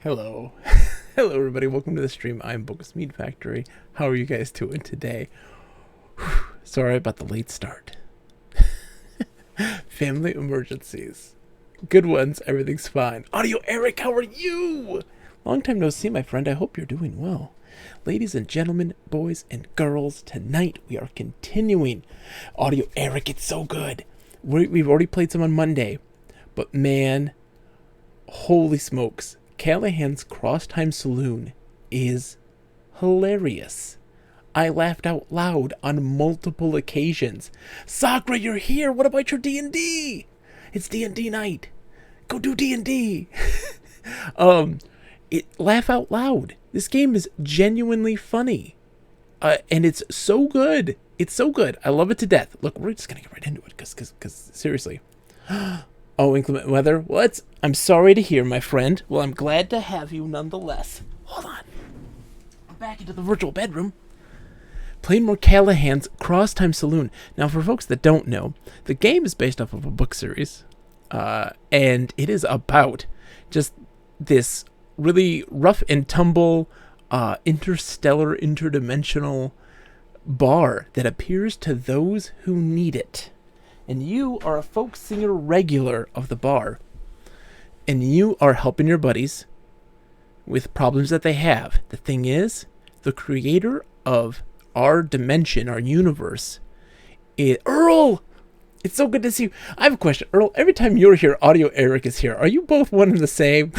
Hello. Hello everybody, welcome to the stream. I'm Bogus Meat Factory. How are you guys doing today? Sorry about the late start. Family emergencies. Good ones, everything's fine. Audio Eric, how are you? Long time no see, my friend. I hope you're doing well. Ladies and gentlemen, boys and girls, tonight we are continuing Audio Eric. It's so good. We've already played some on Monday, but man, holy smokes. Callahan's Crosstime Saloon is hilarious. I laughed out loud on multiple occasions. Sakura, you're here. What about your D&D? It's D&D night. Go do D&D. Laugh out loud. This game is genuinely funny. And it's so good. It's so good. I love it to death. Look, we're just going to get right into it because seriously. Oh, inclement weather? What? I'm sorry to hear, my friend. Well, I'm glad to have you nonetheless. Hold on. I'm back into the virtual bedroom. Playing more Callahan's Crosstime Saloon. Now, for folks that don't know, the game is based off of a book series. And it is about just this really rough and tumble, interstellar, interdimensional bar that appears to those who need it. And you are a folk singer regular of the bar. And you are helping your buddies with problems that they have. The thing is, the creator of our dimension, our universe, is Earl! It's so good to see you. I have a question. Earl, every time you're here, Audio Eric is here. Are you both one and the same?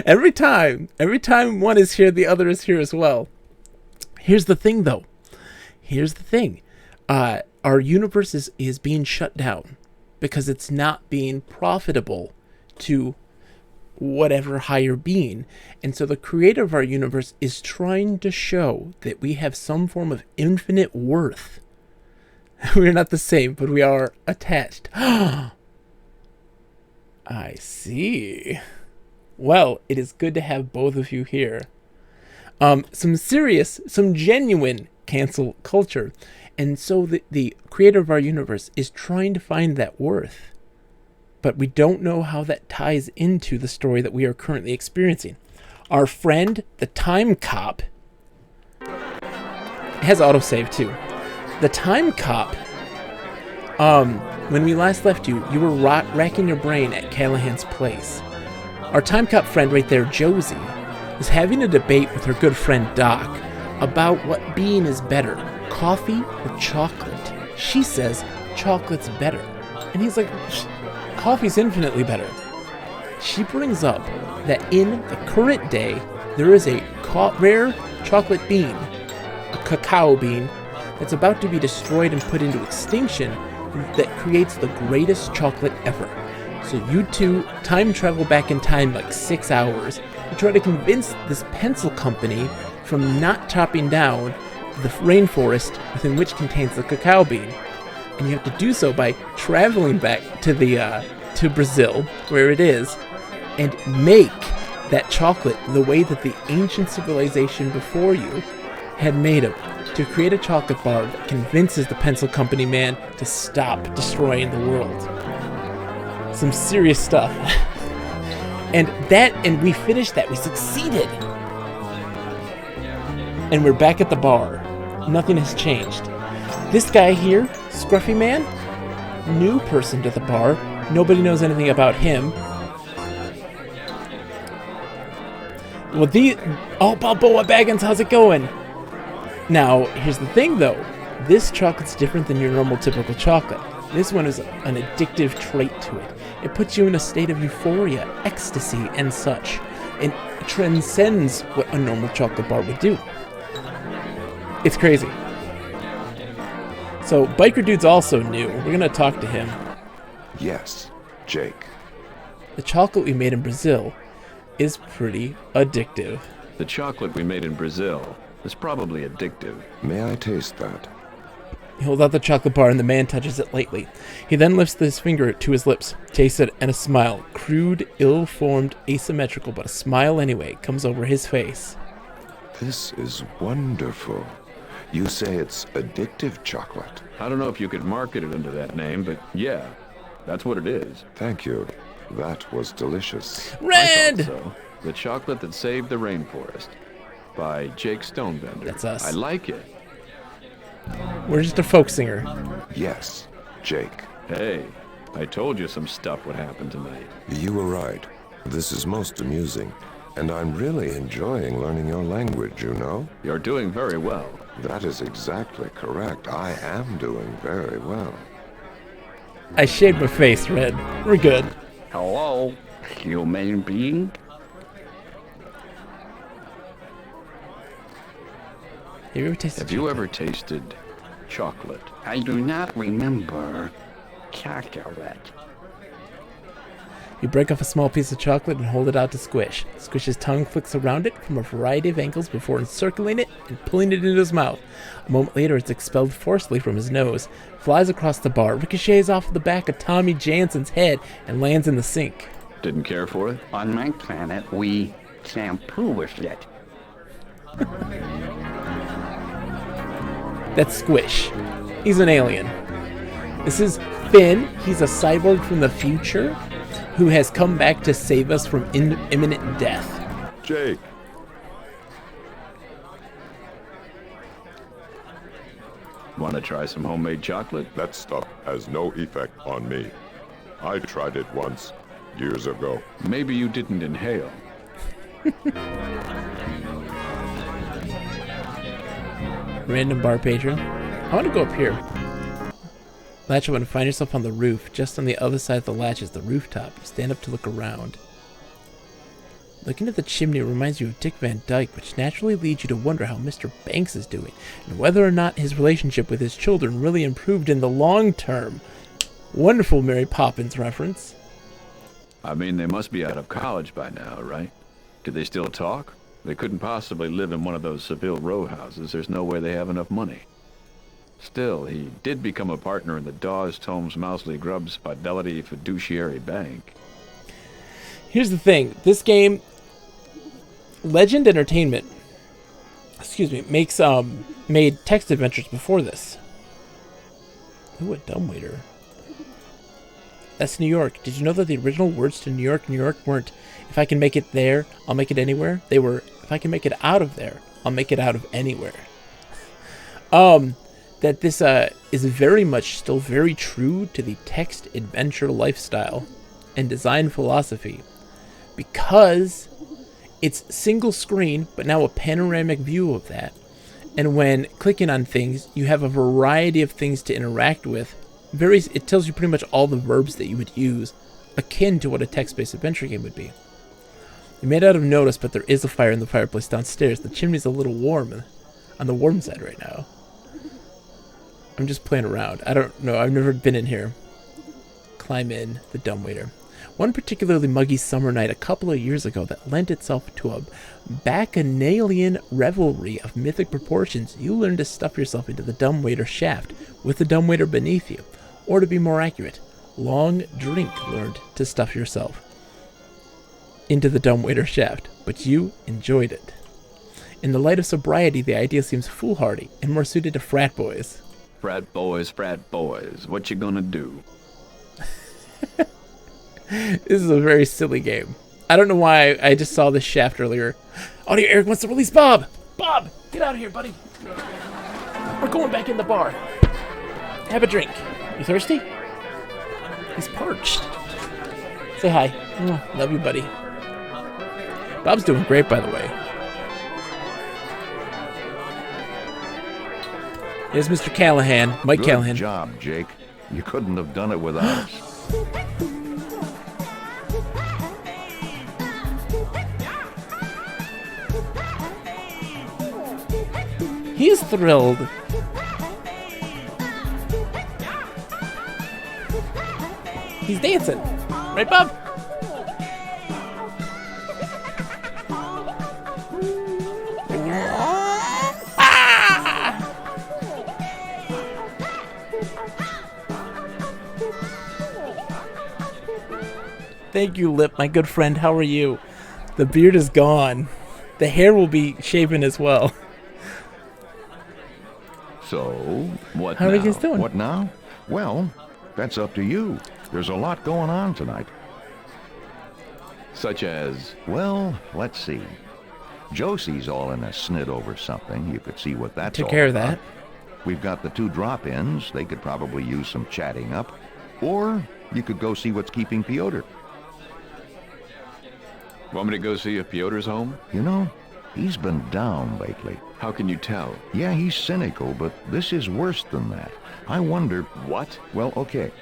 Every time one is here, the other is here as well. Here's the thing, though. Our universe is being shut down because it's not being profitable to whatever higher being. And so the creator of our universe is trying to show that we have some form of infinite worth. We're not the same, but we are attached. I see. Well, it is good to have both of you here. Some genuine cancel culture. And so the creator of our universe is trying to find that worth. But we don't know how that ties into the story that we are currently experiencing. Our friend, the Time Cop, has autosave too. The Time Cop, when we last left you, you were racking your brain at Callahan's place. Our Time Cop friend right there, Josie, is having a debate with her good friend Doc about what being is better, coffee or chocolate. She says chocolate's better. And he's like, coffee's infinitely better. She brings up that in the current day, there is a rare chocolate bean, a cacao bean, that's about to be destroyed and put into extinction that creates the greatest chocolate ever. So you two time travel back in time like 6 hours and try to convince this pencil company from not chopping down the rainforest within which contains the cacao bean. And you have to do so by traveling back to to Brazil, where it is, and make that chocolate the way that the ancient civilization before you had made them, to create a chocolate bar that convinces the pencil company man to stop destroying the world. Some serious stuff. and we finished that. We succeeded. And we're back at the bar. Nothing has changed. This guy here, Scruffy Man, new person to the bar. Nobody knows anything about him. Well, Balboa Baggins, how's it going? Now, here's the thing, though. This chocolate's different than your normal typical chocolate. This one is an addictive trait to it. It puts you in a state of euphoria, ecstasy, and such. It transcends what a normal chocolate bar would do. It's crazy. So, Biker Dude's also new. We're going to talk to him. Yes, Jake. The chocolate we made in Brazil is pretty addictive. The chocolate we made in Brazil is probably addictive. May I taste that? He holds out the chocolate bar and the man touches it lightly. He then lifts his finger to his lips, tastes it, and a smile, crude, ill-formed, asymmetrical, but a smile anyway, comes over his face. This is wonderful. You say it's addictive chocolate. I don't know if you could market it under that name, but yeah, that's what it is. Thank you. That was delicious. Red! I thought so. The Chocolate That Saved the Rainforest by Jake Stonebender. That's us. I like it. We're just a folk singer. Yes, Jake. Hey, I told you some stuff would happen tonight. You were right. This is most amusing, and I'm really enjoying learning your language, you know? You're doing very well. That is exactly correct. I am doing very well. I shaved my face, Red. We're good. Hello, human being? Have you ever tasted chocolate? I do not remember chocolate. You break off a small piece of chocolate and hold it out to Squish. Squish's tongue flicks around it from a variety of angles before encircling it and pulling it into his mouth. A moment later, it's expelled forcefully from his nose, flies across the bar, ricochets off the back of Tommy Jansen's head, and lands in the sink. Didn't care for it? On my planet, we shampoo with it. That's Squish. He's an alien. This is Finn. He's a cyborg from the future who has come back to save us from imminent death. Jake. Want to try some homemade chocolate? That stuff has no effect on me. I tried it once, years ago. Maybe you didn't inhale. Random bar patron. I want to go up here. Latch up and find yourself on the roof. Just on the other side of the latch is the rooftop. You stand up to look around. Looking at the chimney reminds you of Dick Van Dyke, which naturally leads you to wonder how Mr. Banks is doing, and whether or not his relationship with his children really improved in the long term. Wonderful Mary Poppins reference. I mean, they must be out of college by now, right? Do they still talk? They couldn't possibly live in one of those Seville row houses. There's no way they have enough money. Still, he did become a partner in the Dawes, Tomes, Mousley, Grubbs, Fidelity Fiduciary Bank. Here's the thing. This game, Legend Entertainment, made text adventures before this. Ooh, a dumbwaiter. That's New York. Did you know that the original words to New York weren't, if I can make it there, I'll make it anywhere? They were, if I can make it out of there, I'll make it out of anywhere. That this is very much still very true to the text adventure lifestyle and design philosophy, because it's single screen, but now a panoramic view of that. And when clicking on things, you have a variety of things to interact with. It tells you pretty much all the verbs that you would use, akin to what a text-based adventure game would be. You may not have noticed, but there is a fire in the fireplace downstairs. The chimney's a little warm, on the warm side right now. I'm just playing around. I don't know. I've never been in here. Climb in, the dumbwaiter. One particularly muggy summer night a couple of years ago that lent itself to a bacchanalian revelry of mythic proportions, you learned to stuff yourself into the dumbwaiter shaft with the dumbwaiter beneath you. Or to be more accurate, Long Drink learned to stuff yourself into the dumbwaiter shaft, but you enjoyed it. In the light of sobriety, the idea seems foolhardy and more suited to frat boys. Frat boys, what you gonna do? This is a very silly game. I don't know why I just saw this shaft earlier. Audio Eric wants to release Bob! Bob, get out of here, buddy. We're going back in the bar. Have a drink. You thirsty? He's parched. Say hi. Love you, buddy. Bob's doing great, by the way. Here's Mr. Callahan, Mike Callahan. Good job, Jake. You couldn't have done it without us. He's thrilled. He's dancing. Right, Bob? Thank you, Lip, my good friend. How are you? The beard is gone. The hair will be shaven as well. So, what How now? are you guys doing? What now? Well, that's up to you. There's a lot going on tonight. Such as? Well, let's see. Josie's all in a snit over something. You could see what that's Took all care of about. that. We've got the 2 drop-ins. They could probably use some chatting up. Or you could go see what's keeping Piotr. Want me to go see if Piotr's home? You know, he's been down lately. How can you tell? Yeah, he's cynical, but this is worse than that. I wonder... What? Well, okay.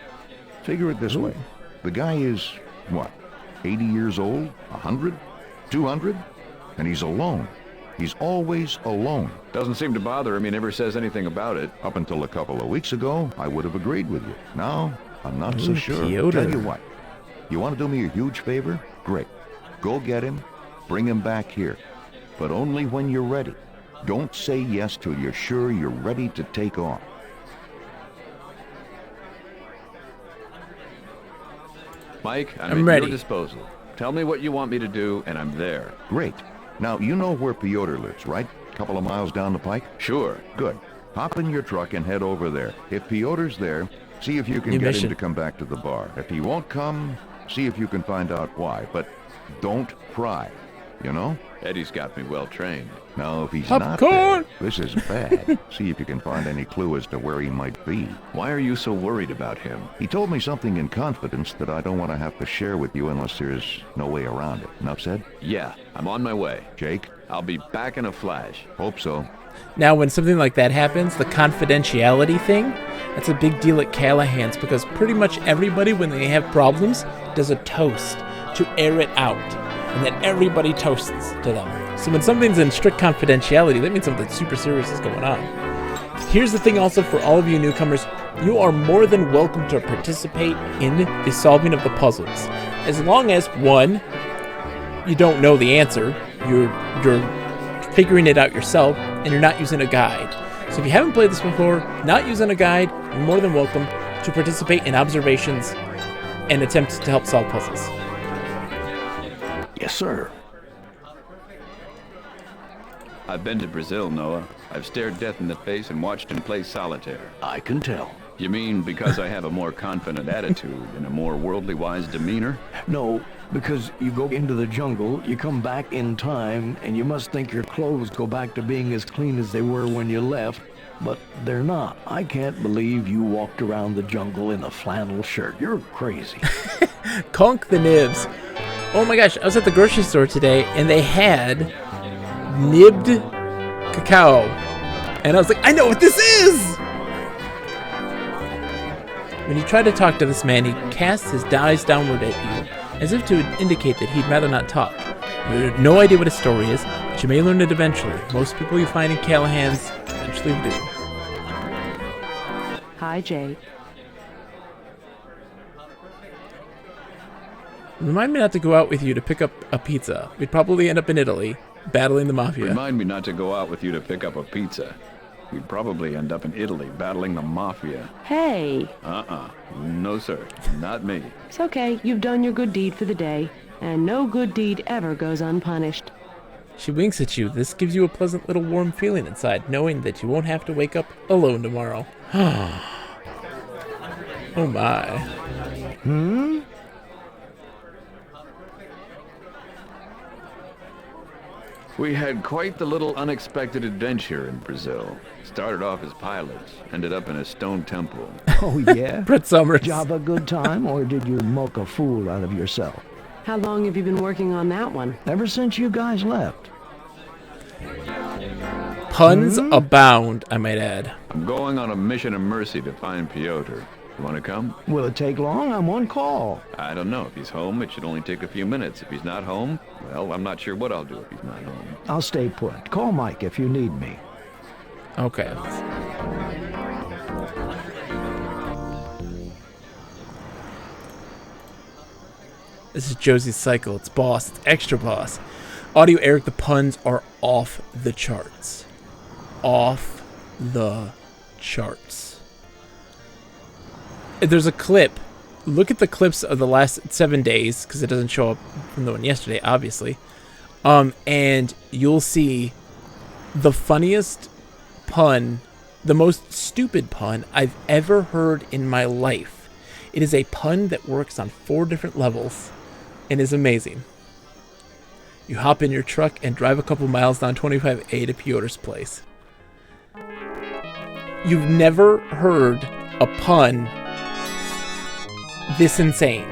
Figure it this way. The guy is, what, 80 years old? 100? 200? And he's alone. He's always alone. Doesn't seem to bother him. He never says anything about it. Up until a couple of weeks ago, I would have agreed with you. Now, I'm not so sure. Piotr. Tell you what, you want to do me a huge favor? Great. Go get him, bring him back here. But only when you're ready. Don't say yes till you're sure you're ready to take off. Mike, I'm I'm at ready. your disposal. Tell me what you want me to do, and I'm there. Great. Now, you know where Piotr lives, right? Couple of miles down the pike? Sure. Good. Hop in your truck and head over there. If Piotr's there, see if you can New get mission. him to come back to the bar. If he won't come, see if you can find out why. But don't pry, you know? Eddie's got me well trained. Now, if he's Popcorn! not there, this is bad. See if you can find any clue as to where he might be. Why are you so worried about him? He told me something in confidence that I don't want to have to share with you unless there's no way around it. Enough said? Yeah, I'm on my way. Jake? I'll be back in a flash. Hope so. Now, when something like that happens, the confidentiality thing, that's a big deal at Callahan's, because pretty much everybody, when they have problems, does a toast to air it out. and then everybody toasts to them. So when something's in strict confidentiality, that means something super serious is going on. Here's the thing also for all of you newcomers, you are more than welcome to participate in the solving of the puzzles. As long as, one, you don't know the answer, you're figuring it out yourself, and you're not using a guide. So if you haven't played this before, not using a guide, you're more than welcome to participate in observations and attempts to help solve puzzles. Yes, sir. I've been to Brazil, Noah. I've stared death in the face and watched him play solitaire. I can tell. You mean because I have a more confident attitude and a more worldly wise demeanor? No, because you go into the jungle, you come back in time, and you must think your clothes go back to being as clean as they were when you left, but they're not. I can't believe you walked around the jungle in a flannel shirt. You're crazy. Conk the nibs. Oh my gosh, I was at the grocery store today, and they had nibbed cacao. And I was like, I know what this is! When you try to talk to this man, he casts his eyes downward at you, as if to indicate that he'd rather not talk. You have no idea what his story is, but you may learn it eventually. Most people you find in Callahan's eventually do. Hi, Jake. Remind me not to go out with you to pick up a pizza. We'd probably end up in Italy, battling the mafia. Remind me not to go out with you to pick up a pizza. We'd probably end up in Italy battling the mafia. Hey. No, sir. Not me. It's okay. You've done your good deed for the day, and no good deed ever goes unpunished. She winks at you. This gives you a pleasant little warm feeling inside, knowing that you won't have to wake up alone tomorrow. Oh my. We had quite the little unexpected adventure in Brazil. Started off as pilots, ended up in a stone temple. Oh, yeah? Brett Summers. Job a good time, or did you milk a fool out of yourself? How long have you been working on that one? Ever since you guys left. Puns abound, I might add. I'm going on a mission of mercy to find Piotr. You want to come? Will it take long? I'm on call. I don't know. If he's home, it should only take a few minutes. If he's not home, well, I'm not sure what I'll do if he's not home. I'll stay put. Call Mike if you need me. Okay. This is Josie's cycle. It's boss. It's extra boss. Audio Eric, the puns are off the charts. Off the charts. There's a clip. Look at the clips of the last 7 days, because it doesn't show up from the one yesterday, obviously. And you'll see the funniest pun, the most stupid pun I've ever heard in my life. It is a pun that works on 4 different levels and is amazing. You hop in your truck and drive a couple miles down 25A to Piotr's place. You've never heard a pun this insane.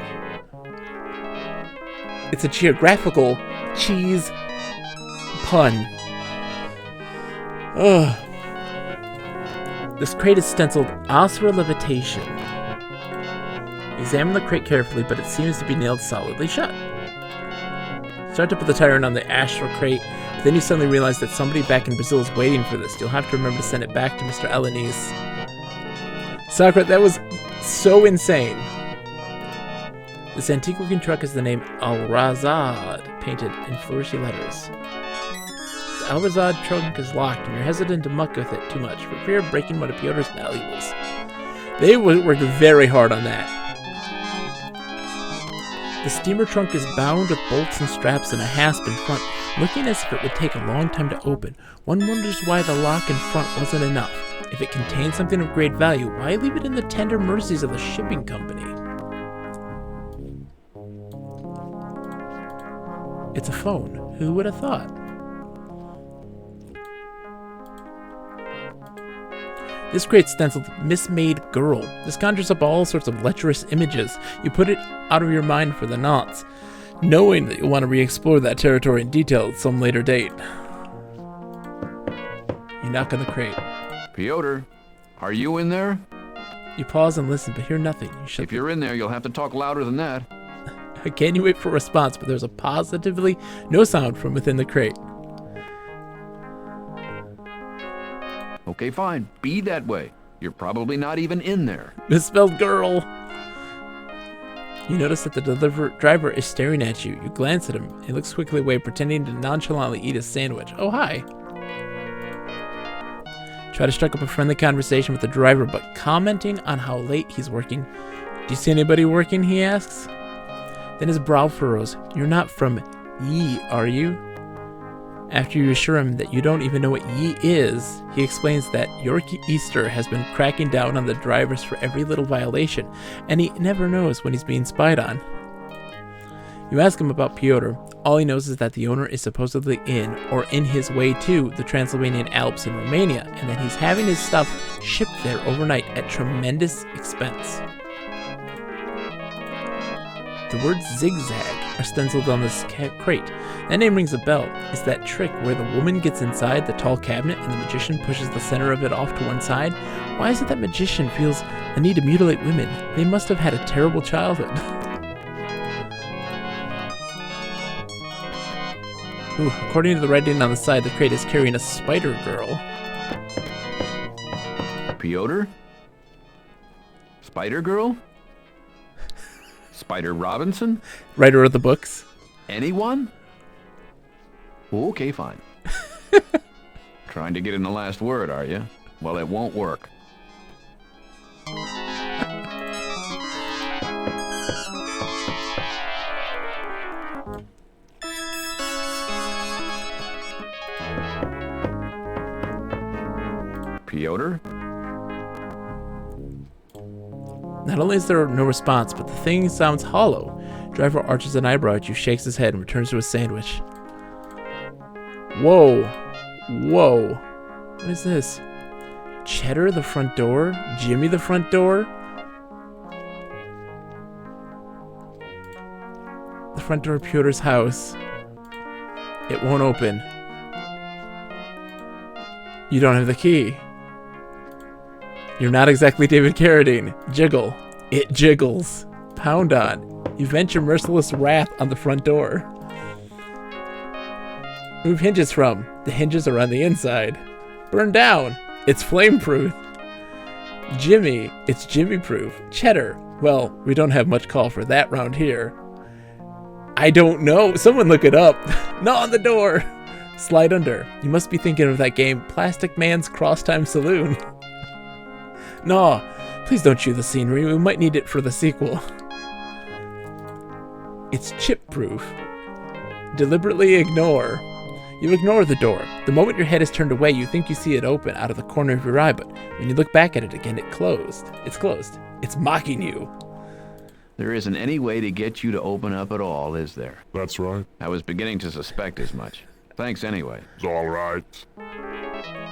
It's a geographical cheese pun. Ugh. This crate is stenciled Asra Levitation. Examine the crate carefully, but it seems to be nailed solidly shut. Start to put the tire on the Astra crate, but then you suddenly realize that somebody back in Brazil is waiting for this. You'll have to remember to send it back to Mr. Elanese. Socrates, that was so insane. This antique-looking truck has the name Al-Razad painted in flourishy letters. The Al-Razad trunk is locked, and you're hesitant to muck with it too much for fear of breaking one of Piotr's valuables. They worked very hard on that. The steamer trunk is bound with bolts and straps and a hasp in front, looking as if it would take a long time to open. One wonders why the lock in front wasn't enough. If it contained something of great value, why leave it in the tender mercies of the shipping company? It's a phone. Who would have thought? This great stenciled mismade girl. This conjures up all sorts of lecherous images. You put it out of your mind for the nonce, knowing that you'll want to re-explore that territory in detail at some later date. You knock on the crate. Piotr, are you in there? You pause and listen, but hear nothing. You shut If you're in there, you'll have to talk louder than that. Again, you wait for a response, but there's a positively no sound from within the crate. Okay, fine. Be that way. You're probably not even in there. Misspelled girl. You notice that the driver is staring at you. You glance at him. He looks quickly away, pretending to nonchalantly eat his sandwich. Oh, hi. Try to strike up a friendly conversation with the driver, but commenting on how late he's working. Do you see anybody working? He asks. Then his brow furrows. You're not from Yi, are you? After you assure him that you don't even know what Yi is, he explains that York Easter has been cracking down on the drivers for every little violation, and he never knows when he's being spied on. You ask him about Piotr. All he knows is that the owner is supposedly in, or in his way to, the Transylvanian Alps in Romania, and that he's having his stuff shipped there overnight at tremendous expense. The words zigzag are stenciled on this crate. That name rings a bell. Is that trick where the woman gets inside the tall cabinet and the magician pushes the center of it off to one side? Why is it that magician feels a need to mutilate women? They must have had a terrible childhood. Ooh, according to the writing on the side, the crate is carrying a spider girl. Piotr? Spider Girl? Spider Robinson? Writer of the books. Anyone? Okay, fine. Trying to get in the last word, are you? Well, it won't work. Piotr? Not only is there no response, but the thing sounds hollow. Driver arches an eyebrow at you, shakes his head, and returns to his sandwich. Whoa. Whoa. What is this? Cheddar, the front door? Jimmy, the front door? The front door of Piotr's house. It won't open. You don't have the key. You're not exactly David Carradine. Jiggle. It jiggles. Pound on. You vent your merciless wrath on the front door. Move hinges from. The hinges are on the inside. Burn down. It's flame-proof. Jimmy. It's Jimmy-proof. Cheddar. Well, we don't have much call for that round here. I don't know. Someone look it up. Not on the door. Slide under. You must be thinking of that game, Plastic Man's Crosstime Saloon. No, please don't chew the scenery. We might need it for the sequel. It's chip-proof. Deliberately ignore. You ignore the door. The moment your head is turned away, you think you see it open out of the corner of your eye, but when you look back at it again, it's closed. It's closed. It's mocking you. There isn't any way to get you to open up at all, is there? That's right. I was beginning to suspect as much. Thanks anyway. It's all right.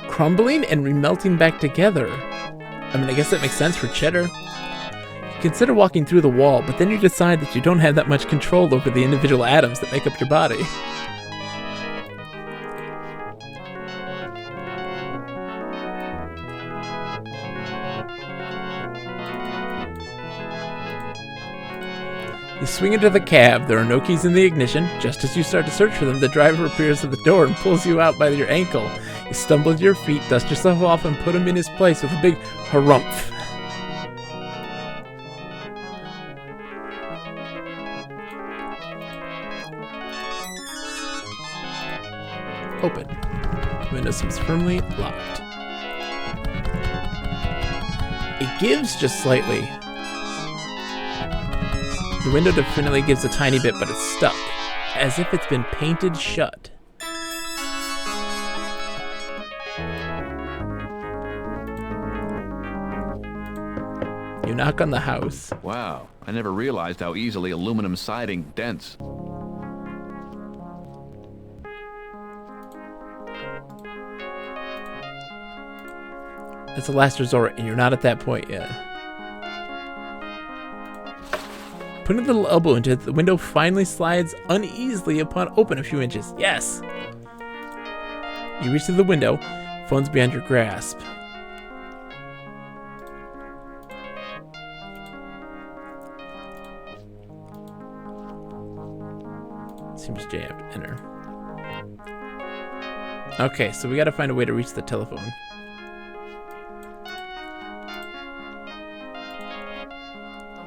Crumbling and remelting back together. I mean, I guess that makes sense for Cheddar. You consider walking through the wall, but then you decide that you don't have that much control over the individual atoms that make up your body. You swing into the cab. There are no keys in the ignition. Just as you start to search for them, the driver appears at the door and pulls you out by your ankle. You stumble to your feet, dust yourself off, and put him in his place with a big harumph. Open. The window seems firmly locked. It gives just slightly. The window definitely gives a tiny bit, but it's stuck, as if it's been painted shut. You knock on the house. Wow, I never realized how easily aluminum siding dents. It's a last resort, and you're not at that point yet. Putting a little elbow into it, the window finally slides uneasily upon open a few inches. Yes! You reach to the window. Phone's beyond your grasp. Seems jammed. Enter. Okay, so we gotta find a way to reach the telephone.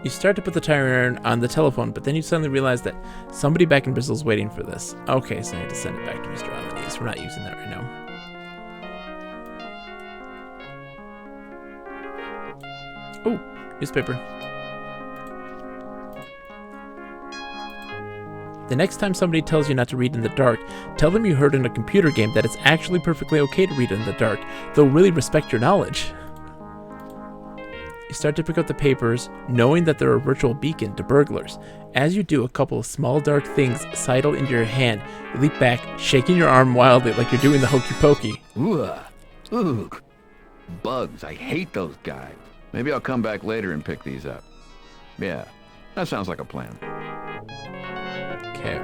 You start to put the timer on the telephone, but then you suddenly realize that somebody back in Bristol is waiting for this. Okay, so I need to send it back to Mr. Alanis. We're not using that right now. Oh, newspaper. The next time somebody tells you not to read in the dark, tell them you heard in a computer game that it's actually perfectly okay to read in the dark. They'll really respect your knowledge. You start to pick up the papers, knowing that they're a virtual beacon to burglars. As you do, a couple of small dark things sidle into your hand. You leap back, shaking your arm wildly like you're doing the hokey pokey. Ugh. Bugs, I hate those guys. Maybe I'll come back later and pick these up. Yeah, that sounds like a plan. Okay.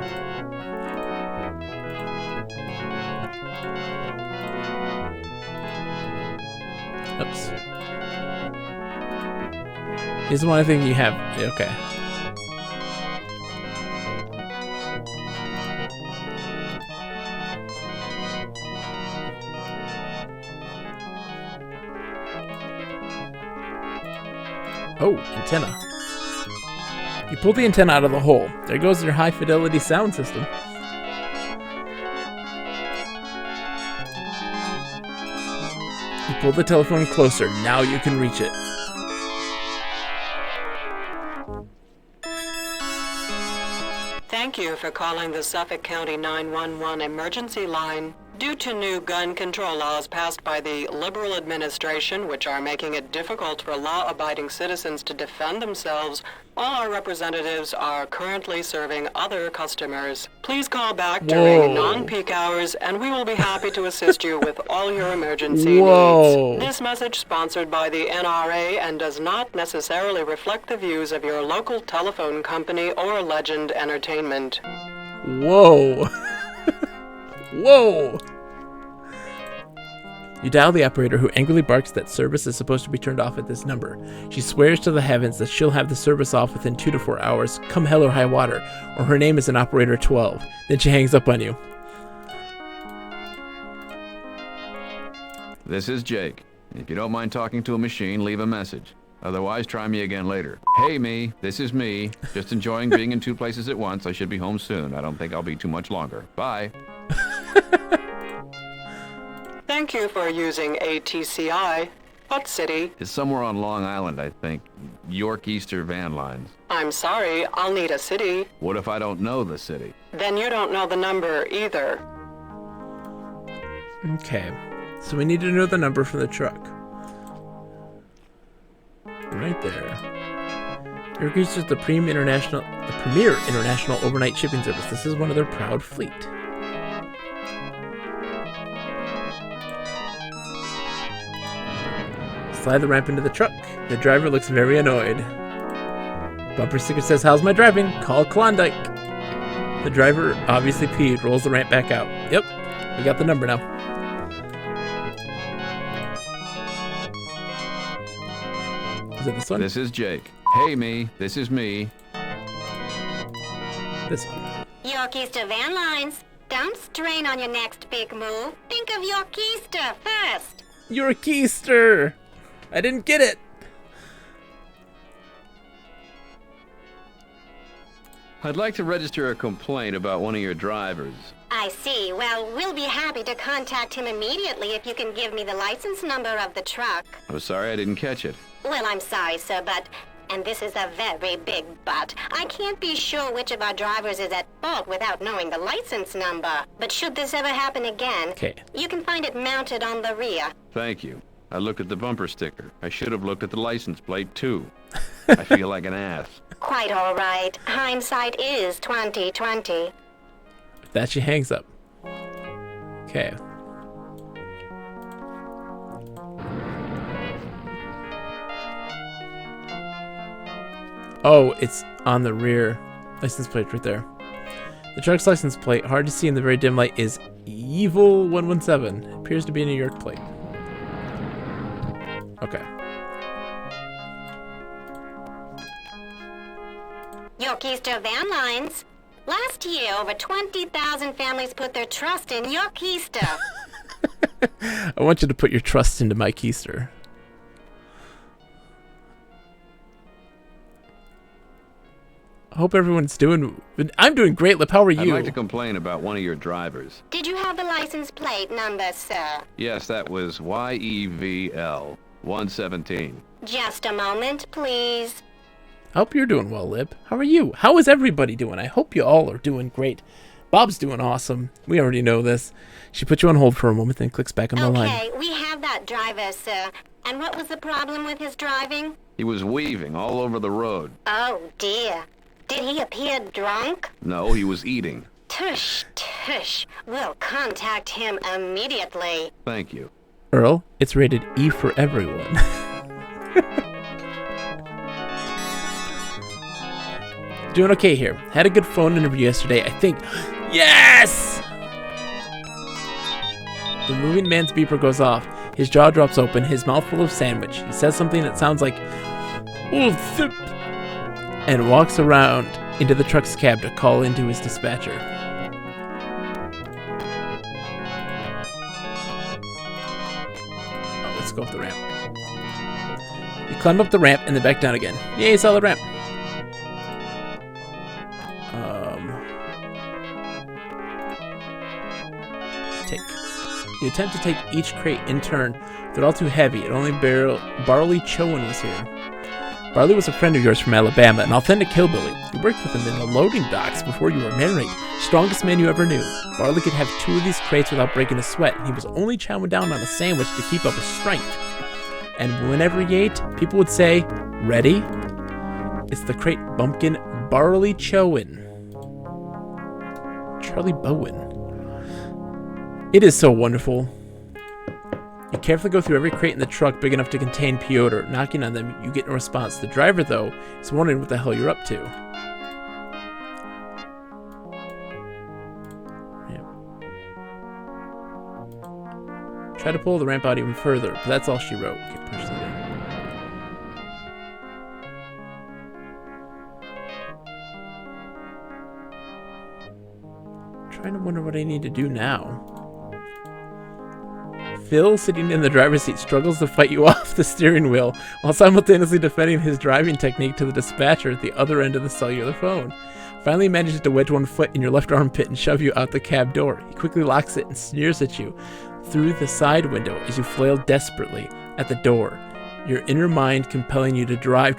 Oops. Here's the one thing you have. Okay. Oh, antenna. You pull the antenna out of the hole. There goes your high-fidelity sound system. You pull the telephone closer. Now you can reach it. Thank you for calling the Suffolk County 911 emergency line. Due to new gun control laws passed by the Liberal administration, which are making it difficult for law-abiding citizens to defend themselves, all our representatives are currently serving other customers. Please call back during non-peak hours, and we will be happy to assist you with all your emergency needs. This message sponsored by the NRA and does not necessarily reflect the views of your local telephone company or Legend Entertainment. Whoa. Whoa! You dial the operator, who angrily barks that service is supposed to be turned off at this number. She swears to the heavens that she'll have the service off within 2 to 4 hours, come hell or high water, or her name is an operator 12. Then she hangs up on you. This is Jake. If you don't mind talking to a machine, leave a message. Otherwise, try me again later. Hey, me. This is me. Just enjoying being in 2 places at once. I should be home soon. I don't think I'll be too much longer. Bye. Thank you for using ATCI. What city? It's somewhere on Long Island, I think. York Easter Van Lines. I'm sorry, I'll need a city. What if I don't know the city? Then you don't know the number either. Okay, so we need to know the number for the truck. Right there. York Easter is the premier international overnight shipping service. This is one of their proud fleet. Slide the ramp into the truck. The driver looks very annoyed. Bumper sticker says, "How's my driving? Call Klondike." The driver, obviously peeved, rolls the ramp back out. Yep, we got the number now. Is it this one? This is Jake. Hey, me. This is me. This one. York Easter Van Lines. Don't strain on your next big move. Think of York Easter first. York Easter! I didn't get it. I'd like to register a complaint about one of your drivers. I see. Well, we'll be happy to contact him immediately if you can give me the license number of the truck. I'm sorry I didn't catch it. Well, I'm sorry, sir, but, and this is a very big but, I can't be sure which of our drivers is at fault without knowing the license number. But should this ever happen again, you can find it mounted on the rear. Thank you. I looked at the bumper sticker. I should have looked at the license plate, too. I feel like an ass. Quite all right. Hindsight is 20/20. That she hangs up. Okay. Oh, it's on the rear license plate right there. The truck's license plate, hard to see in the very dim light, is Evil 117. It appears to be a New York plate. Okay. York Easter Van Lines. Last year, over 20,000 families put their trust in your keister. I want you to put your trust into my keister. I hope everyone's doing... I'm doing great, Lip. How are you? I'd like to complain about one of your drivers. Did you have the license plate number, sir? Yes, that was YEVL 117. Just a moment, please. I hope you're doing well, Lip. How are you? How is everybody doing? I hope you all are doing great. Bob's doing awesome. We already know this. She puts you on hold for a moment, then clicks back on the line. Okay, we have that driver, sir. And what was the problem with his driving? He was weaving all over the road. Oh, dear. Did he appear drunk? No, he was eating. Tush, tush. We'll contact him immediately. Thank you. Earl, it's rated E for everyone. Doing okay here. Had a good phone interview yesterday, I think. Yes! The moving man's beeper goes off. His jaw drops open, his mouth full of sandwich. He says something that sounds like, "Oh, zip," and walks around into the truck's cab to call into his dispatcher. Oh, let's go up the ramp. You climb up the ramp and then back down again. Yay, solid ramp. You attempt to take each crate in turn. They're all too heavy. It only Barley Chowan was here. Barley was a friend of yours from Alabama, an authentic hillbilly. You worked with him in the loading docks before you were married. Strongest man you ever knew. Barley could have 2 of these crates without breaking a sweat, and he was only chowing down on a sandwich to keep up his strength. And whenever he ate, people would say, "Ready?" It's the crate bumpkin Barley Chowan. Charlie Bowen. It is so wonderful. You carefully go through every crate in the truck big enough to contain Piotr. Knocking on them, you get no response. The driver, though, is wondering what the hell you're up to. Yeah. Try to pull the ramp out even further, but that's all she wrote. Okay, push that in. Trying to wonder what I need to do now. Phil, sitting in the driver's seat, struggles to fight you off the steering wheel while simultaneously defending his driving technique to the dispatcher at the other end of the cellular phone. Finally manages to wedge one foot in your left armpit and shove you out the cab door. He quickly locks it and sneers at you through the side window as you flail desperately at the door, your inner mind compelling you to drive,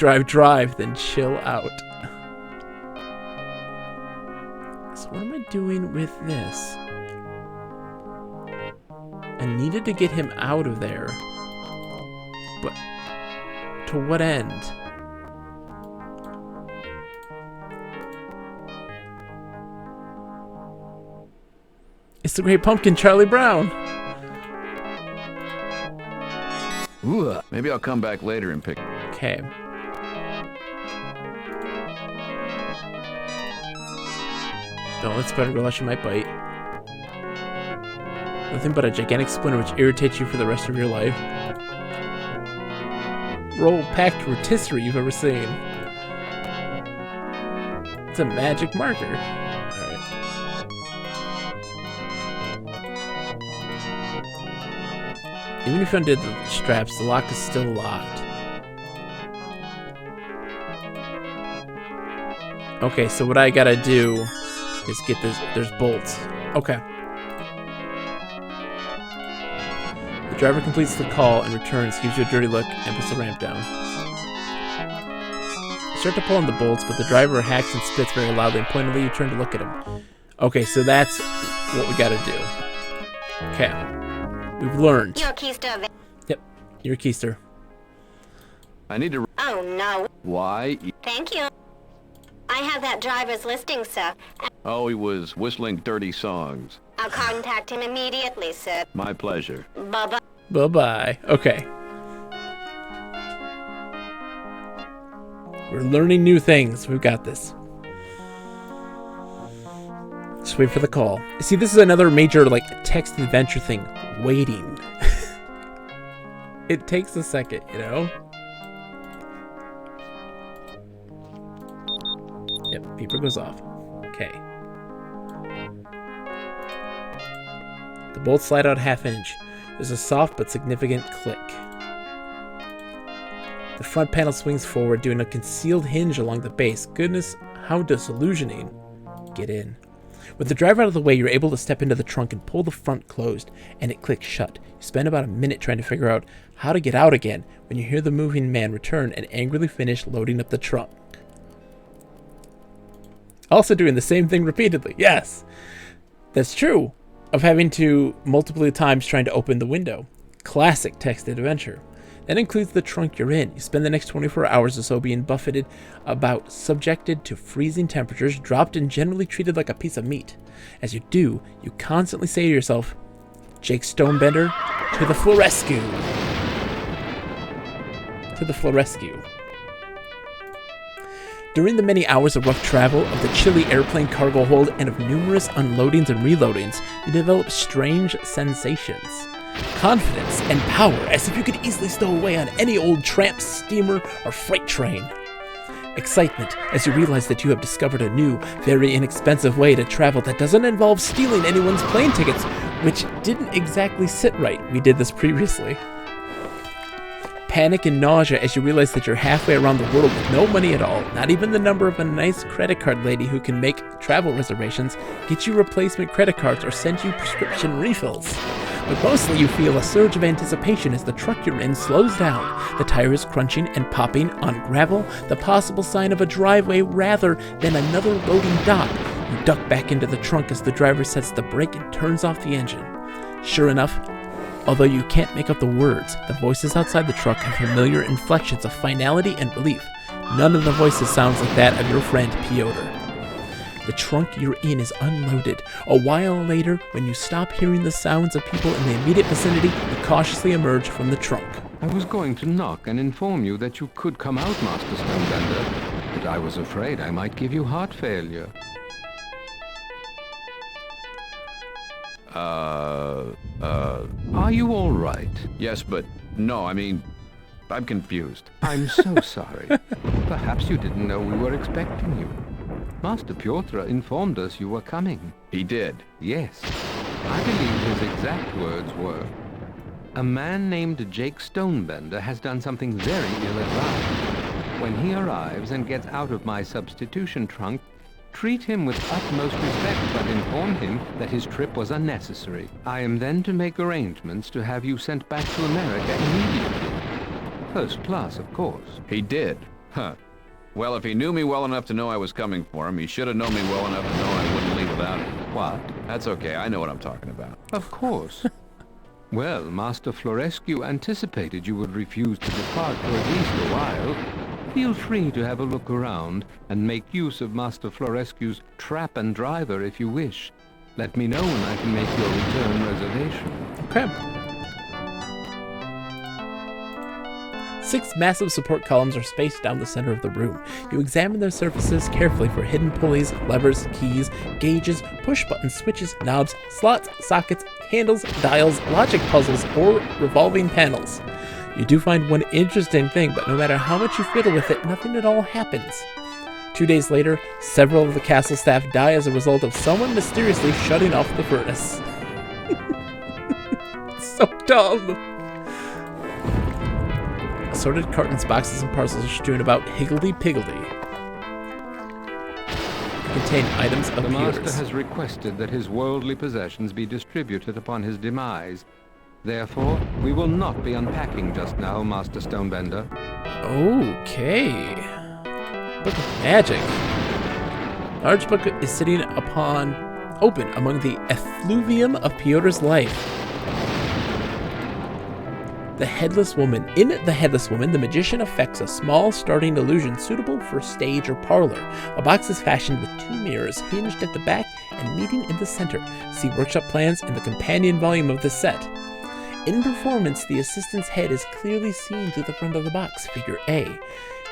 then chill out. So what am I doing with this? I needed to get him out of there. But to what end? It's the Great Pumpkin, Charlie Brown. Ooh, maybe I'll come back later and pick. Okay. Don't let Spider go, she might bite. Nothing but a gigantic splinter which irritates you for the rest of your life. Roll-packed rotisserie you've ever seen. It's a magic marker. Alright. Even if you undid the straps, the lock is still locked. Okay, so what I gotta do is get this. There's bolts. Okay. The driver completes the call and returns, gives you a dirty look, and puts the ramp down. You start to pull on the bolts, but the driver hacks and spits very loudly, and pointedly you turn to look at him. Okay, so that's what we gotta do. Okay. We've learned. Your keister. Yep, your keister. I need to... Oh, no. Why? Thank you. I have that driver's listing, sir. Oh, he was whistling dirty songs. I'll contact him immediately, sir. My pleasure. Bye-bye. Bye-bye. Okay. We're learning new things. We've got this. Just wait for the call. See, this is another major, like, text adventure thing. Waiting. It takes a second, you know? Yep, beeper goes off. Okay. bolt slide out half inch. There's a soft but significant click. The front panel swings forward, doing a concealed hinge along the base. Goodness, how disillusioning. Get in. With the driver out of the way, you're able to step into the trunk and pull the front closed, and it clicks shut. You spend about a minute trying to figure out how to get out again when you hear the moving man return and angrily finish loading up the trunk. Also doing the same thing repeatedly. Yes, that's true. Of having to multiple times trying to open the window. Classic text adventure. That includes the trunk you're in. You spend the next 24 hours or so being buffeted about, subjected to freezing temperatures, dropped and generally treated like a piece of meat. As you do, you constantly say to yourself, Jake Stonebender, to the Florescu. To the Florescu. During the many hours of rough travel, of the chilly airplane cargo hold, and of numerous unloadings and reloadings, you develop strange sensations. Confidence and power, as if you could easily stow away on any old tramp, steamer, or freight train. Excitement, as you realize that you have discovered a new, very inexpensive way to travel that doesn't involve stealing anyone's plane tickets, which didn't exactly sit right. We did this previously. Panic and nausea as you realize that you're halfway around the world with no money at all, not even the number of a nice credit card lady who can make travel reservations, get you replacement credit cards, or send you prescription refills. But mostly you feel a surge of anticipation as the truck you're in slows down, the tires crunching and popping on gravel, the possible sign of a driveway rather than another loading dock. You duck back into the trunk as the driver sets the brake and turns off the engine. Sure enough, although you can't make out the words, the voices outside the truck have familiar inflections of finality and relief. None of the voices sounds like that of your friend Piotr. The trunk you're in is unloaded. A while later, when you stop hearing the sounds of people in the immediate vicinity, you cautiously emerge from the trunk. I was going to knock and inform you that you could come out, Master Stonebender, but I was afraid I might give you heart failure. Are you all right? Yes, but no, I mean, I'm confused. I'm so sorry. Perhaps you didn't know we were expecting you. Master Piotr informed us you were coming. He did? Yes. I believe his exact words were, "A man named Jake Stonebender has done something very ill-advised. When he arrives and gets out of my substitution trunk, treat him with utmost respect, but inform him that his trip was unnecessary. I am then to make arrangements to have you sent back to America immediately. First class, of course." He did? Huh. Well, if he knew me well enough to know I was coming for him, he should have known me well enough to know I wouldn't leave without him. What? That's okay, I know what I'm talking about. Of course. Well, Master Florescu anticipated you would refuse to depart for at least a while. Feel free to have a look around and make use of Master Florescu's trap and driver if you wish. Let me know when I can make your return reservation. Okay. 6 massive support columns are spaced down the center of the room. You examine their surfaces carefully for hidden pulleys, levers, keys, gauges, push buttons, switches, knobs, slots, sockets, handles, dials, logic puzzles, or revolving panels. You do find one interesting thing, but no matter how much you fiddle with it, nothing at all happens. 2 days later, several of the castle staff die as a result of someone mysteriously shutting off the furnace. So dumb. Assorted cartons, boxes, and parcels are strewn about higgledy-piggledy. They contain items of The Piotr's. master has requested that his worldly possessions be distributed upon his demise. Therefore, we will not be unpacking just now, Master Stonebender. Okay. Book of Magic. Large book is sitting open among the effluvium of Piotr's life. The Headless Woman. In The Headless Woman, the magician affects a small starting illusion suitable for stage or parlor. A box is fashioned with 2 mirrors hinged at the back and meeting in the center. See workshop plans in the companion volume of this set. In performance, the assistant's head is clearly seen through the front of the box, figure A.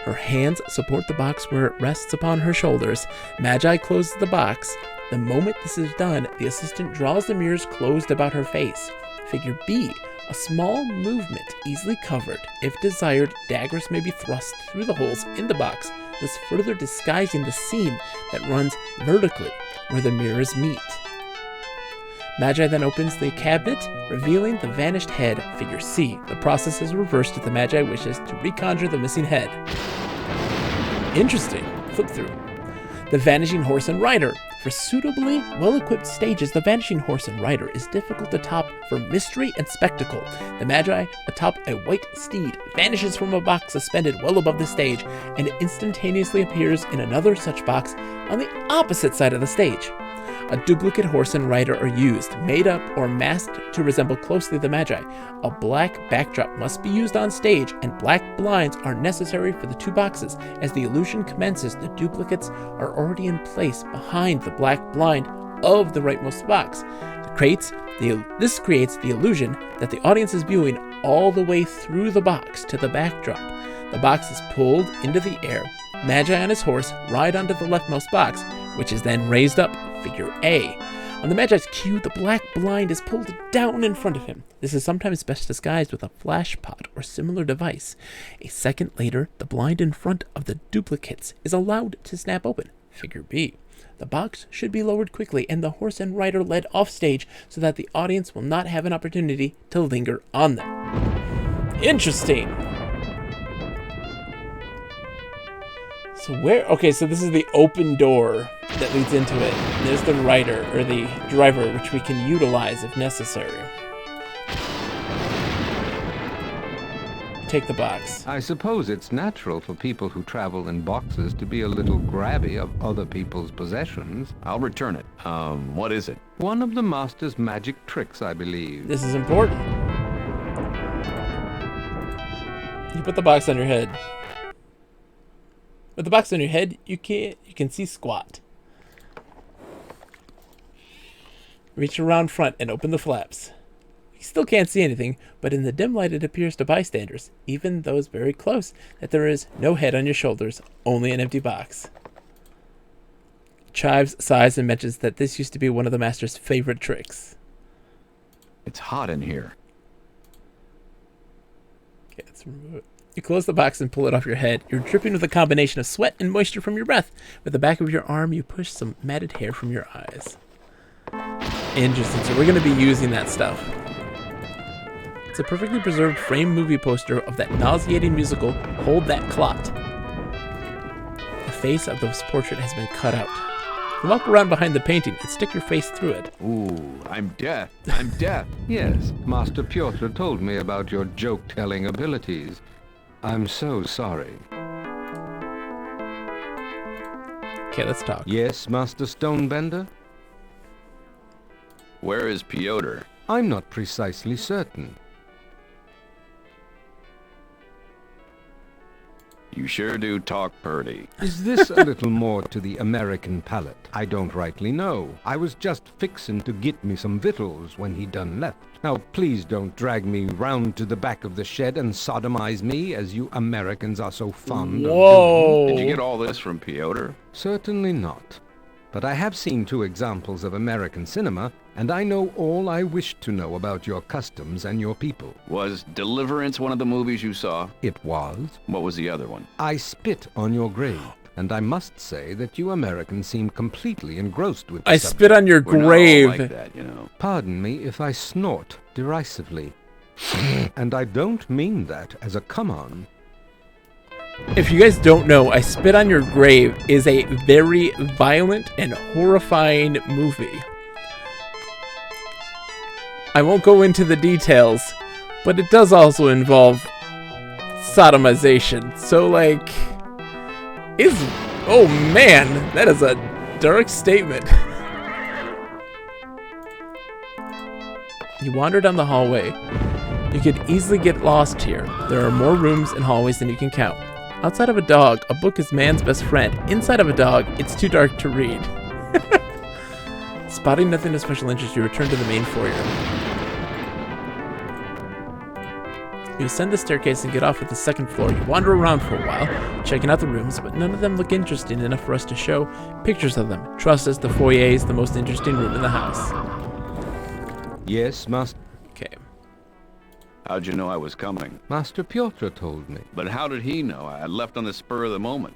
Her hands support the box where it rests upon her shoulders. Magi closes the box. The moment this is done, the assistant draws the mirrors closed about her face. Figure B. A small movement, easily covered. If desired, daggers may be thrust through the holes in the box, thus further disguising the seam that runs vertically where the mirrors meet. Magi then opens the cabinet, revealing the vanished head, figure C. The process is reversed if the Magi wishes to reconjure the missing head. Interesting. Flip through. The Vanishing Horse and Rider. For suitably well-equipped stages, the Vanishing Horse and Rider is difficult to top for mystery and spectacle. The Magi atop a white steed vanishes from a box suspended well above the stage, and it instantaneously appears in another such box on the opposite side of the stage. A duplicate horse and rider are used, made up or masked to resemble closely the Magi. A black backdrop must be used on stage, and black blinds are necessary for the two boxes. As the illusion commences, the duplicates are already in place behind the black blind of the rightmost box. This creates the illusion that the audience is viewing all the way through the box to the backdrop. The box is pulled into the air. Magi on his horse ride onto the leftmost box, which is then raised up, figure A. On the Magi's cue, the black blind is pulled down in front of him. This is sometimes best disguised with a flash pot or similar device. A second later, the blind in front of the duplicates is allowed to snap open, figure B. The box should be lowered quickly and the horse and rider led off stage so that the audience will not have an opportunity to linger on them. Interesting. So so this is the open door that leads into it. There's the rider, or the driver, which we can utilize if necessary. Take the box. I suppose it's natural for people who travel in boxes to be a little grabby of other people's possessions. I'll return it. What is it? One of the master's magic tricks, I believe. This is important. You put the box on your head. With the box on your head, you can see squat. Reach around front and open the flaps. You still can't see anything, but in the dim light it appears to bystanders, even those very close, that there is no head on your shoulders, only an empty box. Chives sighs and mentions that this used to be one of the master's favorite tricks. It's hot in here. Okay, let's remove it. You close the box and pull it off your head. You're dripping with a combination of sweat and moisture from your breath. With the back of your arm, you push some matted hair from your eyes. Interesting. So we're going to be using that stuff. It's a perfectly preserved framed movie poster of that nauseating musical, Hold That Clot. The face of this portrait has been cut out. You walk around behind the painting and stick your face through it. Ooh, I'm deaf. I'm deaf. Yes, Master Pyotr told me about your joke-telling abilities. I'm so sorry. Okay, let's talk. Yes, Master Stonebender? Where is Pyotr? I'm not precisely certain. You sure do talk purty. Is this a little more to the American palate? I don't rightly know. I was just fixin' to get me some victuals when he done left. Now, please don't drag me round to the back of the shed and sodomize me, as you Americans are so fond of doing. Did you get all this from Pyotr? Certainly not. But I have seen 2 examples of American cinema, and I know all I wish to know about your customs and your people. Was Deliverance one of the movies you saw? It was. What was the other one? I Spit on Your Grave. And I must say that you Americans seem completely engrossed with the subject. Spit on Your Grave. We're not all like that, you know. Pardon me if I snort derisively. And I don't mean that as a come-on. If you guys don't know, I Spit on Your Grave is a very violent and horrifying movie. I won't go into the details, but it does also involve sodomization. So, like, oh man, that is a dark statement. You wander down the hallway. You could easily get lost here. There are more rooms and hallways than you can count. Outside of a dog, a book is man's best friend. Inside of a dog, it's too dark to read. Spotting nothing of special interest, you return to the main foyer. You ascend the staircase and get off at the second floor. You wander around for a while, checking out the rooms, but none of them look interesting enough for us to show pictures of them. Trust us, the foyer is the most interesting room in the house. Yes, Master... Okay. How'd you know I was coming? Master Pyotr told me. But how did he know? I left on the spur of the moment.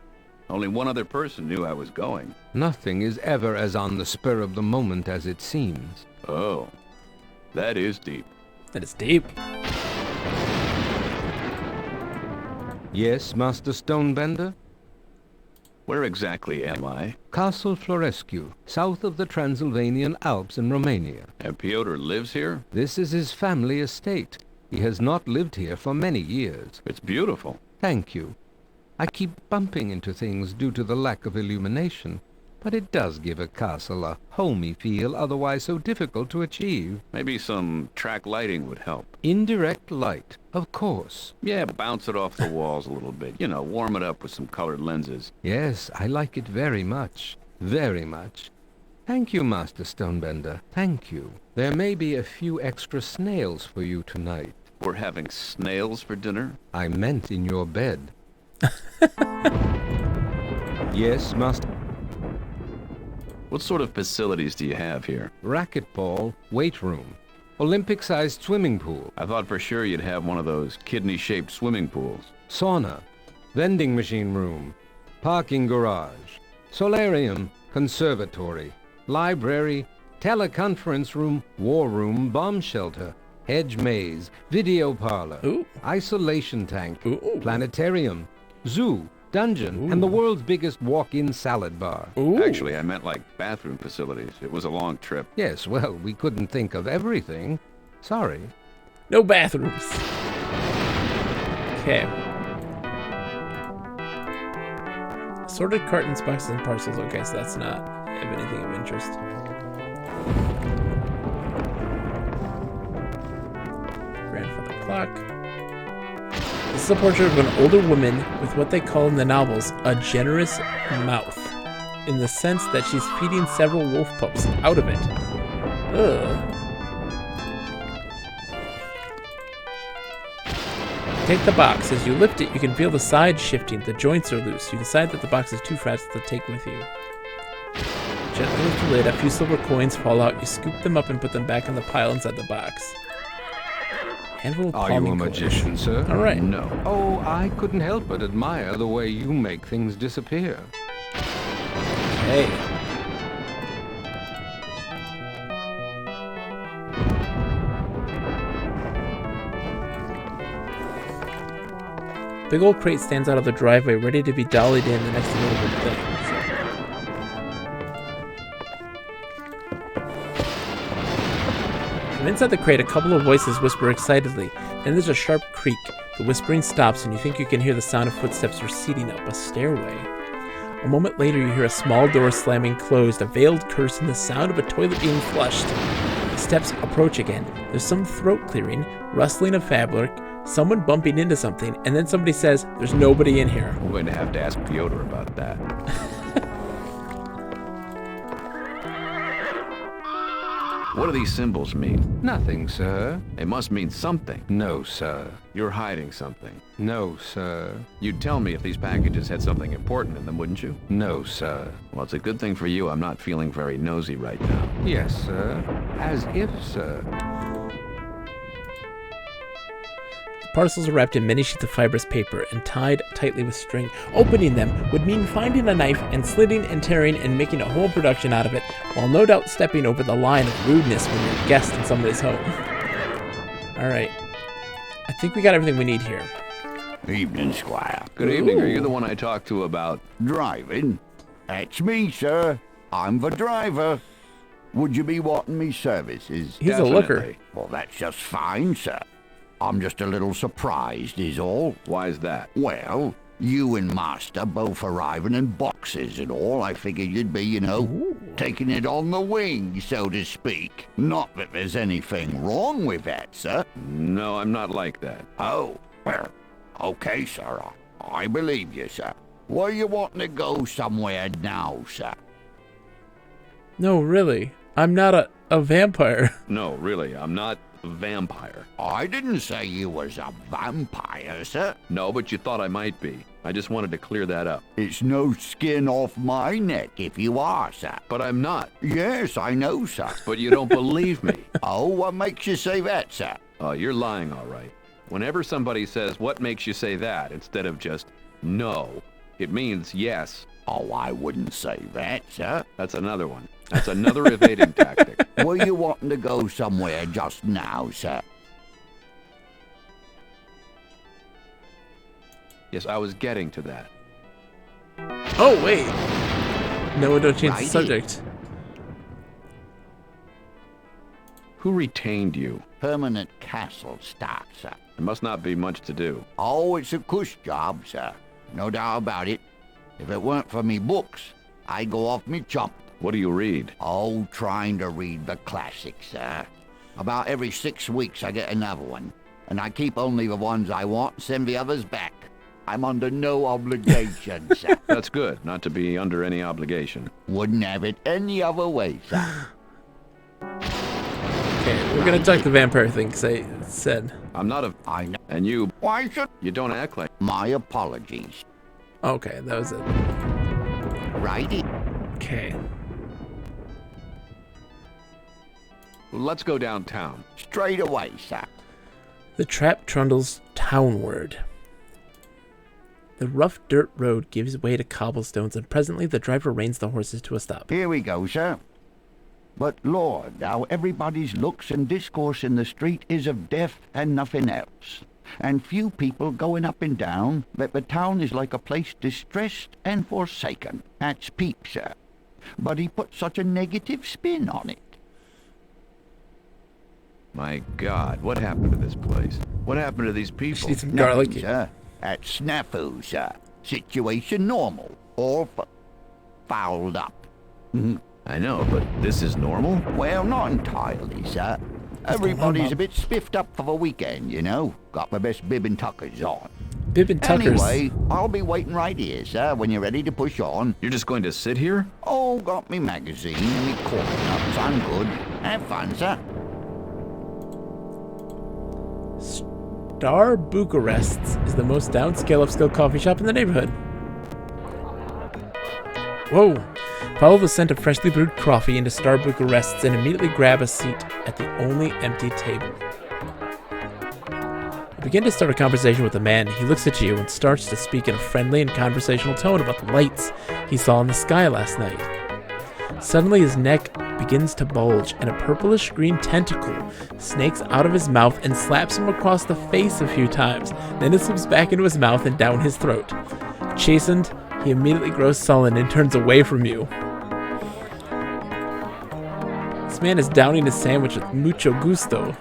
Only one other person knew I was going. Nothing is ever as on the spur of the moment as it seems. Oh, that is deep. That is deep. Yes, Master Stonebender? Where exactly am I? Castle Florescu, south of the Transylvanian Alps in Romania. And Pyotr lives here? This is his family estate. He has not lived here for many years. It's beautiful. Thank you. I keep bumping into things due to the lack of illumination, but it does give a castle a homey feel otherwise so difficult to achieve. Maybe some track lighting would help. Indirect light, of course. Yeah, bounce it off the walls a little bit. You know, warm it up with some colored lenses. Yes, I like it very much. Very much. Thank you, Master Stonebender. Thank you. There may be a few extra snails for you tonight. We're having snails for dinner? I meant in your bed. Yes, Master. What sort of facilities do you have here? Racquetball, weight room, Olympic-sized swimming pool. I thought for sure you'd have one of those kidney-shaped swimming pools. Sauna, vending machine room, parking garage, solarium, conservatory, library, teleconference room, war room, bomb shelter, hedge maze, video parlor, isolation tank, planetarium, zoo, dungeon, and the world's biggest walk-in salad bar. Actually, I meant like bathroom facilities. It was a long trip. Yes, well, we couldn't think of everything. Sorry. No bathrooms. Okay. Sorted cartons, boxes, and parcels. Okay, so that's not of anything of interest. Grandfather clock. This is a portrait of an older woman with what they call in the novels a generous mouth, in the sense that she's feeding several wolf pups out of it. Ugh. Take the box. As you lift it, you can feel the sides shifting. The joints are loose. You decide that the box is too fast to take with you. Gently lift the lid. A few silver coins fall out. You scoop them up and put them back on the pile inside the box. Handful of Are you a magician, coins. sir? All right. No. Oh, I couldn't help but admire the way you make things disappear. Hey. Big old crate stands out of the driveway, ready to be dollied in the next little thing. From inside the crate, a couple of voices whisper excitedly. Then there's a sharp creak. The whispering stops, and you think you can hear the sound of footsteps receding up a stairway. A moment later, you hear a small door slamming closed, a veiled curse, and the sound of a toilet being flushed. The steps approach again. There's some throat clearing, rustling of fabric, someone bumping into something, and then somebody says, "There's nobody in here." I'm going to have to ask Pyotr about that. What do these symbols mean? Nothing, sir. They must mean something. No, sir. You're hiding something. No, sir. You'd tell me if these packages had something important in them, wouldn't you? No, sir. Well, it's a good thing for you I'm not feeling very nosy right now. Yes, sir. As if, sir. Parcels are wrapped in many sheets of fibrous paper and tied tightly with string. Opening them would mean finding a knife and slitting and tearing and making a whole production out of it, while no doubt stepping over the line of rudeness when you're a guest in somebody's home. Alright. I think we got everything we need here. Evening, Squire. Good evening. Are you the one I talked to about... Driving? That's me, sir. I'm the driver. Would you be wanting me services? He's a looker. Well, that's just fine, sir. I'm just a little surprised, is all. Why is that? Well, you and Master both arriving in boxes and all. I figured you'd be, you know, taking it on the wing, so to speak. Not that there's anything wrong with that, sir. No, I'm not like that. Oh, well, okay, sir. I believe you, sir. Where you wanting to go somewhere now, sir? No, really. I'm not a vampire. No, really, I'm not a vampire. I didn't say you was a vampire, sir. No, but you thought I might be. I just wanted to clear that up. It's no skin off my neck if you are, sir. But I'm not. Yes, I know, sir. But you don't believe me. Oh, what makes you say that, sir? Oh, you're lying, all right. Whenever somebody says, "What makes you say that?" instead of just, "No," It means yes. Oh, I wouldn't say that, sir. That's another one. That's another evading tactic. Were you wanting to go somewhere just now, sir? Yes, I was getting to that. Oh, wait. No, don't change the subject. Who retained you? Permanent castle staff, sir. There must not be much to do. Oh, it's a cush job, sir. No doubt about it. If it weren't for me books, I'd go off me chump. What do you read? Oh, trying to read the classics, sir. About every 6 weeks I get another one. And I keep only the ones I want and send the others back. I'm under no obligation, sir. That's good, not to be under any obligation. Wouldn't have it any other way, sir. Okay, we're gonna duck the vampire thing, because I said... I'm not a... I know. And you... Why should... You don't act like... My apologies. Okay, that was it. Righty. Okay. Let's go downtown. Straight away, sir. The trap trundles townward. The rough dirt road gives way to cobblestones, and presently the driver reins the horses to a stop. Here we go, sir. But Lord, how everybody's looks and discourse in the street is of death and nothing else. And few people going up and down, that the town is like a place distressed and forsaken. That's Peep, sir. But he put such a negative spin on it. My God, what happened to this place? What happened to these people? Need some garlic. Nothing, sir. That's snafu, sir. Situation normal. All fouled up. I know, but this is normal? Well, not entirely, sir. Everybody's a bit spiffed up for the weekend, you know. Got my best bib and tuckers on. Bib and tuckers. Anyway, I'll be waiting right here, sir, when you're ready to push on. You're just going to sit here? Oh, got me magazine and me corn nuts. I'm good. Have fun, sir. Star Bucharest is the most downscale upscale coffee shop in the neighborhood. Whoa! Follow the scent of freshly brewed coffee into Star Bucharest's and immediately grab a seat at the only empty table. You begin to start a conversation with the man. He looks at you and starts to speak in a friendly and conversational tone about the lights he saw in the sky last night. Suddenly his neck begins to bulge, and a purplish-green tentacle snakes out of his mouth and slaps him across the face a few times. Then it slips back into his mouth and down his throat. Chastened, he immediately grows sullen and turns away from you. This man is downing his sandwich with mucho gusto.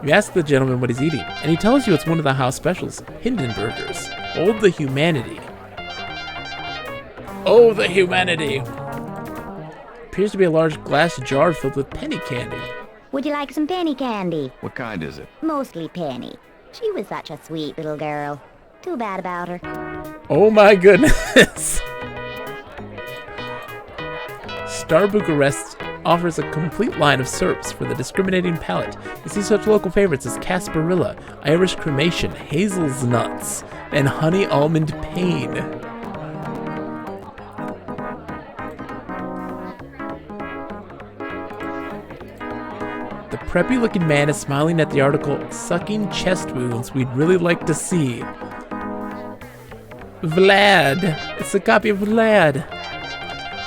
You ask the gentleman what he's eating, and he tells you it's one of the house specials, Hindenburgers. Oh, the humanity. Oh, the humanity. Appears to be a large glass jar filled with penny candy. Would you like some penny candy? What kind is it? Mostly penny. She was such a sweet little girl. Too bad about her. Oh my goodness. Star Bucharest offers a complete line of syrups for the discriminating palate. You see such local favorites as Casparilla, Irish Cremation, Hazel's Nuts, and Honey Almond Pain. The preppy-looking man is smiling at the article, Sucking Chest Wounds We'd Really Like to See. Vlad! It's a copy of Vlad!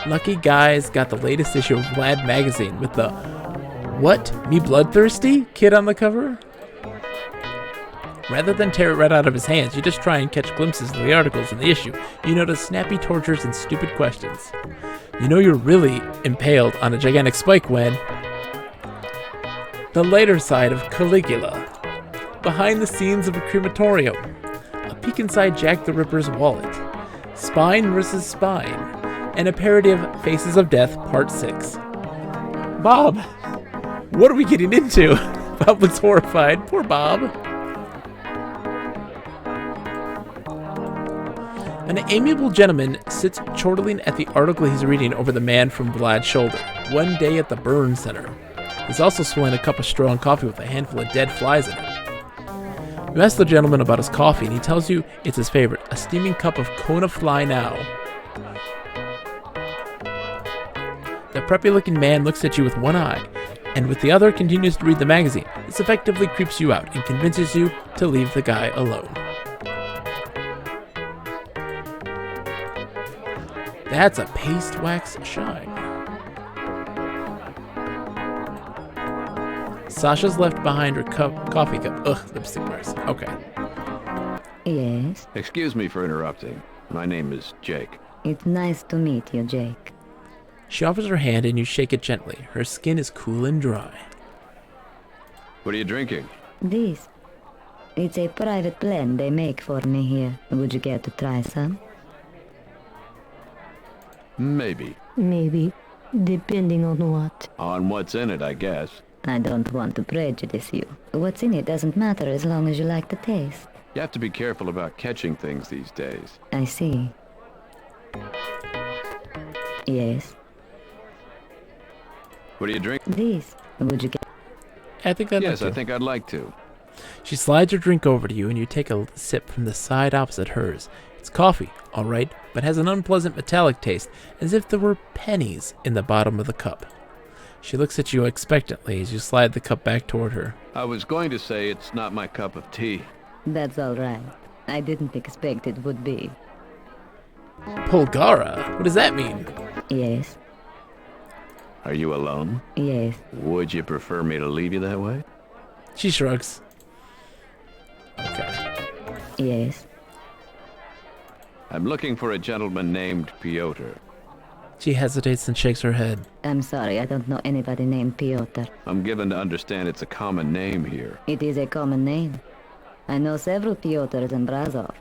Lucky Guy's got the latest issue of Vlad magazine with the "What? Me bloodthirsty?" kid on the cover. Rather than tear it right out of his hands, you just try and catch glimpses of the articles in the issue. You notice snappy tortures and stupid questions. You know you're really impaled on a gigantic spike when... The lighter side of Caligula. Behind the scenes of a crematorium. A peek inside Jack the Ripper's wallet. Spine versus spine. And a parody of Faces of Death, Part 6. Bob! What are we getting into? Bob looks horrified. Poor Bob. An amiable gentleman sits chortling at the article he's reading over the man from Vlad's shoulder. One day at the burn center. He's also swilling a cup of strong coffee with a handful of dead flies in it. You ask the gentleman about his coffee, and he tells you it's his favorite, a steaming cup of Kona Fly Now. The preppy-looking man looks at you with one eye, and with the other continues to read the magazine. This effectively creeps you out and convinces you to leave the guy alone. That's a paste wax shine. Sasha's left behind her coffee cup. Ugh, lipstick bars. Okay. Yes? Excuse me for interrupting. My name is Jake. It's nice to meet you, Jake. She offers her hand and you shake it gently. Her skin is cool and dry. What are you drinking? This. It's a private blend they make for me here. Would you care to try some? Maybe. Maybe. Depending on what. On what's in it, I guess. I don't want to prejudice you. What's in it doesn't matter as long as you like the taste. You have to be careful about catching things these days. I see. Yes? What do you drink? This. Would you get... I think I'd Yes, like I to. think I'd like to. She slides her drink over to you and you take a sip from the side opposite hers. It's coffee, all right, but has an unpleasant metallic taste, as if there were pennies in the bottom of the cup. She looks at you expectantly as you slide the cup back toward her. I was going to say it's not my cup of tea. That's all right. I didn't expect it would be. Polgara? What does that mean? Yes. Are you alone? Yes. Would you prefer me to leave you that way? She shrugs. Okay. Yes. I'm looking for a gentleman named Piotr. She hesitates and shakes her head. I'm sorry, I don't know anybody named Piotr. I'm given to understand it's a common name here. It is a common name. I know several Piotrs in Brazov.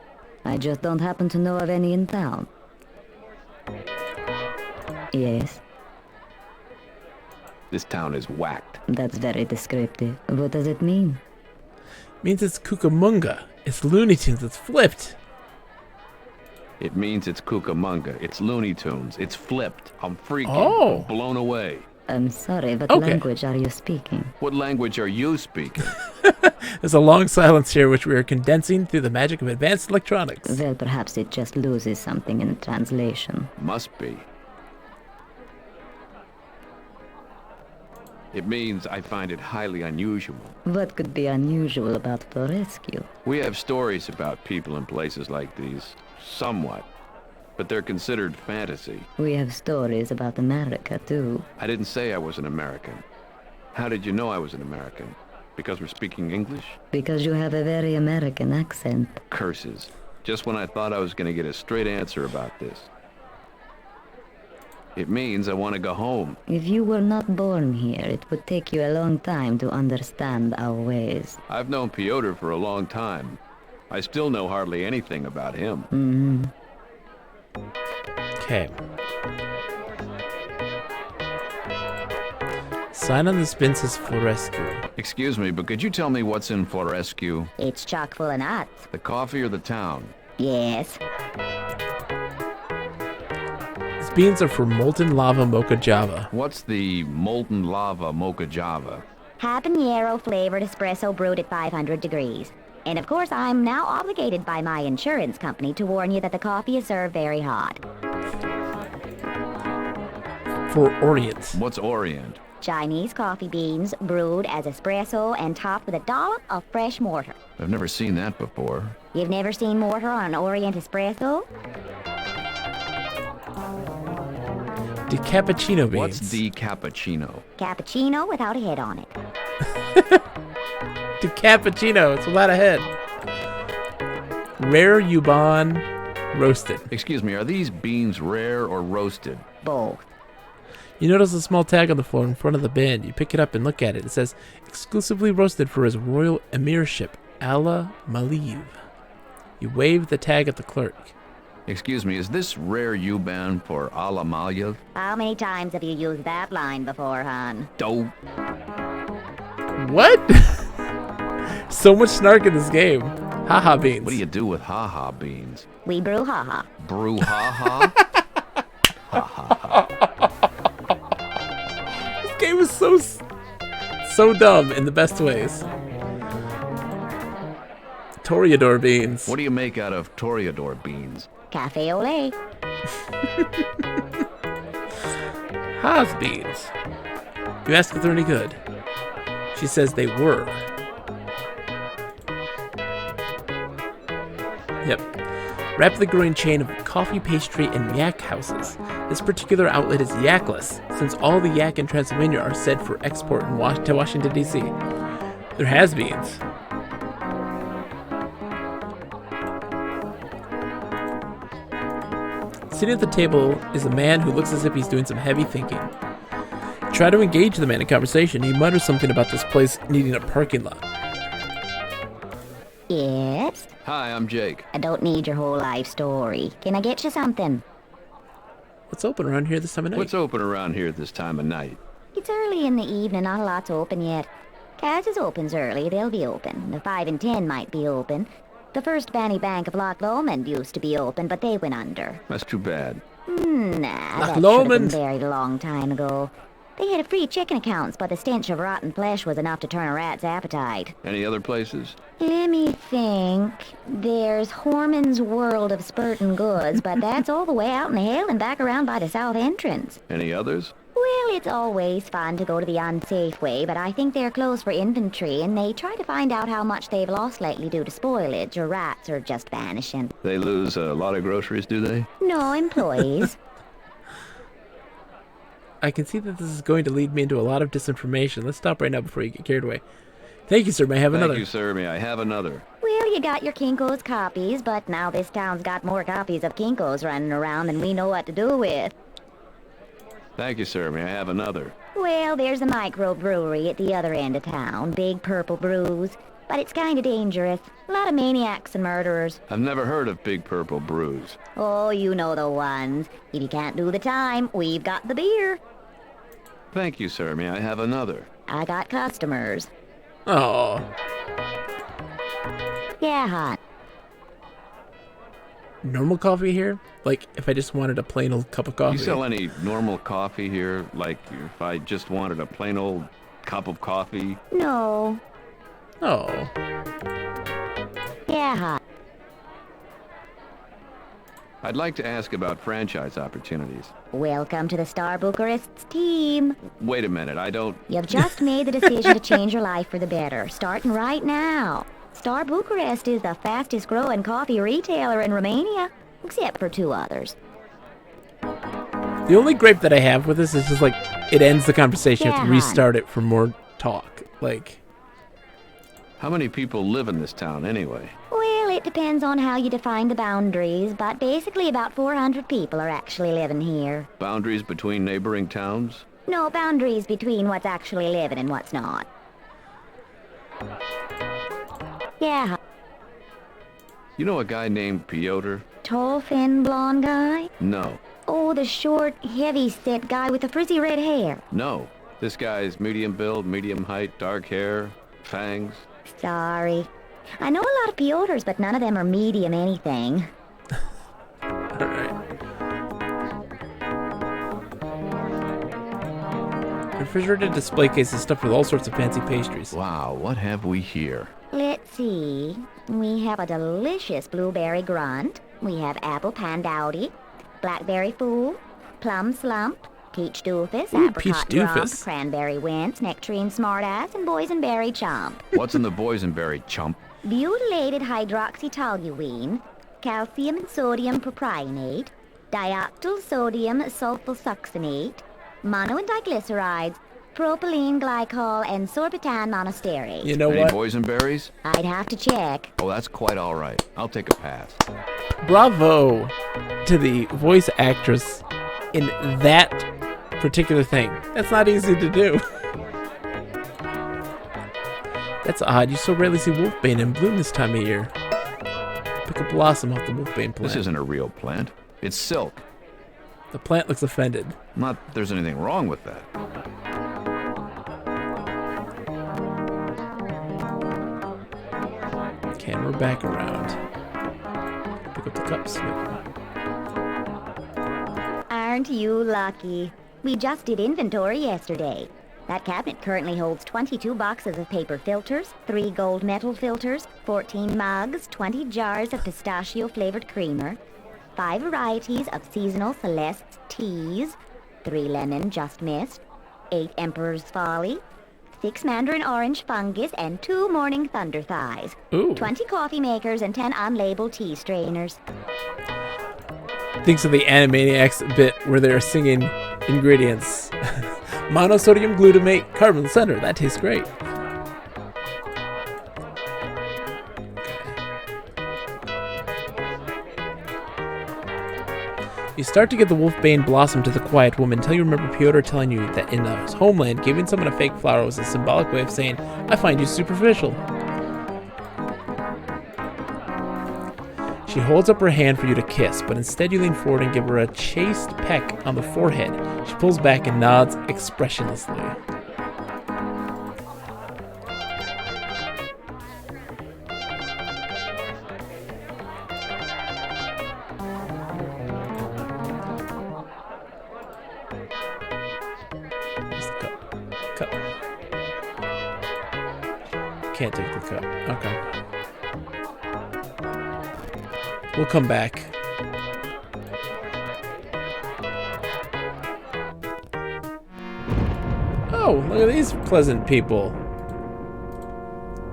I just don't happen to know of any in town. Yes. This town is whacked. That's very descriptive. What does it mean? Means it's Cucamonga. It's Looney Tunes. It's flipped. It means it's Cucamonga. It's Looney Tunes. It's flipped. I'm freaking I'm blown away. I'm sorry, but Okay. language are you speaking? What language are you speaking? There's a long silence here, which we are condensing through the magic of advanced electronics. Well, perhaps it just loses something in translation. Must be. It means I find it highly unusual. What could be unusual about Florescu? We have stories about people in places like these. Somewhat. But they're considered fantasy. We have stories about America, too. I didn't say I was an American. How did you know I was an American? Because we're speaking English? Because you have a very American accent. Curses. Just when I thought I was going to get a straight answer about this. It means I want to go home. If you were not born here, it would take you a long time to understand our ways. I've known Piotr for a long time. I still know hardly anything about him. Mm-hmm. Okay. Sign on this bin says Florescu. Excuse me, but could you tell me what's in Florescu? It's chock full of nuts. The coffee or the town? Yes. These beans are for molten lava mocha java. What's the molten lava mocha java? Habanero flavored espresso brewed at 500 degrees. And of course, I'm now obligated by my insurance company to warn you that the coffee is served very hot. For Orient. What's Orient? Chinese coffee beans brewed as espresso and topped with a dollop of fresh mortar. I've never seen that before. You've never seen mortar on an Orient espresso? Decappuccino beans. What's decappuccino? Cappuccino without a head on it. Decappuccino. It's without a head. Rare Yuban roasted. Excuse me, are these beans rare or roasted? Both. You notice a small tag on the floor in front of the bin. You pick it up and look at it. It says, exclusively roasted for his royal emirship, Allah Maliv. You wave the tag at the clerk. Excuse me, is this rare Yuban for Allah Maliv? How many times have you used that line before, hon? Dope. What? So much snark in this game. Haha beans. What do you do with haha beans? We brew haha. Brew haha? This game is so dumb in the best ways. Toreador beans. What do you make out of Toreador beans? Cafe au lait. Haas beans. You ask if they're any good. She says they were. Yep. rapidly growing chain of coffee, pastry, and yak houses. This particular outlet is yakless, since all the yak in Transylvania are said for export to Washington, D.C. They're has-beens. Sitting at the table is a man who looks as if he's doing some heavy thinking. Try to engage the man in conversation. He mutters something about this place needing a parking lot. Yes? Hi, I'm Jake. I don't need your whole life story. Can I get you something? What's open around here this time of night? What's open around here this time of night? It's early in the evening, not a lot's open yet. Kaz's opens early, they'll be open. The 5 and 10 might be open. The First Banny Bank of Loch Lomond used to be open, but they went under. That's too bad. Nah, that should have been buried a long time ago. They had a free chicken accounts, but the stench of rotten flesh was enough to turn a rat's appetite. Any other places? Let me think. There's Horman's World of Spurtin' Goods, but that's all the way out in the hill and back around by the south entrance. Any others? Well, it's always fun to go to the unsafe way, but I think they're closed for inventory, and they try to find out how much they've lost lately due to spoilage or rats or just vanishing. They lose a lot of groceries, do they? No, employees. I can see that this is going to lead me into a lot of disinformation. Let's stop right now before you get carried away. Thank you, sir. May I have another? Thank you, sir. May I have another? Well, you got your Kinko's copies, but now this town's got more copies of Kinko's running around than we know what to do with. Thank you, sir. May I have another? Well, there's a microbrewery at the other end of town, Big Purple Brews, but it's kind of dangerous. A lot of maniacs and murderers. I've never heard of Big Purple Brews. Oh, you know the ones. If you can't do the time, we've got the beer. Thank you, sir. May I have another? I got customers. Oh. Yeah, hon. Normal coffee here? Like, if I just wanted a plain old cup of coffee? Do you sell any normal coffee here? Like, if I just wanted a plain old cup of coffee? No. Oh. Yeah, hon. I'd like to ask about franchise opportunities. Welcome to the Star Bucharest's team. Wait a minute, I don't... You've just made the decision to change your life for the better, starting right now. Star Bucharest is the fastest growing coffee retailer in Romania, except for 2 others. The only gripe that I have with this is just like, it ends the conversation. You have to restart it for more talk. Like... How many people live in this town anyway? Well, it depends on how you define the boundaries, but basically about 400 people are actually living here. Boundaries between neighboring towns? No, boundaries between what's actually living and what's not. Yeah. You know a guy named Piotr? Tall, thin, blonde guy? No. Oh, the short, heavy-set guy with the frizzy red hair? No. This guy's medium build, medium height, dark hair, fangs. Sorry. I know a lot of Piotrs, but none of them are medium anything. Alright. Refrigerated display cases stuffed with all sorts of fancy pastries. Wow, what have we here? Let's see. We have a delicious blueberry grunt. We have apple pandowdy, blackberry fool, plum slump, peach doofus, apricot drump, cranberry wince, nectarine smartass, and boysenberry chomp. What's in the boysenberry chump? Butylated hydroxytoluene, calcium and sodium propionate, dioctyl sodium sulfosuccinate, mono and diglycerides, propylene glycol, and sorbitan monosterate. You know Any what? boysenberries? I'd have to check. Oh, that's quite all right. I'll take a pass. Bravo to the voice actress in that particular thing. That's not easy to do. That's odd. You so rarely see wolfbane in bloom this time of year. Pick a blossom off the wolfbane plant. This isn't a real plant. It's silk. The plant looks offended. Not that there's anything wrong with that. Okay, and we're back around. Pick up the cups. Aren't you lucky? We just did inventory yesterday. That cabinet currently holds 22 boxes of paper filters, 3 gold metal filters, 14 mugs, 20 jars of pistachio-flavored creamer, 5 varieties of seasonal Celeste's teas, 3 lemon just missed, 8 Emperor's Folly, 6 mandarin orange fungus, and 2 morning thunder thighs. Ooh. 20 coffee makers and 10 unlabeled tea strainers. Thinks of the Animaniacs bit where they're singing ingredients. Monosodium glutamate, carbon center. That tastes great. You start to get the wolfbane blossom to the quiet woman until you remember Pyotr telling you that in his homeland, giving someone a fake flower was a symbolic way of saying, I find you superficial. She holds up her hand for you to kiss, but instead you lean forward and give her a chaste peck on the forehead. She pulls back and nods expressionlessly. Cup. Can't take the cup. Okay. We'll come back. Oh, look at these pleasant people.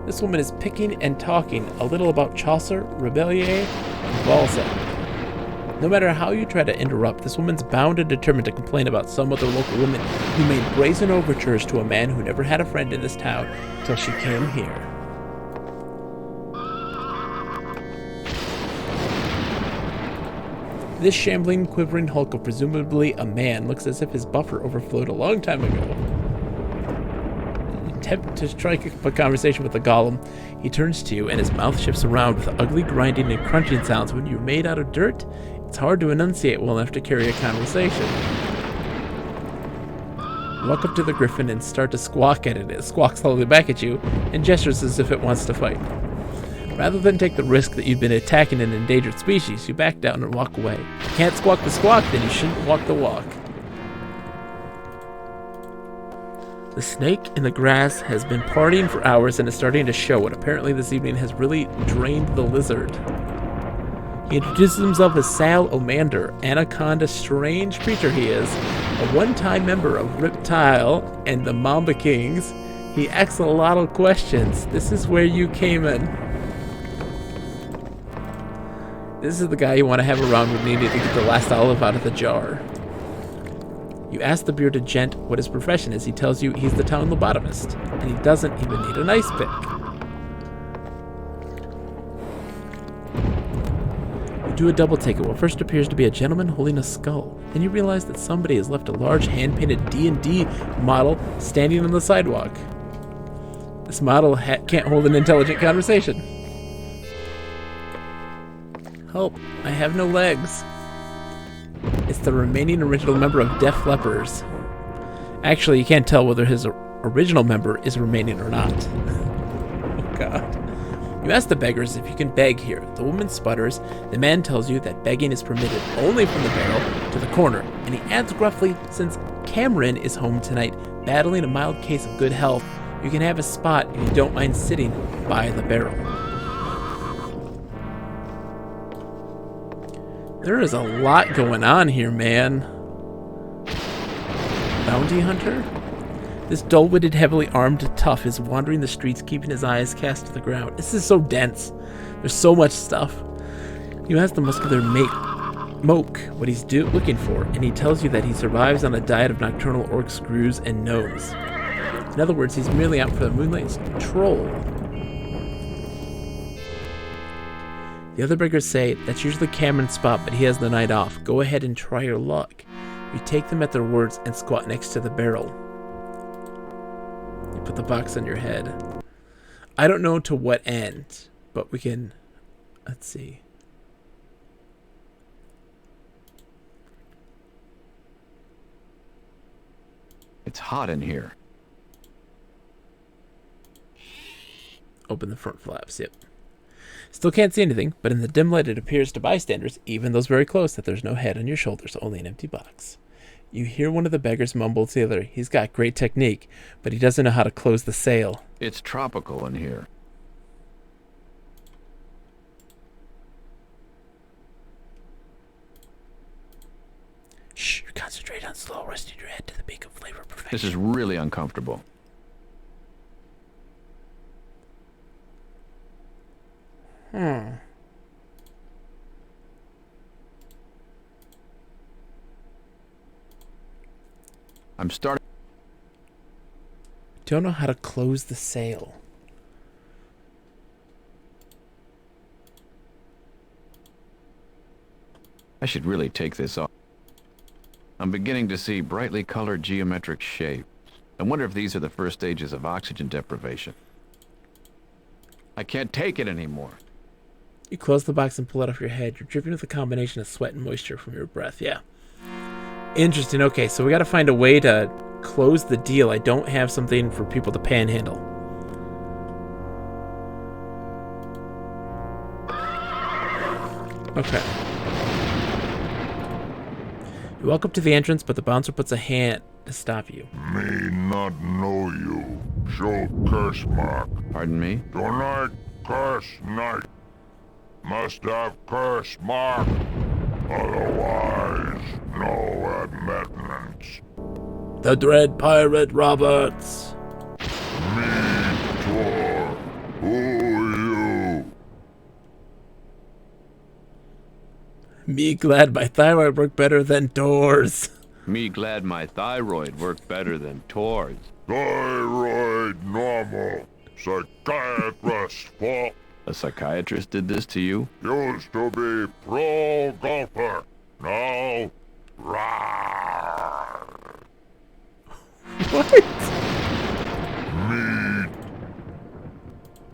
This woman is picking and talking a little about Chaucer, Rabelais, and Balzac. No matter how you try to interrupt, this woman's bound and determined to complain about some other local woman who made brazen overtures to a man who never had a friend in this town till she came here. This shambling, quivering hulk of presumably a man looks as if his buffer overflowed a long time ago. Attempt to strike up a conversation with the golem. He turns to you and his mouth shifts around with ugly grinding and crunching sounds. When you're made out of dirt, it's hard to enunciate well enough to carry a conversation. Walk up to the griffin and start to squawk at it. It squawks slowly back at you and gestures as if it wants to fight. Rather than take the risk that you've been attacking an endangered species, you back down and walk away. If you can't squawk the squawk, then you shouldn't walk the walk. The snake in the grass has been partying for hours and is starting to show what apparently this evening has really drained the lizard. He introduces himself as Sal Omander, Anaconda, strange creature he is, a one-time member of Riptile and the Mamba Kings. He asks a lot of questions. This is where you came in. This is the guy you want to have around when you need to get the last olive out of the jar. You ask the bearded gent what his profession is. He tells you he's the town lobotomist, and he doesn't even need an ice pick. You do a double take at what first appears to be a gentleman holding a skull. Then you realize that somebody has left a large hand-painted D&D model standing on the sidewalk. This model can't hold an intelligent conversation. Help, I have no legs. It's the remaining original member of Def Leppers. Actually, you can't tell whether his original member is remaining or not. Oh god. You ask the beggars if you can beg here. The woman sputters. The man tells you that begging is permitted only from the barrel to the corner. And he adds gruffly, since Cameron is home tonight, battling a mild case of good health, you can have a spot if you don't mind sitting by the barrel. There is a lot going on here, man. Bounty hunter? This dull-witted, heavily armed tough is wandering the streets, keeping his eyes cast to the ground. This is so dense. There's so much stuff. You ask the muscular Moke what he's looking for, and he tells you that he survives on a diet of nocturnal orc screws and gnomes. In other words, he's merely out for the moonlight's troll. The other beggars say that's usually Cameron's spot, but he has the night off. Go ahead and try your luck. You take them at their words and squat next to the barrel. You put the box on your head. I don't know to what end, but we can... Let's see. It's hot in here. Open the front flaps, yep. Still can't see anything, but in the dim light it appears to bystanders, even those very close, that there's no head on your shoulders, only an empty box. You hear one of the beggars mumble to the other. He's got great technique, but he doesn't know how to close the sail. It's tropical in here. Shh, concentrate on slow resting your head to the peak of flavor perfection. This is really uncomfortable. I'm starting. Don't know how to close the sale. I should really take this off. I'm beginning to see brightly colored geometric shapes. I wonder if these are the first stages of oxygen deprivation. I can't take it anymore. You close the box and pull it off your head. You're dripping with a combination of sweat and moisture from your breath. Yeah. Interesting. Okay, so we got to find a way to close the deal. I don't have something for people to panhandle. Okay. You walk up to the entrance, but the bouncer puts a hand to stop you. Me not know you. Show curse mark. Pardon me? Tonight, curse night. Must have curse mark. Otherwise, no admittance. The Dread Pirate Roberts. Me, Tor. Who you? Me glad my thyroid worked better than Tor's. Me glad my thyroid worked better than Tor's. Thyroid normal. Psychiatrist fault. A psychiatrist did this to you? Used to be pro golfer. Now, rawr. What? Me.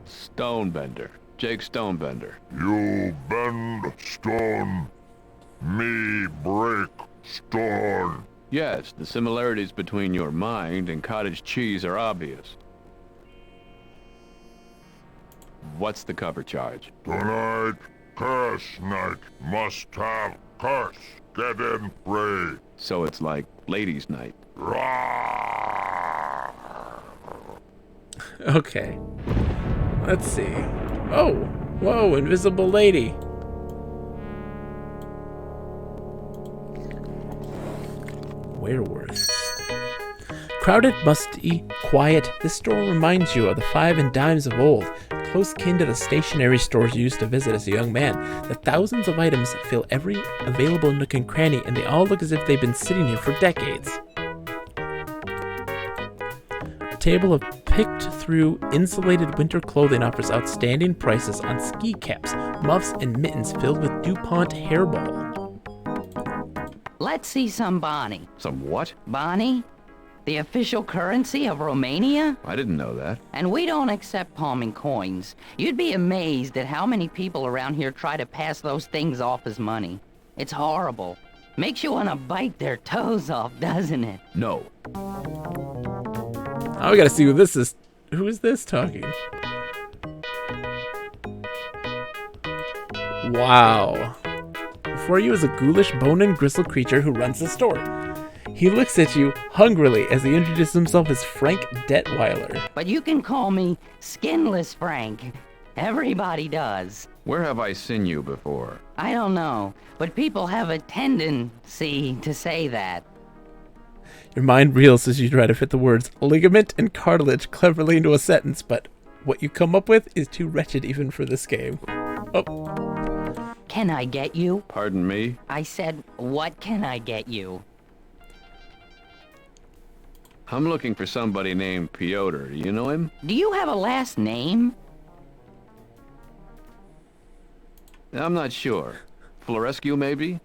Stonebender. Jake Stonebender. You bend stone. Me break stone. Yes, the similarities between your mind and cottage cheese are obvious. What's the cover charge? Tonight, curse night. Must have curse. Get in free. So it's like ladies' night. Rawr. Okay. Let's see. Oh, whoa, invisible lady. Werewolf. Crowded, musty, quiet, this store reminds you of the 5 and dimes of old, close kin to the stationery stores you used to visit as a young man. The thousands of items fill every available nook and cranny, and they all look as if they've been sitting here for decades. A table of picked-through, insulated winter clothing offers outstanding prices on ski caps, muffs, and mittens filled with DuPont hairball. Let's see some Bonnie. Some what? Bonnie? The official currency of Romania? I didn't know that. And we don't accept palming coins. You'd be amazed at how many people around here try to pass those things off as money. It's horrible. Makes you want to bite their toes off, doesn't it? No. Oh, we gotta see who this is. Who is this talking? Wow. Before you is a ghoulish bone and gristle creature who runs the store. He looks at you hungrily as he introduces himself as Frank Detweiler. But you can call me Skinless Frank. Everybody does. Where have I seen you before? I don't know, but people have a tendency to say that. Your mind reels as you try to fit the words ligament and cartilage cleverly into a sentence, but what you come up with is too wretched even for this game. Oh. Can I get you? Pardon me? I said, what can I get you? I'm looking for somebody named Piotr. Do you know him? Do you have a last name? I'm not sure. Florescu, maybe?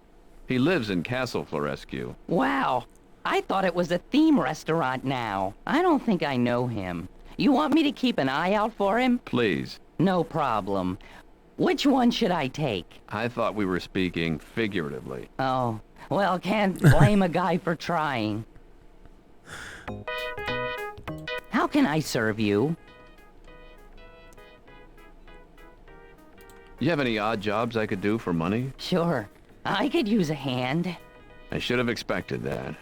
He lives in Castle Florescu. Wow. I thought it was a theme restaurant now. I don't think I know him. You want me to keep an eye out for him? Please. No problem. Which one should I take? I thought we were speaking figuratively. Oh, well, can't blame a guy for trying. How can I serve you? You have any odd jobs I could do for money? Sure. I could use a hand. I should have expected that.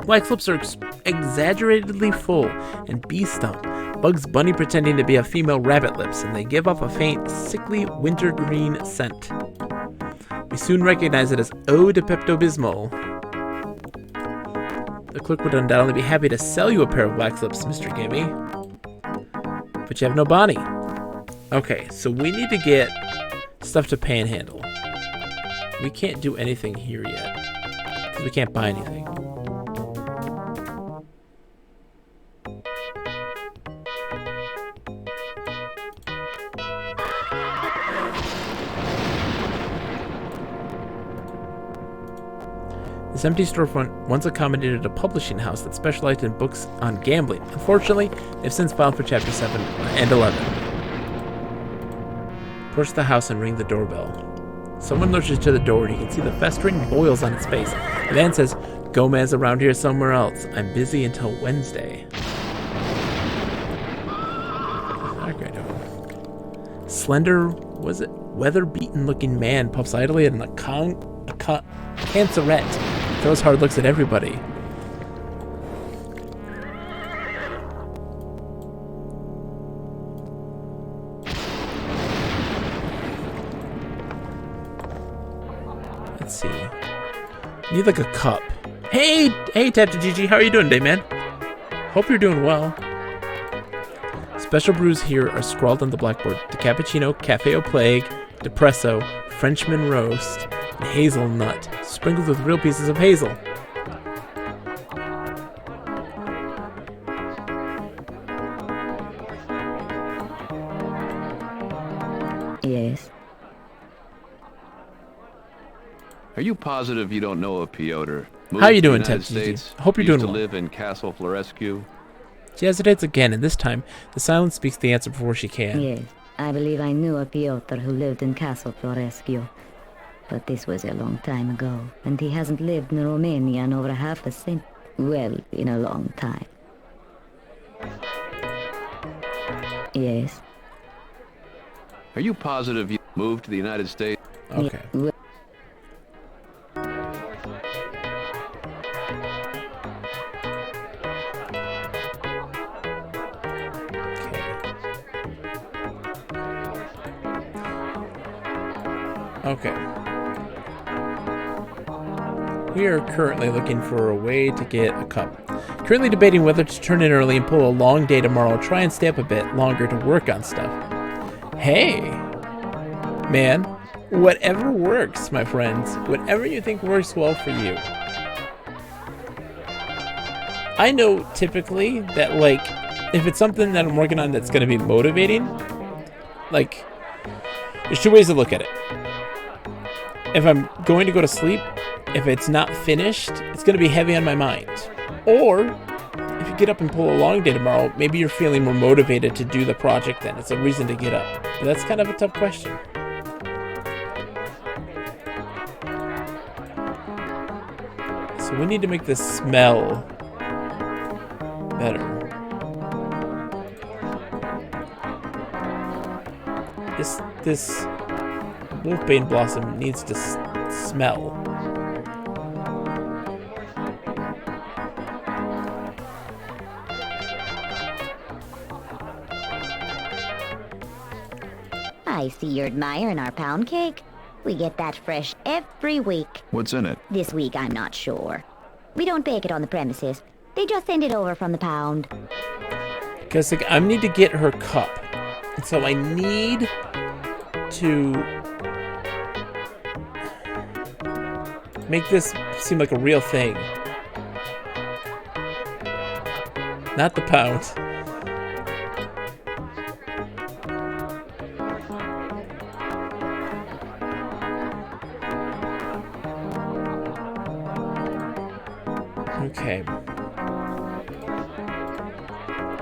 Black lips are exaggeratedly full and bee stung. Bugs Bunny pretending to be a female rabbit lips, and they give off a faint, sickly wintergreen scent. We soon recognize it as Eau de Pepto-Bismol. The clerk would undoubtedly be happy to sell you a pair of wax lips, Mr. Gimme. But you have no Bonnie. Okay, so we need to get stuff to Panhandle. We can't do anything here yet. Because we can't buy anything. This empty storefront once accommodated a publishing house that specialized in books on gambling. Unfortunately, they've since filed for Chapter 7 and 11. Approach the house and ring the doorbell. Someone lurches to the door and you can see the festering boils on its face. The man says, "Gomez around here somewhere else. I'm busy until Wednesday." Okay, no. Slender, was it? Weather-beaten looking man puffs idly at a cancerette. Throws hard looks at everybody. Let's see. Need like a cup. Hey, Tap to GG, how are you doing today, man? Hope you're doing well. Special brews here are scrawled on the blackboard: the cappuccino, cafe au plague, depresso, Frenchman roast, and hazelnut, sprinkled with real pieces of hazel. Yes. Are you positive you don't know of Piotr? How you doing, Ted? Hope you're doing well. To live in Castle Florescu. She hesitates again, and this time, the silence speaks the answer before she can. Yes, I believe I knew a Piotr who lived in Castle Florescu. But this was a long time ago, and he hasn't lived in Romania in over half a century. Well, in a long time. Yes. Are you positive you moved to the United States? Okay. Okay. We are currently looking for a way to get a cup. Currently debating whether to turn in early and pull a long day tomorrow, try and stay up a bit longer to work on stuff. Hey, man, whatever works, my friends. Whatever you think works well for you. I know typically that, like, if it's something that I'm working on that's going to be motivating, like, there's two ways to look at it. If I'm going to go to sleep, if it's not finished, it's going to be heavy on my mind. Or, if you get up and pull a long day tomorrow, maybe you're feeling more motivated to do the project then. It's a reason to get up. But that's kind of a tough question. So we need to make this smell better. This wolfbane blossom needs to smell. I see you're admiring our pound cake. We get that fresh every week. What's in it? This week, I'm not sure. We don't bake it on the premises. They just send it over from the pound. Because like, I need to get her cup. And so I need to make this seem like a real thing. Not the pound. Okay.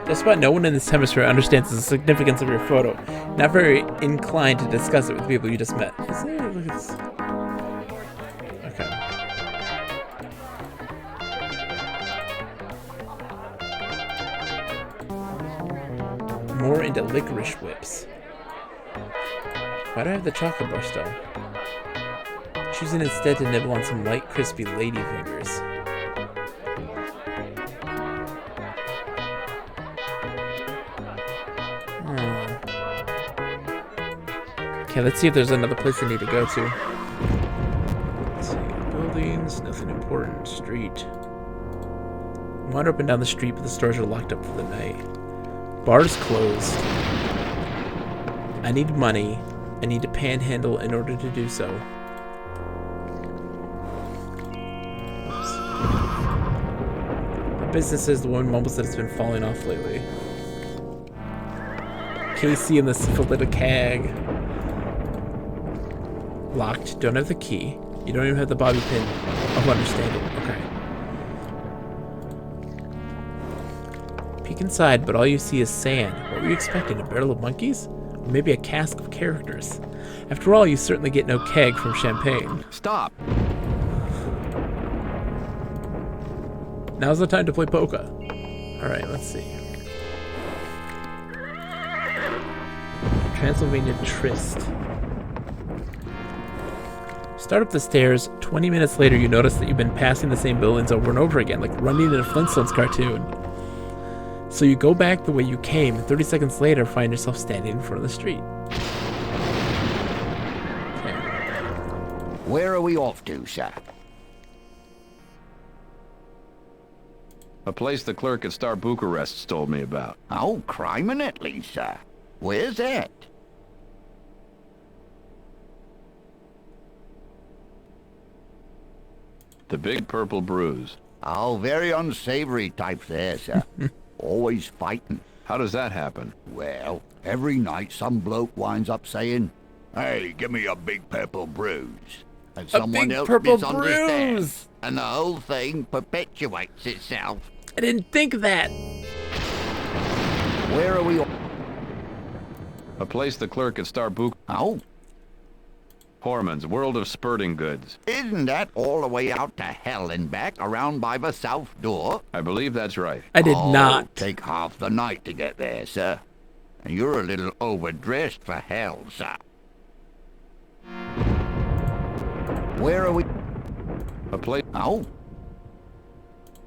Just about no one in this hemisphere understands the significance of your photo. Not very inclined to discuss it with people you just met. Look at this. Okay. More into licorice whips. Why do I have the chocolate bar still? Choosing instead to nibble on some light, crispy lady fingers. Okay, let's see if there's another place we need to go to. Let's see. Buildings, nothing important. Street. Wander up and down the street, but the stores are locked up for the night. Bar's closed. I need money. I need to panhandle in order to do so. Oops. The business is the woman mumbles that it's been falling off lately. Casey and the syphilitic hag. Locked. Don't have the key. You don't even have the bobby pin. I'm understanding. Okay. Peek inside, but all you see is sand. What were you expecting? A barrel of monkeys? Or maybe a cask of characters? After all, you certainly get no keg from champagne. Stop! Now's the time to play polka. Alright, let's see. Transylvania Tryst. Start up the stairs. 20 minutes later, you notice that you've been passing the same buildings over and over again, like running in a Flintstones cartoon. So you go back the way you came, and 30 seconds later, find yourself standing in front of the street. Okay. Where are we off to, sir? A place the clerk at Star Bucharest told me about. Oh, criminally, sir. Where's that? The Big Purple Bruise. Oh, very unsavory type there, sir. Always fighting. How does that happen? Well, every night some bloke winds up saying, "Hey, give me a big purple bruise." And someone else misunderstands. And the whole thing perpetuates itself. I didn't think of that. Where are we? A place the clerk at Star Bucharest. Oh. Horman's World of Spurting Goods. Isn't that all the way out to hell and back, around by the south door? I believe that's right. I did not. Take half the night to get there, sir. And you're a little overdressed for hell, sir. Where are we? A place. Oh.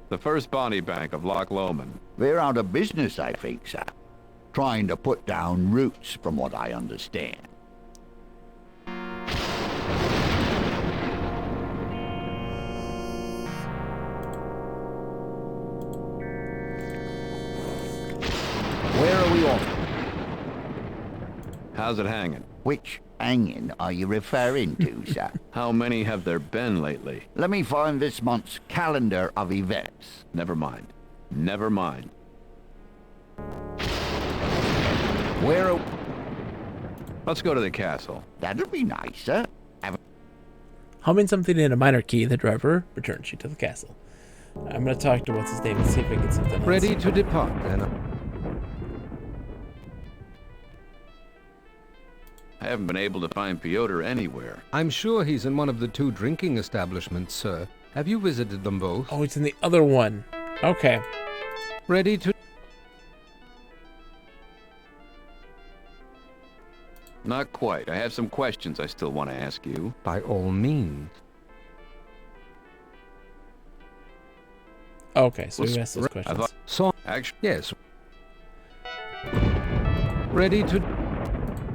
The First Bonnie Bank of Loch Lomond. They're out of business, I think, sir. Trying to put down roots, from what I understand. Where are we off? How's it hanging? Which hanging are you referring to, sir? How many have there been lately? Let me find this month's calendar of events. Never mind. Never mind. Where are... Let's go to the castle. That'd be nice, sir. Humming something in a minor key, the driver returns you to the castle. I'm gonna talk to what's his name and see if I can get something else. Ready to depart, then. I haven't been able to find Pyotr anywhere. I'm sure he's in one of the 2 drinking establishments, sir. Have you visited them both? Oh, it's in the other one. Okay. Ready to... Not quite. I have some questions I still want to ask you. By all means. Okay, so we asked those questions. Actually, yes. Ready to...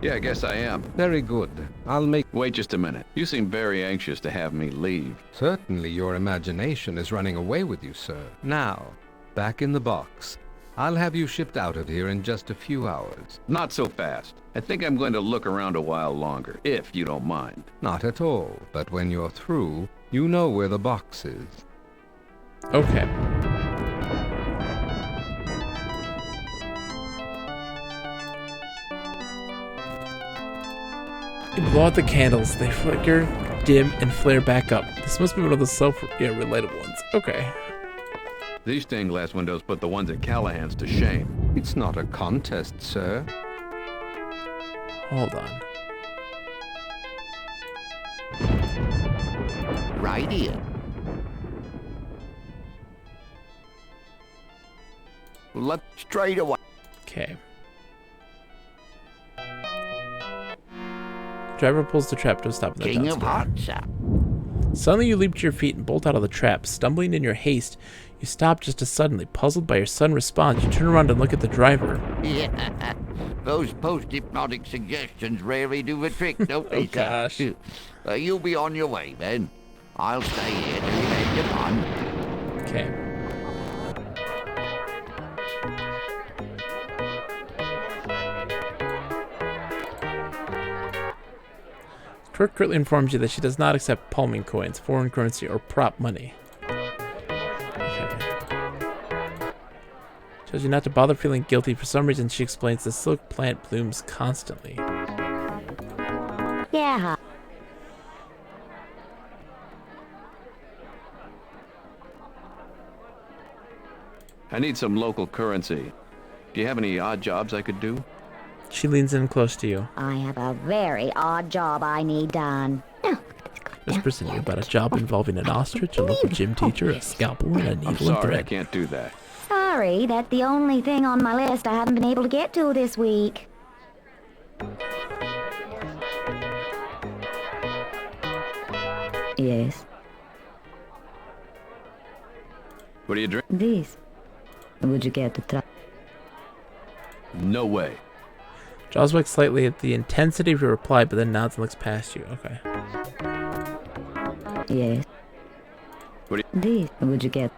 Yeah, I guess I am. Very good. I'll make... Wait just a minute. You seem very anxious to have me leave. Certainly your imagination is running away with you, sir. Now, back in the box. I'll have you shipped out of here in just a few hours. Not so fast. I think I'm going to look around a while longer, if you don't mind. Not at all. But when you're through, you know where the box is. Okay. You blow out the candles. They flicker, dim, and flare back up. This must be one of the self-relatable ones. Okay. These stained glass windows put the ones at Callahan's to shame. It's not a contest, sir. Hold on. Right here. Let's straight away. Okay. Driver pulls the trap to a stop. King of Hearts, sir. Suddenly you leap to your feet and bolt out of the trap. Stumbling in your haste, you stop just as suddenly. Puzzled by your sudden response, you turn around and look at the driver. Yeah, those post-hypnotic suggestions rarely do the trick, don't they, Oh, gosh. You'll be on your way, then. I'll stay here till you've had your fun. Okay. Clerk currently informs you that she does not accept palming coins, foreign currency, or prop money. Tells you not to bother feeling guilty. For some reason, she explains the silk plant blooms constantly. Yeah. I need some local currency. Do you have any odd jobs I could do? She leans in close to you. I have a very odd job I need done. Whispers in you about a job involving an ostrich, a local gym teacher, a scalpel, and a needle I'm and sorry, thread. I can't do that. Sorry, that's the only thing on my list I haven't been able to get to this week. Yes. What do you drink? This. Would you care to try? No way. Jaws wakes slightly at the intensity of your reply, but then nods and looks past you. Okay. Yes. What do This. Would you get?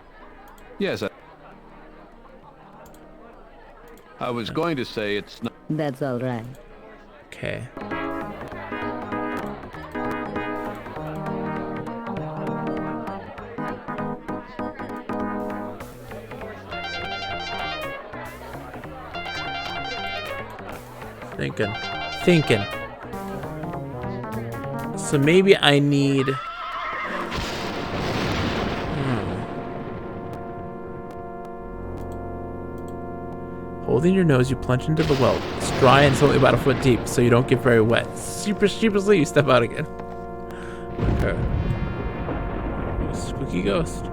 Yes, I was going to say it's not... That's all right. Okay. Thinking. So maybe I need... Holding your nose, you plunge into the well. It's dry and it's only about a foot deep, so you don't get very wet. Super sheepishly, you step out again. Okay. Spooky ghost.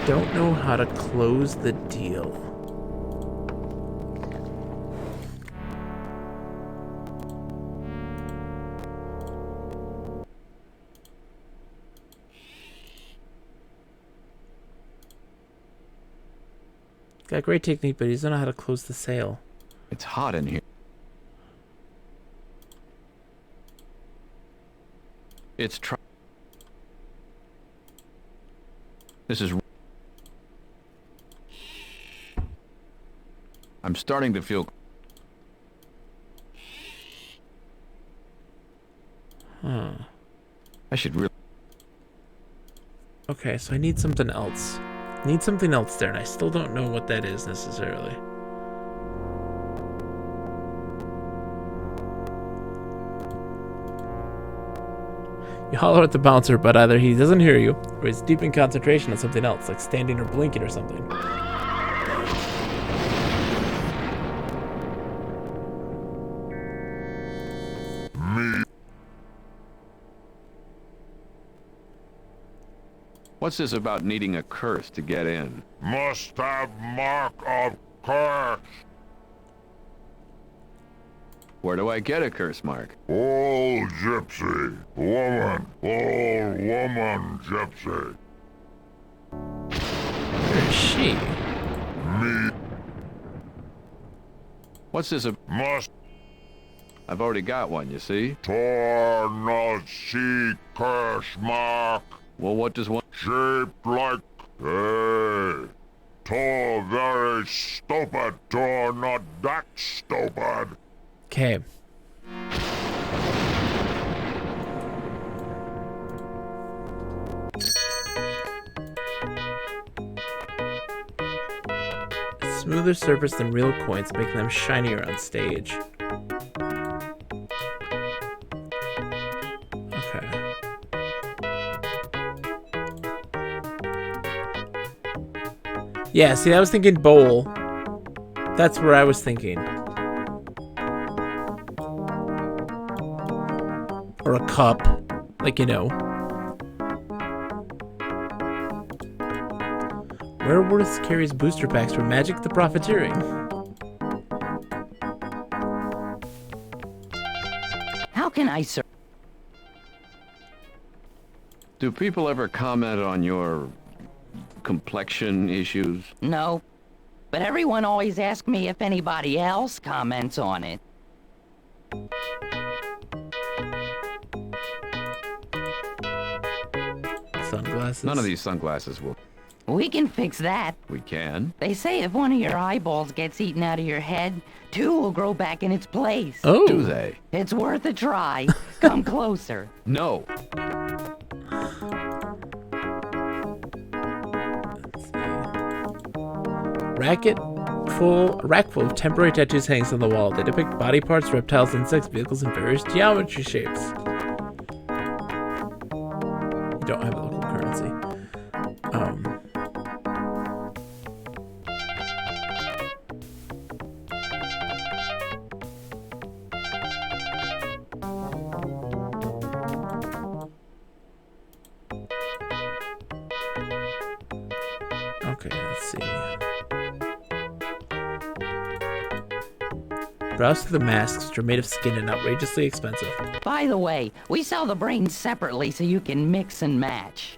Don't know how to close the deal. Got great technique, but he doesn't know how to close the sale. It's hot in here. It's This is... I'm starting to feel... Huh. I should really... Okay, so I need something else. Need something else there, and I still don't know what that is necessarily. You holler at the bouncer, but either he doesn't hear you, or he's deep in concentration on something else, like standing or blinking or something. What's this about needing a curse to get in? Must have mark of curse. Where do I get a curse mark? Old gypsy. Woman. Old woman gypsy. Where is she? Me. What's this Must. I've already got one, you see? Tor not see curse mark. Well, what does one... Shaped like... Hey. Tor very stupid. Tor not that stupid. Okay. Smoother surface than real coins, making them shinier on stage. Okay. Yeah, see, I was thinking bowl. That's where I was thinking. Or a cup, like, you know. Werewolves carries booster packs for Magic the Profiteering. How can I serve? Do people ever comment on your complexion issues? No, but everyone always asks me if anybody else comments on it. sunglasses. None of these sunglasses will. We can fix that. We can? They say if one of your eyeballs gets eaten out of your head, 2 will grow back in its place. Oh. Do they? It's worth a try. Come closer. No. Rack full of temporary tattoos hangs on the wall. They depict body parts, reptiles, insects, vehicles, and various geometry shapes. You don't have a local currency. Okay, let's see. Browse through the masks, which are made of skin and outrageously expensive. By the way, we sell the brains separately so you can mix and match.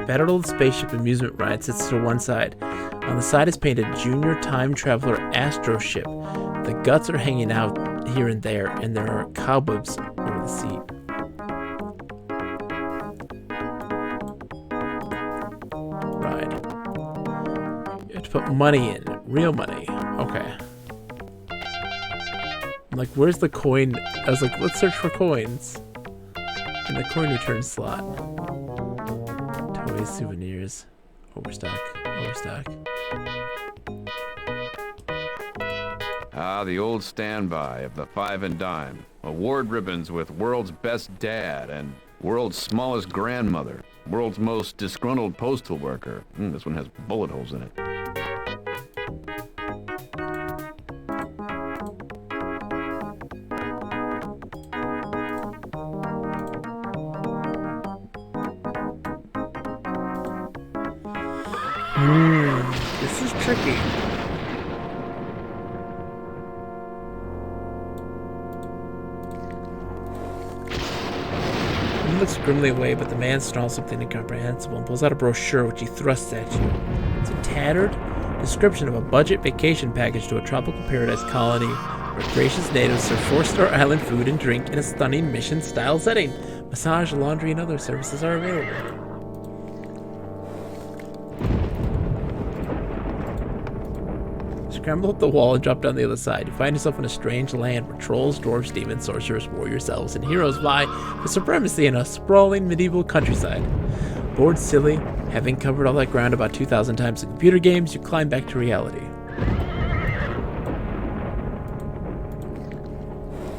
Battered old spaceship amusement ride sits to one side. On the side is painted Junior Time Traveler Astro Ship. The guts are hanging out here and there are cobwebs over the seat. Ride. You have to put money in. Real money. Okay. I'm like, where's the coin? I was like, let's search for coins. In the coin return slot. Toys, souvenirs. Overstock. Ah, the old standby of the 5 and dime. Award ribbons with world's best dad and world's smallest grandmother. World's most disgruntled postal worker. This one has bullet holes in it. This is tricky. He looks grimly away, but the man snarls something incomprehensible and pulls out a brochure which he thrusts at you. It's a tattered description of a budget vacation package to a tropical paradise colony where gracious natives serve 4-star island food and drink in a stunning mission-style setting. Massage, laundry, and other services are available. Scramble up the wall and drop down the other side. You find yourself in a strange land where trolls, dwarves, demons, sorcerers, warriors, elves, and heroes vie for supremacy in a sprawling medieval countryside. Bored silly, having covered all that ground about 2,000 times in computer games, you climb back to reality.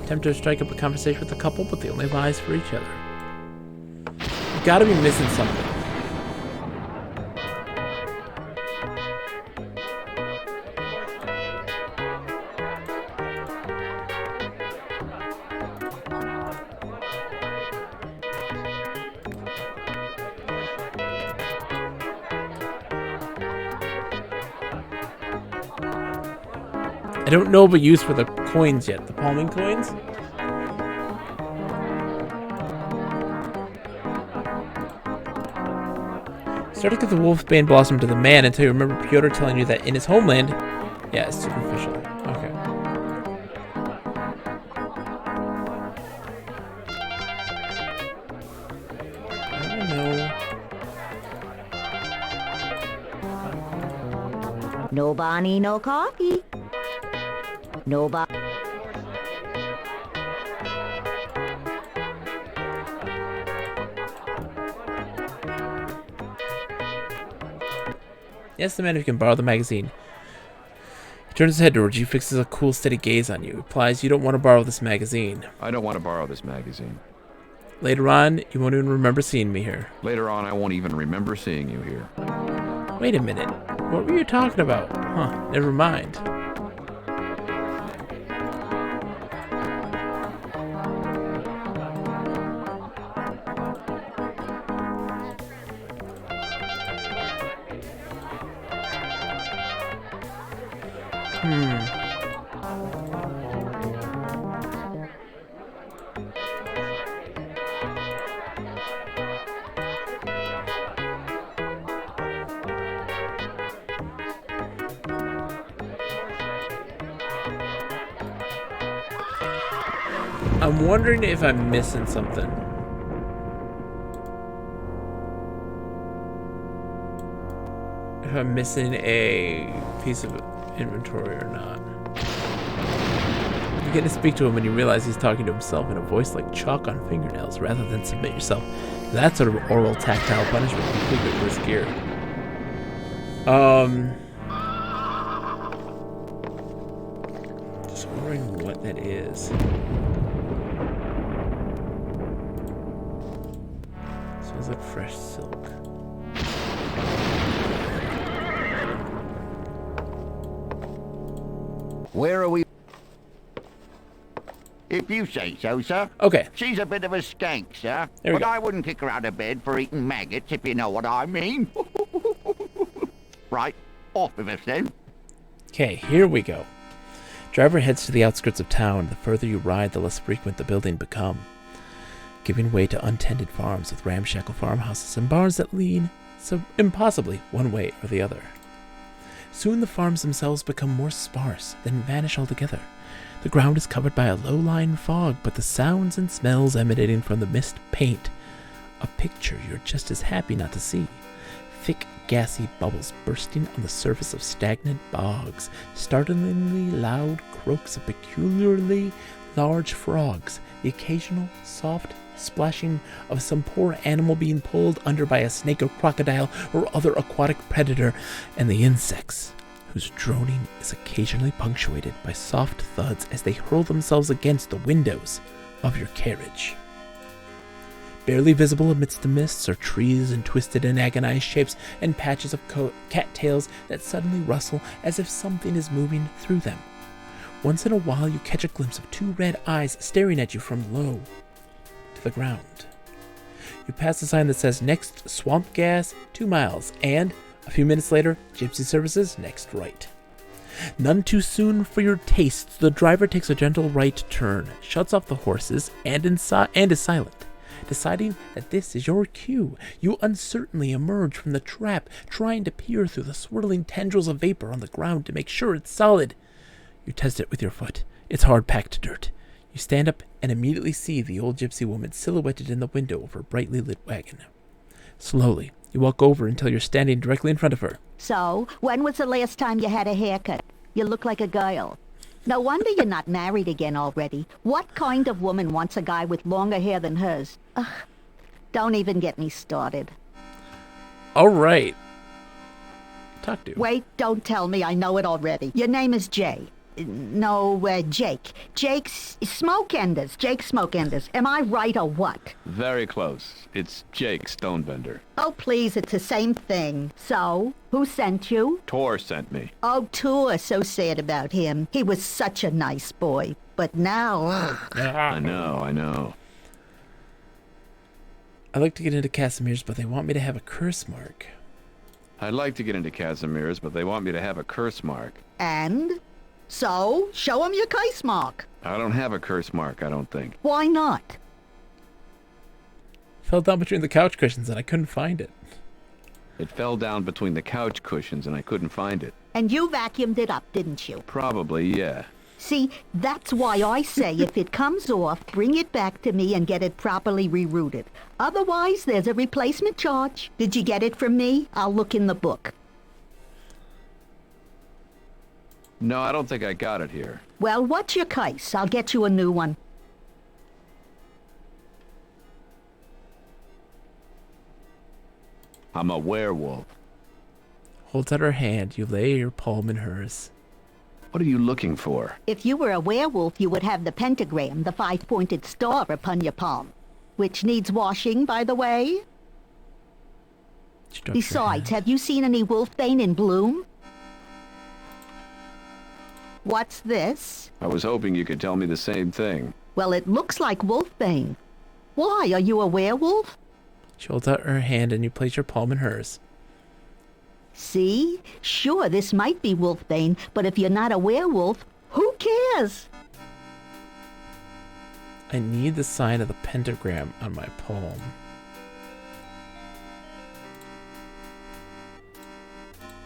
Attempt to strike up a conversation with the couple, but they only have eyes for each other. You gotta be missing something. I don't know of a use for the coins yet. The palming coins? Start to get the wolfbane blossom to the man until you remember Pyotr telling you that in his homeland... Yeah, it's superficial. Okay. I don't know. No Bonnie, no coffee. No Bonnie. Yes, the man who can borrow the magazine. He turns his head towards you, fixes a cool, steady gaze on you. Replies, you don't want to borrow this magazine. I don't want to borrow this magazine. Later on, you won't even remember seeing me here. Later on, I won't even remember seeing you here. Wait a minute. What were you talking about? Huh, never mind. I'm wondering if I'm missing something. if I'm missing a piece of inventory or not. You get to speak to him and you realize he's talking to himself in a voice like chalk on fingernails rather than submit yourself. That sort of oral tactile punishment completely worse gear. Just wondering what that is. Smells like fresh silk. Where are we? If you say so, sir. Okay. She's a bit of a skank, sir. There we but go. I wouldn't kick her out of bed for eating maggots, if you know what I mean. Right, off with us then. Okay, here we go. Driver heads to the outskirts of town. The further you ride, the less frequent the building become, giving way to untended farms with ramshackle farmhouses and barns that lean so impossibly one way or the other. Soon the farms themselves become more sparse, then vanish altogether. The ground is covered by a low-lying fog, but the sounds and smells emanating from the mist paint a picture you're just as happy not to see. Thick, gassy bubbles bursting on the surface of stagnant bogs, startlingly loud croaks of peculiarly large frogs, the occasional soft splashing of some poor animal being pulled under by a snake or crocodile or other aquatic predator, and the insects, whose droning is occasionally punctuated by soft thuds as they hurl themselves against the windows of your carriage. Barely visible amidst the mists are trees and twisted and agonized shapes and patches of cattails that suddenly rustle as if something is moving through them. Once in a while you catch a glimpse of two red eyes staring at you from low to the ground. You pass a sign that says next swamp gas 2 miles, and a few minutes later, gypsy services next right. None too soon for your tastes, the driver takes a gentle right turn, shuts off the horses, and is silent. Deciding that this is your cue, you uncertainly emerge from the trap, trying to peer through the swirling tendrils of vapor on the ground to make sure it's solid. You test it with your foot. It's hard-packed dirt. You stand up and immediately see the old gypsy woman silhouetted in the window of her brightly lit wagon. Slowly, you walk over until you're standing directly in front of her. So, when was the last time you had a haircut? You look like a girl. No wonder you're not married again already. What kind of woman wants a guy with longer hair than hers? Ugh, don't even get me started. All right. Talk to. Wait, don't tell me I know it already. Your name is Jay. No, Jake. Jake Smokeenders. Jake Smokeenders. Am I right or what? Very close. It's Jake Stonebender. Oh, please, it's the same thing. So, who sent you? Tor sent me. Oh, Tor, so sad about him. He was such a nice boy. But now, ugh. I know. I'd like to get into Casimir's, but they want me to have a curse mark. I'd like to get into Casimir's, but they want me to have a curse mark. And? So, show him your curse mark. I don't have a curse mark, I don't think. Why not? Fell down between the couch cushions and I couldn't find it. It fell down between the couch cushions and I couldn't find it. And you vacuumed it up, didn't you? Probably, yeah. See, that's why I say if it comes off, bring it back to me and get it properly rerouted. Otherwise, there's a replacement charge. Did you get it from me? I'll look in the book. No, I don't think I got it here. Well, what's your case? I'll get you a new one. I'm a werewolf. Holds out her hand. You lay your palm in hers. What are you looking for? If you were a werewolf, you would have the pentagram, the 5-pointed star upon your palm. Which needs washing, by the way. Besides, have you seen any wolfbane in bloom? What's this? I was hoping you could tell me the same thing. Well, it looks like wolfbane. Why, are you a werewolf? She holds out her hand and you place your palm in hers. See? Sure, this might be wolfbane, but if you're not a werewolf, who cares? I need the sign of the pentagram on my palm.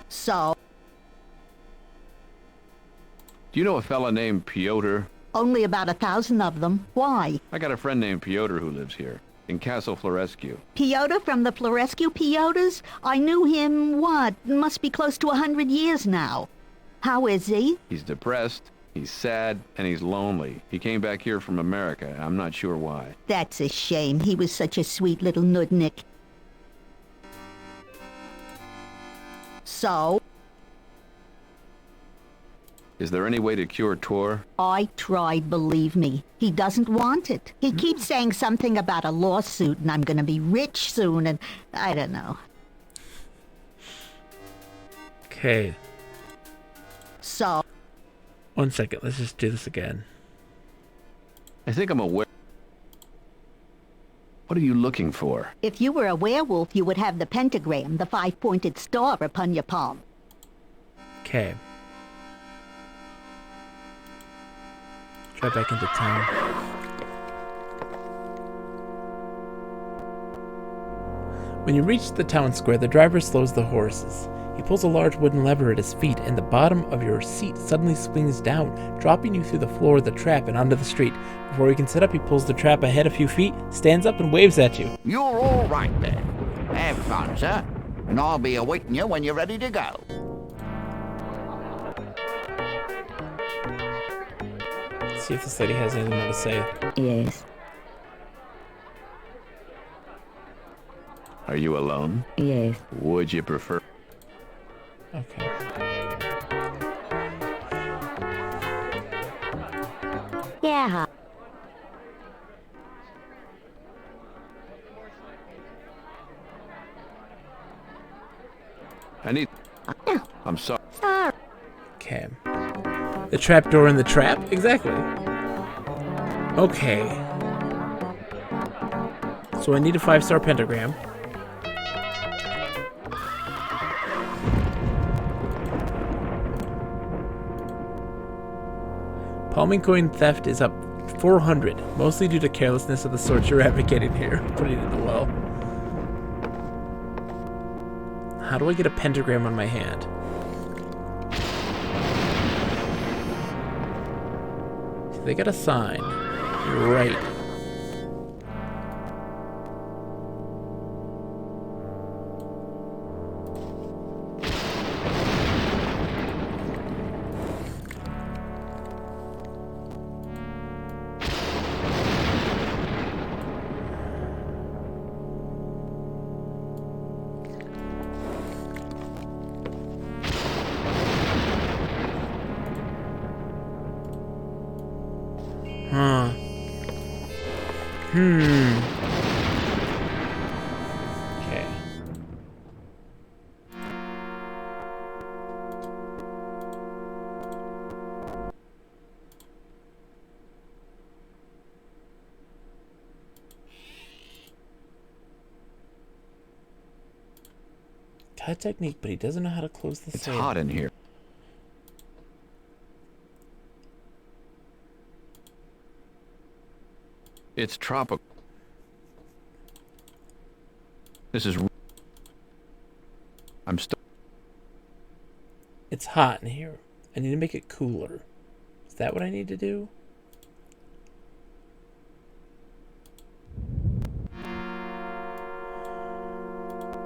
So? Do you know a fella named Piotr? Only about 1,000 of them. Why? I got a friend named Piotr who lives here. in Castle Florescu. Piotr from the Florescu Piotrs? I knew him, must be close to 100 years now. How is he? He's depressed, he's sad, and he's lonely. He came back here from America. I'm not sure why. That's a shame. He was such a sweet little nudnik. So? Is there any way to cure Tor? I tried, believe me. He doesn't want it. He keeps saying something about a lawsuit and I'm gonna be rich soon and I don't know. Okay. So? 1 second, let's just do this again. I think I'm aware. What are you looking for? If you were a werewolf, you would have the pentagram, the 5-pointed star upon your palm. Okay. Drive back into town. When you reach the town square, the driver slows the horses. He pulls a large wooden lever at his feet, and the bottom of your seat suddenly swings down, dropping you through the floor of the trap and onto the street. Before you can sit up, he pulls the trap ahead a few feet, stands up, and waves at you. You're all right then. Have fun, sir. And I'll be awaiting you when you're ready to go. Let's see if this lady has anything more to say. Yes. Are you alone? Yes. Would you prefer? Okay. Yeah. I need... I'm sorry. Sorry. Okay. The trapdoor in the trap? Exactly. Okay. So I need a 5-star pentagram. Palming coin theft is up 400, mostly due to carelessness of the sort you're advocating here. Putting it in the well. How do I get a pentagram on my hand? See, they got a sign. You're right. Huh. Okay. Cut technique, but he doesn't know how to close the sale. It's hot in here. It's tropical. This is... I'm still... It's hot in here. I need to make it cooler. Is that what I need to do?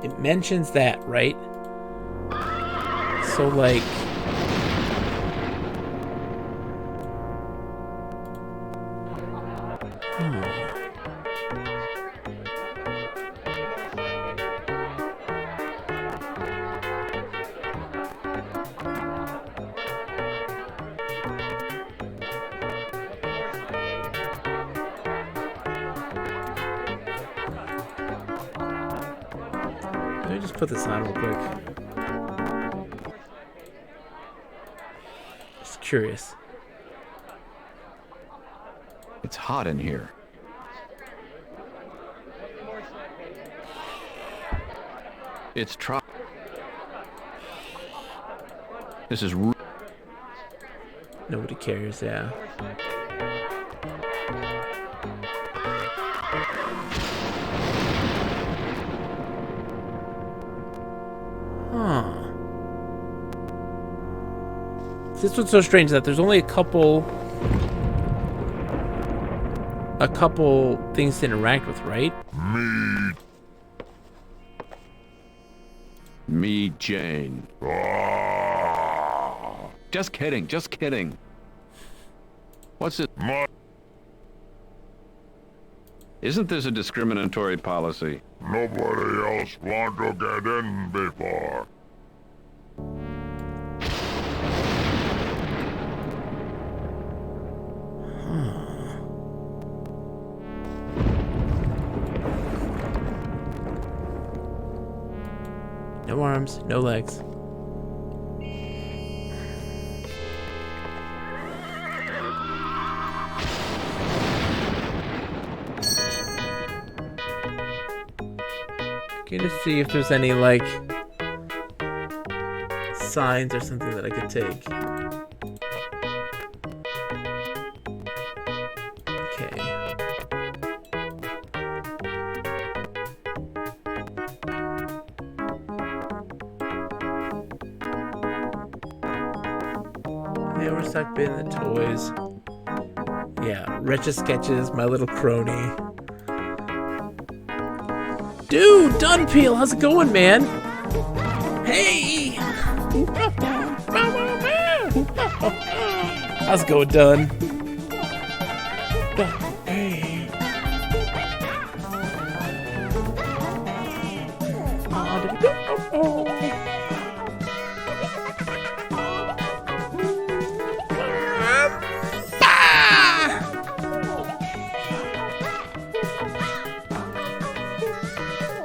It mentions that, right? So, like... Let me just put this on real quick. Just curious. It's hot in here. It's This is... Nobody cares, yeah. Huh. This was so strange that there's only a couple a couple things to interact with, right? Me, Jane. Just kidding, just kidding. What's it? Isn't this a discriminatory policy? Nobody else want to get in before. No arms, no legs. Going to see if there's any, like, signs or something that I could take. Okay. They were stuck in the toys. Yeah, Wretched Sketches, My Little Crony. Dude, Dunpeel, how's it going, man? Hey! How's it going, Dun? Hey.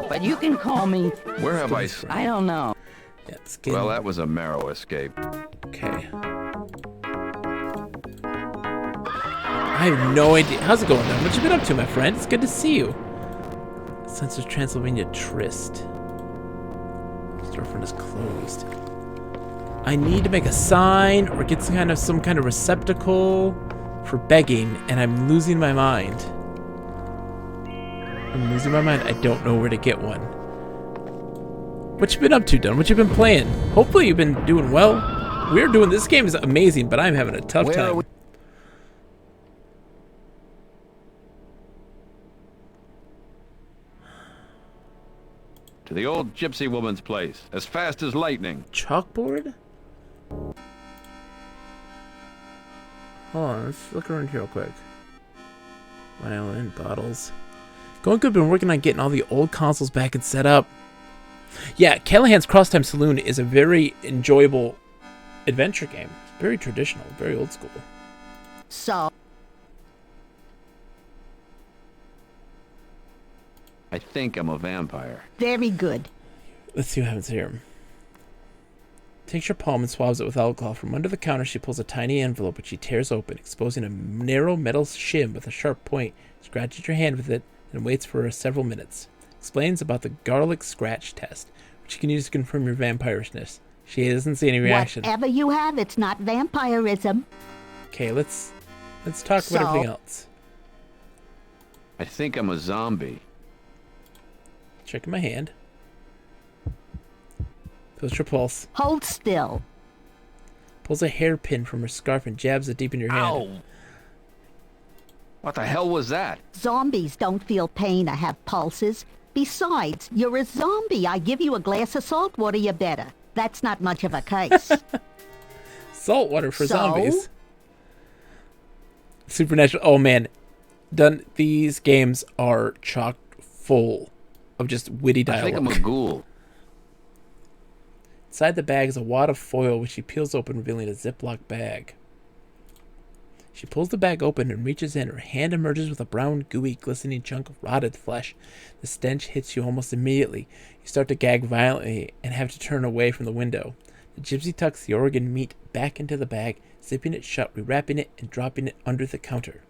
But you can call me... Where have I... I don't know. Yeah, well, that was a marrow escape. Okay. I have no idea. How's it going, Dun? What you been up to, my friend? It's good to see you. Sensor Transylvania Tryst. Storefront is closed. I need to make a sign or get some kind of receptacle for begging, and I'm losing my mind. I don't know where to get one. What you been up to, Dun? What you been playing? Hopefully you've been doing well. We're doing... This game is amazing, but I'm having a tough time. To the old gypsy woman's place, as fast as lightning. Chalkboard? Hold on, let's look around here real quick. Violin, bottles. Going good, been working on getting all the old consoles back and set up. Yeah, Callahan's Crosstime Saloon is a very enjoyable adventure game. Very traditional, very old school. So... I think I'm a vampire. Very good. Let's see what happens here. Takes your palm and swabs it with alcohol. From under the counter, she pulls a tiny envelope, which she tears open, exposing a narrow metal shim with a sharp point. Scratches your hand with it, and waits for several minutes. Explains about the garlic scratch test, which you can use to confirm your vampirishness. She doesn't see any reaction. Whatever you have, it's not vampirism. Okay, let's talk about everything else. I think I'm a zombie. Checking my hand. Feels your pulse. Hold still. Pulls a hairpin from her scarf and jabs it deep in your hand. Ow! What the hell was that? Zombies don't feel pain or have pulses. Besides, you're a zombie. I give you a glass of salt water, you better. That's not much of a case. Salt water for zombies. Supernatural. Oh man, Dun. These games are chock full of just witty dialogue. I think I'm a ghoul. Inside the bag is a wad of foil, which she peels open, revealing a Ziploc bag. She pulls the bag open and reaches in. Her hand emerges with a brown, gooey, glistening chunk of rotted flesh. The stench hits you almost immediately. You start to gag violently and have to turn away from the window. The gypsy tucks the organ meat back into the bag, zipping it shut, rewrapping it, and dropping it under the counter.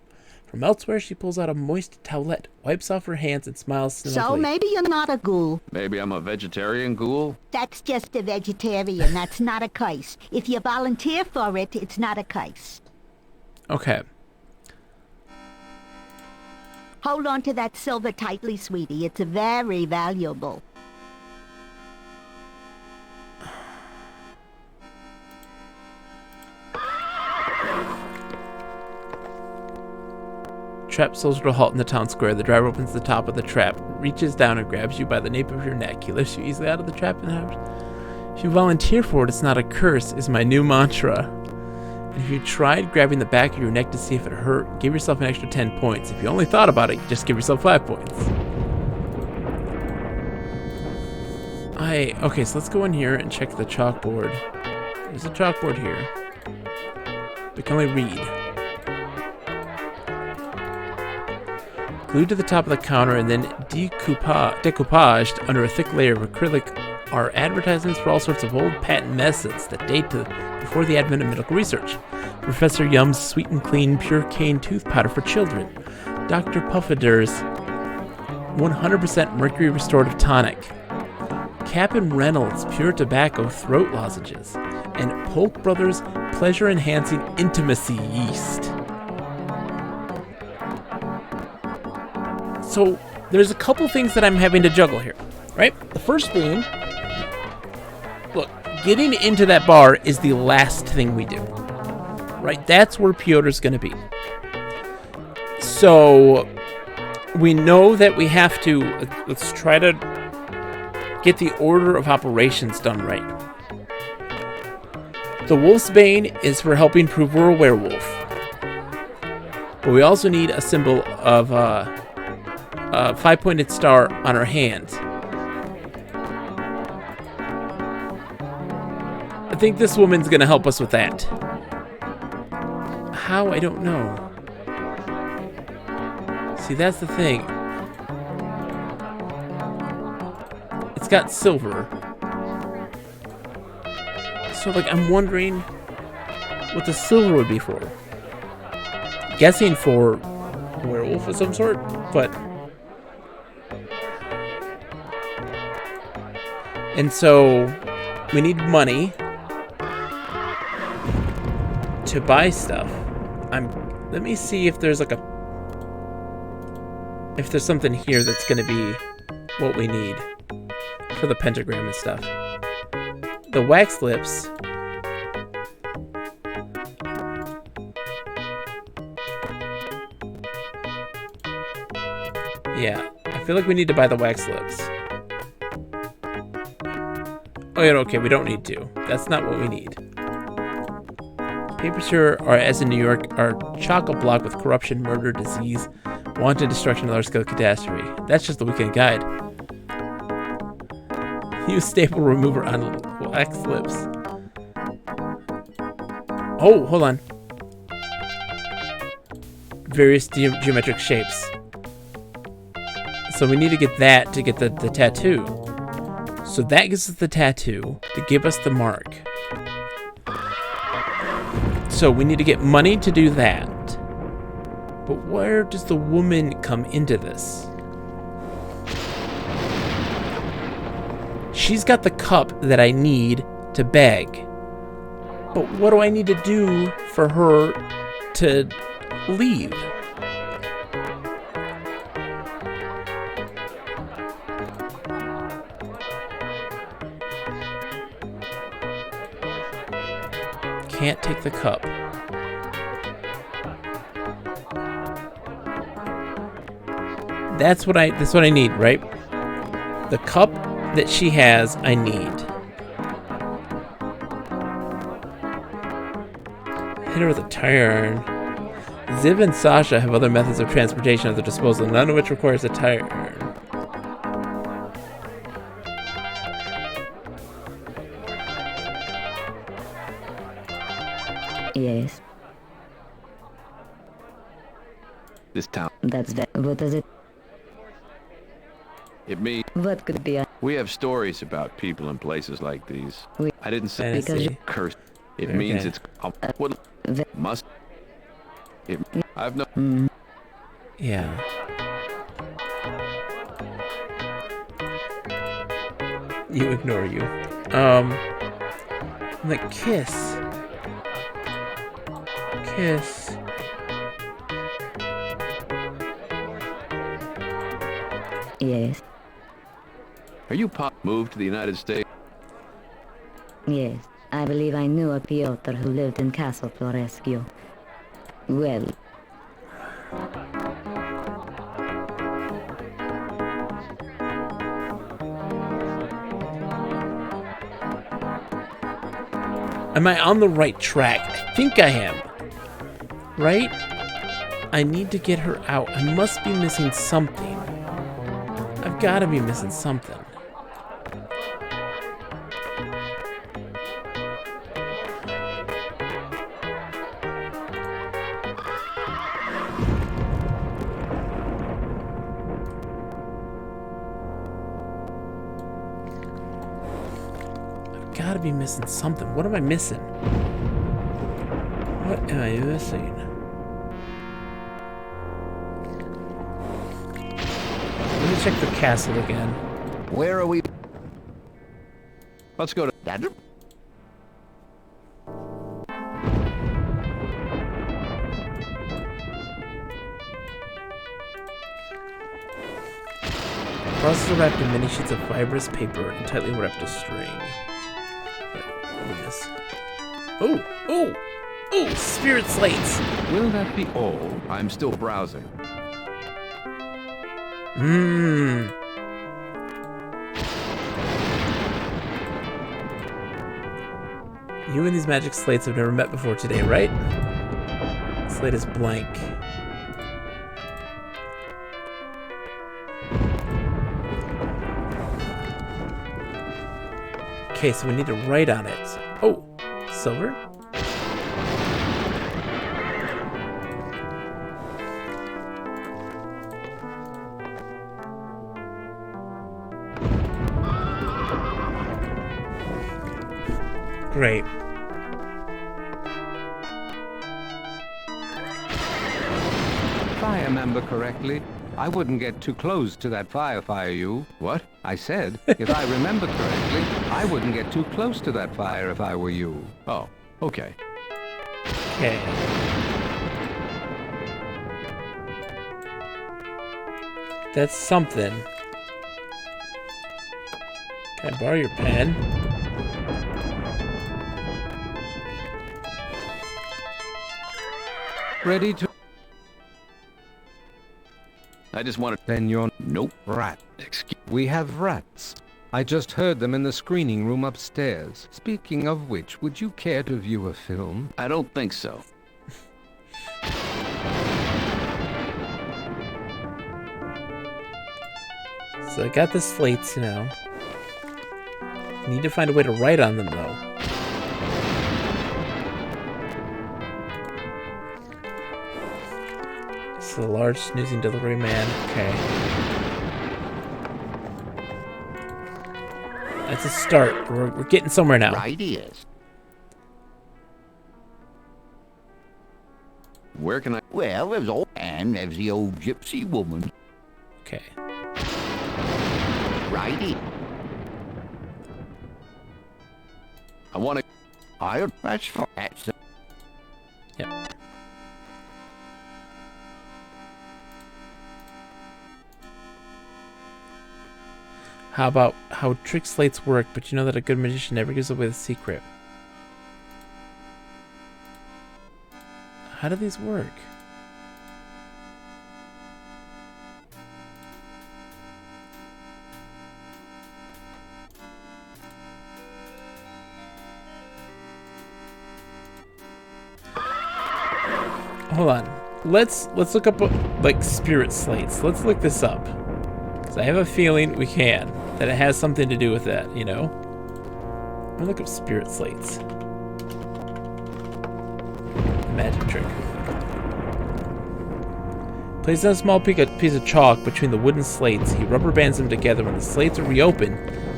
From elsewhere, she pulls out a moist towelette, wipes off her hands, and smiles cynically. So maybe you're not a ghoul. Maybe I'm a vegetarian ghoul? That's just a vegetarian. That's not a case. If you volunteer for it, it's not a case. Okay. Hold on to that silver tightly, sweetie. It's very valuable. trap slows to a halt in the town square. The driver opens the top of the trap, reaches down and grabs you by the nape of your neck. He lifts you easily out of the trap and out. If you volunteer for it, it's not a curse, is my new mantra. And if you tried grabbing the back of your neck to see if it hurt, give yourself an extra 10 points. If you only thought about it, just give yourself 5 points. Okay, so let's go in here and check the chalkboard. There's a chalkboard here. We can only read. Glued to the top of the counter and then decoupaged under a thick layer of acrylic are advertisements for all sorts of old patent medicines that date to before the advent of medical research. Professor Yum's Sweet and Clean Pure Cane Tooth Powder for Children. Dr. Puffader's 100% Mercury Restorative Tonic. Cap'n Reynolds Pure Tobacco Throat Lozenges, and Polk Brothers Pleasure Enhancing Intimacy Yeast. So, there's a couple things that I'm having to juggle here, right? The first being, look, getting into that bar is the last thing we do, right? That's where Piotr's going to be. So, we know that we have to, let's try to get the order of operations done right. The Wolf's Bane is for helping prove we're a werewolf. But we also need a symbol of a 5-pointed star on our hand. I think this woman's going to help us with that. How? I don't know. See, that's the thing. It's got silver. So, like, I'm wondering what the silver would be for. Guessing for a werewolf of some sort, but... And so, we need money to buy stuff. Let me see if there's like if there's something here that's gonna be what we need for the pentagram and stuff. The wax lips. Yeah, I feel like we need to buy the wax lips. Oh yeah, okay, we don't need to. That's not what we need. Papers here are, as in New York, are chock-a-block with corruption, murder, disease, wanton destruction, and large-scale catastrophe. That's just the weekend guide. Use staple remover on wax lips. Oh, hold on. Various geometric shapes. So we need to get that to get the tattoo. So that gives us the tattoo to give us the mark. So we need to get money to do that. But where does the woman come into this? She's got the cup that I need to beg. But what do I need to do for her to leave? Can't take the cup. That's what I need, right? The cup that she has, I need. Hit her with a tire iron. Ziv and Sasha have other methods of transportation at their disposal, none of which requires a tire iron. Yes. This town. That's what does it? It means. What could it be? We have stories about people in places like these. I didn't say because you curse. It means it's what must. I've no. Yeah. You ignore you. The kiss. Kiss. Yes. Are you moved to the United States? Yes. I believe I knew a Piotr who lived in Castle Florescu. Well. Am I on the right track? I think I am. Right? I need to get her out. I must be missing something. I've got to be missing something. I've got to be missing something. What am I missing? What am I missing? Let me check the castle again. Where are we? Let's go to that. Crosses are wrapped in many sheets of fibrous paper and tightly wrapped a string. Yeah, look at this. Oh, oh, oh, spirit slates. Will that be all? I'm still browsing. Mmm. You and these magic slates have never met before today, right? Slate is blank. Okay, so we need to write on it. Oh, silver? Great. If I remember correctly, I wouldn't get too close to that fire, you. What? I said, if I remember correctly, I wouldn't get too close to that fire if I were you. Oh, okay. Okay. That's something. Can I borrow your pen? Ready to... I just wanted... Then you're... Nope. Rat. Excuse... We have rats. I just heard them in the screening room upstairs. Speaking of which, would you care to view a film? I don't think so. So I got the slates now. Need to find a way to write on them, though. This is a large snoozing delivery man. Okay. That's a start. We're getting somewhere now. Right is. Where can I... Well, there's old Anne, there's the old gypsy woman. Okay. Righty. I want to... I'll patch for that. Yep. How about how trick slates work, but you know that a good magician never gives away the secret. How do these work? Hold on. Let's look up like spirit slates. Let's look this up. Cause I have a feeling we can. That it has something to do with that, you know? I'm gonna look up spirit slates. Magic trick. Place down a small piece of chalk between the wooden slates. He rubber bands them together. When the slates are reopened,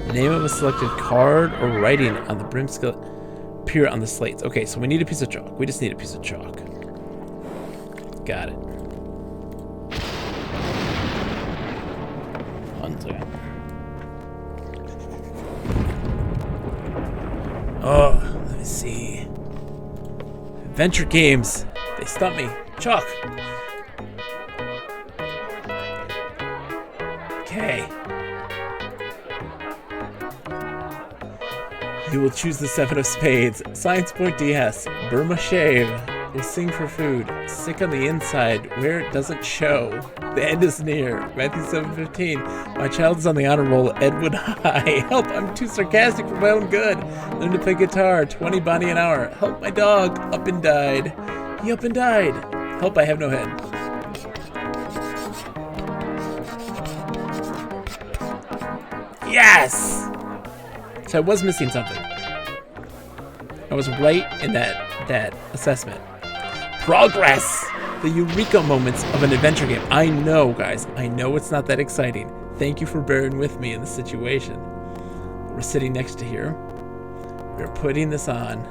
the name of a selected card or writing on the brim skillet appear on the slates. Okay, so we need a piece of chalk. We just need a piece of chalk. Got it. One second. Oh, let me see. Adventure games. They stump me. Chalk. Okay. You will choose the 7 of spades. Science point DS. Burma shave. We'll sing for food. Sick on the inside, where it doesn't show. The end is near. Matthew 7:15. My child is on the honor roll at Edward High. Help, I'm too sarcastic for my own good. Learn to play guitar. 20 Bonnie an hour. Help, my dog up and died. He up and died. Help, I have no head. Yes! So I was missing something. I was right in that assessment. Progress! The eureka moments of an adventure game. I know, guys. I know it's not that exciting. Thank you for bearing with me in this situation. We're sitting next to here. We're putting this on.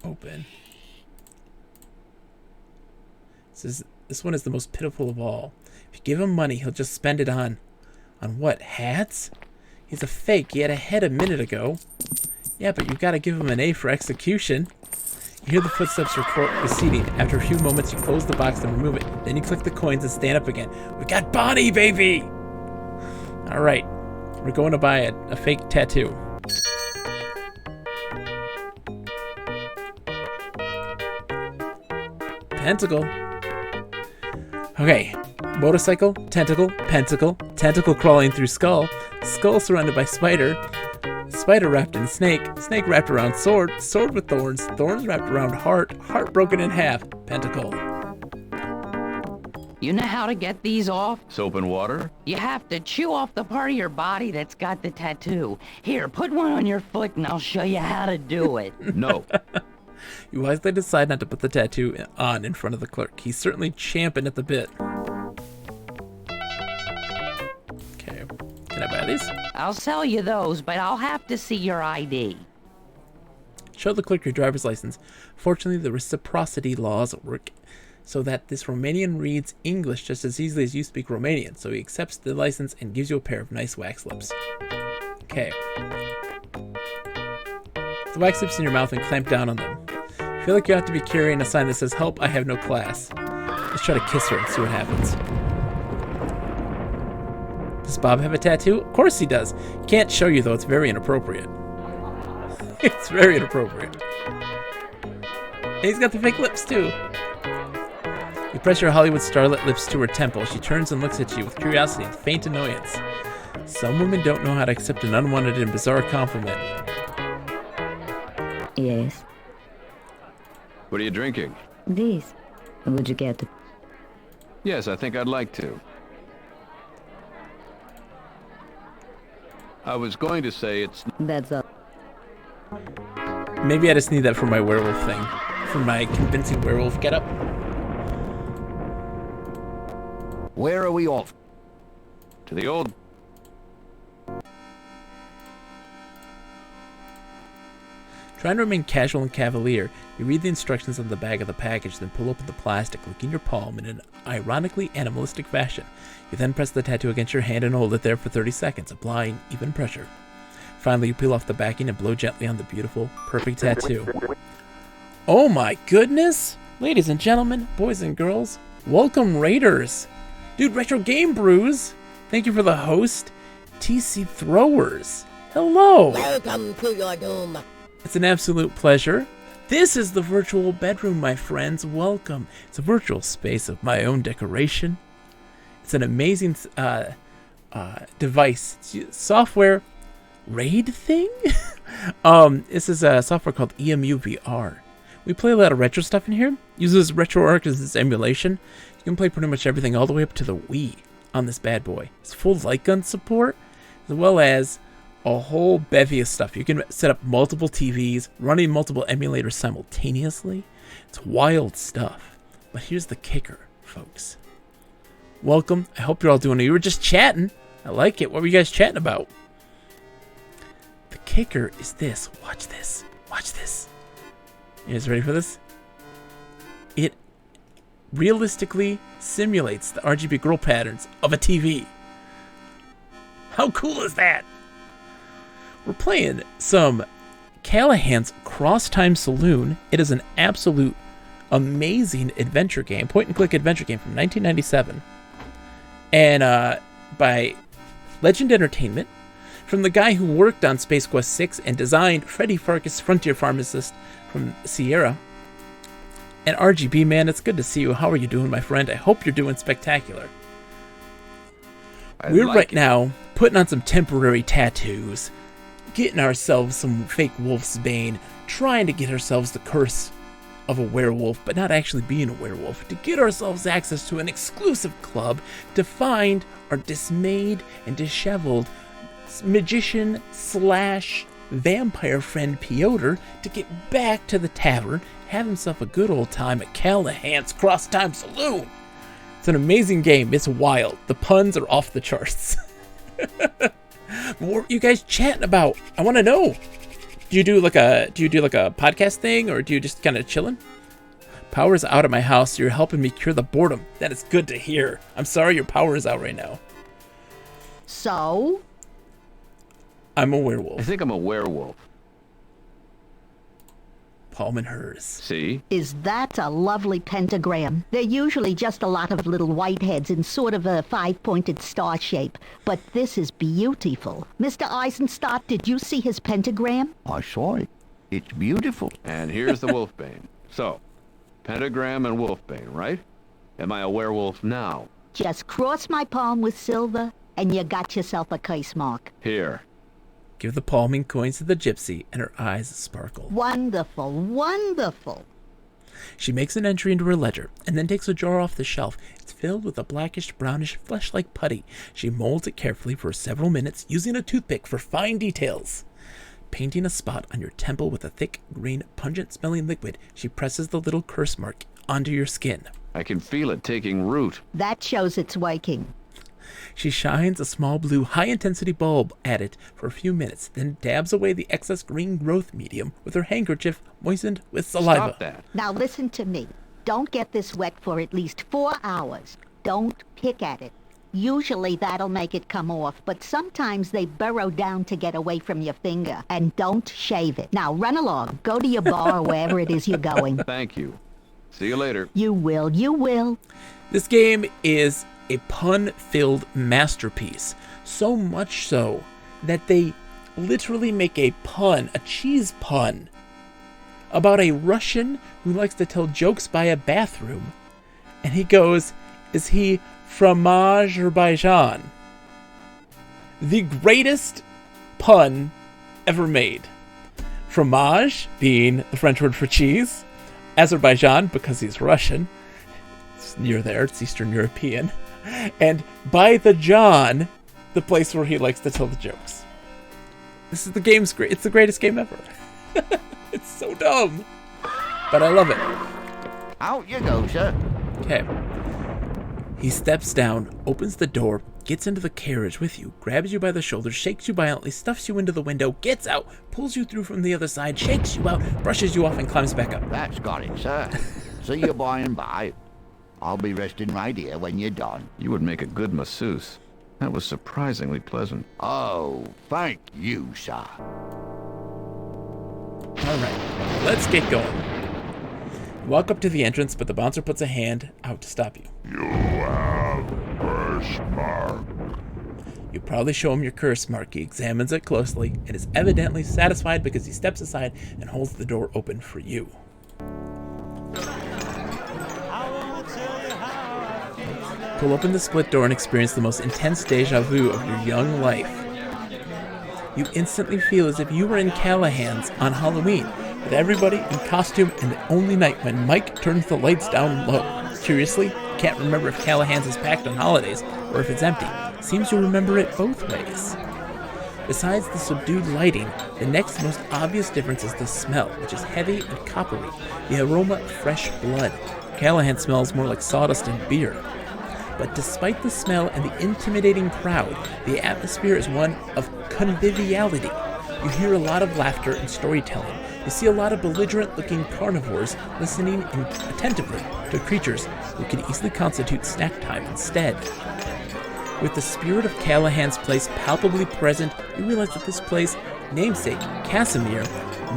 Open. This one is the most pitiful of all. If you give him money, he'll just spend it on what? Hats? He's a fake. He had a head a minute ago. Yeah, but you've got to give him an A for execution. You hear the footsteps receding. After a few moments, you close the box and remove it. Then you click the coins and stand up again. We got Bonnie, baby! Alright. We're going to buy a fake tattoo. Pentacle. Okay. Motorcycle, tentacle, pentacle, tentacle crawling through skull, skull surrounded by spider, spider wrapped in snake, snake wrapped around sword, sword with thorns, thorns wrapped around heart, heart broken in half, pentacle. You know how to get these off? Soap and water? You have to chew off the part of your body that's got the tattoo. Here, put one on your foot and I'll show you how to do it. No. You wisely decide not to put the tattoo on in front of the clerk. He's certainly champing at the bit. Okay, can I buy these? I'll sell you those, but I'll have to see your ID. Show the clerk your driver's license. Fortunately, the reciprocity laws work so that this Romanian reads English just as easily as you speak Romanian. So he accepts the license and gives you a pair of nice wax lips. Okay. The wax lips in your mouth and clamp down on them. I feel like you have to be carrying a sign that says, "Help, I have no class." Let's try to kiss her and see what happens. Does Bob have a tattoo? Of course he does. Can't show you though, it's very inappropriate. It's very inappropriate. And he's got the fake lips too. You press your Hollywood starlet lips to her temple. She turns and looks at you with curiosity and faint annoyance. Some women don't know how to accept an unwanted and bizarre compliment. Yes. What are you drinking? This. Would you get it? Yes, I think I'd like to. I was going to say it's... That's all. Maybe I just need that for my werewolf thing. For my convincing werewolf getup. Where are we off? To the old... Trying to remain casual and cavalier, you read the instructions on the back of the package, then pull open the plastic, look in your palm in an ironically animalistic fashion. You then press the tattoo against your hand and hold it there for 30 seconds, applying even pressure. Finally, you peel off the backing and blow gently on the beautiful, perfect tattoo. Oh my goodness! Ladies and gentlemen, boys and girls, welcome Raiders! Dude, Retro Game Brews! Thank you for the host, TC Throwers. Hello! Welcome to your doom. It's an absolute pleasure. This is the virtual bedroom, my friends. Welcome. It's a virtual space of my own decoration. It's an amazing device. It's software RAID thing? This is a software called EMU VR. We play a lot of retro stuff in here. Uses RetroArch as its emulation. You can play pretty much everything all the way up to the Wii on this bad boy. It's full light gun support, as well as a whole bevy of stuff. You can set up multiple TVs, running multiple emulators simultaneously. It's wild stuff. But here's the kicker, folks. Welcome. I hope you're all doing it. You were just chatting. I like it. What were you guys chatting about? The kicker is this. Watch this. Watch this. You guys ready for this? It realistically simulates the RGB growth patterns of a TV. How cool is that? We're playing some Callahan's Crosstime Saloon. It is an absolute amazing adventure game, point-and-click adventure game from 1997, and by Legend Entertainment. From the guy who worked on Space Quest 6 and designed Freddy Farkas' Frontier Pharmacist from Sierra. And RGB, man, it's good to see you. How are you doing, my friend? I hope you're doing spectacular. We're right now putting on some temporary tattoos, getting ourselves some fake wolf's bane, trying to get ourselves the curse of a werewolf, but not actually being a werewolf, to get ourselves access to an exclusive club, to find our dismayed and disheveled magician slash vampire friend Piotr, to get back to the tavern, have himself a good old time at Callahan's Crosstime Saloon. It's an amazing game. It's wild. The puns are off the charts. What are you guys chatting about? I want to know. Do you do like a podcast thing, or do you just kind of chilling? Power's out at my house, so you're helping me cure the boredom. That is good to hear. I'm sorry your power is out right now. So? I'm a werewolf. I think I'm a werewolf. Palm and hers. See? Is that a lovely pentagram? They're usually just a lot of little whiteheads in sort of a five-pointed star shape. But this is beautiful. Mr. Eisenstadt, did you see his pentagram? I saw it. It's beautiful. And here's the wolfbane. So, pentagram and wolfbane, right? Am I a werewolf now? Just cross my palm with silver, and you got yourself a curse mark. Here. Give the palming coins to the gypsy, and her eyes sparkle. Wonderful, wonderful. She makes an entry into her ledger, and then takes a jar off the shelf. It's filled with a blackish-brownish, flesh-like putty. She molds it carefully for several minutes, using a toothpick for fine details. Painting a spot on your temple with a thick, green, pungent-smelling liquid, she presses the little curse mark onto your skin. I can feel it taking root. That shows it's working. She shines a small blue high-intensity bulb at it for a few minutes, then dabs away the excess green growth medium with her handkerchief moistened with saliva. Stop that. Now listen to me. Don't get this wet for at least 4 hours. Don't pick at it. Usually that'll make it come off, but sometimes they burrow down to get away from your finger. And don't shave it. Now run along. Go to your bar or wherever it is you're going. Thank you. See you later. You will. You will. This game is a pun-filled masterpiece. So much so that they literally make a pun, a cheese pun, about a Russian who likes to tell jokes by a bathroom. And he goes, is he fromage Azerbaijan? The greatest pun ever made. Fromage being the French word for cheese. Azerbaijan, because he's Russian. It's near there, it's Eastern European. And by the John, the place where he likes to tell the jokes. This is the game's great. It's the greatest game ever. It's so dumb, but I love it. Out you go, sir. Okay. He steps down, opens the door, gets into the carriage with you, grabs you by the shoulder, shakes you violently, stuffs you into the window, gets out, pulls you through from the other side, shakes you out, brushes you off, and climbs back up. That's got it, sir. See you by and by. I'll be resting right here when you're done. You would make a good masseuse. That was surprisingly pleasant. Oh, thank you, sir. All right, let's get going. You walk up to the entrance, but the bouncer puts a hand out to stop you. You have curse mark. You proudly show him your curse mark. He examines it closely and is evidently satisfied because he steps aside and holds the door open for you. Pull open the split door and experience the most intense deja vu of your young life. You instantly feel as if you were in Callahan's on Halloween, with everybody in costume and the only night when Mike turns the lights down low. Curiously, you can't remember if Callahan's is packed on holidays or if it's empty. Seems you remember it both ways. Besides the subdued lighting, the next most obvious difference is the smell, which is heavy and coppery, the aroma of fresh blood. Callahan smells more like sawdust and beer. But despite the smell and the intimidating crowd, the atmosphere is one of conviviality. You hear a lot of laughter and storytelling. You see a lot of belligerent-looking carnivores listening attentively to creatures who could easily constitute snack time instead. With the spirit of Callahan's place palpably present, you realize that this place, namesake Casimir,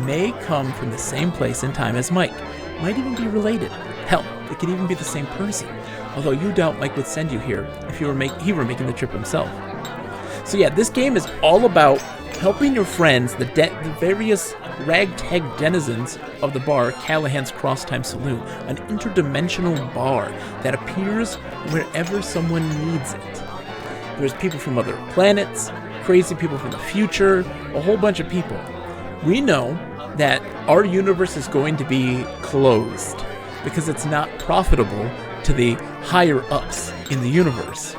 may come from the same place and time as Mike. Might even be related. Hell, it could even be the same person. Although you doubt Mike would send you here if he were making the trip himself. So yeah, this game is all about helping your friends, the various ragtag denizens of the bar, Callahan's Crosstime Saloon, an interdimensional bar that appears wherever someone needs it. There's people from other planets, crazy people from the future, a whole bunch of people. We know that our universe is going to be closed because it's not profitable to the higher ups in the universe.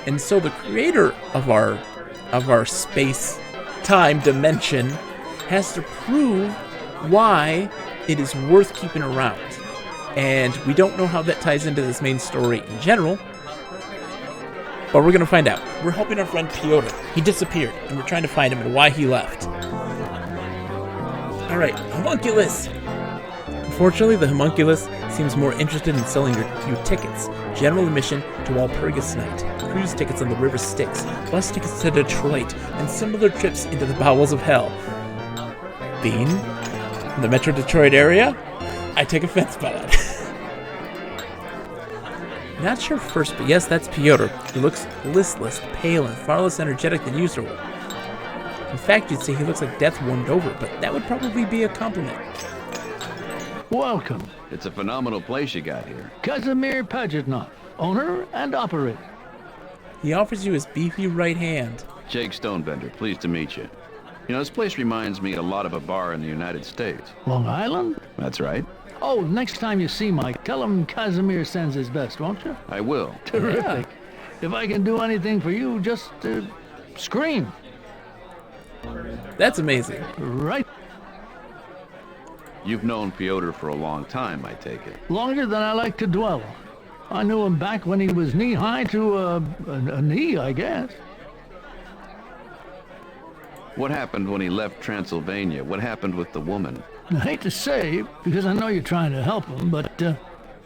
And so the creator of our space-time dimension has to prove why it is worth keeping around. And we don't know how that ties into this main story in general, but we're going to find out. We're helping our friend Piotr. He disappeared, and we're trying to find him and why he left. Alright, homunculus! Unfortunately, the homunculus seems more interested in selling you tickets. General admission to Walpurgis Night, cruise tickets on the River Styx, bus tickets to Detroit, and similar trips into the bowels of hell. Being in the Metro Detroit area, I take offense by that. Not sure first, but yes, that's Piotr. He looks listless, pale, and far less energetic than usual. In fact, you'd say he looks like death warmed over, but that would probably be a compliment. Welcome. It's a phenomenal place you got here. Kazimir Pajitnov, owner and operator. He offers you his beefy right hand. Jake Stonebender, pleased to meet you. You know, this place reminds me a lot of a bar in the United States. Long Island? That's right. Oh, next time you see Mike, tell him Casimir sends his best, won't you? I will. Terrific. Yeah. If I can do anything for you, just scream. That's amazing. Right. You've known Piotr for a long time, I take it. Longer than I like to dwell. I knew him back when he was knee-high to a knee, I guess. What happened when he left Transylvania? What happened with the woman? I hate to say, because I know you're trying to help him, but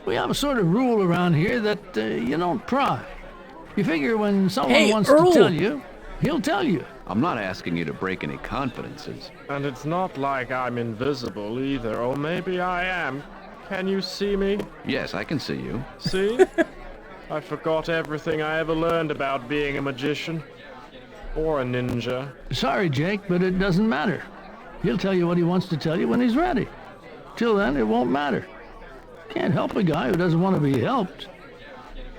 we have a sort of rule around here that you don't pry. You figure when someone wants to tell you, he'll tell you. I'm not asking you to break any confidences. And it's not like I'm invisible either, or maybe I am. Can you see me? Yes, I can see you. See? I forgot everything I ever learned about being a magician. Or a ninja. Sorry, Jake, but it doesn't matter. He'll tell you what he wants to tell you when he's ready. Till then, it won't matter. Can't help a guy who doesn't want to be helped.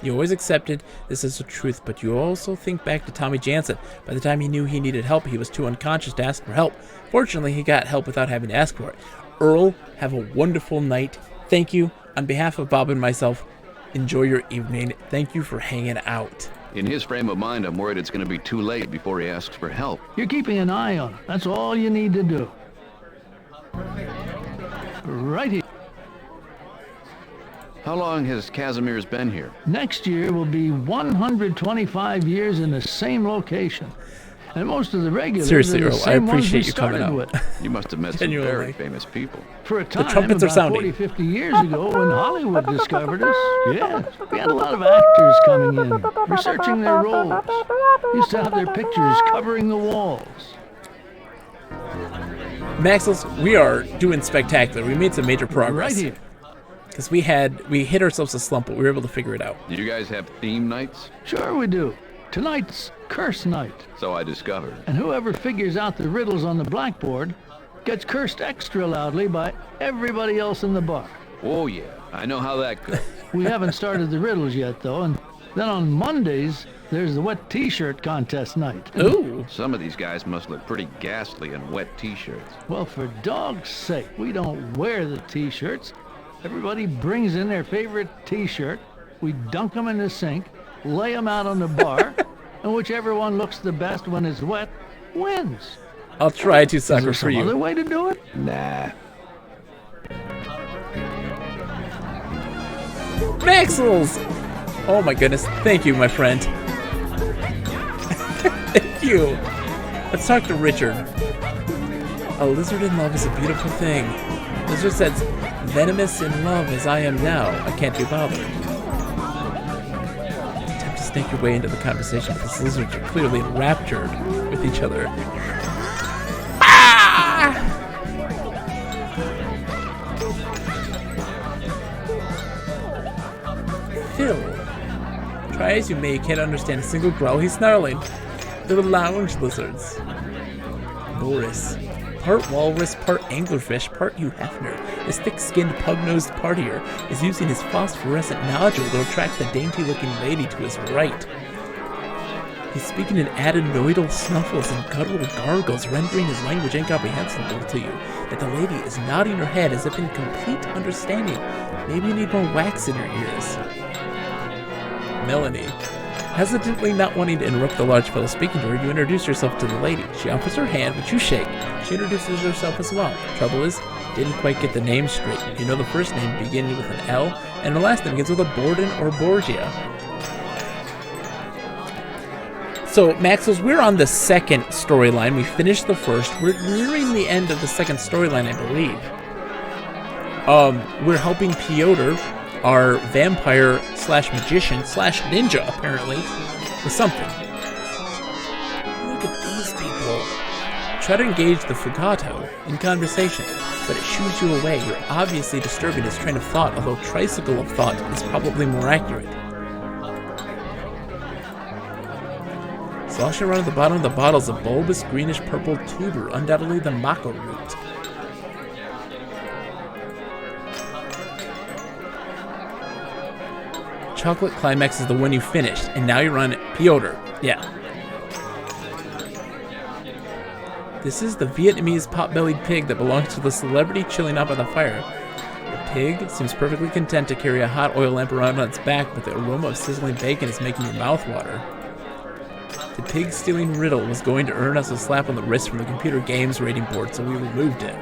You always accepted this as the truth, but you also think back to Tommy Jansen. By the time he knew he needed help, he was too unconscious to ask for help. Fortunately, he got help without having to ask for it. Earl, have a wonderful night. Thank you. On behalf of Bob and myself, enjoy your evening. Thank you for hanging out. In his frame of mind, I'm worried it's going to be too late before he asks for help. You're keeping an eye on him. That's all you need to do. Right here. How long has Casimir's been here? Next year will be 125 years in the same location. And most of the regulars Seriously, are the Earl, same I ones appreciate we you coming started out. with. You must have met some very famous people. For a time, The trumpets are about sounding. 40, 50 years ago, when Hollywood discovered us, yes, we had a lot of actors coming in, researching their roles. Used to have their pictures covering the walls. Maxels, we are doing spectacular. We made some major progress. Right here. Because we hit ourselves a slump, but we were able to figure it out. Do you guys have theme nights? Sure we do. Tonight's Curse Night. So I discovered. And whoever figures out the riddles on the blackboard gets cursed extra loudly by everybody else in the bar. Oh yeah, I know how that goes. We haven't started the riddles yet, though, and then on Mondays, there's the wet t-shirt contest night. Ooh. Some of these guys must look pretty ghastly in wet t-shirts. Well, for dog's sake, we don't wear the t-shirts. Everybody brings in their favorite t-shirt. We dunk them in the sink, lay them out on the bar, and whichever one looks the best when it's wet wins. I'll try to sucker Is for there you. some other way to do it? Nah. Maxels! Oh my goodness. Thank you, my friend. Thank you. Let's talk to Richard. A lizard in love is a beautiful thing. Lizard says, venomous in love as I am now, I can't be bothered. Attempt to snake your way into the conversation because lizards are clearly enraptured with each other. Phil. Try as you may, you can't understand a single growl he's snarling. They're lounge lizards. Boris. Part walrus, part anglerfish, part Hugh Hefner, this thick-skinned, pug-nosed partier is using his phosphorescent nodule to attract the dainty-looking lady to his right. He's speaking in adenoidal snuffles and guttural gargles, rendering his language incomprehensible to you, that the lady is nodding her head as if in complete understanding. Maybe you need more wax in your ears. Melanie. Hesitantly not wanting to interrupt the large fellow speaking to her, you introduce yourself to the lady. She offers her hand, which you shake. She introduces herself as well. Trouble is, didn't quite get the name straight. You know the first name beginning with an L, and the last name begins with a Borden or Borgia. So, Maxwell's, we're on the second storyline. We finished the first. We're nearing the end of the second storyline, I believe. We're helping Piotr, our vampire slash magician slash ninja, apparently, with something. Look at these people. Try to engage the Fugato in conversation, but it shoos you away. You're obviously disturbing his train of thought, although tricycle of thought is probably more accurate. Sloshing around at the bottom of the bottle is a bulbous greenish purple tuber, undoubtedly the mako root. Chocolate climax is the one you finished, and now you're on Piotr. Yeah. This is the Vietnamese pot-bellied pig that belongs to the celebrity chilling out by the fire. The pig seems perfectly content to carry a hot oil lamp around on its back, but the aroma of sizzling bacon is making your mouth water. The pig-stealing riddle was going to earn us a slap on the wrist from the computer games rating board, so we removed it.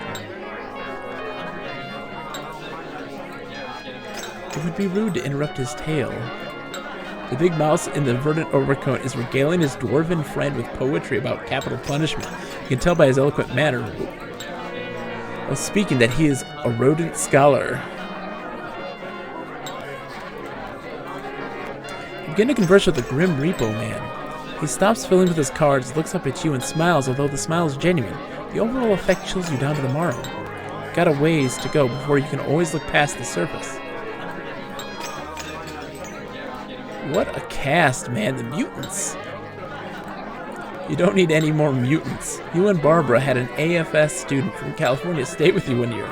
It would be rude to interrupt his tale. The big mouse in the verdant overcoat is regaling his dwarven friend with poetry about capital punishment. You can tell by his eloquent manner of speaking that he is a rodent scholar. You begin to converse with the grim repo man. He stops filling with his cards, looks up at you, and smiles, although the smile is genuine. The overall effect chills you down to the marrow. Got a ways to go before you can always look past the surface. What a cast, man. The mutants. You don't need any more mutants. You and Barbara had an AFS student from California stay with you one year.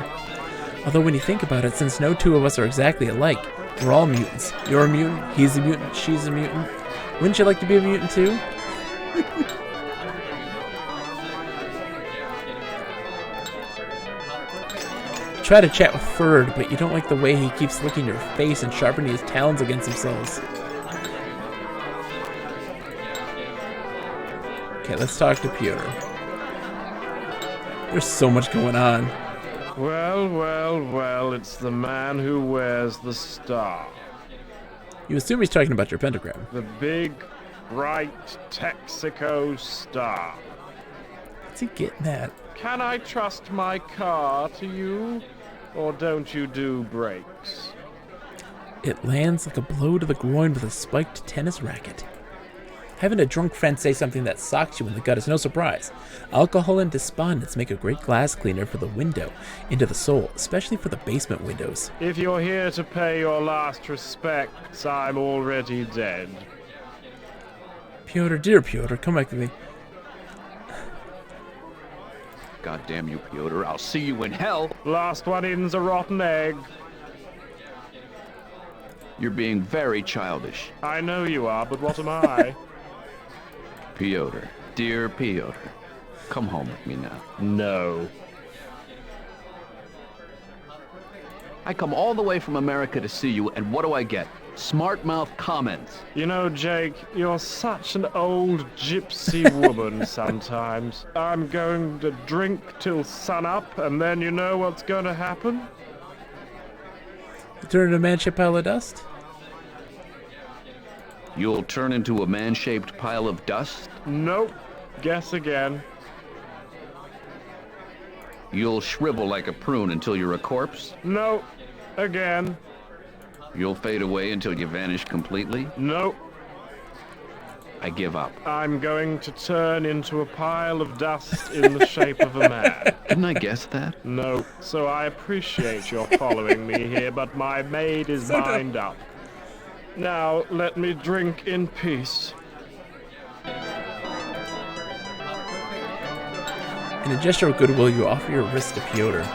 Although when you think about it, since no two of us are exactly alike, we're all mutants. You're a mutant, he's a mutant, she's a mutant. Wouldn't you like to be a mutant too? Try to chat with Ferd, but you don't like the way he keeps licking your face and sharpening his talons against themselves. Okay, let's talk to Piotr. There's so much going on. Well, well, well, it's the man who wears the star. You assume he's talking about your pentagram. The big, bright Texaco star. What's he getting at? Can I trust my car to you? Or don't you do brakes? It lands like a blow to the groin with a spiked tennis racket. Having a drunk friend say something that socks you in the gut is no surprise. Alcohol and despondence make a great glass cleaner for the window into the soul, especially for the basement windows. If you're here to pay your last respects, I'm already dead. Piotr, dear Piotr, come back to me. God damn you, Piotr. I'll see you in hell. Last one in's a rotten egg. You're being very childish. I know you are, but what am I? Piotr, dear Piotr, come home with me now. No. I come all the way from America to see you, and what do I get? Smart mouth comments. You know, Jake, you're such an old gypsy woman sometimes. I'm going to drink till sunup, and then you know what's going to happen? You turn into a man-shaped pile of dust? You'll turn into a man-shaped pile of dust? Nope. Guess again. You'll shrivel like a prune until you're a corpse? Nope. Again. You'll fade away until you vanish completely? Nope. I give up. I'm going to turn into a pile of dust in the shape of a man. Didn't I guess that? No. So I appreciate your following me here, but my maid is lined up. Now, let me drink in peace. In a gesture of goodwill, you offer your wrist to Pyotr.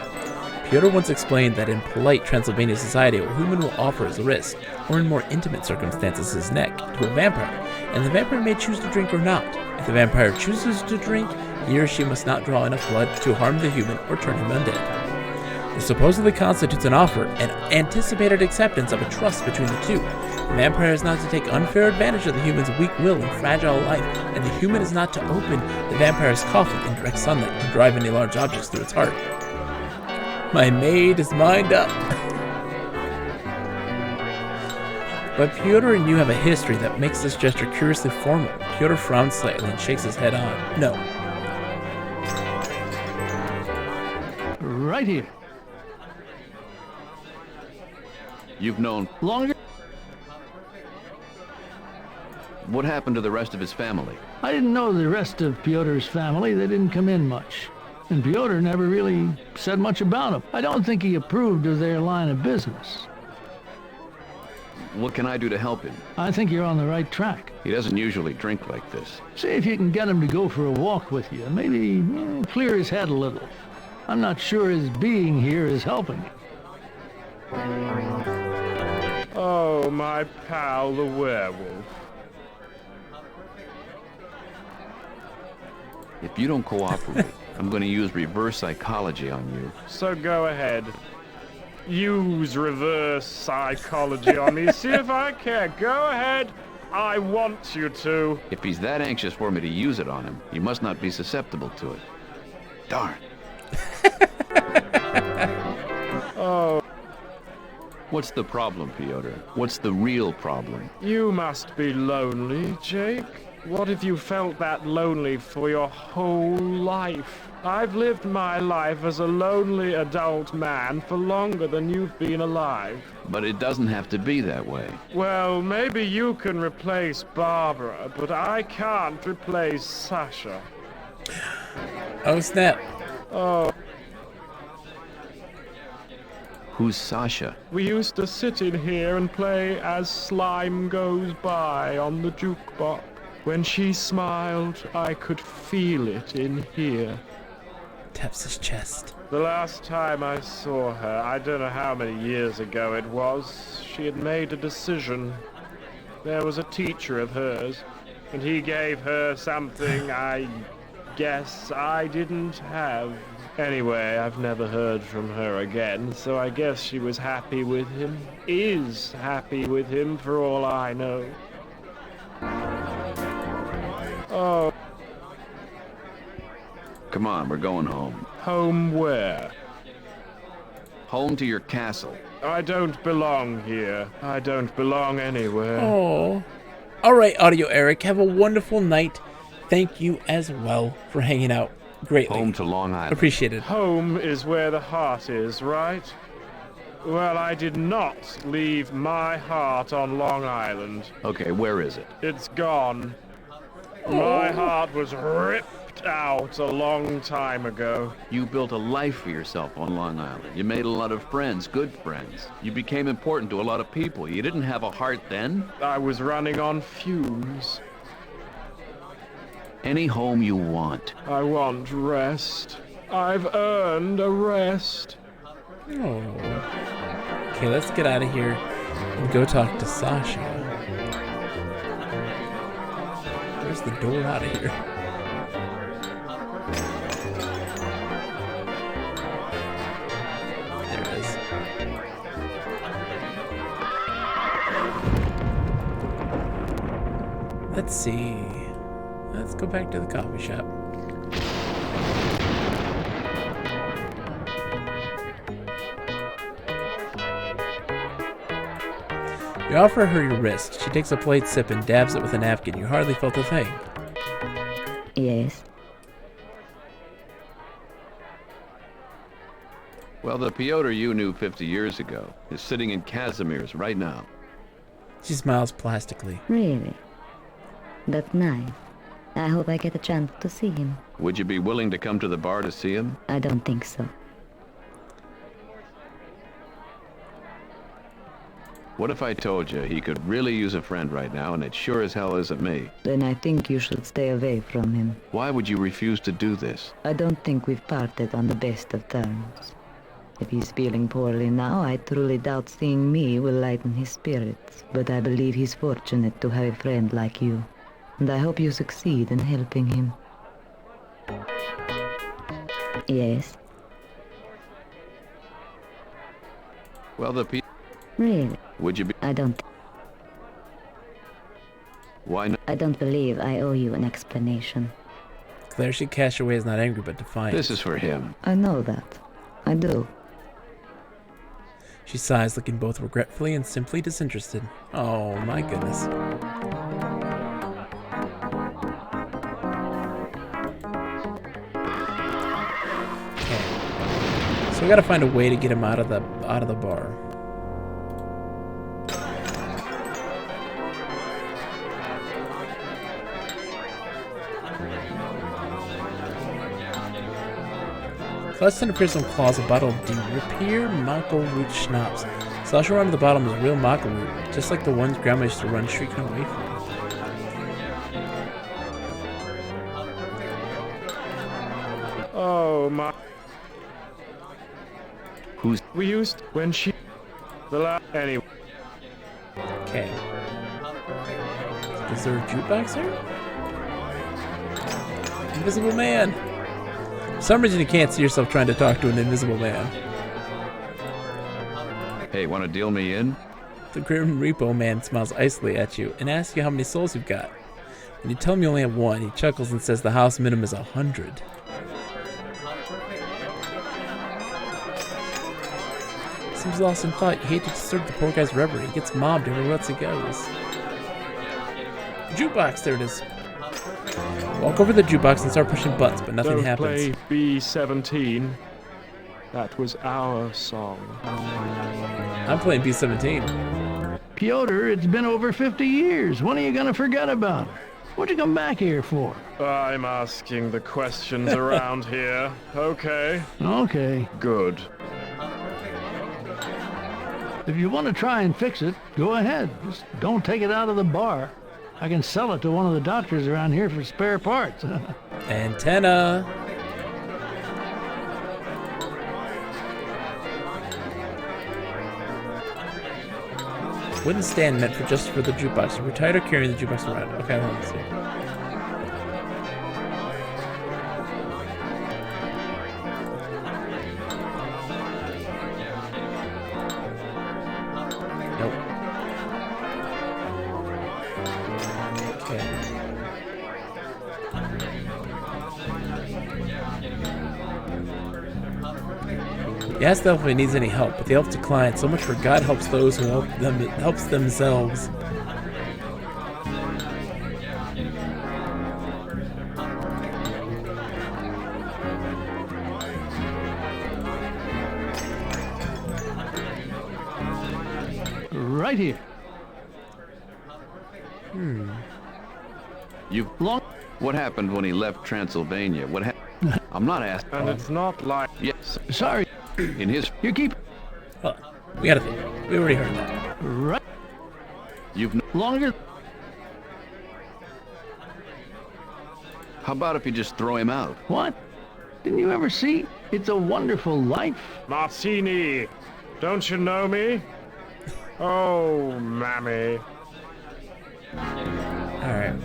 Pyotr once explained that in polite Transylvania society, a human will offer his wrist, or in more intimate circumstances his neck, to a vampire, and the vampire may choose to drink or not. If the vampire chooses to drink, he or she must not draw enough blood to harm the human or turn him undead. This supposedly constitutes an offer, an anticipated acceptance of a trust between the two. The vampire is not to take unfair advantage of the human's weak will and fragile life, and the human is not to open the vampire's coffin in direct sunlight or drive any large objects through its heart. My maid is mined up. But Pyotr and you have a history that makes this gesture curiously formal. Pyotr frowns slightly and shakes his head on. No. Right here. You've known longer? What happened to the rest of his family? I didn't know the rest of Pyotr's family. They didn't come in much. And Pyotr never really said much about them. I don't think he approved of their line of business. What can I do to help him? I think you're on the right track. He doesn't usually drink like this. See if you can get him to go for a walk with you. Maybe clear his head a little. I'm not sure his being here is helping. Oh, my pal, the werewolf. If you don't cooperate, I'm going to use reverse psychology on you. So go ahead. Use reverse psychology on me. See if I care. Go ahead. I want you to. If he's that anxious for me to use it on him, he must not be susceptible to it. Darn. Oh. What's the problem, Pyotr? What's the real problem? You must be lonely, Jake. What if you felt that lonely for your whole life? I've lived my life as a lonely adult man for longer than you've been alive. But it doesn't have to be that way. Well, maybe you can replace Barbara, but I can't replace Sasha. Oh, snap. Oh. Who's Sasha? We used to sit in here and play As Slime Goes By on the jukebox. When she smiled, I could feel it in here. Taps his chest. The last time I saw her, I don't know how many years ago it was, she had made a decision. There was a teacher of hers, and he gave her something I guess I didn't have. Anyway, I've never heard from her again, so I guess she was happy with him. Is happy with him, for all I know. Oh. Come on, we're going home. Home where? Home to your castle. I don't belong here. I don't belong anywhere. Oh. All right, Audio Eric, have a wonderful night. Thank you as well for hanging out greatly. Home to Long Island. Appreciate it. Home is where the heart is, right? Well, I did not leave my heart on Long Island. Okay, where is it? It's gone. My heart was ripped out a long time ago. You built a life for yourself on Long Island. You made a lot of friends, good friends. You became important to a lot of people. You didn't have a heart then? I was running on fumes. Any home you want. I want rest. I've earned a rest. Oh. Okay, let's get out of here and go talk to Sasha. Where's the door out of here? There it is. Let's see. Let's go back to the coffee shop. You offer her your wrist. She takes a plate sip and dabs it with a napkin. You hardly felt a thing. Yes. Well, the Pyotr you knew 50 years ago is sitting in Casimir's right now. She smiles plastically. Really? That's nice. I hope I get a chance to see him. Would you be willing to come to the bar to see him? I don't think so. What if I told you he could really use a friend right now, and it sure as hell isn't me? Then I think you should stay away from him. Why would you refuse to do this? I don't think we've parted on the best of terms. If he's feeling poorly now, I truly doubt seeing me will lighten his spirits. But I believe he's fortunate to have a friend like you. And I hope you succeed in helping him. Yes? Well, the people... Really? Would you be... I don't... Why not? I don't believe I owe you an explanation. Claire should cash away is not angry but defiant. This is for him. I know that. I do. She sighs, looking both regretfully and simply disinterested. Oh, my goodness. Okay. So we gotta find a way to get him out of the bar. Celestine appears on claws a bottle of de-repair Mako root schnapps. Sasha around the bottom is real Mako root, just like the ones Grandma used to run shrieking away from. Oh my. Who's... We used when she... The last... Anyway. Okay. Is there a jukebox here? Invisible man! For some reason you can't see yourself trying to talk to an invisible man. Hey, want to deal me in? The Grim Repo man smiles icily at you and asks you how many souls you've got. When you tell him you only have one, he chuckles and says the house minimum is 100. Seems lost in thought. You hate to disturb the poor guy's reverie. He gets mobbed everywhere else he goes. Jukebox, there it is. Walk over to the jukebox and start pushing buttons, but nothing happens. Don't play B-17. That was our song. I'm playing B-17. Piotr, it's been over 50 years. When are you gonna forget about her? What'd you come back here for? I'm asking the questions around here. Okay. Okay. Good. If you want to try and fix it, go ahead. Just don't take it out of the bar. I can sell it to one of the doctors around here for spare parts. Antenna. Wooden stand meant just for the jukebox. We're tired of carrying the jukebox around. Okay, hold on, let's see. Nope. Okay. You ask the elf if he needs any help, but the elf declines. So much for God helps those who helps themselves. Right here. You've long... What happened when he left Transylvania? What happened? I'm not asking. And it's not like... Yes. Sorry. In his... You keep... Hold on. We gotta think. We already heard that. Right. You've... Longer... How about if you just throw him out? What? Didn't you ever see It's a Wonderful Life? Martini, don't you know me? Oh, mammy. Alright.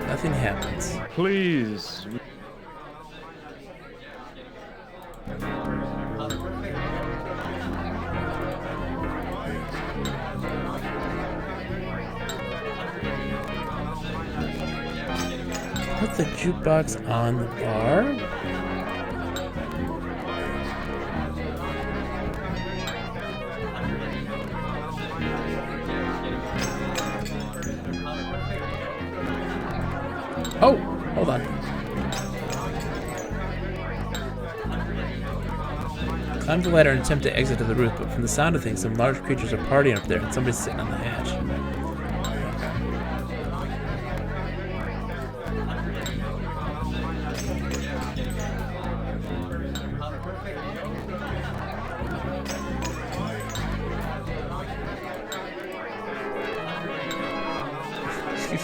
Nothing happens. Please. Put the jukebox on the bar? Oh, hold on. Climb the ladder and attempt to exit to the roof, but from the sound of things, some large creatures are partying up there and somebody's sitting on the hatch.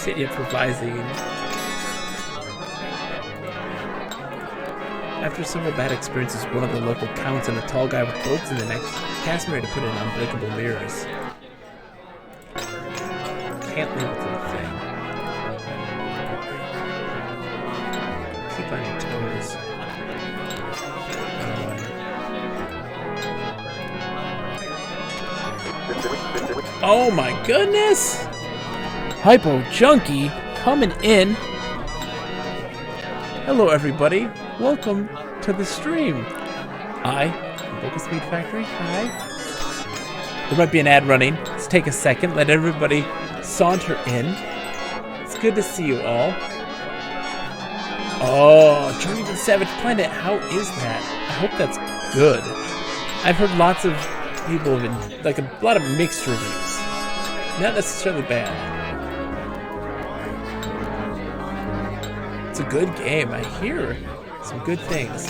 Shit, improvising. After several bad experiences, one of the local counts and a tall guy with bolts in the neck tasked Mary to put in unbreakable mirrors. Can't leave it to the thing. Keep on your toes. Oh my goodness! Hypo Junkie coming in. Hello everybody, welcome to the stream. Focus Meat Factory, hi. There might be an ad running. Let's take a second, let everybody saunter in. It's good to see you all. Oh, Journey to the Savage Planet, how is that? I hope that's good. I've heard lots of people have been, like a lot of mixed reviews. Not necessarily bad. It's a good game. I hear some good things.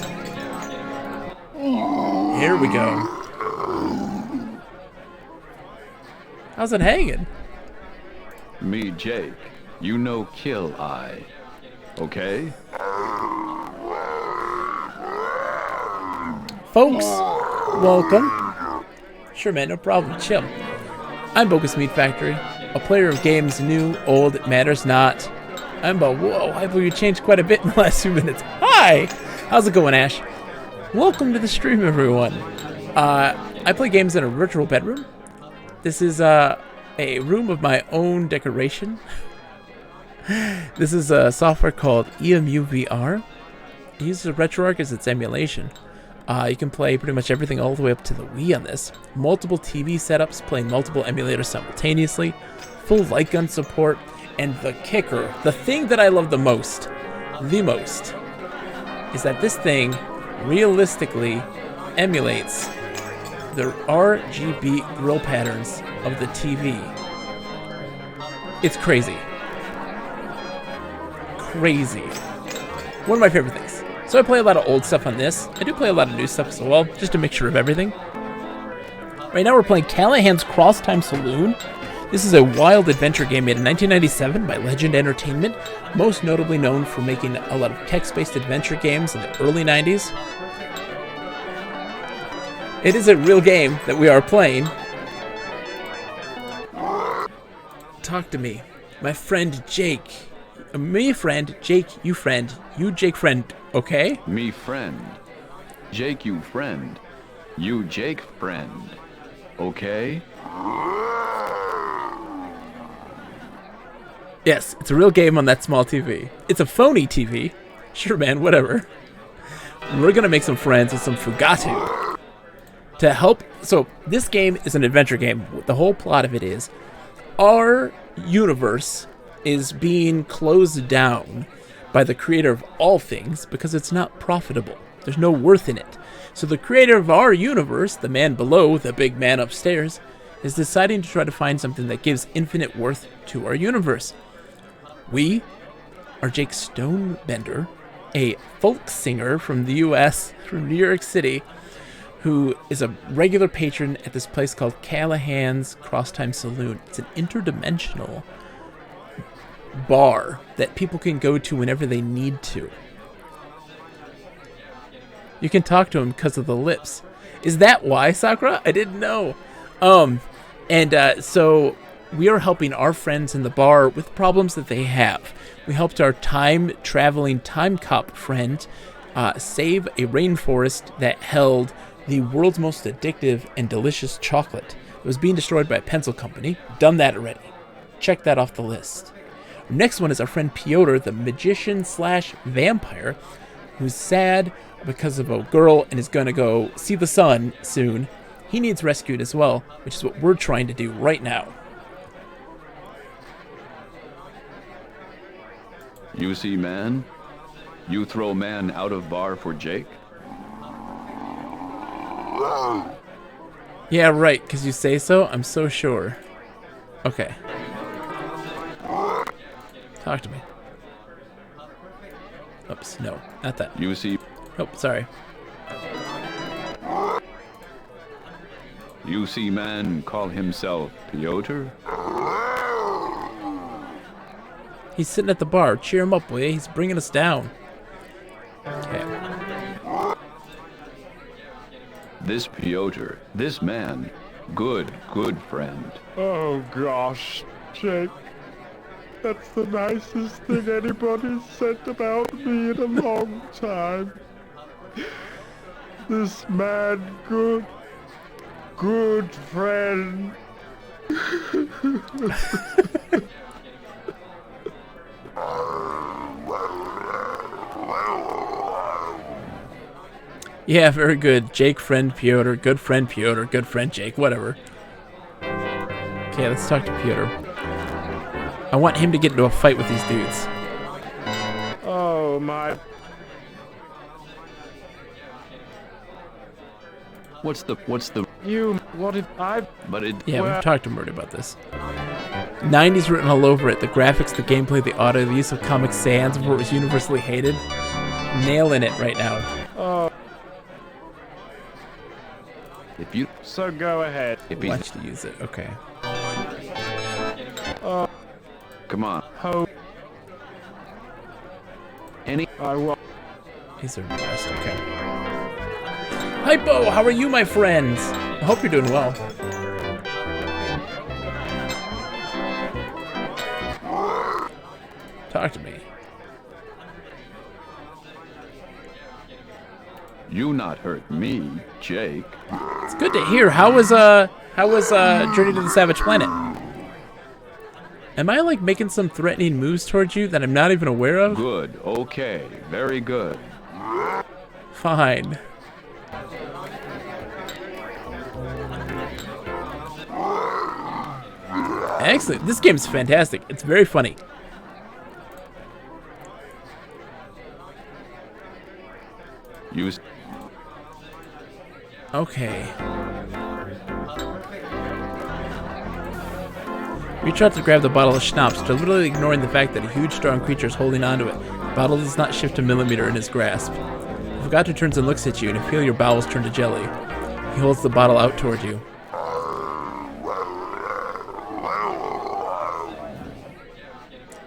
Here we go. How's it hanging? Me, Jake. You know kill I. Okay? Folks, welcome. Sure, man, no problem. Chill. I'm Bogus Meat Factory, a player of games new, old, it matters not. I'm about, whoa, Hypo, you changed quite a bit in the last few minutes. Hi! How's it going, Ash? Welcome to the stream, everyone. I play games in a virtual bedroom. This is a room of my own decoration. This is a software called EMU VR. It uses RetroArch as its emulation. You can play pretty much everything all the way up to the Wii on this. Multiple TV setups, playing multiple emulators simultaneously, full light gun support, and the kicker, the thing that I love the most, is that this thing realistically emulates the RGB grill patterns of the TV. It's crazy. Crazy. One of my favorite things. So I play a lot of old stuff on this. I do play a lot of new stuff as well, just a mixture of everything. Right now we're playing Callahan's Crosstime Saloon. This is a wild adventure game made in 1997 by Legend Entertainment, most notably known for making a lot of text-based adventure games in the early 90s. It is a real game that we are playing. Talk to me. My friend Jake. Me friend, Jake, you friend. You Jake friend, okay? Me friend. Jake you friend. You Jake friend. Okay? Yes, it's a real game on that small TV. It's a phony TV. Sure, man, whatever. We're gonna make some friends with some Fugatu. To help... So, this game is an adventure game. The whole plot of it is, our universe is being closed down by the creator of all things because it's not profitable. There's no worth in it. So the creator of our universe, the man below, the big man upstairs, is deciding to try to find something that gives infinite worth to our universe. We are Jake Stonebender, a folk singer from the US, from New York City, who is a regular patron at this place called Callahan's Crosstime Saloon. It's an interdimensional bar that people can go to whenever they need to. You can talk to him because of the lips. Is that why, Sakura? I didn't know. So we are helping our friends in the bar with problems that they have. We helped our time-traveling time cop friend save a rainforest that held the world's most addictive and delicious chocolate. It was being destroyed by a pencil company. Done that already. Check that off the list. Next one is our friend Piotr, the magician/vampire, who's sad because of a girl and is going to go see the sun soon. He needs rescued as well, which is what we're trying to do right now. You see man? You throw man out of bar for Jake? Yeah, right, because you say so? I'm so sure. Okay. Talk to me. Oops, no, not that. You see... Oh, sorry. You see man call himself Piotr? He's sitting at the bar. Cheer him up, will you? He's bringing us down. Okay. This Piotr, this man, good friend. Oh gosh, Jake. That's the nicest thing anybody's said about me in a long time. This man, good friend. Yeah, very good. Jake, friend Piotr, good friend Jake, whatever. Okay, let's talk to Piotr. I want him to get into a fight with these dudes. Oh my. What if I... But it... Yeah, we've talked to Murdy about this. 90s written all over it. The graphics, the gameplay, the audio, the use of Comic Sans before it was universally hated. Nailing it right now. Oh. If you... So go ahead. Watch to use it, okay. Come on. Ho. I will. These are the best, okay. Hypo, how are you, my friends? I hope you're doing well. Talk to me. You not hurt me, Jake. It's good to hear. How was Journey to the Savage Planet? Am I like making some threatening moves towards you that I'm not even aware of? Good. Okay. Very good. Fine. Excellent. This game's fantastic. It's very funny. Use. Okay. Reach out to grab the bottle of schnapps, deliberately ignoring the fact that a huge, strong creature is holding onto it. The bottle does not shift a millimeter in his grasp. Fugato turns and looks at you, and you feel your bowels turn to jelly. He holds the bottle out toward you.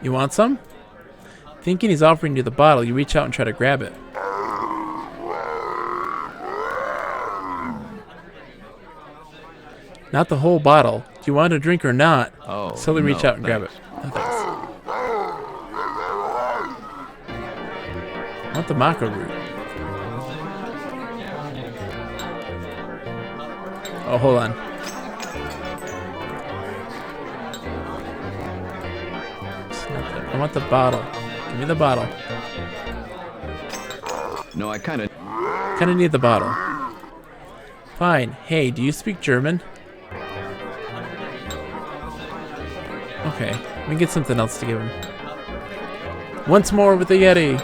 You want some? Thinking he's offering you the bottle, you reach out and try to grab it. Not the whole bottle. Do you want a drink or not? Oh, Slowly reach out and grab it. No, thanks. I want the maca root. Oh, hold on. I want the bottle. Give me the bottle. No, I kind of need the bottle. Fine. Hey, do you speak German? Okay, we can get something else to give him. Once more with the Yeti.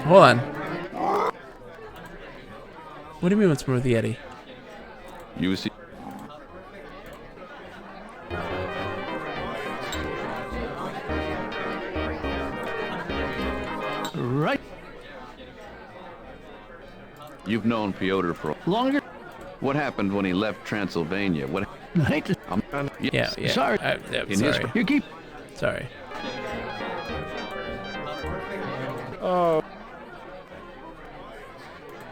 Hold on. What do you mean once more with the Yeti? You see. Right. You've known Piotr for longer. What happened when he left Transylvania? What? Yeah. Sorry. Sorry. You keep. Sorry. Oh.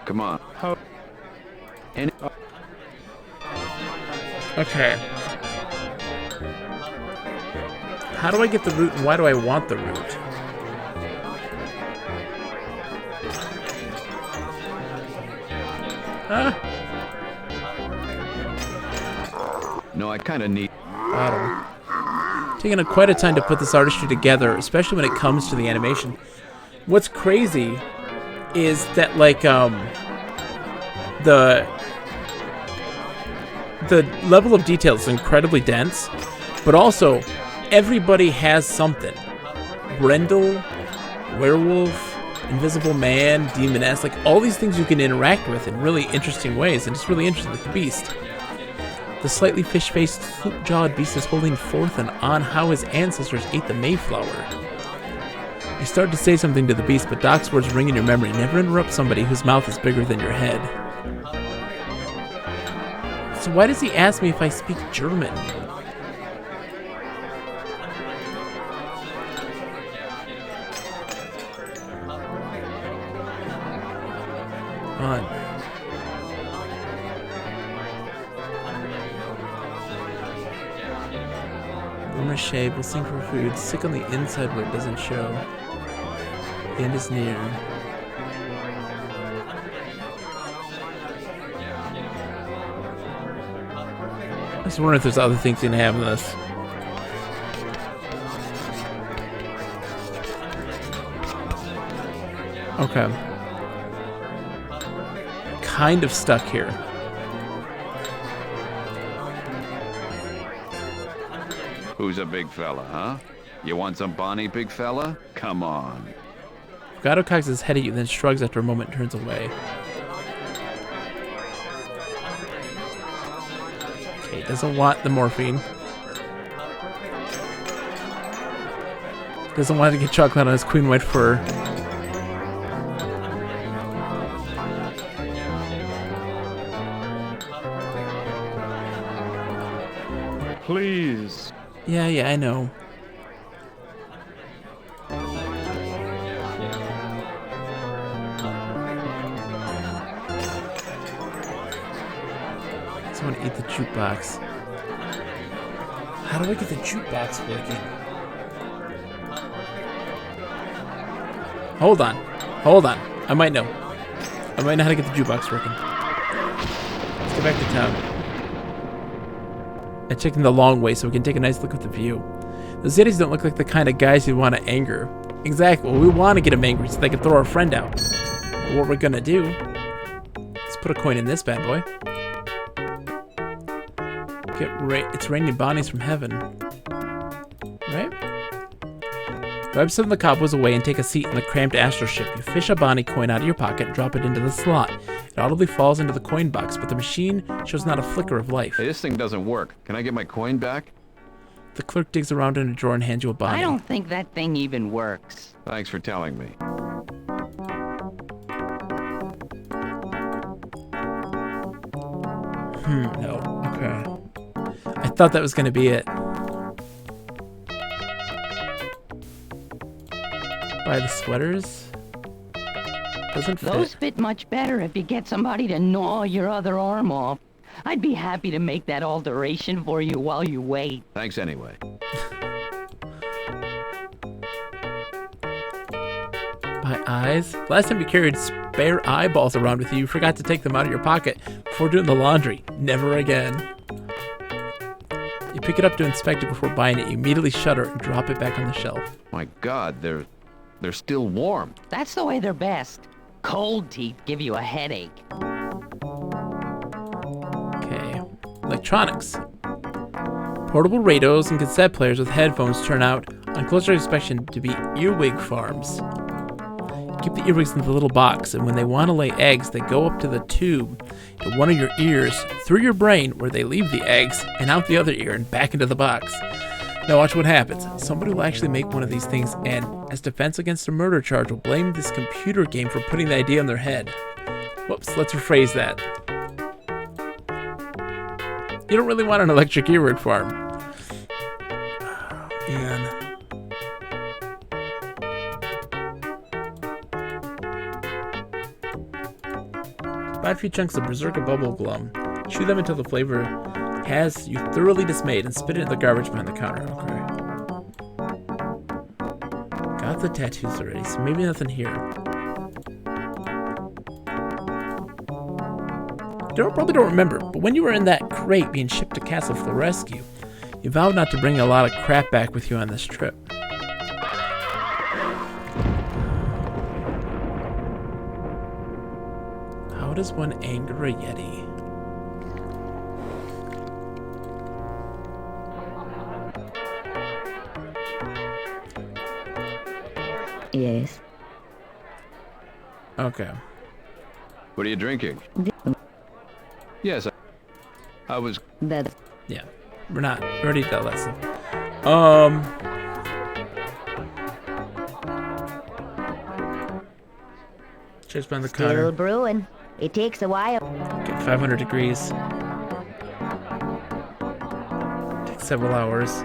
Come on. Okay. How do I get the root and why do I want the root? Huh? No, I kind of need. Bottle. Taking quite a time to put this artistry together, especially when it comes to the animation. What's crazy is that like the level of detail is incredibly dense, but also everybody has something. Brendel, werewolf, invisible man, demoness, like all these things you can interact with in really interesting ways, and it's really interesting with the beast. The slightly fish-faced, flute-jawed beast is holding forth on how his ancestors ate the Mayflower. You start to say something to the beast, but Doc's words ring in your memory. Never interrupt somebody whose mouth is bigger than your head. So why does he ask me if I speak German? on? We're gonna shave, we'll sing for food. Sick on the inside where it doesn't show. The end is near. I was wondering if there's other things you can have in this. Okay. Kind of stuck here. Who's a big fella, huh? You want some Bonnie, big fella? Come on. Gato cocks his head at you, then shrugs after a moment and turns away. Okay, doesn't want the morphine. Doesn't want to get chocolate on his queen white fur. Please. Yeah, I know. I want to eat the jukebox. How do I get the jukebox working? Hold on. Hold on. I might know. I might know how to get the jukebox working. Let's go back to town. I checked in the long way so we can take a nice look at the view. The cities don't look like the kind of guys you'd want to anger. Exactly. Well, we want to get them angry so they can throw our friend out. But what we're going to do... Let's put a coin in this bad boy. It's raining Bonnies from heaven. Right? Wipe some of the cobwebs away and take a seat in the cramped astroship. You fish a Bonnie coin out of your pocket and drop it into the slot. It audibly falls into the coin box, but the machine shows not a flicker of life. Hey, this thing doesn't work. Can I get my coin back? The clerk digs around in a drawer and hands you a Bonnie. I don't think that thing even works. Thanks for telling me. No. Okay. I thought that was going to be it. Buy the sweaters. Doesn't fit. Those fit much better if you get somebody to gnaw your other arm off. I'd be happy to make that alteration for you while you wait. Thanks anyway. Buy eyes? Last time you carried spare eyeballs around with you, you forgot to take them out of your pocket before doing the laundry. Never again. You pick it up to inspect it before buying it. You immediately shudder and drop it back on the shelf. My God, they're still warm. That's the way they're best. Cold teeth give you a headache. Okay. Electronics. Portable radios and cassette players with headphones turn out, on closer inspection, to be earwig farms. Keep the earwigs in the little box, and when they want to lay eggs, they go up to the tube to one of your ears, through your brain, where they leave the eggs, and out the other ear and back into the box. Now watch what happens. Somebody will actually make one of these things, and as defense against a murder charge, will blame this computer game for putting the idea in their head. Whoops, let's rephrase that. You don't really want an electric earwig farm. Oh, man. Buy a few chunks of Berserker Bubble Glum. Chew them until the flavor has you thoroughly dismayed and spit it in the garbage behind the counter. Okay. Got the tattoos already, so maybe nothing here. Probably don't remember, but when you were in that crate being shipped to Castle Florescu, you vowed not to bring a lot of crap back with you on this trip. How does one anger a Yeti? Yes. Okay. What are you drinking? Yes, I was... That... Yeah. We already did all that stuff. Just behind the counter. Still brewing. It takes a while. Get 500 degrees. Takes several hours.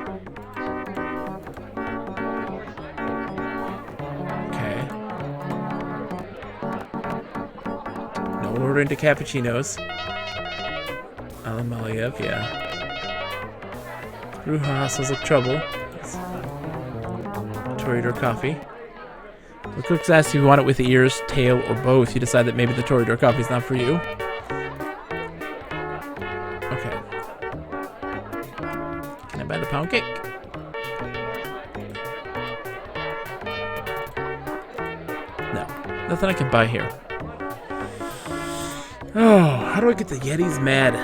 Okay. No ordering to cappuccinos. A la Maliev, yeah. Bruja smells like trouble. Toreador coffee. The cooks ask if you want it with ears, tail, or both. You decide that maybe the Toreador coffee is not for you. Okay. Can I buy the pound cake? No. Nothing I can buy here. Oh, how do I get the Yetis mad?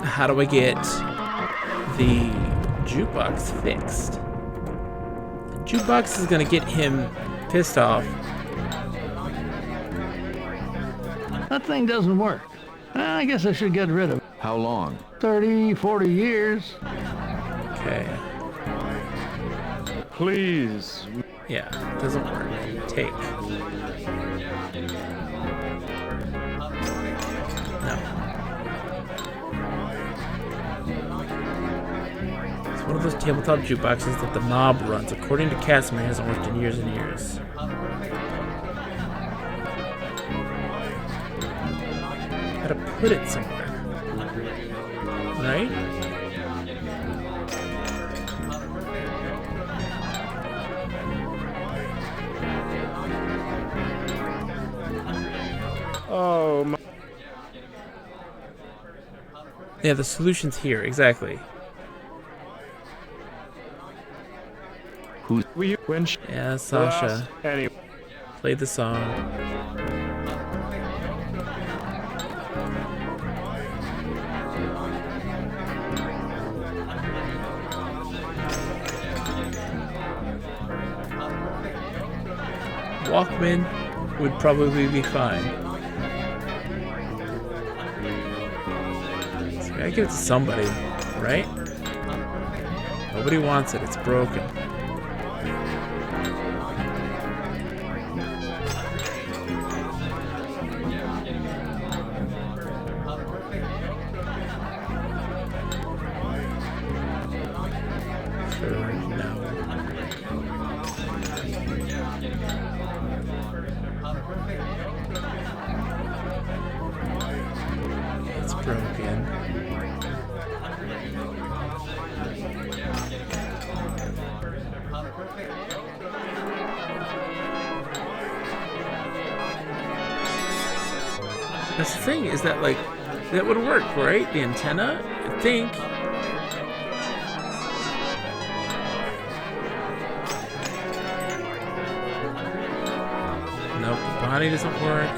How do I get the jukebox fixed? The jukebox is gonna get him pissed off. That thing doesn't work. I guess I should get rid of it. How long? 30, 40 years. Okay. Please. Yeah, it doesn't work. Take. No. It's one of those tabletop jukeboxes that the mob runs. According to Casimir, it hasn't worked in years and years. Gotta put it somewhere. Right? Oh my. Yeah, the solution's here, exactly. Who's when yeah, Sasha. Anyway. Play the song. Walkman would probably be fine. So I gotta give it to somebody, right? Nobody wants it, it's broken. Sure, no. It's broken. That's the thing, is that like, that would work, right? The antenna, I think. Nope, the body doesn't work.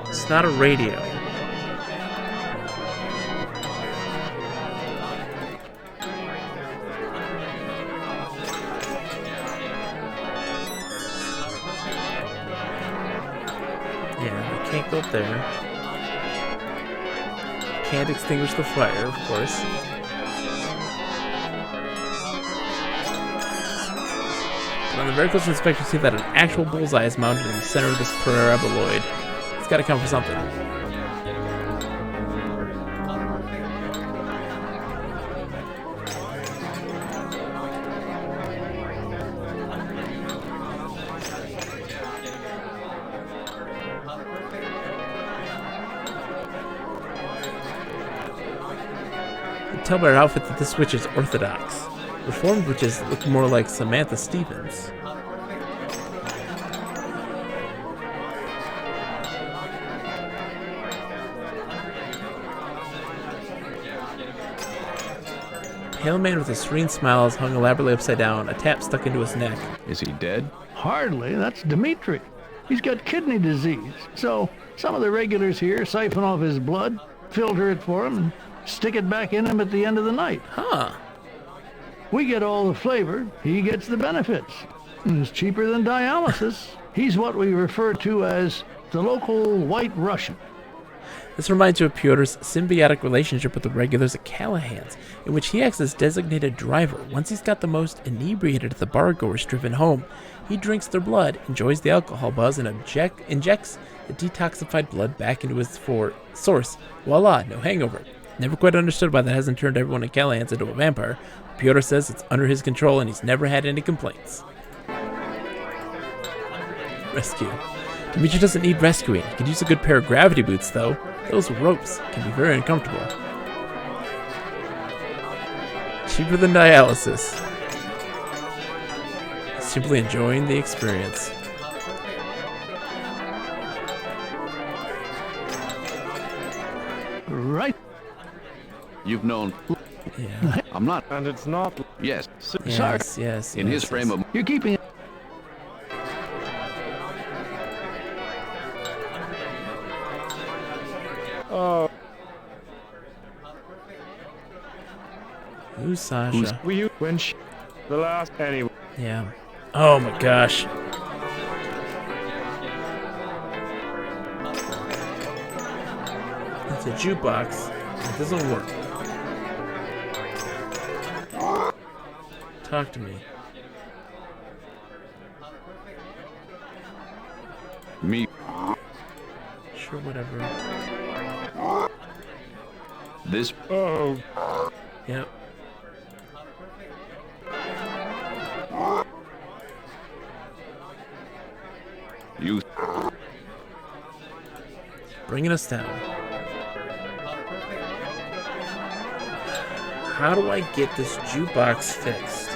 It's not a radio. Yeah, I can't go up there. Can't extinguish the fire, of course. But on the very close inspection, see that an actual bullseye is mounted in the center of this paraboloid. It's got to come for something. Tell by her outfit that this witch is orthodox. Reformed witches look more like Samantha Stevens. Pale man with a serene smile is hung elaborately upside down, a tap stuck into his neck. Is he dead? Hardly. That's Dimitri. He's got kidney disease. So some of the regulars here siphon off his blood, filter it for him, and stick it back in him at the end of the night. Huh. We get all the flavor, he gets the benefits. It's cheaper than dialysis. He's what we refer to as the local White Russian. This reminds you of Pyotr's symbiotic relationship with the regulars at Callahan's, in which he acts as designated driver. Once he's got the most inebriated of the bar-goers driven home, he drinks their blood, enjoys the alcohol buzz, and injects the detoxified blood back into his source. Voila, no hangover. Never quite understood why that hasn't turned everyone in Callahan's into a vampire. Piotr says it's under his control and he's never had any complaints. Rescue. Dimitri doesn't need rescuing. He could use a good pair of gravity boots, though. Those ropes can be very uncomfortable. Cheaper than dialysis. Simply enjoying the experience. Right. You've known. Yeah. I'm not. And it's not. Yes. Sorry. Yes. In his frame of. You're keeping. Oh. Who's Sasha? Were you when she. The last. Anyway. Yeah. Oh my gosh. It's a jukebox. It doesn't work. Talk to me. Me. Sure, whatever. This. Oh. Yep. You. Bringing us down. How do I get this jukebox fixed?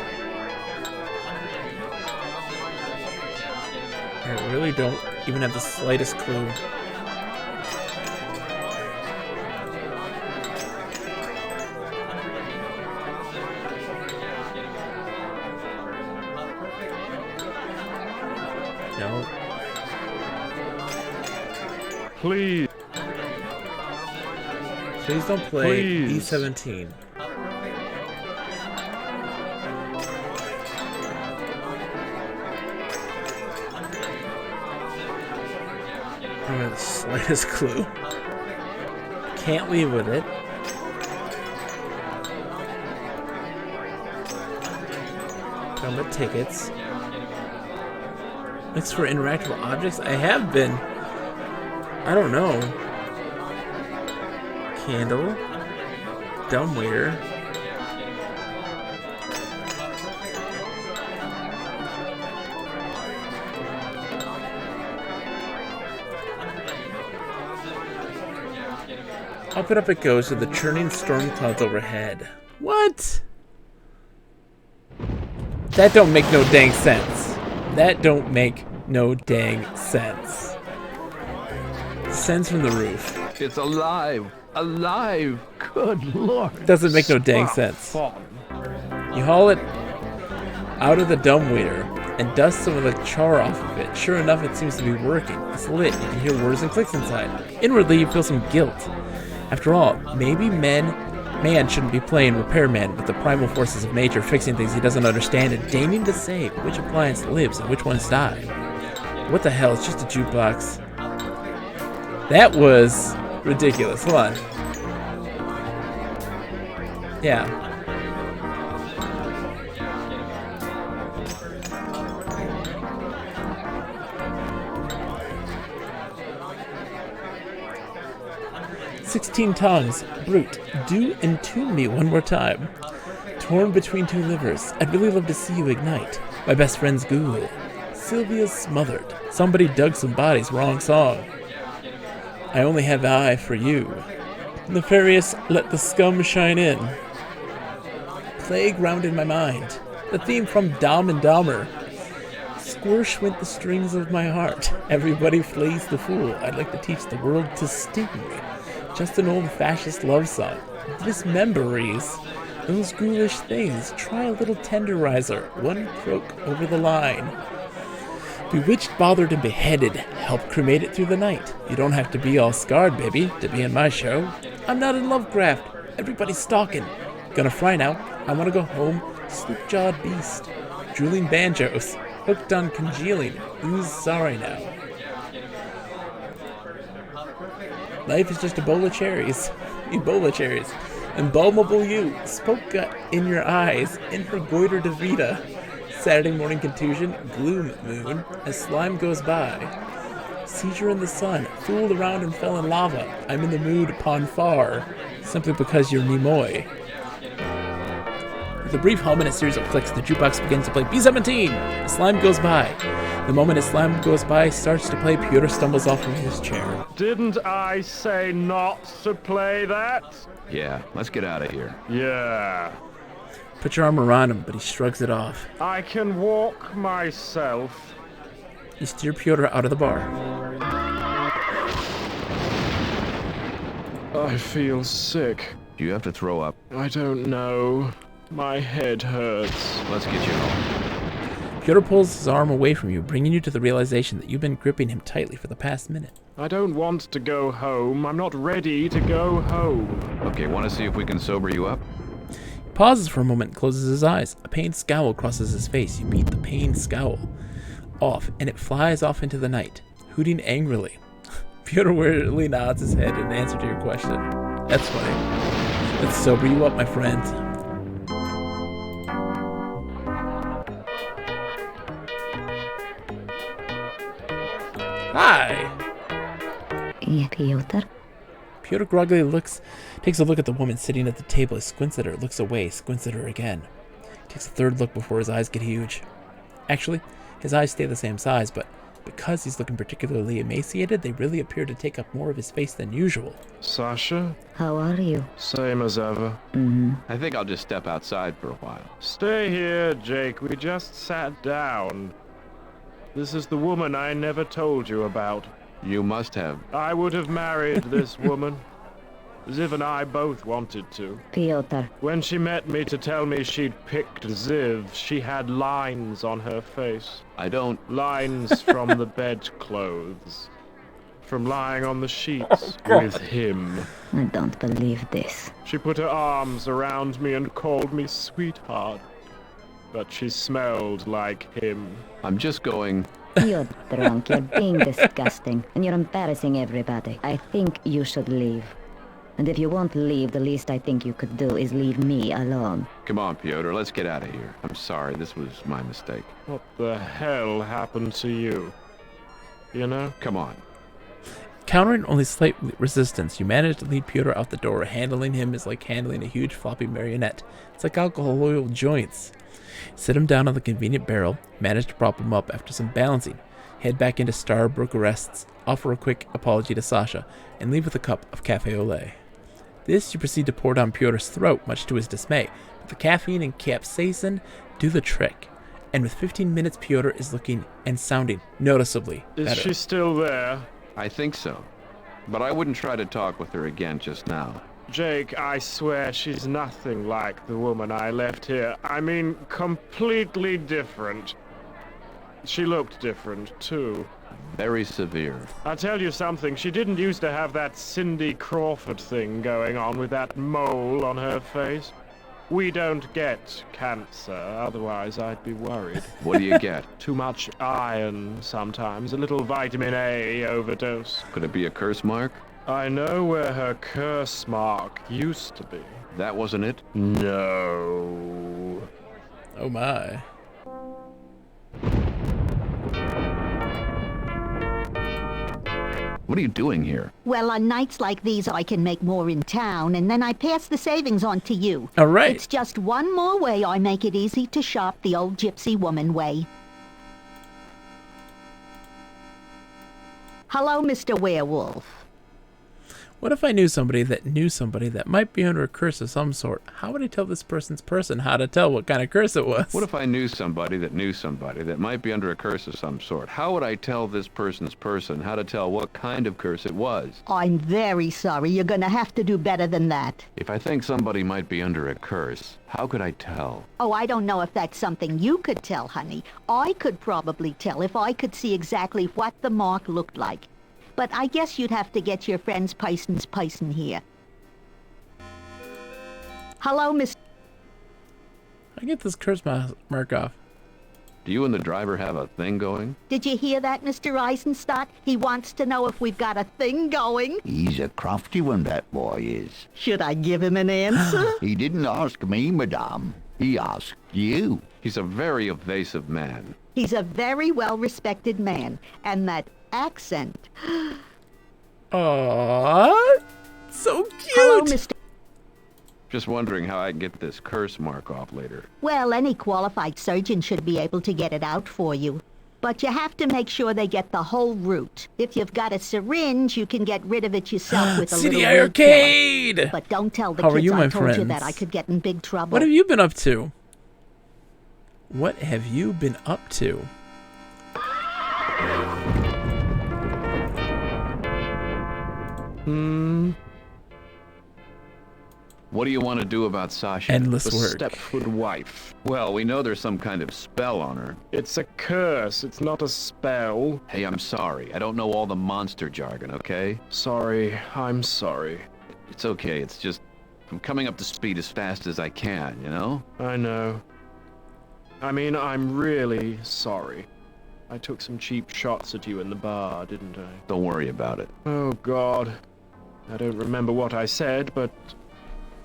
I really don't even have the slightest clue. No. Please. Please don't play Please. E17. I don't have the slightest clue. Can't leave with it. Talking about tickets. Looks for interactable objects. I have been. I don't know. Candle. Dumbwaiter. Up and up it goes to the churning storm clouds overhead. What? That don't make no dang sense. That don't make no dang sense. Descends from the roof. It's alive! Alive! Good Lord! Doesn't make no dang sense. You haul it out of the dumbwaiter and dust some of the char off of it. Sure enough, it seems to be working. It's lit. You can hear whirs and clicks inside. Inwardly, you feel some guilt. After all, maybe man shouldn't be playing repairman with the primal forces of nature, fixing things he doesn't understand and deigning to say which appliance lives and which ones die. What the hell? It's just a jukebox. That was ridiculous. Hold on. Yeah. "16 tongues, brute, do entune me one more time. Torn between two livers, I'd really love to see you ignite. My best friend's ghoul. Sylvia's smothered. Somebody dug some bodies, wrong song. I only have an eye for you. Nefarious, let the scum shine in. Plague round in my mind. The theme from Dom and Dahmer. Squirsh went the strings of my heart. Everybody flees the fool. I'd like to teach the world to sting. Just an old fascist love song. Dismemberies. Those ghoulish things. Try a little tenderizer. One croak over the line. Bewitched, bothered, and beheaded. Help cremate it through the night. You don't have to be all scarred, baby, to be in my show. I'm not in Lovecraft. Everybody's stalking. Gonna fry now. I wanna go home. Sloop-jawed beast. Drooling banjos. Hooked on congealing. Who's sorry now? Life is just a bowl of cherries. Ebola cherries. Embalmable you. Spoke gut in your eyes. In her goiter de vita. Saturday morning contusion. Gloom moon. As slime goes by. Seizure in the sun. Fooled around and fell in lava. I'm in the mood upon far. simply because you're Nimoy. With a brief hum and a series of clicks, the jukebox begins to play B-17. The slime goes by. The moment his slime goes by, starts to play, Pyotr stumbles off from his chair. Didn't I say not to play that? Yeah, let's get out of here. Yeah. Put your arm around him, but he shrugs it off. I can walk myself. You steer Pyotr out of the bar. I feel sick. Do you have to throw up? I don't know. My head hurts. Let's get you home. Pyotr pulls his arm away from you, bringing you to the realization that you've been gripping him tightly for the past minute. I don't want to go home. I'm not ready to go home. Okay, want to see if we can sober you up? He pauses for a moment and closes his eyes. A pained scowl crosses his face. You beat the pained scowl off, and it flies off into the night, hooting angrily. Pyotr weirdly nods his head in answer to your question. That's funny. Let's sober you up, my friend. Hi! Yeah, Pyotr? Pyotr groggily takes a look at the woman sitting at the table. He squints at her, looks away, squints at her again. Takes a third look before his eyes get huge. Actually, his eyes stay the same size, but because he's looking particularly emaciated, they really appear to take up more of his face than usual. Sasha? How are you? Same as ever. I think I'll just step outside for a while. Stay here, Jake. We just sat down. This is the woman I never told you about. You must have. I would have married this woman. Ziv and I both wanted to. Pyotr. When she met me to tell me she'd picked Ziv, she had lines on her face. I don't... Lines from the bedclothes. From lying on the sheets with him. I don't believe this. She put her arms around me and called me sweetheart. But she smelled like him. I'm just going... You're drunk, you're being disgusting, and you're embarrassing everybody. I think you should leave. And if you won't leave, the least I think you could do is leave me alone. Come on, Pyotr, let's get out of here. I'm sorry, this was my mistake. What the hell happened to you? You know? Come on. Countering only slight resistance, you manage to lead Pyotr out the door. Handling him is like handling a huge floppy marionette. It's like alcohol-oiled joints. Sit him down on the convenient barrel, manage to prop him up after some balancing, head back into Starbrook Arrests, offer a quick apology to Sasha, and leave with a cup of cafe au lait. This you proceed to pour down Pyotr's throat, much to his dismay, but the caffeine and capsaicin do the trick, and with 15 minutes Pyotr is looking and sounding noticeably better. Is she still there? I think so, but I wouldn't try to talk with her again just now. Jake, I swear she's nothing like the woman I left here. I mean, completely different. She looked different, too. Very severe. I'll tell you something, she didn't used to have that Cindy Crawford thing going on with that mole on her face. We don't get cancer, otherwise I'd be worried. What do you get? Too much iron sometimes, a little vitamin A overdose. Could it be a curse mark? I know where her curse mark used to be. That wasn't it? No. Oh my. What are you doing here? Well, on nights like these, I can make more in town, and then I pass the savings on to you. All right. It's just one more way I make it easy to shop the old gypsy woman way. Hello, Mr. Werewolf. What if I knew somebody that might be under a curse of some sort? How would I tell this person's person how to tell what kind of curse it was? What if I knew somebody that might be under a curse of some sort? How would I tell this person's person how to tell what kind of curse it was? I'm very sorry. You're gonna have to do better than that. If I think somebody might be under a curse, how could I tell? Oh, I don't know if that's something you could tell, honey. I could probably tell if I could see exactly what the mark looked like. But I guess you'd have to get your friend's Pyson here. Hello, Miss... I get this curse mark off. Do you and the driver have a thing going? Did you hear that, Mr. Eisenstadt? He wants to know if we've got a thing going. He's a crafty one, that boy is. Should I give him an answer? He didn't ask me, madame. He asked you. He's a very evasive man. He's a very well-respected man, and that accent. Aww, so cute. Hello, Mr. Just wondering how I can get this curse mark off later. Well, any qualified surgeon should be able to get it out for you. But you have to make sure they get the whole root. If you've got a syringe, you can get rid of it yourself with a little CDI Arcade! Killer. But don't tell the How are kids you, I my told you friends? that. I could get in big trouble. What have you been up to? What have you been up to? What do you want to do about Sasha? Endless The work. Stepford wife. Well, we know there's some kind of spell on her. It's a curse. It's not a spell. Hey, I'm sorry. I don't know all the monster jargon, okay? Sorry. I'm sorry. It's okay. It's just I'm coming up to speed as fast as I can, you know? I know. I mean, I'm really sorry. I took some cheap shots at you in the bar, didn't I? Don't worry about it. Oh, God. I don't remember what I said, but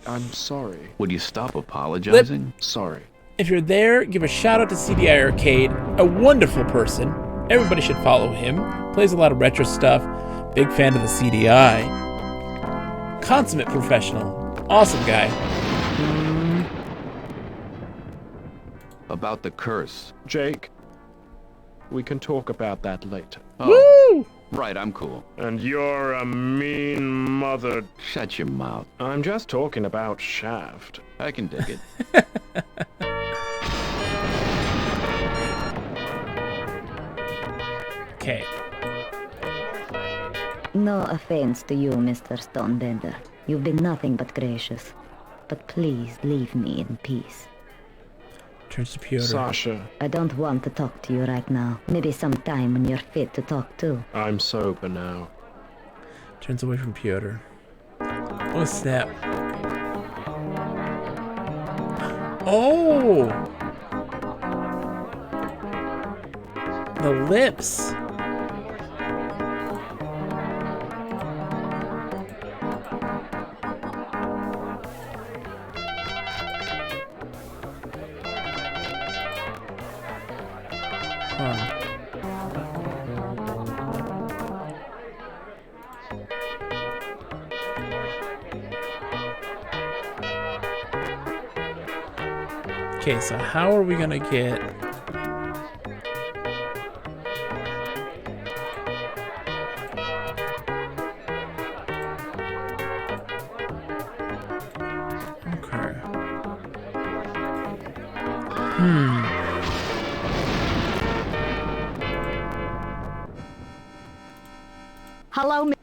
I'm sorry. Would you stop apologizing? Sorry. If you're there, give a shout out to CDI Arcade, a wonderful person. Everybody should follow him. Plays a lot of retro stuff. Big fan of the CDI. Consummate professional. Awesome guy. About the curse. Jake, we can talk about that later. Oh, Woo! right, I'm cool. And you're a mean mother. Shut your mouth. I'm just talking about Shaft. I can dig it. Okay. No offense to you, Mr. Stonebender. You've been nothing but gracious. But please leave me in peace. Turns to Piotr. Sasha. I don't want to talk to you right now. Maybe sometime when you're fit to talk too. I'm sober now. Turns away from Piotr. Oh, snap. Oh! The lips. Okay, so how are we gonna get... Okay. Hello, Miss.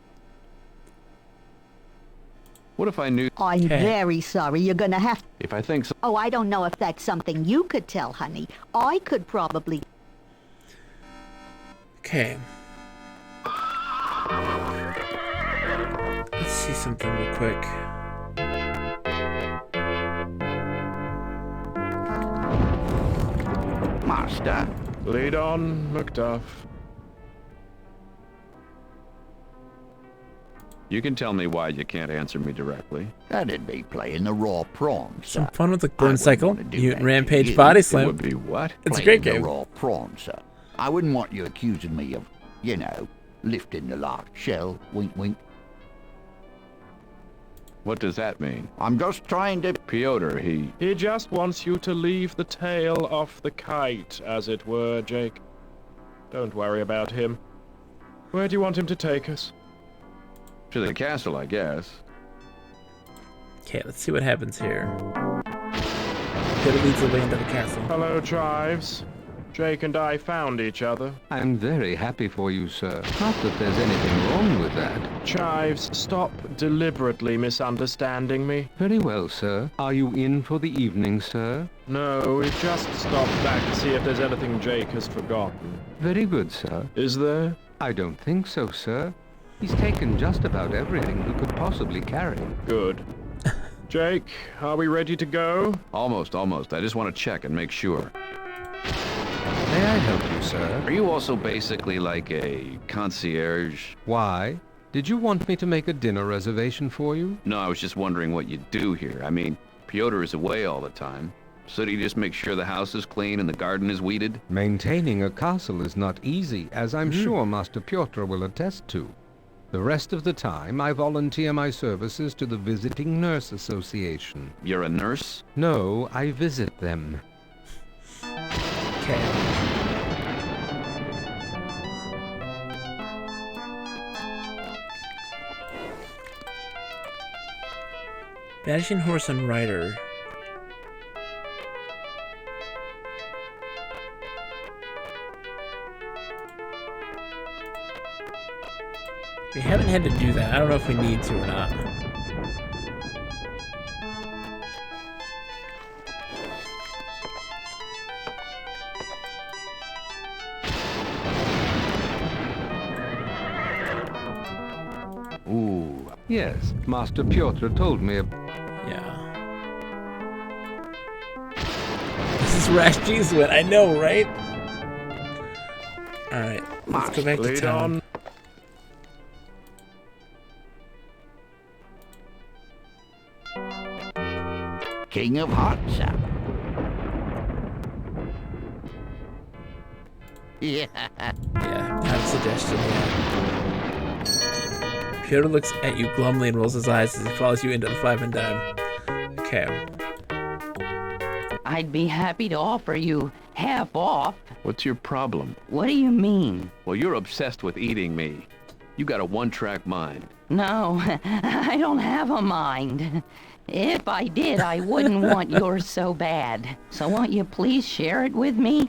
What if I knew... I'm very sorry. You're gonna have... If I think so... Oh, I don't know if that's something you could tell, honey. I could probably... Okay. Let's see something real quick. Master. Lead on, Macduff. You can tell me why you can't answer me directly. That'd be playing the raw prawn, sir. Some fun with the Burn Cycle, Mutant Rampage you. Body It Slam. would be what? It's a great Playing game. the raw prawn, sir. I wouldn't want you accusing me of, you know, lifting the large shell. Wink, wink. What does that mean? I'm just trying to... Piotr, he just wants you to leave the tail off the kite, as it were, Jake. Don't worry about him. Where do you want him to take us? To the castle, I guess. Okay, let's see what happens here. That leads the way into the castle. Hello, Chives. Jake and I found each other. I'm very happy for you, sir. Not that there's anything wrong with that. Chives, stop deliberately misunderstanding me. Very well, sir. Are you in for the evening, sir? No, we've just stopped back to see if there's anything Jake has forgotten. Very good, sir. Is there? I don't think so, sir. He's taken just about everything he could possibly carry. Good. Jake, are we ready to go? Almost. I just want to check and make sure. May I help you, sir? Are you also basically like a concierge? Why? Did you want me to make a dinner reservation for you? No, I was just wondering what you do here. I mean, Piotr is away all the time. So do you just make sure the house is clean and the garden is weeded? Maintaining a castle is not easy, as I'm sure Master Piotr will attest to. The rest of the time, I volunteer my services to the Visiting Nurse Association. You're a nurse? No, I visit them. Okay. Vanishing Horse and Rider. We haven't had to do that. I don't know if we need to or not. Ooh, yes, Master Pyotr told me. Yeah. This is Rash G's win. I know, right? Alright, let's go back to town. King of hot sap. Yeah. Yeah, not a suggestion, yeah. Pyotr looks at you glumly and rolls his eyes as he follows you into the 5 and dime. Okay. I'd be happy to offer you half off. What's your problem? What do you mean? Well, you're obsessed with eating me. You got a one-track mind. No, I don't have a mind. If I did, I wouldn't want yours so bad. So won't you please share it with me?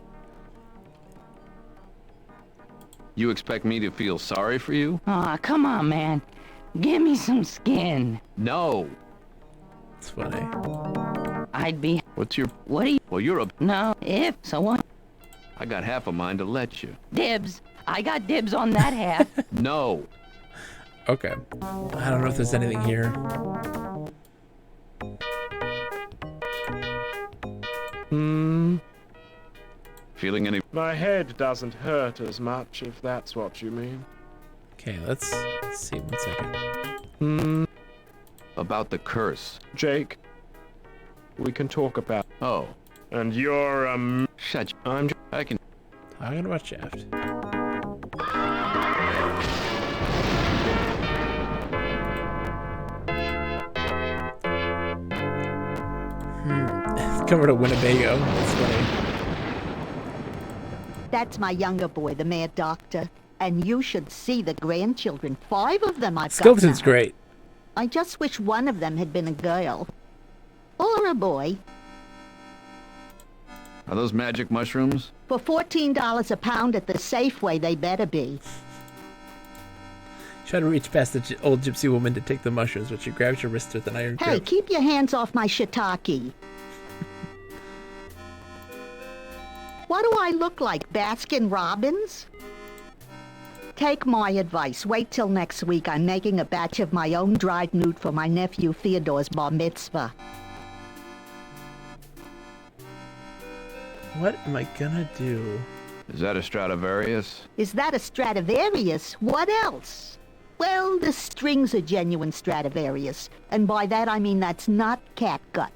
You expect me to feel sorry for you? Aw, come on, man. Give me some skin. No. It's funny. I'd be... What's your... What do you... Well, you're a... No, if someone... I got half a mind to let you. Dibs. I got dibs on that half. No. Okay. I don't know if there's anything here. Feeling any... My head doesn't hurt as much, if that's what you mean. Okay, let's see. 1 second. About the curse. Jake, we can talk about... Oh. And you're, Shut... I can... Talking about Shaft. Cover to Winnebago. That's funny. That's my younger boy, the mad doctor. And you should see the grandchildren. 5 of them I've got Skeleton's now. great. I just wish one of them had been a girl. Or a boy. Are those magic mushrooms? For $14 a pound at the Safeway, they better be. Try to reach past the old gypsy woman to take the mushrooms, but she grabs your wrist with an iron grip. Hey, keep your hands off my shiitake. What do I look like, Baskin Robbins? Take my advice. Wait till next week. I'm making a batch of my own dried newt for my nephew Theodore's bar mitzvah. What am I gonna do? Is that a Stradivarius? Is that a Stradivarius? What else? Well, the strings are genuine Stradivarius. And by that I mean that's not catgut.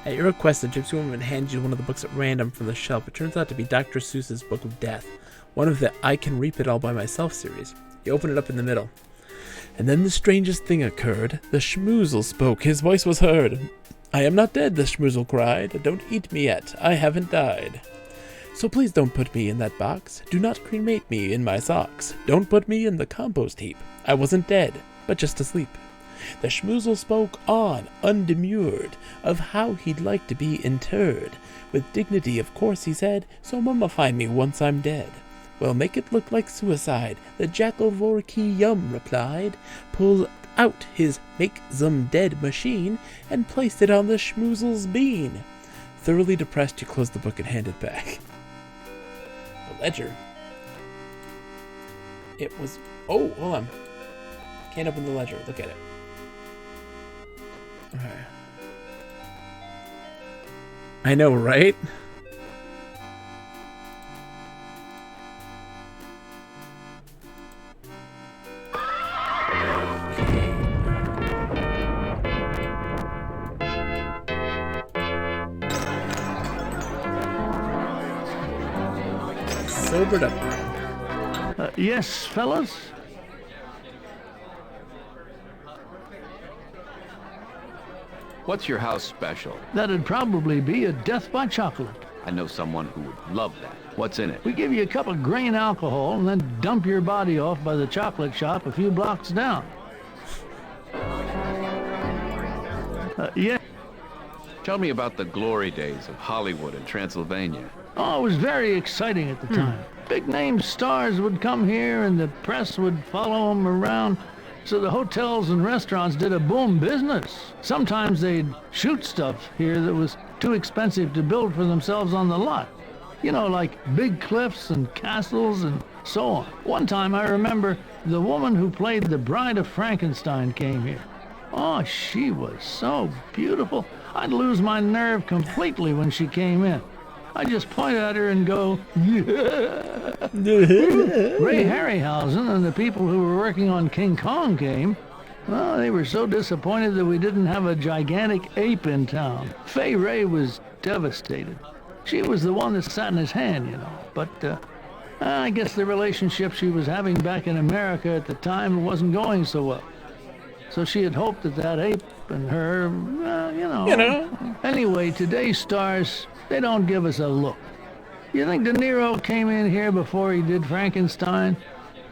At your request, the gypsy woman hands you one of the books at random from the shelf. It turns out to be Dr. Seuss's Book of Death, one of the I Can Reap It All By Myself series. You open it up in the middle. And then the strangest thing occurred. The schmoozle spoke. His voice was heard. I am not dead, the schmoozle cried. Don't eat me yet. I haven't died. So please don't put me in that box. Do not cremate me in my socks. Don't put me in the compost heap. I wasn't dead, but just asleep. The schmoozle spoke on, undemurred, of how he'd like to be interred. With dignity, of course, he said, so mummify me once I'm dead. Well, make it look like suicide, the jackal Vorkee Yum replied, pulled out his make-zum-dead machine, and placed it on the schmoozle's bean. Thoroughly depressed, you closed the book and handed it back. The ledger. It was... Oh, hold on. Can't open the ledger. Look at it. Okay. I know, right? Sobered up. Yes, fellas? What's your house special? That'd probably be a death by chocolate. I know someone who would love that. What's in it? We give you a cup of grain alcohol and then dump your body off by the chocolate shop a few blocks down. Yeah. Tell me about the glory days of Hollywood and Transylvania. Oh, it was very exciting at the time. Big-name stars would come here and the press would follow them around. So the hotels and restaurants did a boom business. Sometimes they'd shoot stuff here that was too expensive to build for themselves on the lot. You know, like big cliffs and castles and so on. One time I remember the woman who played the Bride of Frankenstein came here. Oh, she was so beautiful. I'd lose my nerve completely when she came in. I just point at her and go, yeah. Ray Harryhausen and the people who were working on King Kong came. Well, they were so disappointed that we didn't have a gigantic ape in town. Fay Ray was devastated. She was the one that sat in his hand, you know. But I guess the relationship she was having back in America at the time wasn't going so well. So she had hoped that that ape and her, you know. Anyway, today's stars, they don't give us a look. You think De Niro came in here before he did Frankenstein?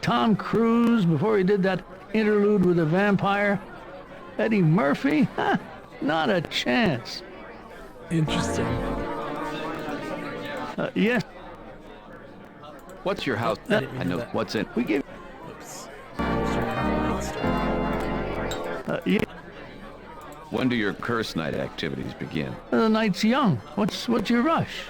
Tom Cruise before he did that interlude with a vampire? Eddie Murphy? Not a chance. Interesting. Yes. What's your house? I know what's in. We give. Oops. Yeah. When do your curse night activities begin? The night's young. What's your rush?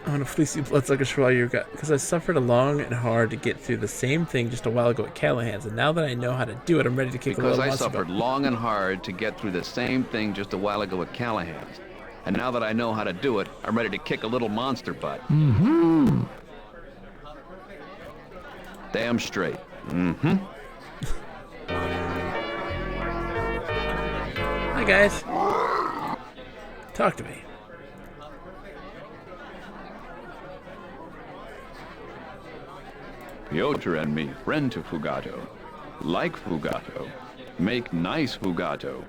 I want to fleecy bloodsuckers for all your gut, because I suffered long and hard to get through the same thing just a while ago at Callahan's, and now that I know how to do it, I'm ready to kick a little monster butt. Because I suffered long and hard to get through the same thing just a while ago at Callahan's, and now that I know how to do it, I'm ready to kick a little monster butt. Mm-hmm. Damn straight. Mm-hmm. Hi, guys. Talk to me. Piotr and me, friend to Fugato. Like Fugato. Make nice Fugato.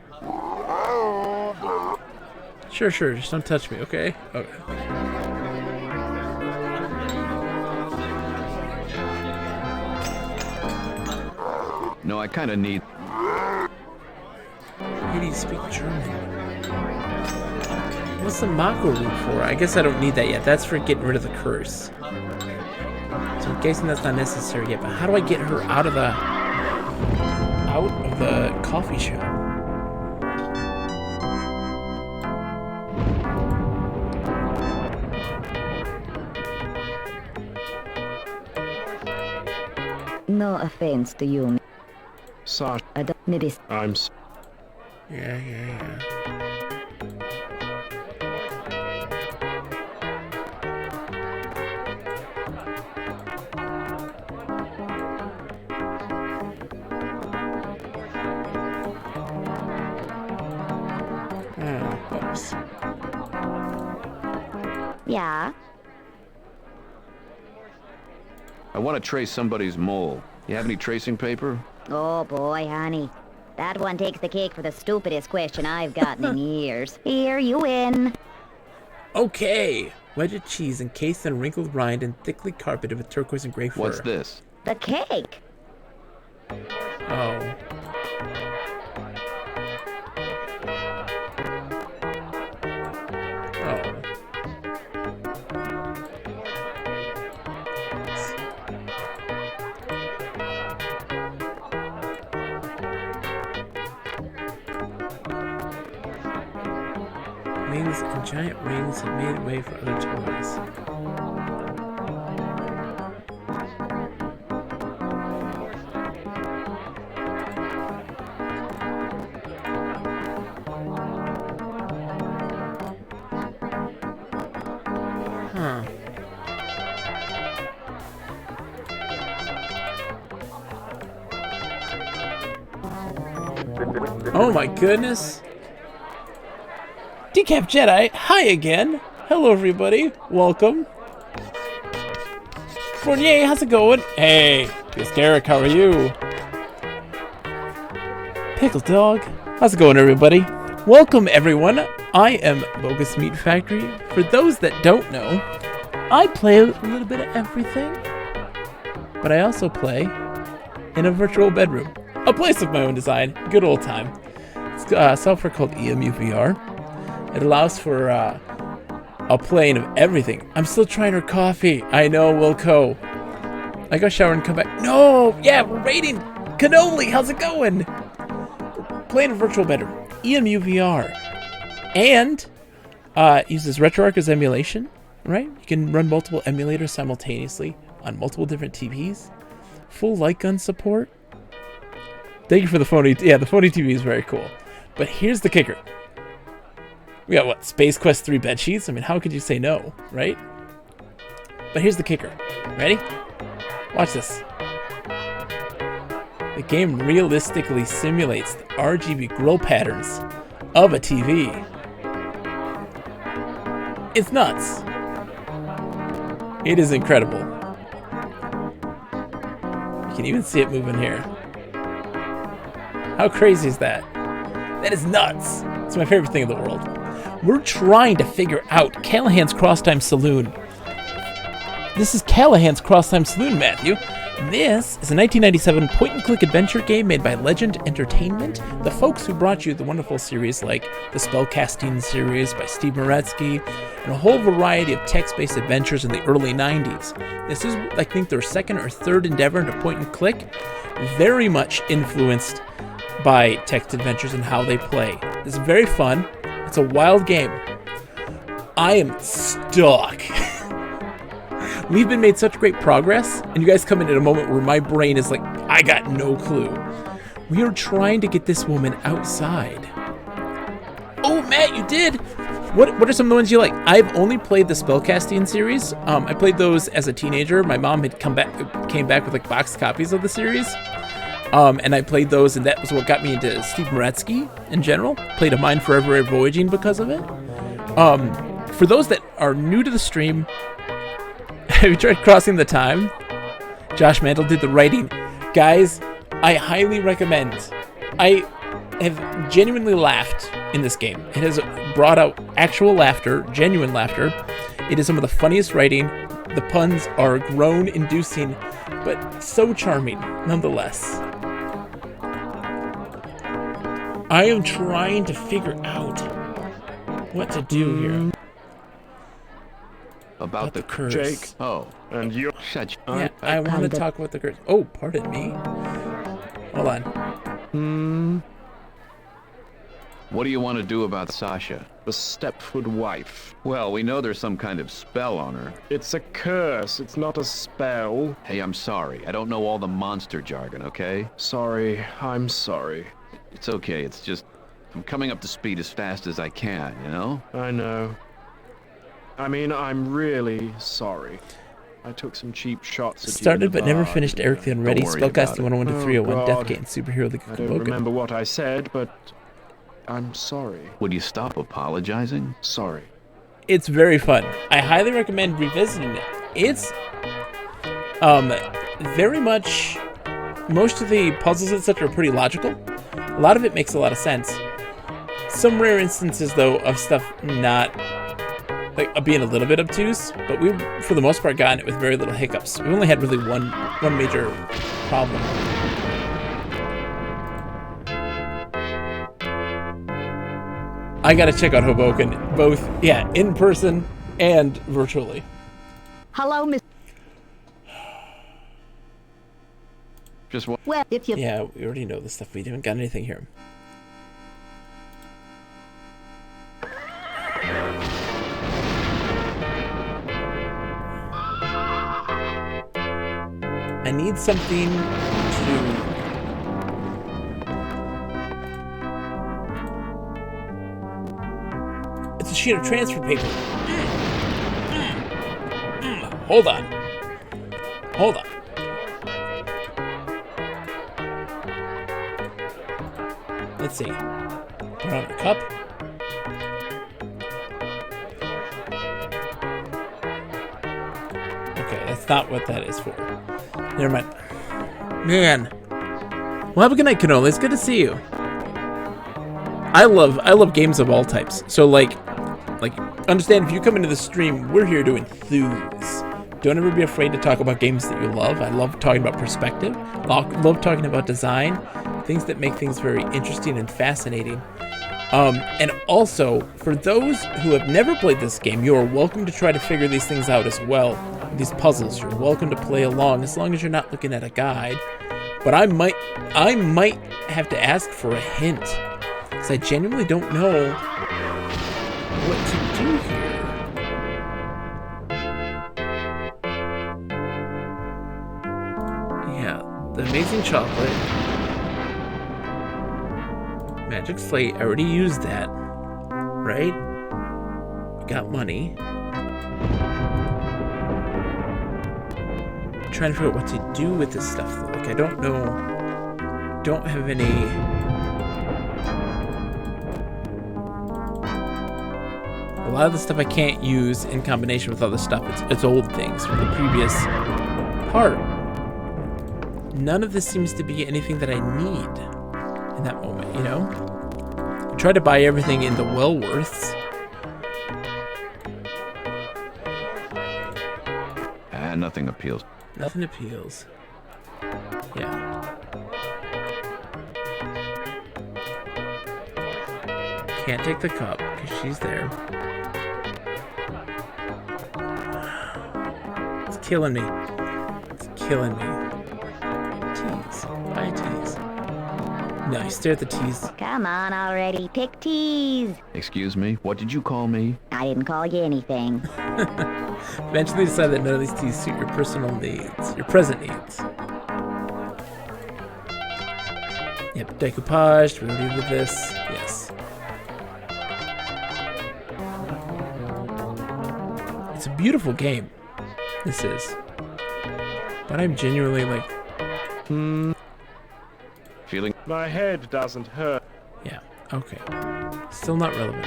Sure, just don't touch me, okay? Okay. No, I kinda need... Why do you speak German? What's the Mako root for? I guess I don't need that yet. That's for getting rid of the curse. So I'm guessing that's not necessary yet, but how do I get her out of the coffee shop? No offense to you. Sasha. Maybe. I'm... Yeah. Oops. Yeah? I want to trace somebody's mole. You have any tracing paper? Oh boy, honey. That one takes the cake for the stupidest question I've gotten in years. Here, you win. Okay. Wedged cheese encased in wrinkled rind and thickly carpeted with turquoise and gray fur. What's this? The cake. Oh. Wings and giant rings have made way for other toys. Huh. Oh my goodness. Decaf Jedi, hi again. Hello everybody, welcome. Fournier, how's it going? Hey, it's Garrick, how are you? Pickle Dog, how's it going, everybody? Welcome, everyone. I am Bogus Meat Factory. For those that don't know, I play a little bit of everything, but I also play in a virtual bedroom, a place of my own design. Good old time. It's software called EMU VR. It allows for a playing of everything. I'm still trying her coffee. I know, Wilco. I go shower and come back. No! Yeah, we're raiding Cannoli. How's it going? We're playing a virtual bedroom. EMU VR. And uses RetroArch as emulation, right? You can run multiple emulators simultaneously on multiple different TVs. Full light gun support. Thank you for the phony. Yeah, the phony TV is very cool. But here's the kicker. We got, what, Space Quest 3 bed sheets? I mean, how could you say no, right? But here's the kicker. Ready? Watch this. The game realistically simulates the RGB glow patterns of a TV. It's nuts. It is incredible. You can even see it moving here. How crazy is that? That is nuts. It's my favorite thing in the world. We're trying to figure out Callahan's Crosstime Saloon. This is Callahan's Crosstime Saloon, Matthew. This is a 1997 point-and-click adventure game made by Legend Entertainment, the folks who brought you the wonderful series like the Spellcasting series by Steve Moretsky, and a whole variety of text-based adventures in the early 90s. This is, I think, their second or third endeavor into point-and-click, very much influenced by text adventures and how they play. It's very fun. It's a wild game. I am stuck. We've been made such great progress, and you guys come in at a moment where my brain is like, I got no clue. We are trying to get this woman outside. Oh, Matt, you did! What are some of the ones you like? I've only played the Spellcasting series. I played those as a teenager. My mom had came back with like boxed copies of the series. And I played those, and that was what got me into Steve Moretsky in general. Played a Mind Forever Voyaging because of it. For those that are new to the stream, have you tried Crossing the Time? Josh Mantle did the writing. Guys, I highly recommend. I have genuinely laughed in this game. It has brought out actual laughter, genuine laughter. It is some of the funniest writing. The puns are groan-inducing, but so charming nonetheless. I am trying to figure out what to do here. About the curse. Jake. Oh. And you. Shut Yeah, I want to talk about the curse. Oh, pardon me. Hold on. What do you want to do about Sasha? The Stepford wife. Well, we know there's some kind of spell on her. It's a curse. It's not a spell. Hey, I'm sorry. I don't know all the monster jargon, okay? Sorry. I'm sorry. It's okay. It's just I'm coming up to speed as fast as I can, you know? I know. I mean, I'm really sorry. I took some cheap shots at you. Started but never finished and, Eric the Unready, Spellcasting 101 to 301, Deathgate, Superhero League I of don't Bogan. remember what I said, but I'm sorry. Would you stop apologizing? Sorry. It's very fun. I highly recommend revisiting it. It's very much, most of the puzzles and such are pretty logical. A lot of it makes a lot of sense. Some rare instances, though, of stuff not like being a little bit obtuse, but we've, for the most part, gotten it with very little hiccups. We only had really one major problem. I gotta check out Hoboken, both, yeah, in person and virtually. Hello, Miss. Just what? Well, if you. Yeah, we already know this stuff. We haven't got anything here. I need something to... It's a sheet of transfer paper. Hold on. Hold on. Let's see. Put on a cup. Okay, that's not what that is for. Never mind. Man. Well, have a good night, Canola. It's good to see you. I love games of all types. So like, understand if you come into the stream, we're here to enthuse. Don't ever be afraid to talk about games that you love. I love talking about perspective. I love talking about design, things that make things very interesting and fascinating. And also, for those who have never played this game, you are welcome to try to figure these things out as well. These puzzles, you're welcome to play along as long as you're not looking at a guide. But I might have to ask for a hint, because I genuinely don't know what to do here. Yeah, the amazing chocolate. Magic Slate, I already used that, right? We got money. I'm trying to figure out what to do with this stuff, though. Like, I don't know. Don't have any. A lot of the stuff I can't use in combination with other stuff. It's old things from the previous part. None of this seems to be anything that I need in that moment, you know? I tried to buy everything in the Wellworths. Nothing appeals. Nothing appeals. Yeah. Can't take the cup because she's there. It's killing me. It's killing me. Tease. Buy tease. No, you stare at the tease. Come on already, pick tease. Excuse me? What did you call me? I didn't call you anything. Eventually decide that none of these teas suit your personal needs, your present needs. Yep, decoupage, we already did this. Yes. It's a beautiful game. This is. But I'm genuinely like, Feeling? My head doesn't hurt. Yeah, okay. Still not relevant.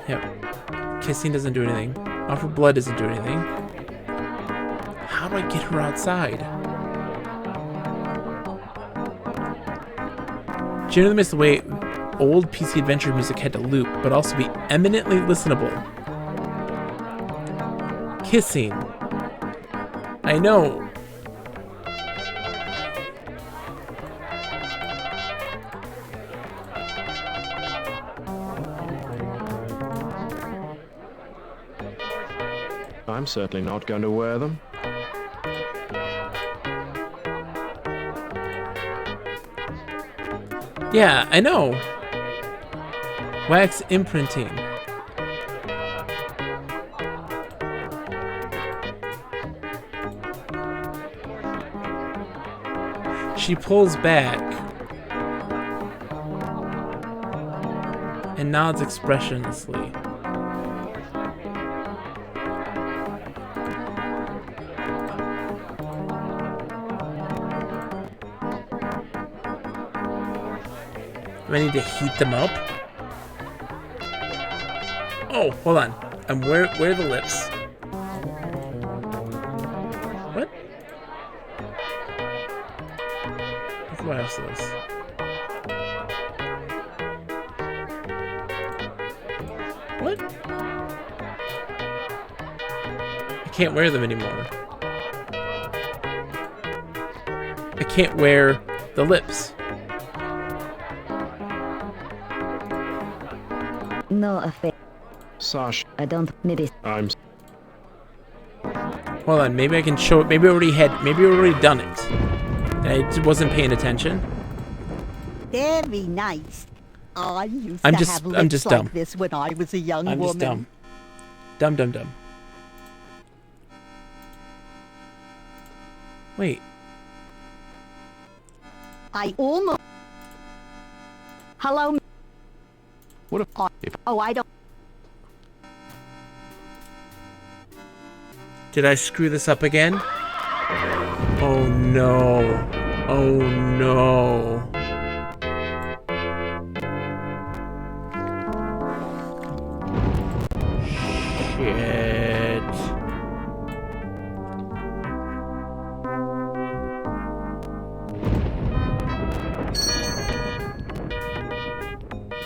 Yep. Kissing doesn't do anything. Offer blood doesn't do anything. How do I get her outside? Generally miss the way old PC adventure music had to loop, but also be eminently listenable. Kissing. I know. I'm certainly not going to wear them. Yeah, I know. Wax imprinting. She pulls back and nods expressionlessly. Do I need to heat them up? Oh, hold on. Where are the lips? What? What else is this? What? I can't wear them anymore. I can't wear the lips. No offense. Sash. I don't need it. I'm. Hold on, maybe I can show it. Maybe I already done it. And I wasn't paying attention. Very nice. I used I'm to just- have I'm lips just like dumb. this when I was a young I'm woman. just dumb. Dumb. Wait. I almost. Hello. What if? Oh, I don't. Did I screw this up again? Oh no. Oh no.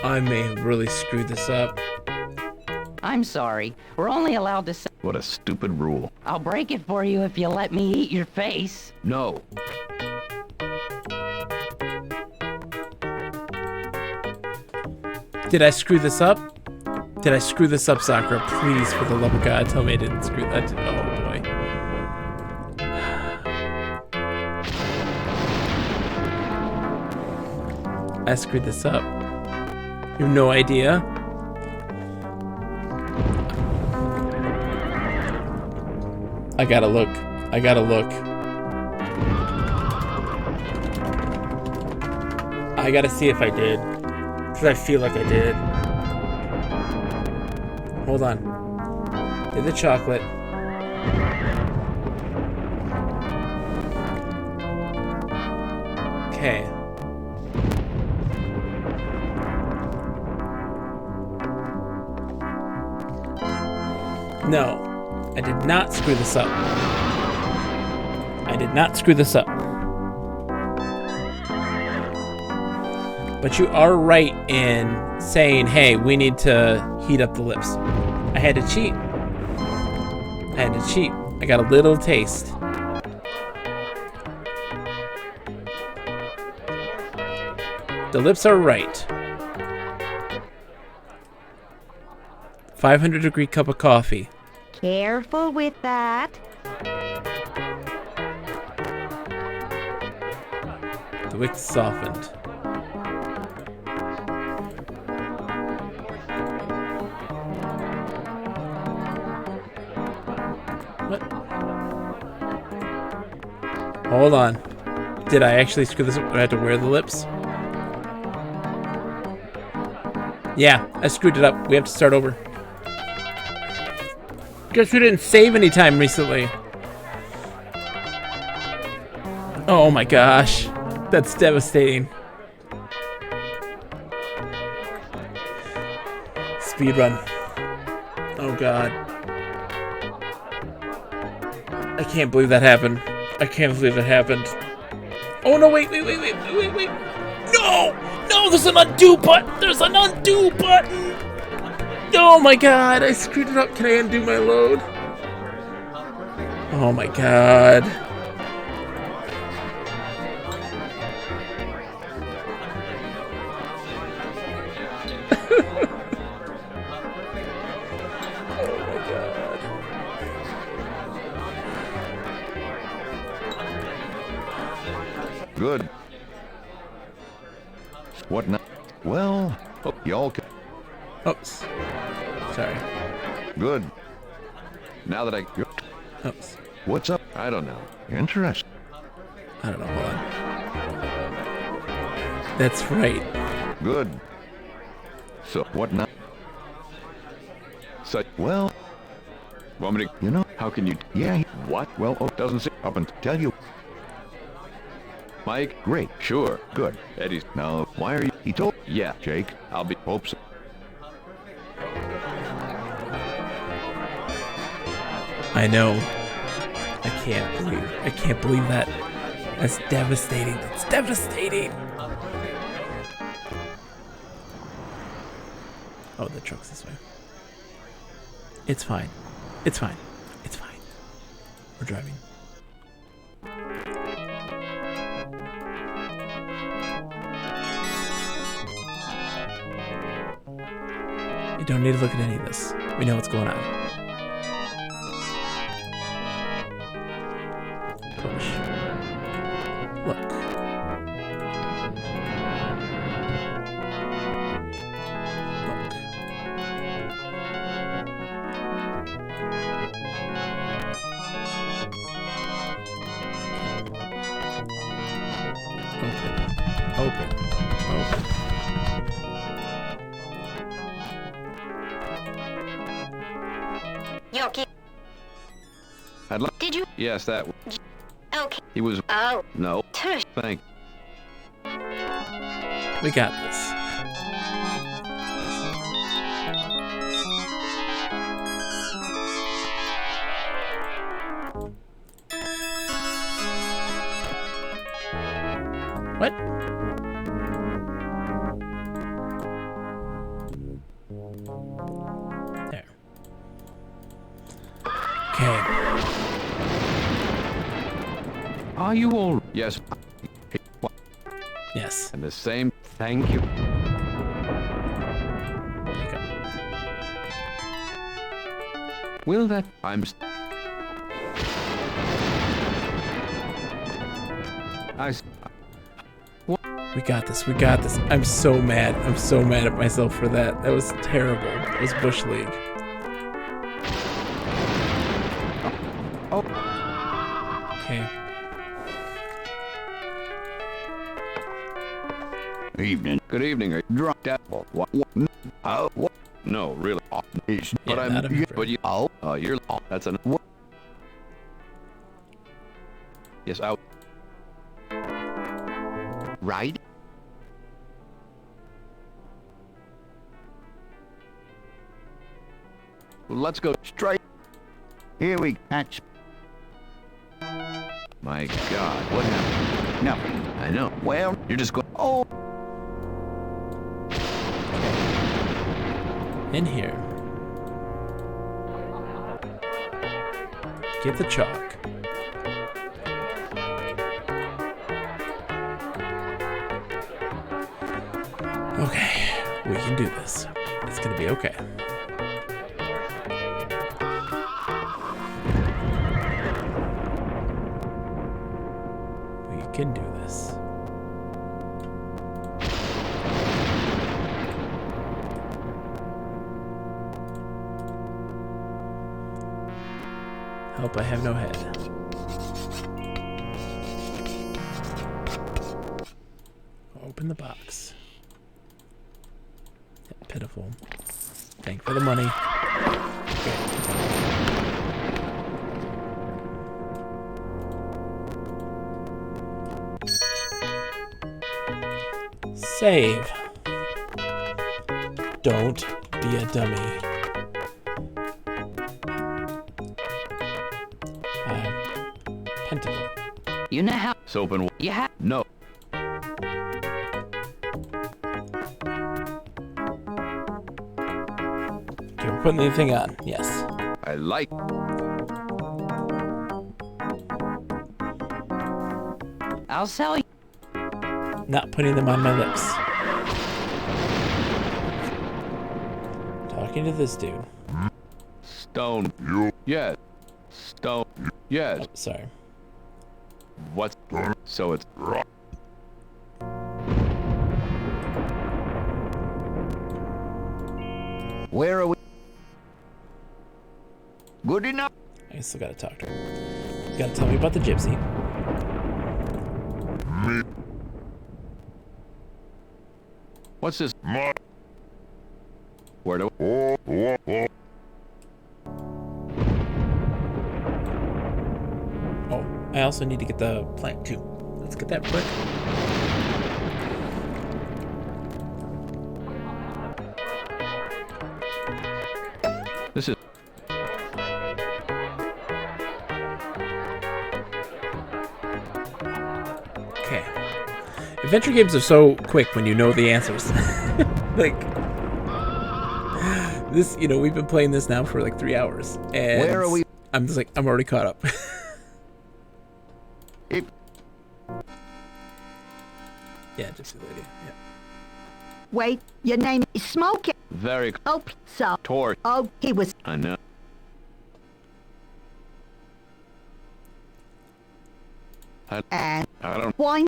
I may have really screwed this up. I'm sorry. We're only allowed to say... What a stupid rule. I'll break it for you if you let me eat your face. No. Did I screw this up? Did I screw this up, Sakura? Please, for the love of God, tell me I didn't screw that. Oh, boy. I screwed this up. You have no idea? I gotta look. I gotta look. I gotta see if I did. Because I feel like I did. Hold on. Did the chocolate. Okay. No. I did not screw this up. I did not screw this up. But you are right in saying, hey, we need to heat up the lips. I had to cheat. I had to cheat. I got a little taste. The lips are right. 500-degree cup of coffee. Careful with that. The wick softened. What? Hold on. Did I actually screw this up? Do I have to wear the lips? Yeah, I screwed it up. We have to start over. Guess we didn't save any time recently. Oh my gosh. That's devastating. Speedrun. Oh god. I can't believe that happened. I can't believe it happened. Oh no, wait. No! No, there's an undo button! There's an undo button! Oh my god, I screwed it up. Can I undo my load? Oh my god. Oh my god. Good. What now? Well, y'all can... Oops. Sorry. Good. Now that I... Oops. What's up? I don't know. Interesting. I don't know, hold on. That's right. Good. So, what now? So, well... Want me to... You know... How can you... Yeah. What? Well, doesn't seem... Up and tell you... Mike? Great. Sure. Good. Eddie's... Now, why are you... He told... Yeah. Jake. I'll be... Hopes. I know. I can't believe that. That's devastating. That's devastating. Oh, the truck's this way. It's fine. It's fine. It's fine. We're driving. You don't need to look at any of this. We know what's going on. Push. Look. Open. Yoki. Did you? Yes, that... Okay. He was... Oh. No. Tush. Thank... We got this. What? Are you all... Yes. Yes. And the same... Thank you. Will that... We got this. We got this. I'm so mad. I'm so mad at myself for that. That was terrible. It was Bush League. Okay. Evening. Good evening. Drunk devil. What? Oh, what? No, really. It's but Yeah, I'm... not a- But you... Oh, you're... That's an... What? Yes, I... right. Let's go straight. Here we catch. My God, what happened? Nothing. I know. Well, You're just going... oh, In here. Get the chalk. Okay, we can do this. It's gonna be okay. We can do this. Help, I have no head. Open the box. Pitiful. Thank for the money. Save. Don't be a dummy. Pentacle. You know how... Soap and... You have... No. You're putting anything on. Yes. I like... I'll sell you... Not putting them on my lips. Talking to this dude. Stone. You. Yes. Stone. Yes. Oh, sorry. What's... So it's... where are we? Good enough. I still gotta talk to her. You gotta tell me about the gypsy. What's this? Where do... Oh, I also need to get the plant too. Let's get that quick. This is... Okay. Adventure games are so quick when you know the answers. Like, this, you know, we've been playing this now for like 3 hours. And Where are we? I'm just like, I'm already caught up. Yeah, Gypsy Lady. Yeah. Wait, your name is Smoking. Very... Oh, so. Torch. Oh, he was. I know. And I don't... why?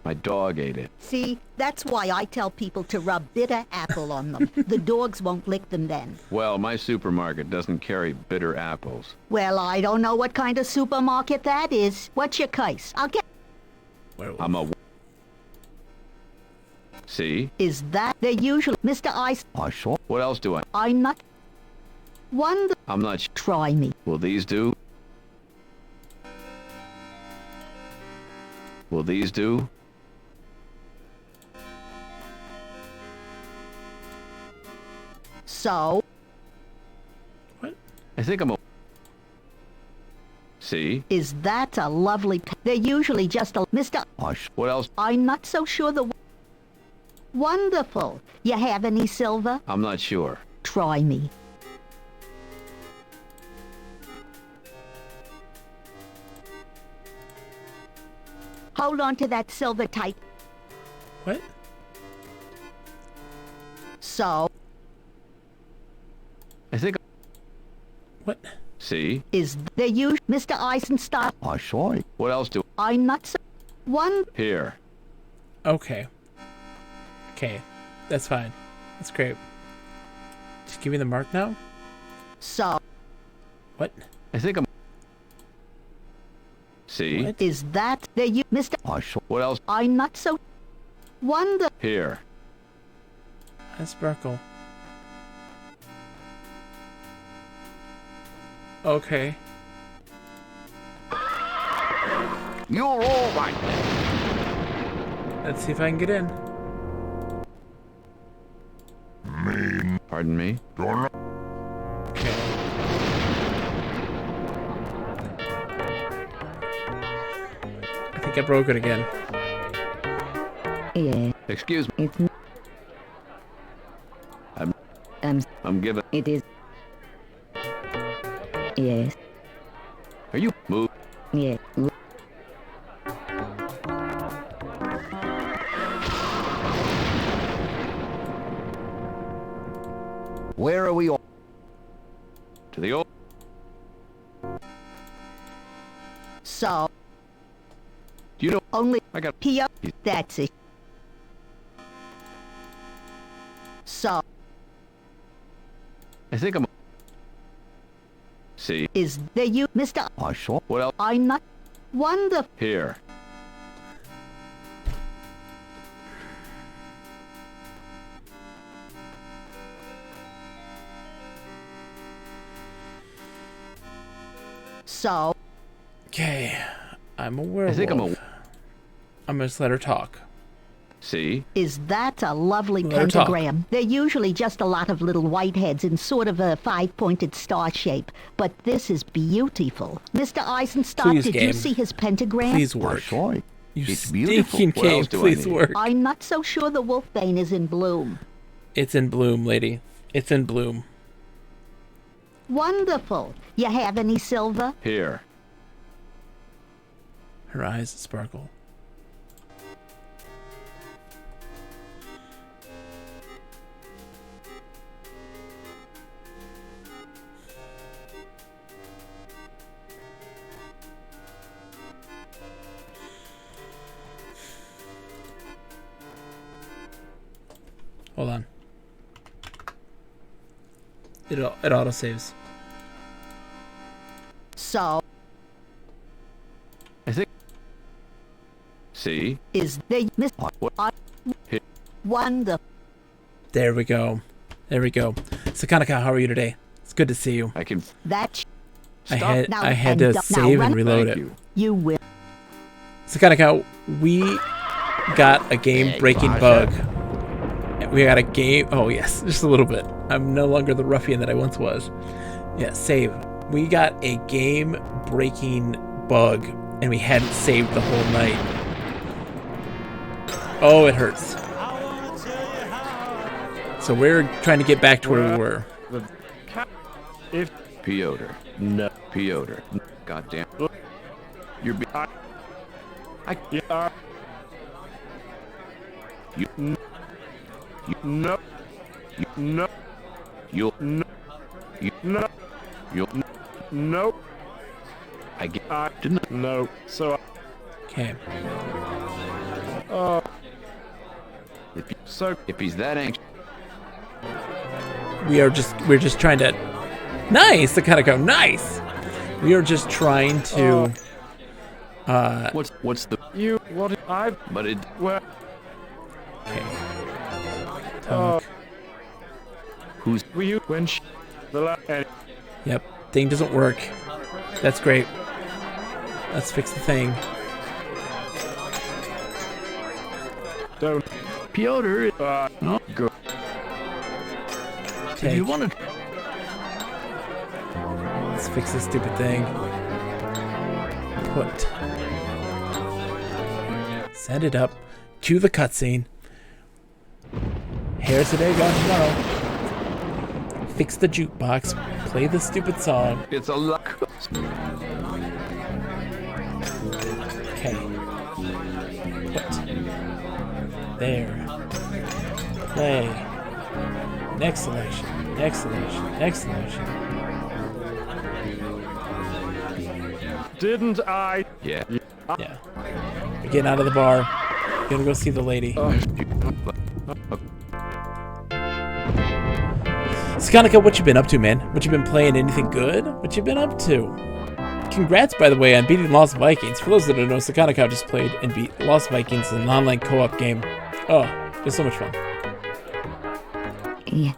My dog ate it. See, that's why I tell people to rub bitter apple on them. The dogs won't lick them then. Well, my supermarket doesn't carry bitter apples. Well, I don't know what kind of supermarket that is. What's your case? I'll get... I'm a... See? Is that... They're usually... Mr. Ice... I saw. What else do I... I'm not... Wonder... I'm not... Try me. Will these do? Will these do? So? What? I think I'm a... See? Is that a lovely... They're usually just a... Mr... What else? I'm not so sure the... Wonderful. You have any silver? I'm not sure. Try me. Hold on to that silver tight. What? So, I think... What? See? is there you, Mr. Eisenstadt? I saw it. What else do... I'm not so... One... Here. Okay. Okay. That's fine. That's great. Just give me the mark now? So... What? I think I'm... See? What? Is that there you, Mr. I saw... What else? I'm not so... Wonder... Here. Hi, Sparkle. Okay. You're all right. Let's see if I can get in. Mean. Pardon me? Don't Okay. I think I broke it again. Yeah. Excuse me. It's... I'm giving... It is... Yes. Are you... Move. Yeah. Where are we all? To the old... So... Do you know... Only... I got... P.O. That's it. So... I think I'm... See? Is there you, Mr. I saw... What else? I'm not... Wonder... Here. So... Okay. I'm a werewolf. I think I'm a... I'm gonna just let her talk. See? Is that a lovely Let her talk. pentagram? They're usually just a lot of little whiteheads in sort of a five-pointed star shape, but this is beautiful. Mr. Eisenstadt, Please, did game. you see his pentagram? Please I work. saw it. You It's beautiful. stinking What game, else do I please need? work. I'm not so sure the wolfbane is in bloom. It's in bloom, lady. It's in bloom. Wonderful. You have any silver? Here. Her eyes sparkle. Hold on. It auto saves. So, I think... See? is there... Mr. What? Here. Wonderful. There we go. There we go. Sakanaka, how are you today? It's good to see you. I can... That's... I Stop. had to save and reload Thank it. you. You will. Sakanaka, we got a game-breaking bug. We got a game... Oh, yes. Just a little bit. I'm no longer the ruffian that I once was. Yeah, save. We got a game-breaking bug, and we hadn't saved the whole night. Oh, it hurts. So we're trying to get back to where we were. If... Piotr. No. Piotr. Goddamn. You're... Yeah. You... No. No. You'll... No. You... No. You'll... No. I get... I Didn't... No. So... Okay. If he's that anxious... We're just trying to... Nice! Sakanaka, nice! We are just trying to... What's the... You... What... I... But it... Well... Okay. Talk. Who's... Were you... When she... The Yep. Thing doesn't work. That's great. Let's fix the thing. Don't... Piotr, no. Go. If you want to... Let's fix this stupid thing. Put. Send it up. Cue the cutscene. Hair today, gone tomorrow. Fix the jukebox. Play the stupid song. It's a luck. Okay. There. Play. Next selection. Next selection. Next selection. Didn't I? Yeah. Yeah. We're getting out of the bar. Gonna go see the lady. Skanika, what you been up to, man? What you been playing? Anything good? What you been up to? Congrats, by the way, on beating Lost Vikings. For those that don't know, Skanika just played and beat Lost Vikings in an online co-op game. Oh, just so much fun. Yeah.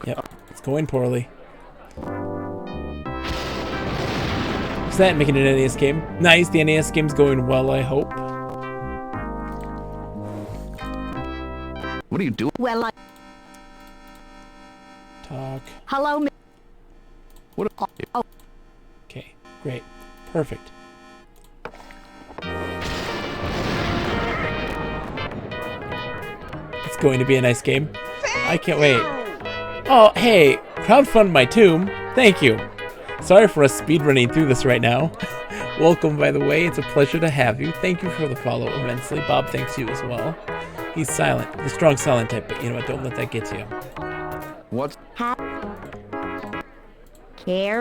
Yep, it's going poorly. Is that making an NES game? Nice, the NES game's going well, I hope. What are you doing? Well, Talk. Hello, What? Oh. Okay, great. Perfect. It's going to be a nice game. I can't wait. Oh, hey, crowdfund my tomb. Thank you. Sorry for us speedrunning through this right now. Welcome, by the way. It's a pleasure to have you. Thank you for the follow immensely. Bob thanks you as well. He's silent. The strong silent type, but you know what? Don't let that get to you. What? Care.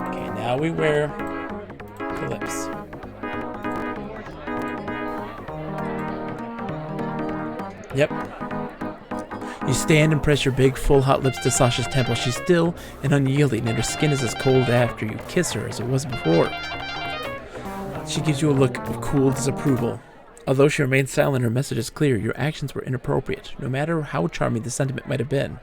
Okay, now we wear the lips. Yep. You stand and press your big, full, hot lips to Sasha's temple. She's still and unyielding, and her skin is as cold after you kiss her as it was before. She gives you a look of cool disapproval. Although she remains silent, her message is clear. Your actions were inappropriate, no matter how charming the sentiment might have been.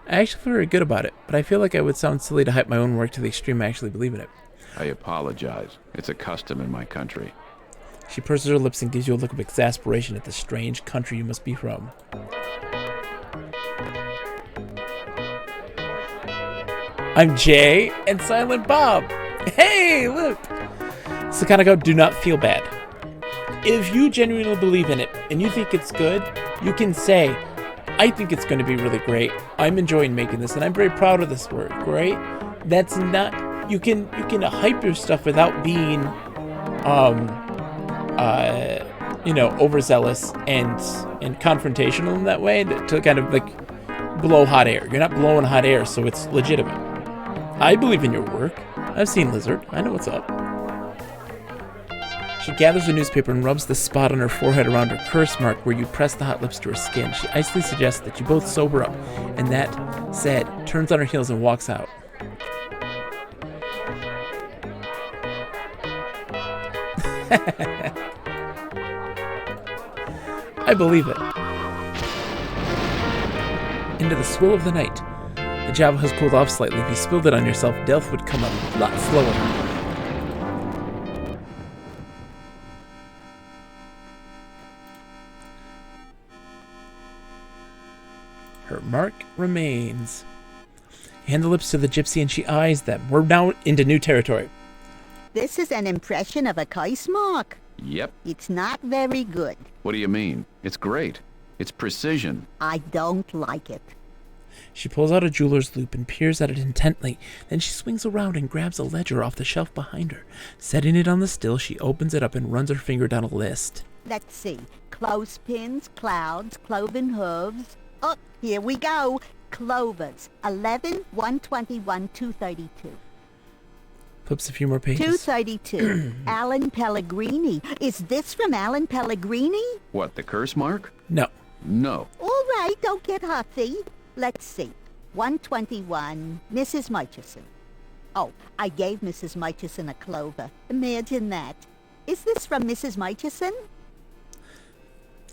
I actually feel very good about it, but I feel like I would sound silly to hype my own work to the extreme I actually believe in it. I apologize. It's a custom in my country. She purses her lips and gives you a look of exasperation at the strange country you must be from. I'm Jay and Silent Bob. Hey, look! Sakanako, do not feel bad. If you genuinely believe in it and you think it's good, you can say, I think it's going to be really great. I'm enjoying making this and I'm very proud of this work, right? That's not, you can hype your stuff without being, overzealous and confrontational in that way to kind of like blow hot air. You're not blowing hot air, so it's legitimate. I believe in your work. I've seen Lizard. I know what's up. She gathers a newspaper and rubs the spot on her forehead around her curse mark where you press the hot lips to her skin. She icily suggests that you both sober up, and that said, turns on her heels and walks out. I believe it. Into the swill of the night. The Java has cooled off slightly. If you spilled it on yourself, death would come up a lot slower. Her mark remains. Hand the lips to the gypsy and she eyes them. We're now into new territory. This is an impression of a curse mark. Yep. It's not very good. What do you mean? It's great. It's precision. I don't like it. She pulls out a jeweler's loupe and peers at it intently. Then she swings around and grabs a ledger off the shelf behind her. Setting it on the still, she opens it up and runs her finger down a list. Let's see. Clothespins, clouds, cloven hooves. Oh, here we go. Clovers. 11, 121, 232. Flips a few more pages. 232. Alan Pellegrini. Is this from Alan Pellegrini? What, the curse mark? No. No. All right, don't get huffy. Let's see. 121, Mrs. Murchison. Oh, I gave Mrs. Murchison a clover. Imagine that. Is this from Mrs. Murchison?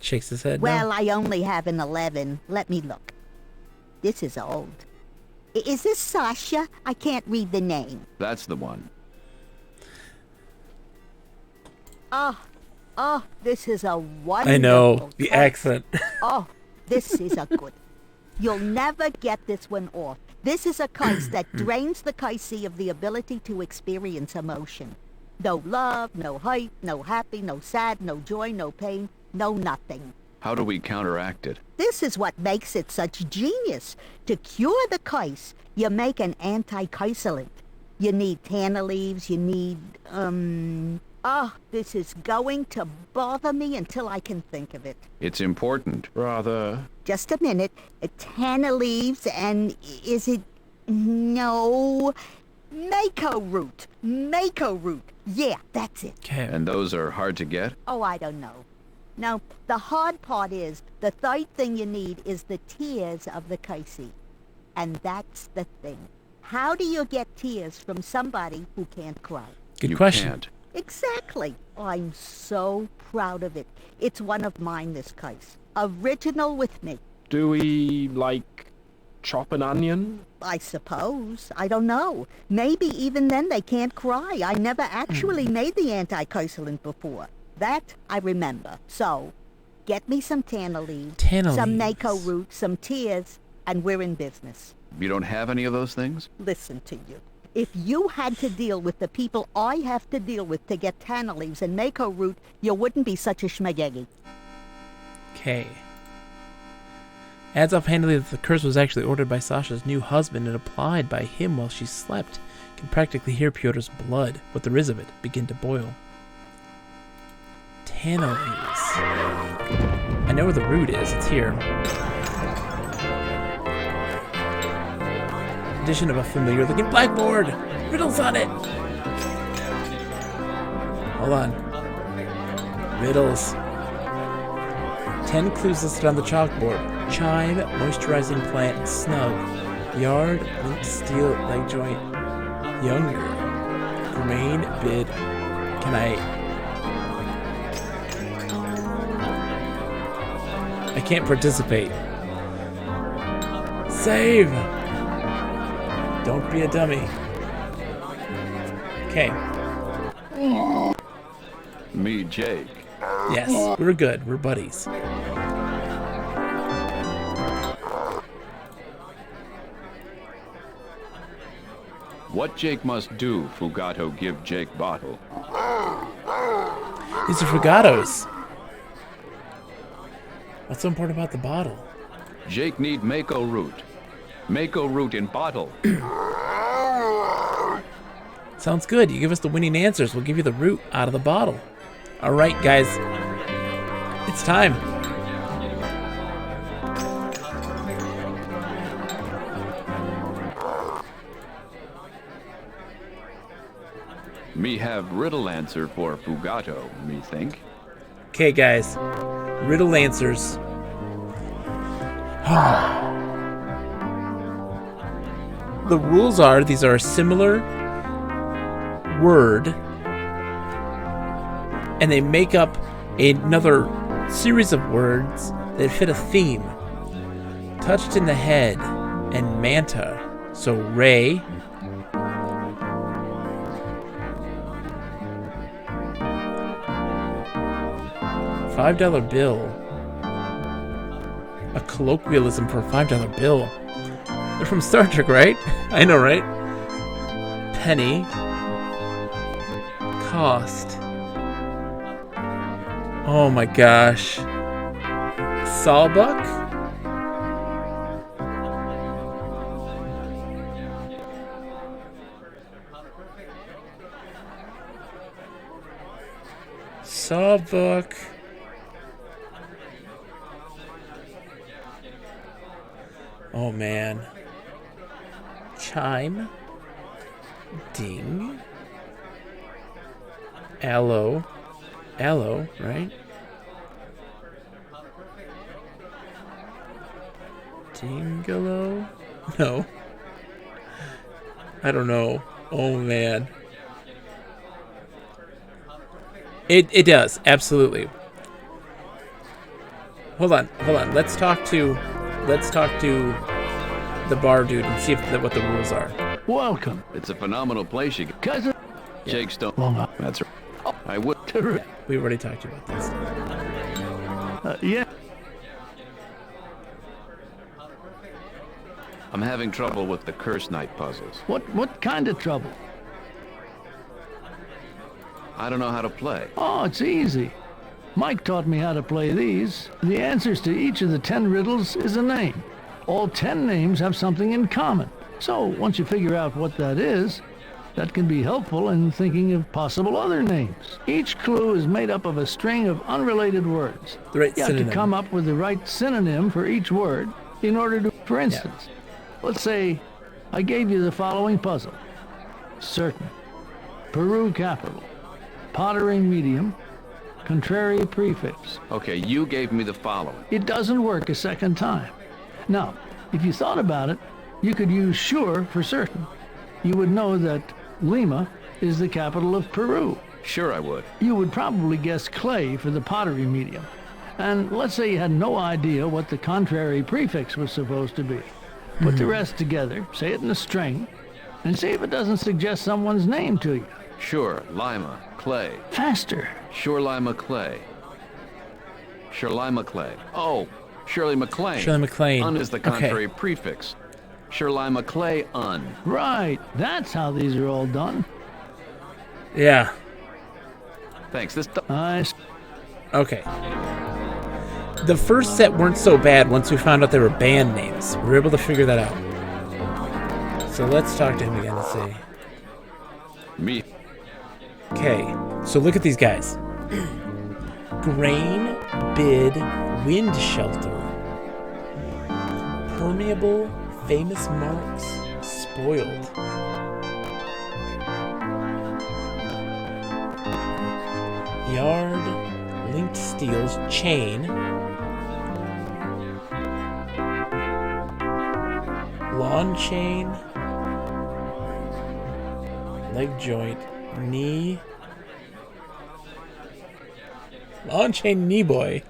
Shakes his head. Well, no. I only have an 11. Let me look. This is old. Is this Sasha? I can't read the name. That's the one. Oh, this is a wonderful... I know, the accent. Oh, this is a good... You'll never get this one off. This is a curse that drains the cursee of the ability to experience emotion. No love, no hate, no happy, no sad, no joy, no pain, no nothing. How do we counteract it? This is what makes it such genius. To cure the curse, you make an anti-cursulant. You need tanner leaves, you need, Oh, this is going to bother me until I can think of it. It's important. Rather. Just a minute. Tanner leaves and is it... No... Mako root. Mako root. Yeah, that's it. Okay. And those are hard to get? Oh, I don't know. No, the hard part is, the third thing you need is the tears of the Casey. And that's the thing. How do you get tears from somebody who can't cry? Good question. Can't. Exactly. I'm so proud of it. It's one of mine, this case. Original with me. Do we, like, chop an onion? I suppose. I don't know. Maybe even then they can't cry. I never actually made the anti-cursulant before. That I remember. So, get me some tanner leaves, some Mako root, some tears, and we're in business. You don't have any of those things? Listen to you. If you had to deal with the people I have to deal with to get tanner leaves and Mako root, you wouldn't be such a schmagegi. Okay. Adds offhandedly that the curse was actually ordered by Sasha's new husband and applied by him while she slept. Can practically hear Pyotr's blood, what there is of it, begin to boil. Tanner leaves. I know where the root is. It's here. Edition of a familiar-looking blackboard. Riddles on it. Hold on. Riddles. 10 clues listed on the chalkboard. Chime, moisturizing plant, snug. Yard, linked steel, leg joint. Younger. Grain, bid. Can I can't participate. Save! Don't be a dummy. Okay. Me, Jake. Yes, we're good. We're buddies. What Jake must do, Fugato give Jake bottle. These are Fugatos. What's so important about the bottle? Jake need Mako root. Mako root in bottle. Sounds good. You give us the winning answers, we'll give you the root out of the bottle. All right, guys. It's time. Me have riddle answer for Fugato, me think. Okay, guys. Riddle answers. The rules are, these are a similar word, and they make up another series of words that fit a theme. Touched in the head and manta. So Ray. $5 bill. A colloquialism for a $5 bill. They're from Star Trek, right? I know, right? Penny. Cost. Oh my gosh. Sawbuck? Sawbuck. Oh man. Chime. Ding. Aloe. Aloe, right? Dingalo? No. I don't know. Oh man. It does, absolutely. Hold on. Let's talk to the bar dude and see what the rules are. Welcome. It's a phenomenal place you get. Cousin. Jake Stone. That's right. I would. We already talked to you about this. Yeah. I'm having trouble with the Curse Night puzzles. What kind of trouble? I don't know how to play. Oh, it's easy. Mike taught me how to play these. The answers to each of the 10 riddles is a name. All 10 names have something in common. So once you figure out what that is, that can be helpful in thinking of possible other names. Each clue is made up of a string of unrelated words. The right you synonym. have to come up with the right synonym for each word in order to, for instance, let's say I gave you the following puzzle. Certain, Peru capital, pottering medium, contrary prefix. Okay, you gave me the following. It doesn't work a second time. Now, if you thought about it, you could use sure for certain. You would know that Lima is the capital of Peru. Sure I would. You would probably guess clay for the pottery medium. And let's say you had no idea what the contrary prefix was supposed to be. Put the rest together, say it in a string, and see if it doesn't suggest someone's name to you. Sure, Lima, clay. Faster. Sure, Lima, clay. Sure, Lima, clay. Oh, Shirley MacLaine. Shirley MacLaine. Un is the contrary prefix. Sure, Lima, clay, un. Right, that's how these are all done. Yeah. Thanks. This. Nice. Okay. The first set weren't so bad once we found out they were band names. We were able to figure that out. So let's talk to him again and see. Me. Okay, so look at these guys. Grain, bid, wind shelter. Permeable, famous marks, spoiled. Yard, linked steels, chain. Lawn chain. Leg joint, knee. Lawn chain, knee boy.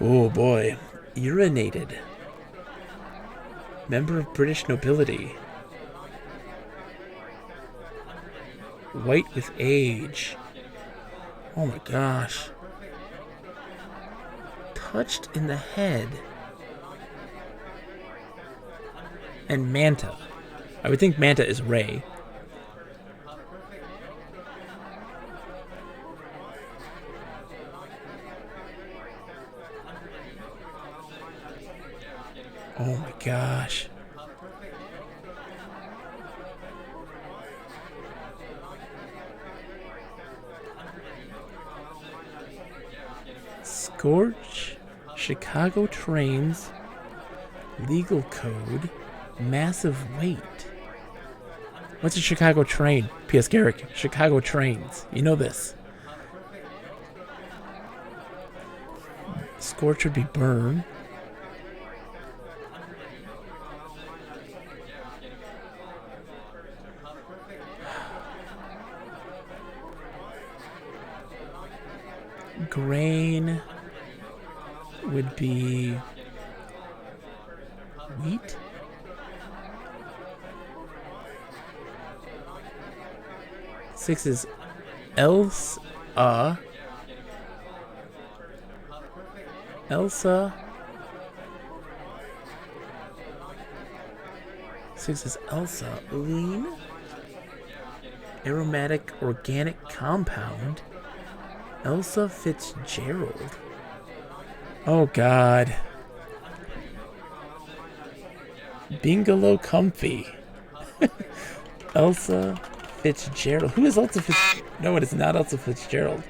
Oh boy. Urinated. Member of British nobility. White with age. Oh my gosh. Touched in the head. And Manta. I would think Manta is Ray. Oh my gosh. Scorch, Chicago trains, legal code, massive weight. What's a Chicago train? P.S. Garrick, Chicago trains. You know this. Scorch would be burn. Grain would be wheat. Six is else. Elsa. Six is Elsa. Lean. Aromatic organic compound. Elsa Fitzgerald. Oh God. Bingalow Comfy. Elsa Fitzgerald. Who is Elsa Fitzgerald? No, it is not Elsa Fitzgerald.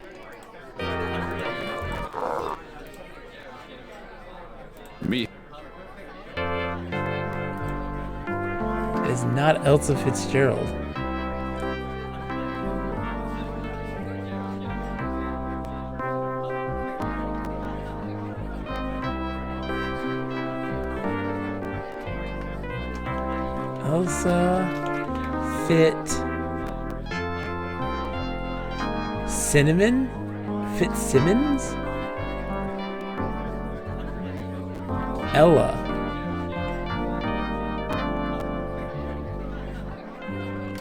Me. It is not Elsa Fitzgerald. Elsa Cinnamon? Fitzsimmons?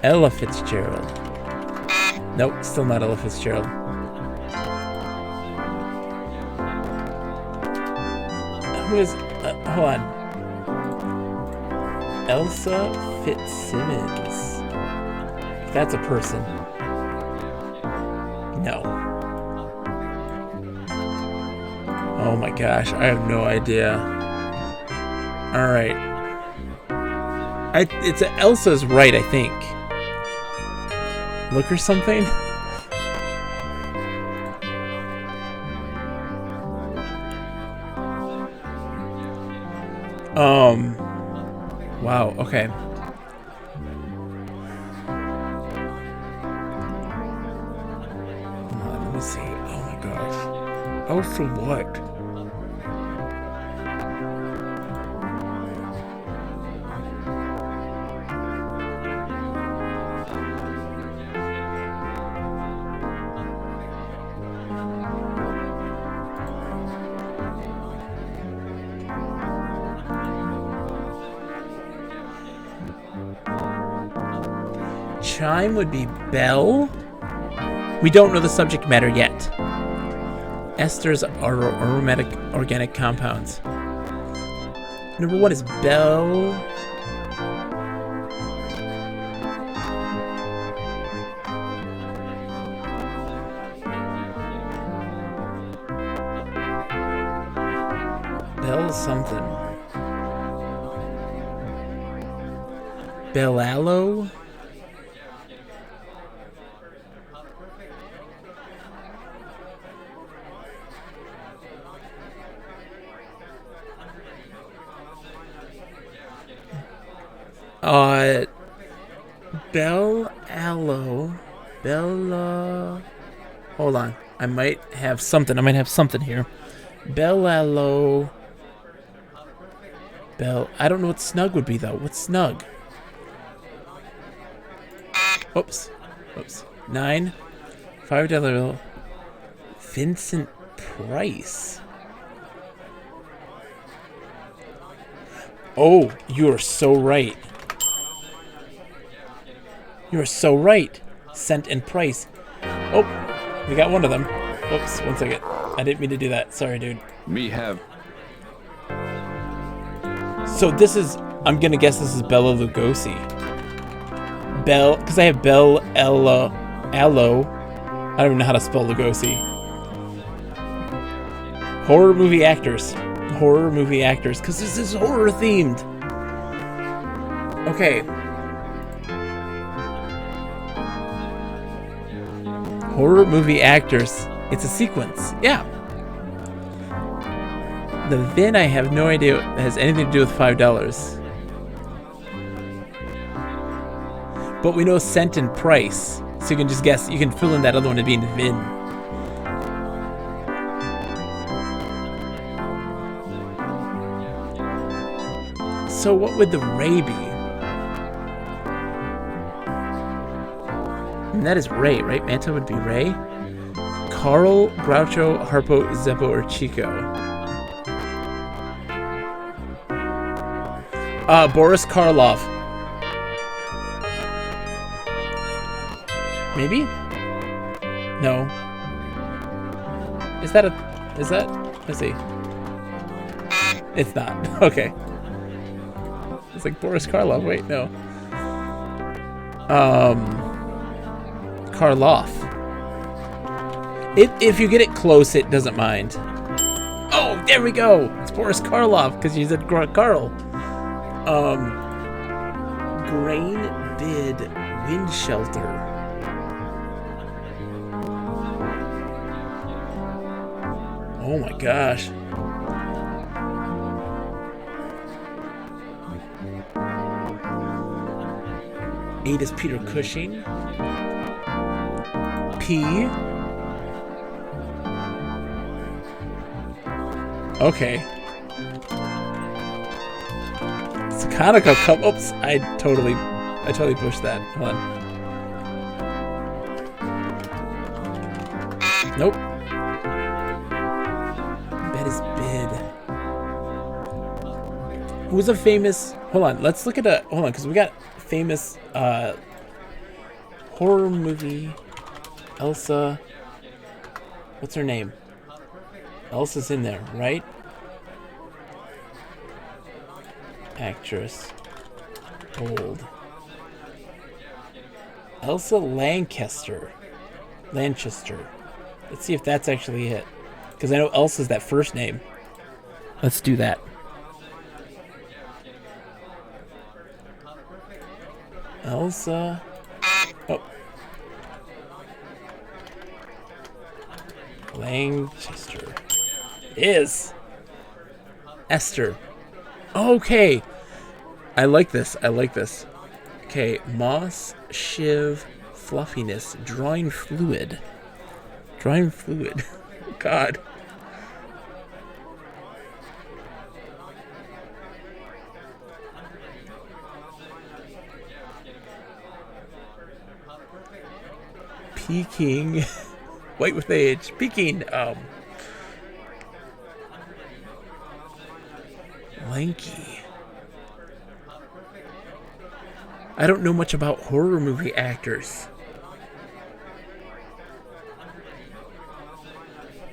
Ella Fitzgerald. Nope, still not Ella Fitzgerald. Who is... hold on. Elsa Fitzsimmons. That's a person. No. Oh my gosh, I have no idea. Alright. It's Elsa's right, I think. Look or something? Wow, okay. Let me see. Oh my gosh. Elsa what? Chime would be Bell. We don't know the subject matter yet. Esters are aromatic organic compounds. Number 1 is Bell. Bell something. Bellalo? Bella. Hold on. I might have something. Here. Bellalo. I don't know what snug would be, though. What's snug? Oops. 9. $5 bill. Vincent Price. Oh, you are so right. You are so right. Cent and Price. Oh, we got one of them. Oops, 1 second. I didn't mean to do that. Sorry, dude. Me have... So this is... I'm gonna guess this is Bella Lugosi. Because I have Bell, Ella, Allo. I don't even know how to spell Lugosi. Horror movie actors. Because this is horror themed. Okay. Horror movie actors. It's a sequence. Yeah. The VIN, I have no idea has anything to do with $5. But we know cent and price. So you can just guess. You can fill in that other one to be in the VIN. So what would the Ray be? And that is Ray, right? Manta would be Ray. Carl, Groucho, Harpo, Zeppo, or Chico. Boris Karloff. Maybe? No. Is that... Let's see. It's not. Okay. It's like Boris Karloff. Wait, no. Karloff. If you get it close, it doesn't mind. Oh, there we go. It's Boris Karloff because you said Carl. Grain bid wind shelter. Oh my gosh. Eight is Peter Cushing. P. Okay. It's kind of a cup. Oops, I totally pushed that. Hold on. Nope. Bet is bid. Who's a famous... Hold on, let's look at a... Hold on, because we got famous horror movie. Elsa. What's her name? Elsa's in there, right? Actress. Old. Elsa Lanchester. Let's see if that's actually it. Because I know Elsa's that first name. Let's do that. Elsa. Oh. Lanchester. Is. Esther. Okay. I like this. Okay. Moss, Shiv, Fluffiness, Drawing Fluid. God. Peking. White with age. Peking. Lanky. I don't know much about horror movie actors.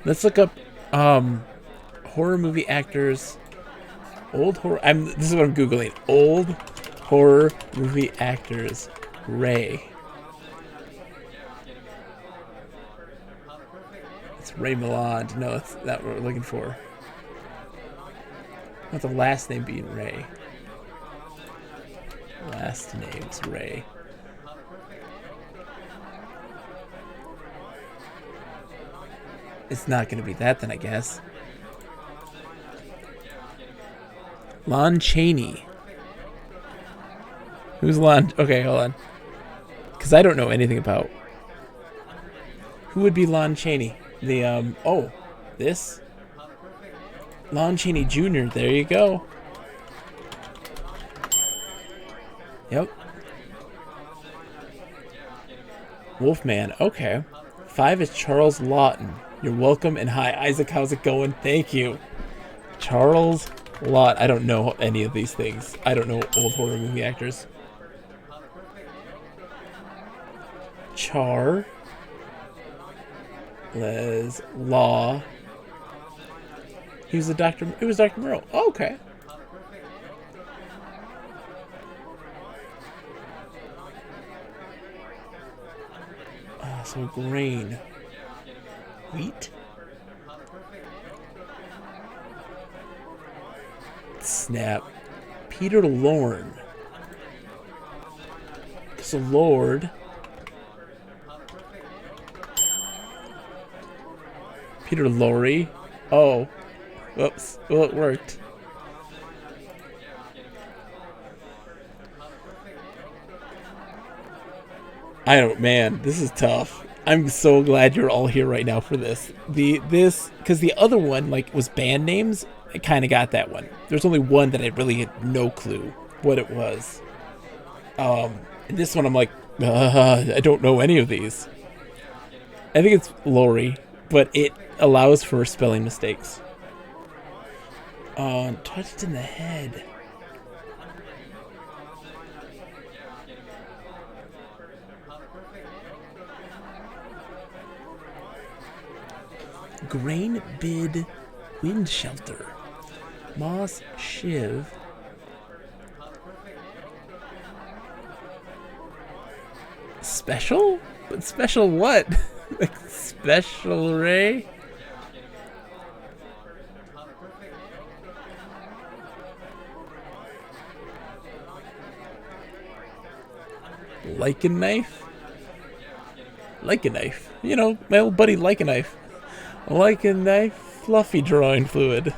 Let's look up horror movie actors. Old horror. This is what I'm googling. Old horror movie actors. Ray. It's Ray Milland. No, that's not what we're looking for. Not the last name being Ray. Last name's Ray. It's not going to be that then, I guess. Lon Chaney. Who's Lon? Okay, hold on. Because I don't know anything about. Who would be Lon Chaney? Oh, this? Lon Chaney Jr., there you go. Yep. Wolfman, okay. 5 is Charles Lawton. You're welcome, and hi, Isaac, how's it going? Thank you. Charles Lawton. I don't know any of these things. I don't know old horror movie actors. Char. Les. Law. He was Dr. It was Dr. Moreau. Oh, okay. So grain. Wheat. Snap. Peter Lorne. So Lord. Peter Lorre. Oh. Whoops. Well, it worked. Man, this is tough. I'm so glad you're all here right now for this. Because the other one, like, was band names. I kind of got that one. There's only one that I really had no clue what it was. And this one, I'm like, I don't know any of these. I think it's Lori, but it allows for spelling mistakes. Touched in the head. Grain Bid Wind Shelter. Moss Shiv. Special? But special what? Like special Ray? Like a knife? Like a knife. You know, my old buddy Like a Knife. Like a knife, fluffy drawing fluid.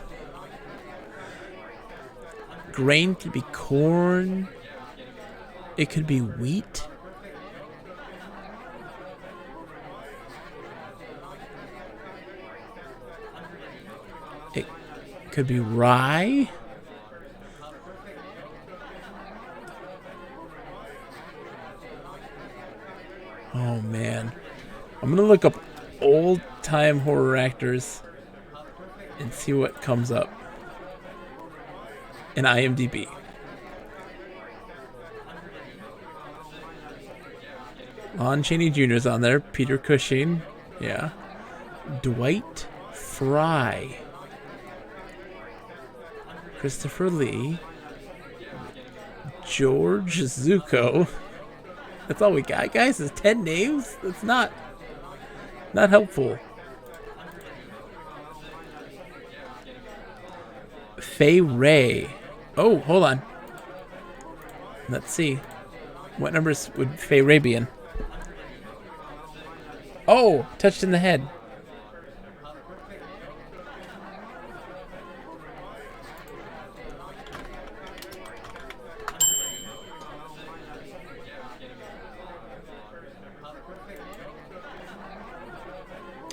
Grain could be corn. It could be wheat. It could be rye. Oh man. I'm gonna look up old-time horror actors and see what comes up in IMDb. Lon Chaney Jr.'s on there. Peter Cushing. Yeah. Dwight Fry. Christopher Lee. George Zuko. That's all we got, guys? Is 10 names? That's not helpful. Fay Ray. Oh, hold on. Let's see. What numbers would Fay Ray be in? Oh, touched in the head.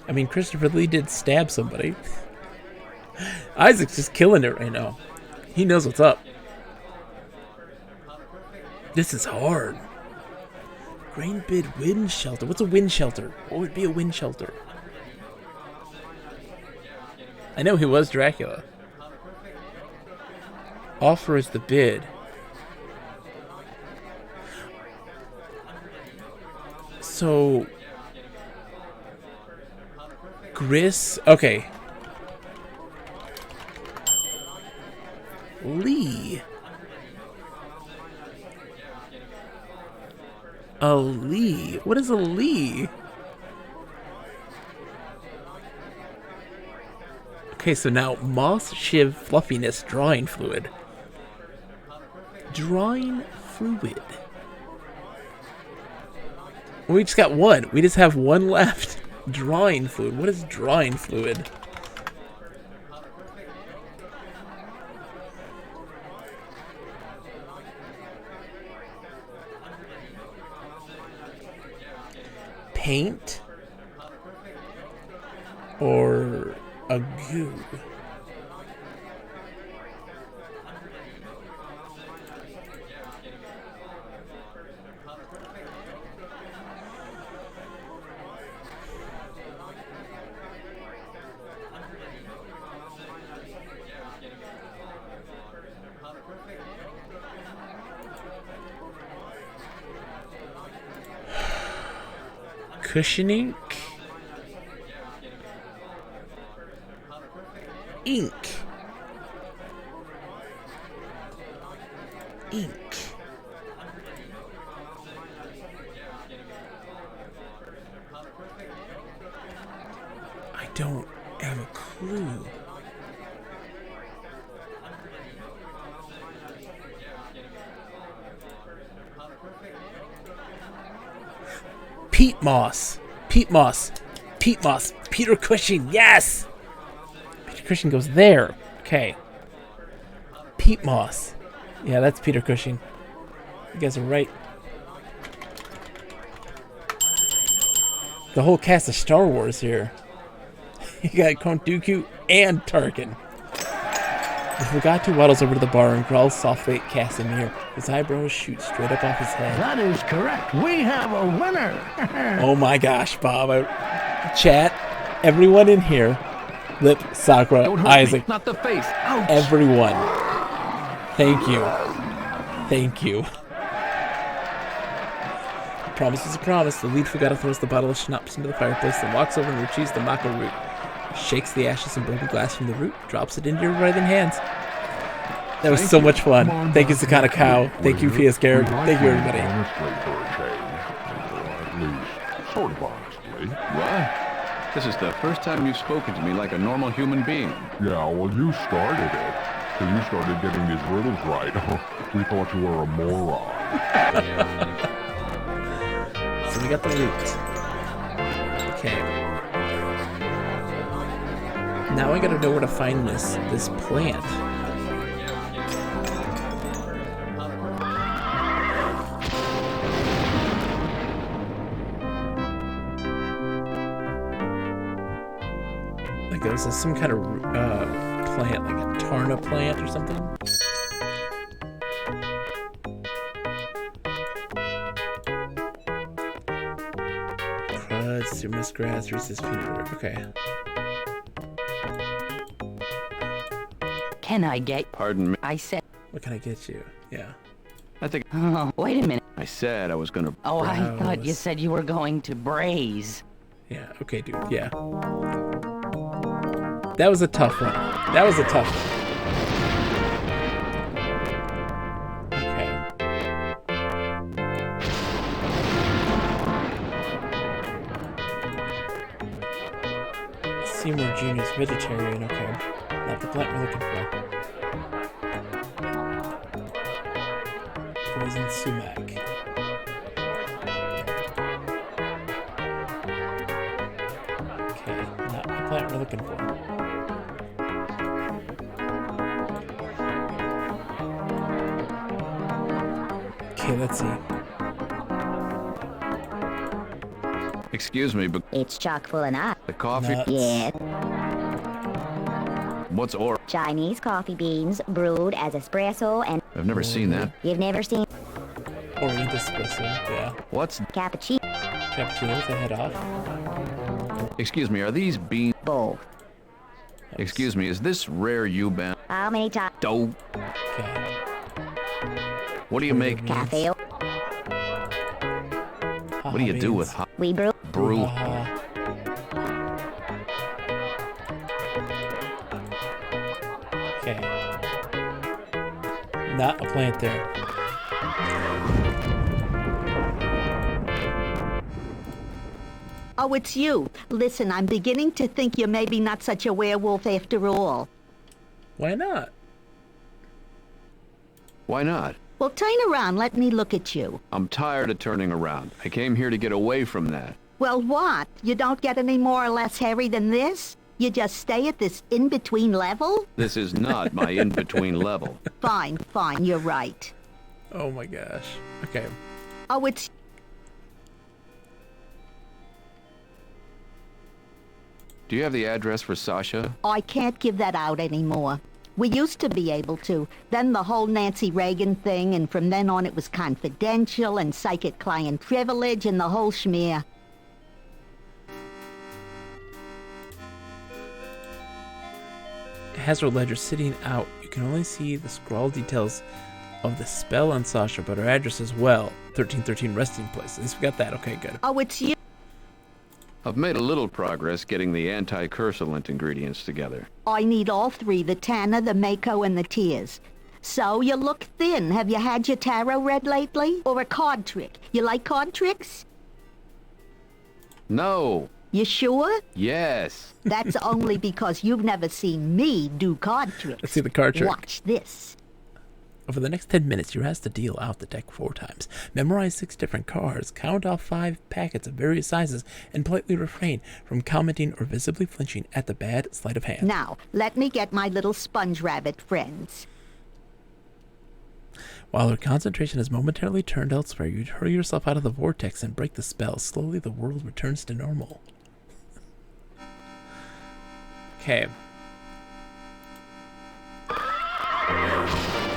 I mean, Christopher Lee did stab somebody. Isaac's just killing it right now. He knows what's up. This is hard. Grain bid wind shelter. What's a wind shelter? What would be a wind shelter? I know he was Dracula. Offer is the bid. So... Gris... Okay. Lee. A Lee? What is a Lee? Okay, so now moss, shiv, fluffiness, drawing fluid. Drawing fluid. We just got one. We just have one left. Drawing fluid. What is drawing fluid? Paint or a goo? Cushioning? Ink. Ink. I don't have a clue. Peat moss. Peat moss. Peat moss. Peter Cushing. Yes! Peter Cushing goes there. Okay. Peat moss. Yeah, that's Peter Cushing. You guys are right. The whole cast of Star Wars here. You got Count Dooku and Tarkin. The Fugatu waddles over to the bar and growls softly at Casimir. His eyebrows shoot straight up off his head. That is correct. We have a winner. Oh my gosh, Bob. Chat, everyone in here. Lip, Sakura, Isaac. Me. Not the face. Ouch. Everyone. Thank you. Thank you. A promise is a promise. The lead Fugata throws the bottle of schnapps into the fireplace and walks over and retrieves the mako root. Shakes the ashes and broken glass from the root, drops it into your writhing hands. That was so much fun. Thank you, Sakana Cow. Thank you, P.S. Garrett. Thank you, everybody. Sort of honestly. What? This is the first time you've spoken to me like a normal human being. Yeah, well, you started it. Because you started getting these riddles right. We thought you were a moron. So we got the root. Okay. Now I gotta know where to find this plant. Like this is some kind of plant, like a Tarna plant or something. Cruds, sumac grass, resist peanut. Okay. Can I get... Pardon me? I said... What can I get you? Yeah. I think... Oh, wait a minute. I said I was gonna... Oh, I thought you said you were going to braise. Yeah, okay, dude, yeah. That was a tough one. That was a tough one. Okay. Seymour Jr.'s vegetarian, okay. Not the plant we're looking for. Poison sumac. Okay, not the plant we're looking for. Okay, let's see. Excuse me, but... It's chock full of nuts. The coffee... Nuts. Yeah. What's or... Chinese coffee beans brewed as espresso and... I've never seen that. You've never seen... Orient espresso, yeah. What's... Cappuccino. Cappuccino with the head off. Excuse me, are these beans... Both. Excuse me, is this rare U-band? How many times? Dope. Okay. What do you make? Cafe. What do you do with hot... We brew. Brew. Okay. Not a plant there. Oh, it's you. Listen, I'm beginning to think you're maybe not such a werewolf after all. Why not? Why not? Well, turn around. Let me look at you. I'm tired of turning around. I came here to get away from that. Well, what? You don't get any more or less hairy than this? You just stay at this in-between level? This is not my in-between level. Fine, fine. You're right. Oh my gosh. Okay. Oh, it's... Do you have the address for Sasha? I can't give that out anymore. We used to be able to. Then the whole Nancy Reagan thing, and from then on it was confidential and psychic client privilege and the whole schmear. It has her ledger sitting out. You can only see the scrawled details of the spell on Sasha, but her address as well. 1313 resting place. At least we got that. Okay, good. Oh, it's you. I've made a little progress getting the anti-cursulent ingredients together. I need all three, the Tanner, the Mako, and the Tears. So, you look thin. Have you had your tarot read lately? Or a card trick? You like card tricks? No. You sure? Yes. That's only because you've never seen me do card tricks. Let's see the card trick. Watch this. Over the next 10 minutes, you're asked to deal out the deck 4 times. Memorize 6 different cards, count off 5 packets of various sizes, and politely refrain from commenting or visibly flinching at the bad sleight of hand. Now, let me get my little sponge rabbit friends. While her concentration is momentarily turned elsewhere, you hurry yourself out of the vortex and break the spell. Slowly, the world returns to normal. Okay.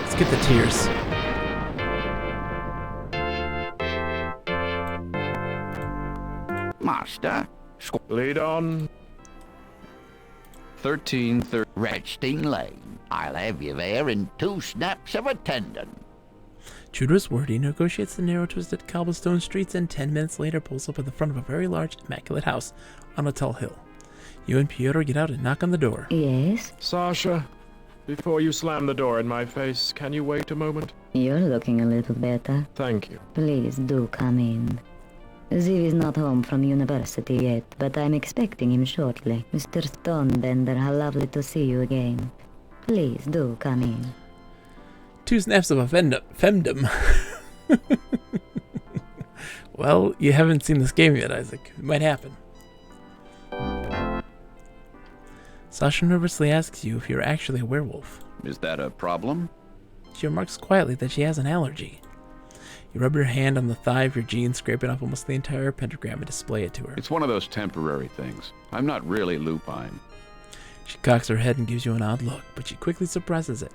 Let's get the tears. Master. Lead on. 13. Redstein Lane. I'll have you there in 2 snaps of a tendon. True to his word, he negotiates the narrow, twisted cobblestone streets and 10 minutes later pulls up at the front of a very large, immaculate house on a tall hill. You and Piotr get out and knock on the door. Yes? Sasha, before you slam the door in my face, can you wait a moment? You're looking a little better. Thank you. Please do come in. Ziv is not home from university yet, but I'm expecting him shortly. Mr. Stonebender, how lovely to see you again. Please do come in. 2 snaps of a femdom. Well, you haven't seen this game yet, Isaac. It might happen. Sasha nervously asks you if you're actually a werewolf. Is that a problem? She remarks quietly that she has an allergy. You rub your hand on the thigh of your jeans, scraping off almost the entire pentagram and display it to her. It's one of those temporary things. I'm not really lupine. She cocks her head and gives you an odd look, but she quickly suppresses it.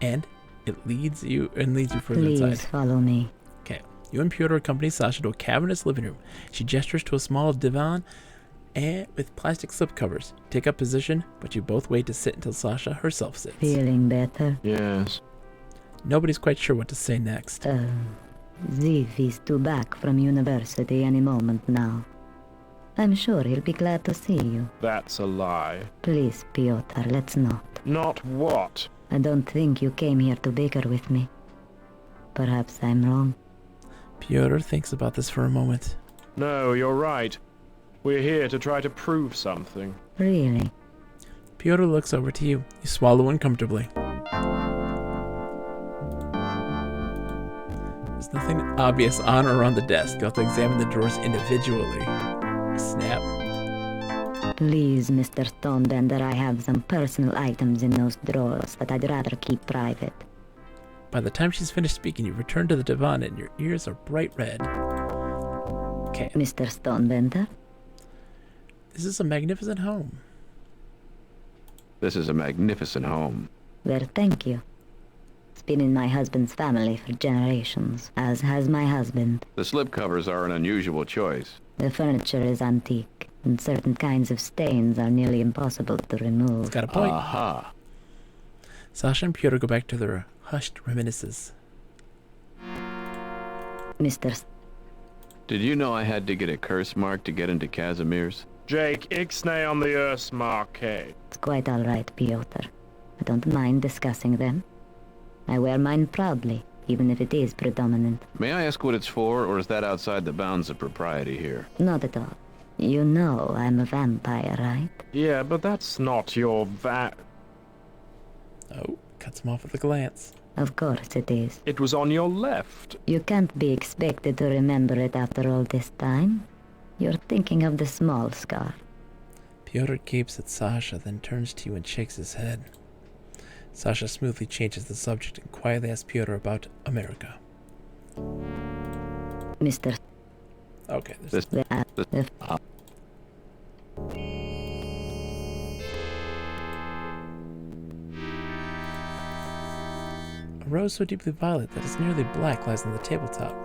And it leads you further Please inside. follow me. Okay. You and Piotr accompany Sasha to a cavernous living room. She gestures to a small divan and with plastic slipcovers. Take up position, but you both wait to sit until Sasha herself sits. Feeling better? Yes. Nobody's quite sure what to say next. Ziv is due back from university any moment now. I'm sure he'll be glad to see you. That's a lie. Please, Piotr, let's not. Not what? I don't think you came here to bicker with me. Perhaps I'm wrong. Piotr thinks about this for a moment. No, you're right. We're here to try to prove something. Really? Piotr looks over to you. You swallow uncomfortably. There's nothing obvious on or around the desk. You'll have to examine the drawers individually. Snap. Please, Mr. Stonebender, I have some personal items in those drawers that I'd rather keep private. By the time she's finished speaking, you return to the divan and your ears are bright red. Okay. Mr. Stonebender? This is a magnificent home. This is a magnificent home. Well, thank you. It's been in my husband's family for generations, as has my husband. The slipcovers are an unusual choice. The furniture is antique, and certain kinds of stains are nearly impossible to remove. It's got a point. Aha. Sasha and Piotr go back to their hushed reminiscences. Mr. Did you know I had to get a curse mark to get into Casimir's? Jake, ixnay on the Urs marquee. It's quite all right, Piotr. I don't mind discussing them. I wear mine proudly, even if it is predominant. May I ask what it's for, or is that outside the bounds of propriety here? Not at all. You know I'm a vampire, right? Yeah, but that's not your Oh, cuts him off with a glance. Of course it is. It was on your left. You can't be expected to remember it after all this time. You're thinking of the small scar. Piotr gapes at Sasha, then turns to you and shakes his head. Sasha smoothly changes the subject and quietly asks Piotr about America. Mr. Okay, A rose so deeply violet that it's nearly black lies on the tabletop.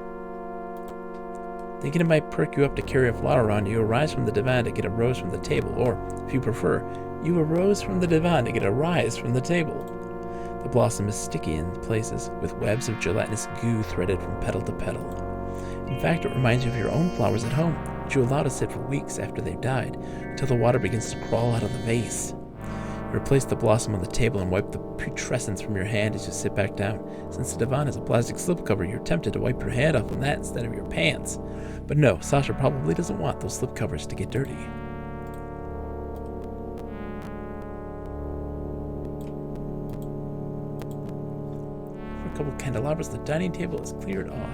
Thinking it might perk you up to carry a flower around, you arise from the divan to get a rose from the table, or, if you prefer, you arose from the divan to get a rise from the table. The blossom is sticky in places, with webs of gelatinous goo threaded from petal to petal. In fact, it reminds you of your own flowers at home, which you allow to sit for weeks after they've died, until the water begins to crawl out of the vase. You replace the blossom on the table and wipe the putrescence from your hand as you sit back down. Since the divan is a plastic slipcover, you're tempted to wipe your hand off on that instead of your pants. But no, Sasha probably doesn't want those slipcovers to get dirty. For a couple candelabras, the dining table is cleared off.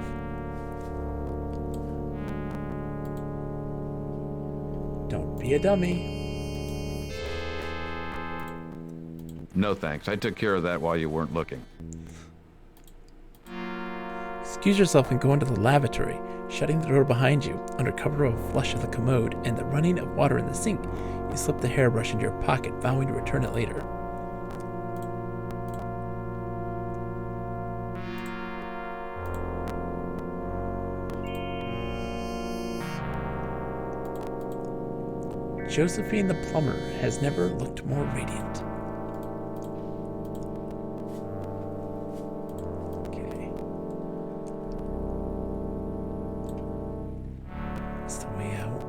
Don't be a dummy. No thanks. I took care of that while you weren't looking. Excuse yourself and go into the lavatory, shutting the door behind you. Under cover of a flush of the commode and the running of water in the sink, you slip the hairbrush into your pocket, vowing to return it later. Josephine the plumber has never looked more radiant. Okay. That's the way out.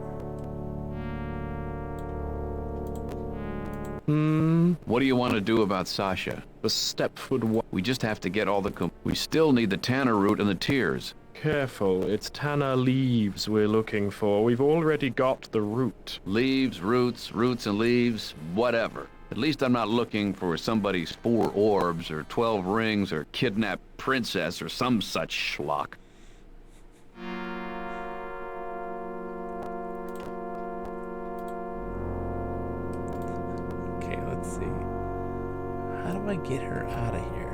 What do you want to do about Sasha? The Stepford. We just have to get all the. We still need the tanner root and the tears. Careful, it's tanner leaves we're looking for. We've already got the root. Leaves, roots, roots and leaves, whatever. At least I'm not looking for somebody's 4 orbs or 12 rings or kidnapped princess or some such schlock. Okay, let's see. How do I get her out of here?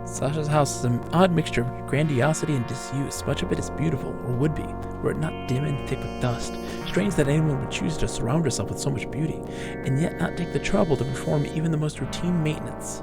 Sasha's house is an odd mixture of grandiosity and disuse. Much of it is beautiful, or would be, were it not dim and thick with dust. Strange that anyone would choose to surround herself with so much beauty, and yet not take the trouble to perform even the most routine maintenance.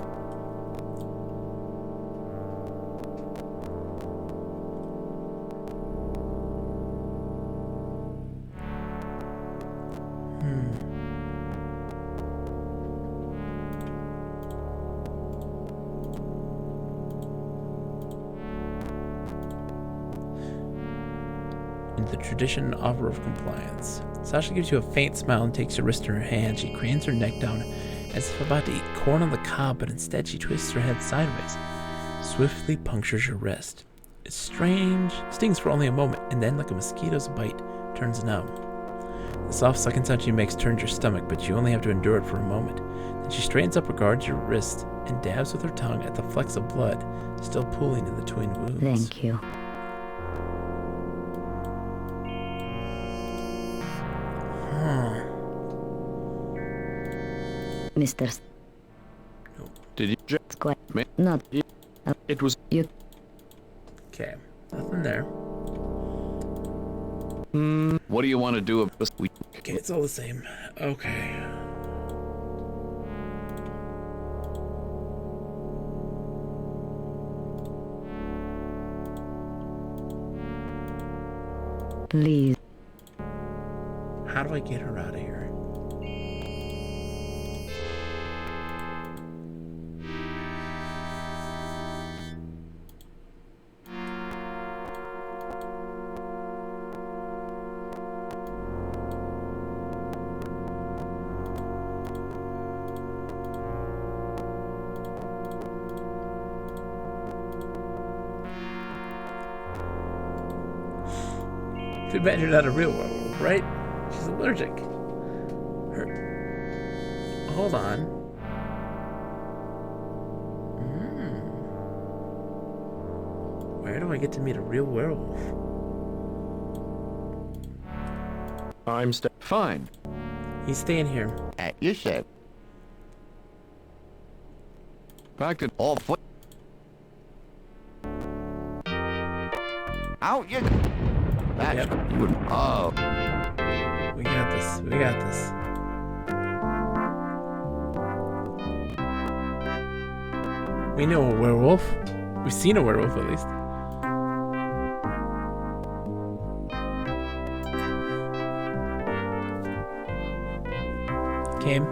into the tradition and offer of compliance. Sasha gives you a faint smile and takes your wrist in her hand. She cranes her neck down as if about to eat corn on the cob, but instead she twists her head sideways, swiftly punctures your wrist. It's strange, stings for only a moment, and then, like a mosquito's bite, turns numb. The soft sucking sound she makes turns your stomach, but you only have to endure it for a moment. Then she straightens up, regards your wrist, and dabs with her tongue at the flecks of blood still pooling in the twin wounds. Thank you. Huh. Mr. Did you? It's quite not. It was you. Okay, nothing there. What do you want to do about this week? Okay, it's all the same. Okay. Please. How do I get her out of here? Too bad you're not a real werewolf, right? She's allergic. Hold on. Where do I get to meet a real werewolf? I'm fine. He's staying here. You said. Back to off. Out you. That's good. Oh. We got this. We got this. We know a werewolf. We've seen a werewolf at least. Came.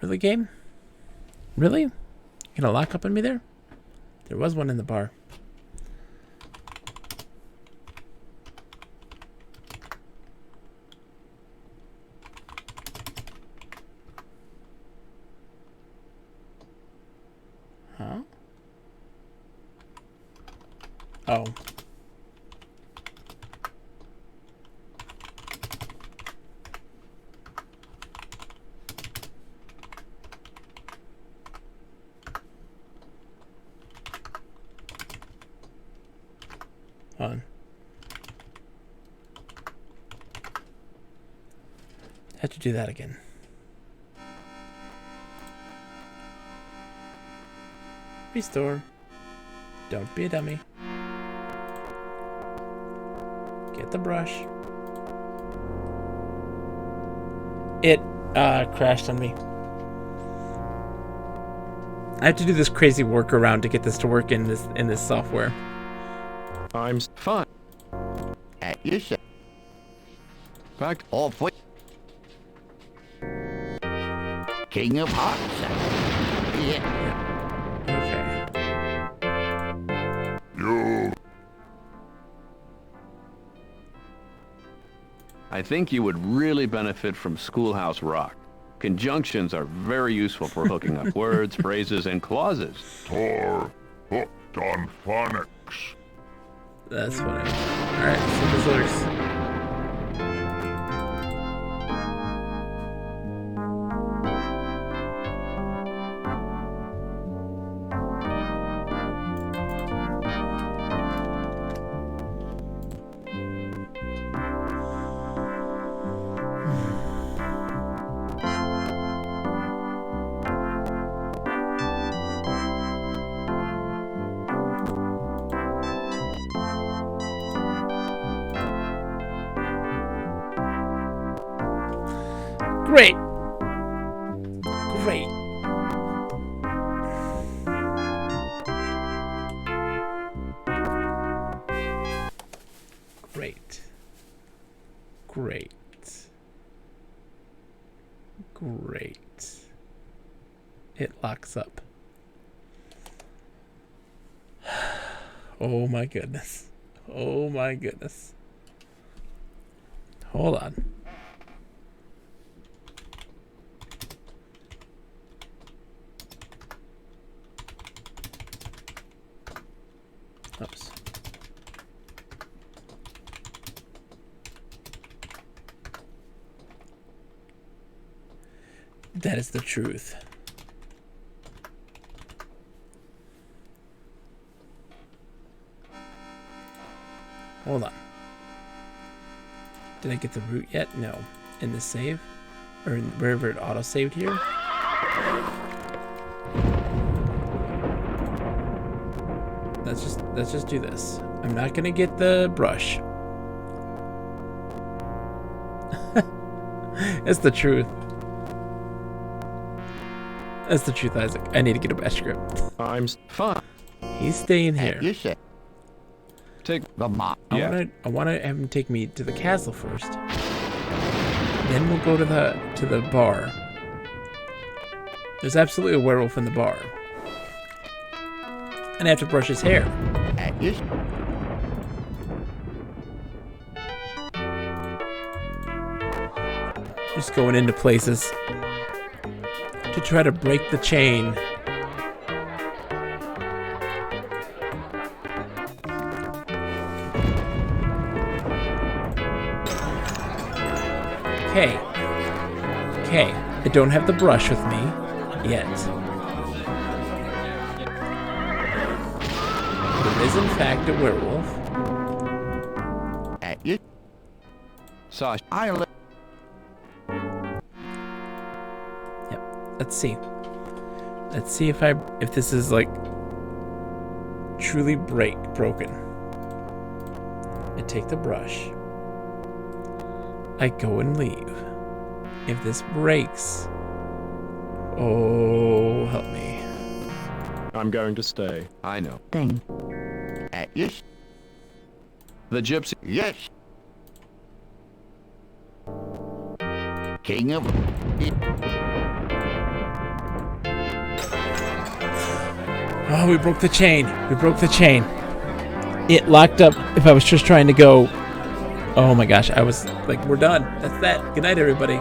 Really, game? Really? You gonna lock up on me there? There was one in the bar. Huh? Oh. On. Had to do that again. Restore. Don't be a dummy. Get the brush. It crashed on me. I have to do this crazy workaround to get this to work in this software. I'm fine. You said. Back off. King of Hearts. Yeah. You. I think you would really benefit from Schoolhouse Rock. Conjunctions are very useful for hooking up words, phrases, and clauses. Tor, hooked on phonics. That's funny. Alright, see if this works. Great. Great. Great. Great. Great. It locks up. Oh my goodness. Oh my goodness. Hold on. Oops. That is the truth. Hold on. Did I get the route yet? No. In the save? Or in wherever it auto-saved here? Let's just do this. I'm not gonna get the brush. It's the truth. That's the truth, Isaac. I need to get a best grip. I'm fine. He's staying here. You said. Take the mop. I wanna have him take me to the castle first. Then we'll go to the bar. There's absolutely a werewolf in the bar. And I have to brush his hair. Just going into places to try to break the chain. Okay. Okay. I don't have the brush with me yet. There is in fact a werewolf. Sash. Yep. Let's see. Let's see if this is like truly broken. I take the brush. I go and leave. If this breaks, oh, help me. I'm going to stay. I know. Thank. Yes. The gypsy. Yes. King of. Oh, we broke the chain. We broke the chain. It locked up if I was just trying to go. Oh my gosh, I was like, we're done. That's that. Good night, everybody.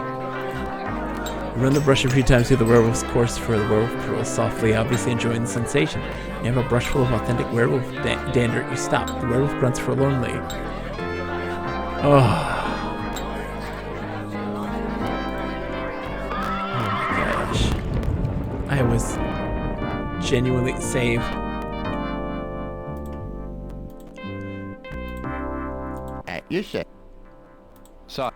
Run the brush a few times through the werewolf's course for the werewolf purls softly, obviously enjoying the sensation. You have a brush full of authentic werewolf dander. You stop. The werewolf grunts forlornly. Oh. Oh my gosh. I was genuinely saved. You said. So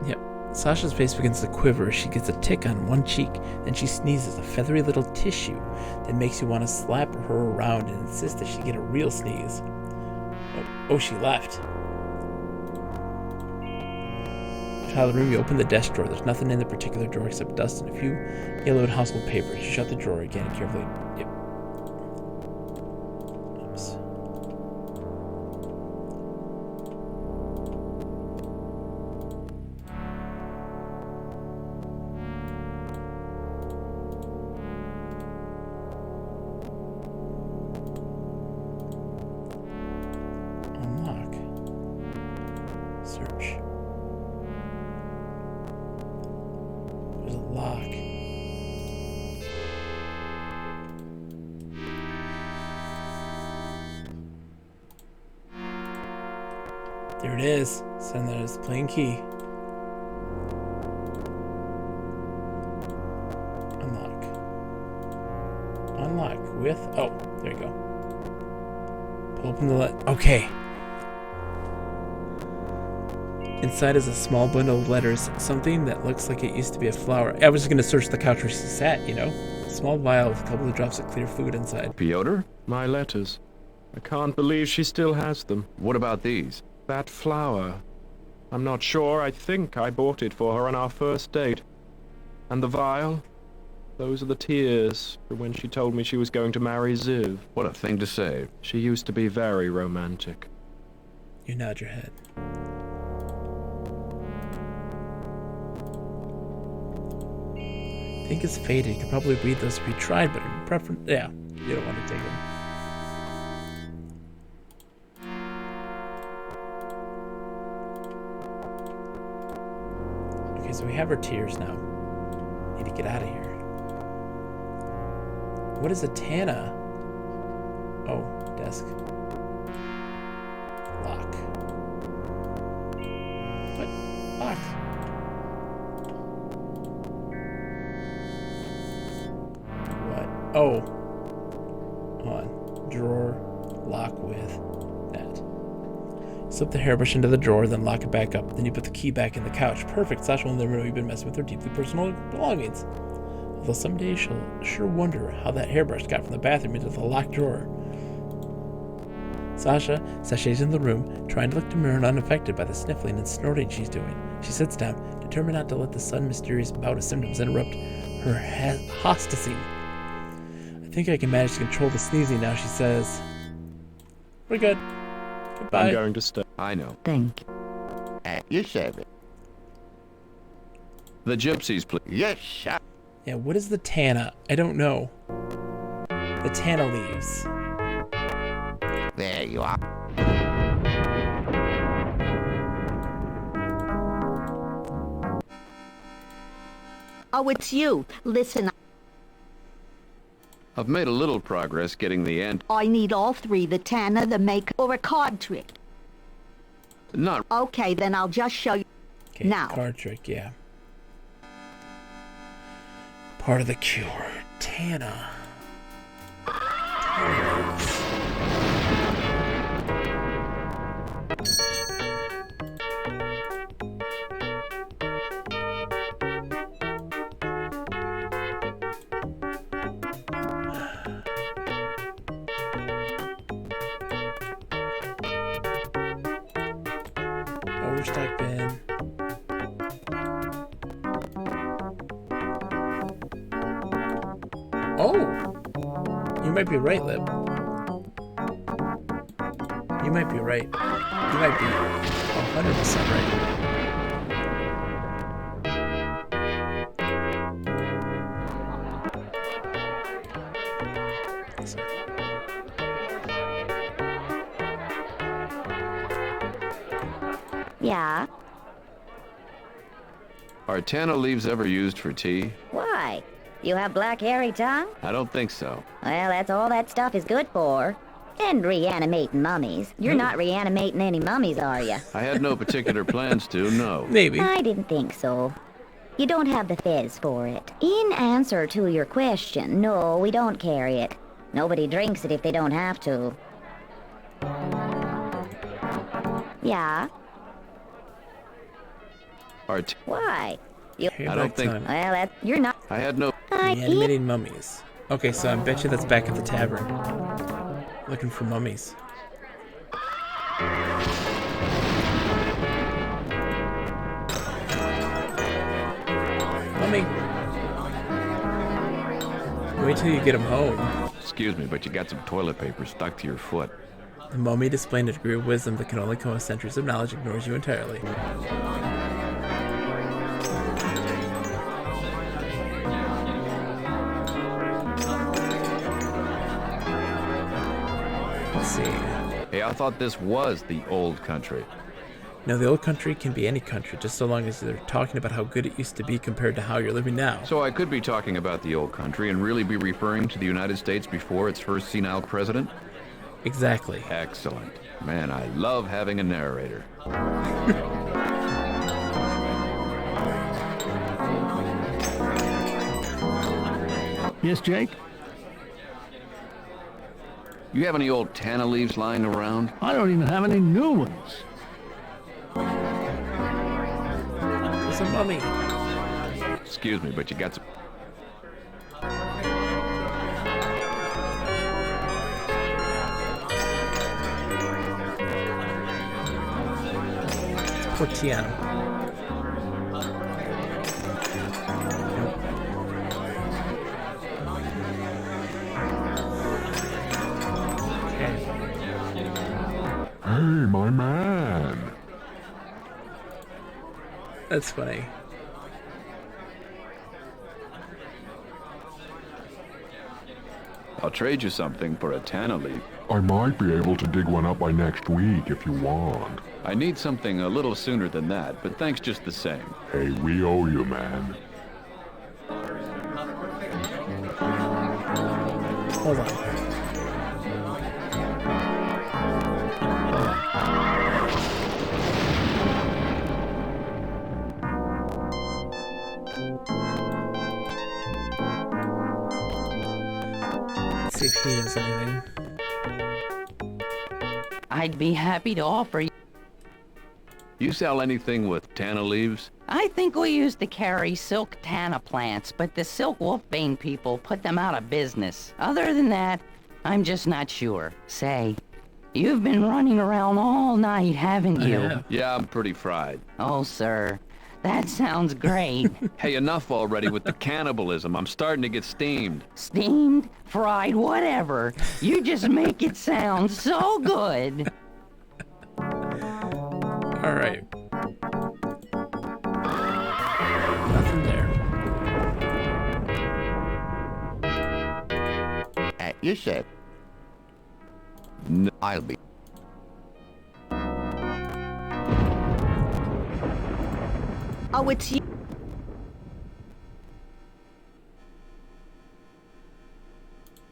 Yep. Sasha's face begins to quiver. She gets a tick on one cheek. Then she sneezes, a feathery little tissue that makes you want to slap her around and insist that she get a real sneeze. Oh, she left. Child of the room, you open the desk drawer. There's nothing in the particular drawer except dust and a few yellowed household papers. You shut the drawer again and carefully. Yep. Oops. Unlock. Search. There's a lock. There it is. Send that as plain key. Unlock. Unlock with. Oh, there you go. Pull open the okay. Inside is a small bundle of letters, something that looks like it used to be a flower. I was just gonna search the couch where she sat, you know? A small vial with a couple of drops of clear fluid inside. Piotr? My letters. I can't believe she still has them. What about these? That flower. I'm not sure. I think I bought it for her on our first date. And the vial? Those are the tears from when she told me she was going to marry Ziv. What a thing to say. She used to be very romantic. You nod your head. think it's faded. You could probably read those if you tried, but in preference, yeah, you don't want to take them. Okay, so we have our tears now. Need to get out of here. What is a Tana? Oh, desk. Lock. What? Lock. What? Oh. On. Drawer. Lock with that. Slip the hairbrush into the drawer, then lock it back up. Then you put the key back in the couch. Perfect. Sasha will never know you've been messing with her deeply personal belongings. Although someday she'll sure wonder how that hairbrush got from the bathroom into the locked drawer. Sasha sachets in the room, trying to look demure and unaffected by the sniffling and snorting she's doing. She sits down, determined not to let the sudden mysterious bout of symptoms interrupt her hostasing. I think I can manage to control the sneezing now, she says. We're good. Goodbye. I'm going to stay. I know. Thank you. At your service. The gypsies, please. Yes, sir. Yeah, what is the Tana? I don't know. The Tana leaves. There you are. Oh, it's you. Listen, I've made a little progress getting the end. I need all three, the Tana, the make, or a card trick. Not. Okay, then I'll just show you. Okay, now. Card trick, yeah. Part of the cure. Tana. Overstock bin. Oh! You might be right, Lib. You might be right. You might be 100% right. Yeah? Are Tana leaves ever used for tea? Why? You have black hairy tongue? I don't think so. Well, that's all that stuff is good for. And reanimating mummies. You're not reanimating any mummies, are you? I had no particular plans to, no. Maybe. I didn't think so. You don't have the fez for it. In answer to your question, no, we don't carry it. Nobody drinks it if they don't have to. Yeah? Why? You... I don't think... Well, you're not... I had no... Reanimating mummies. Okay, so I bet you that's back at the tavern. Looking for mummies. Mummy! Wait till you get him home. Excuse me, but you got some toilet paper stuck to your foot. The mummy, displaying a degree of wisdom that can only come with centuries of knowledge, ignores you entirely. Let's see. Hey, I thought this was the old country. No, the old country can be any country, just so long as they're talking about how good it used to be compared to how you're living now. So I could be talking about the old country and really be referring to the United States before its first senile president? Exactly. Excellent. Man, I love having a narrator. Yes, Jake? You have any old Tana leaves lying around? I don't even have any new ones. It's a mummy. Excuse me, but you got some... Put tea on him. Hey, my man. That's funny. I'll trade you something for a Tana leaf. I might be able to dig one up by next week if you want. I need something a little sooner than that, but thanks just the same. Hey, we owe you, man. Hold on. Let's see if he knows anything. I'd be happy to offer you. You sell anything with Tana leaves? I think we used to carry silk Tana plants, but the silk wolfbane people put them out of business. Other than that, I'm just not sure. Say, you've been running around all night, haven't you? Yeah, I'm pretty fried. Oh, sir. That sounds great. Hey, enough already with the cannibalism. I'm starting to get steamed. Steamed, fried, whatever. You just make it sound so good. All right. Nothing there. You said. No. I'll be. Oh, it's you.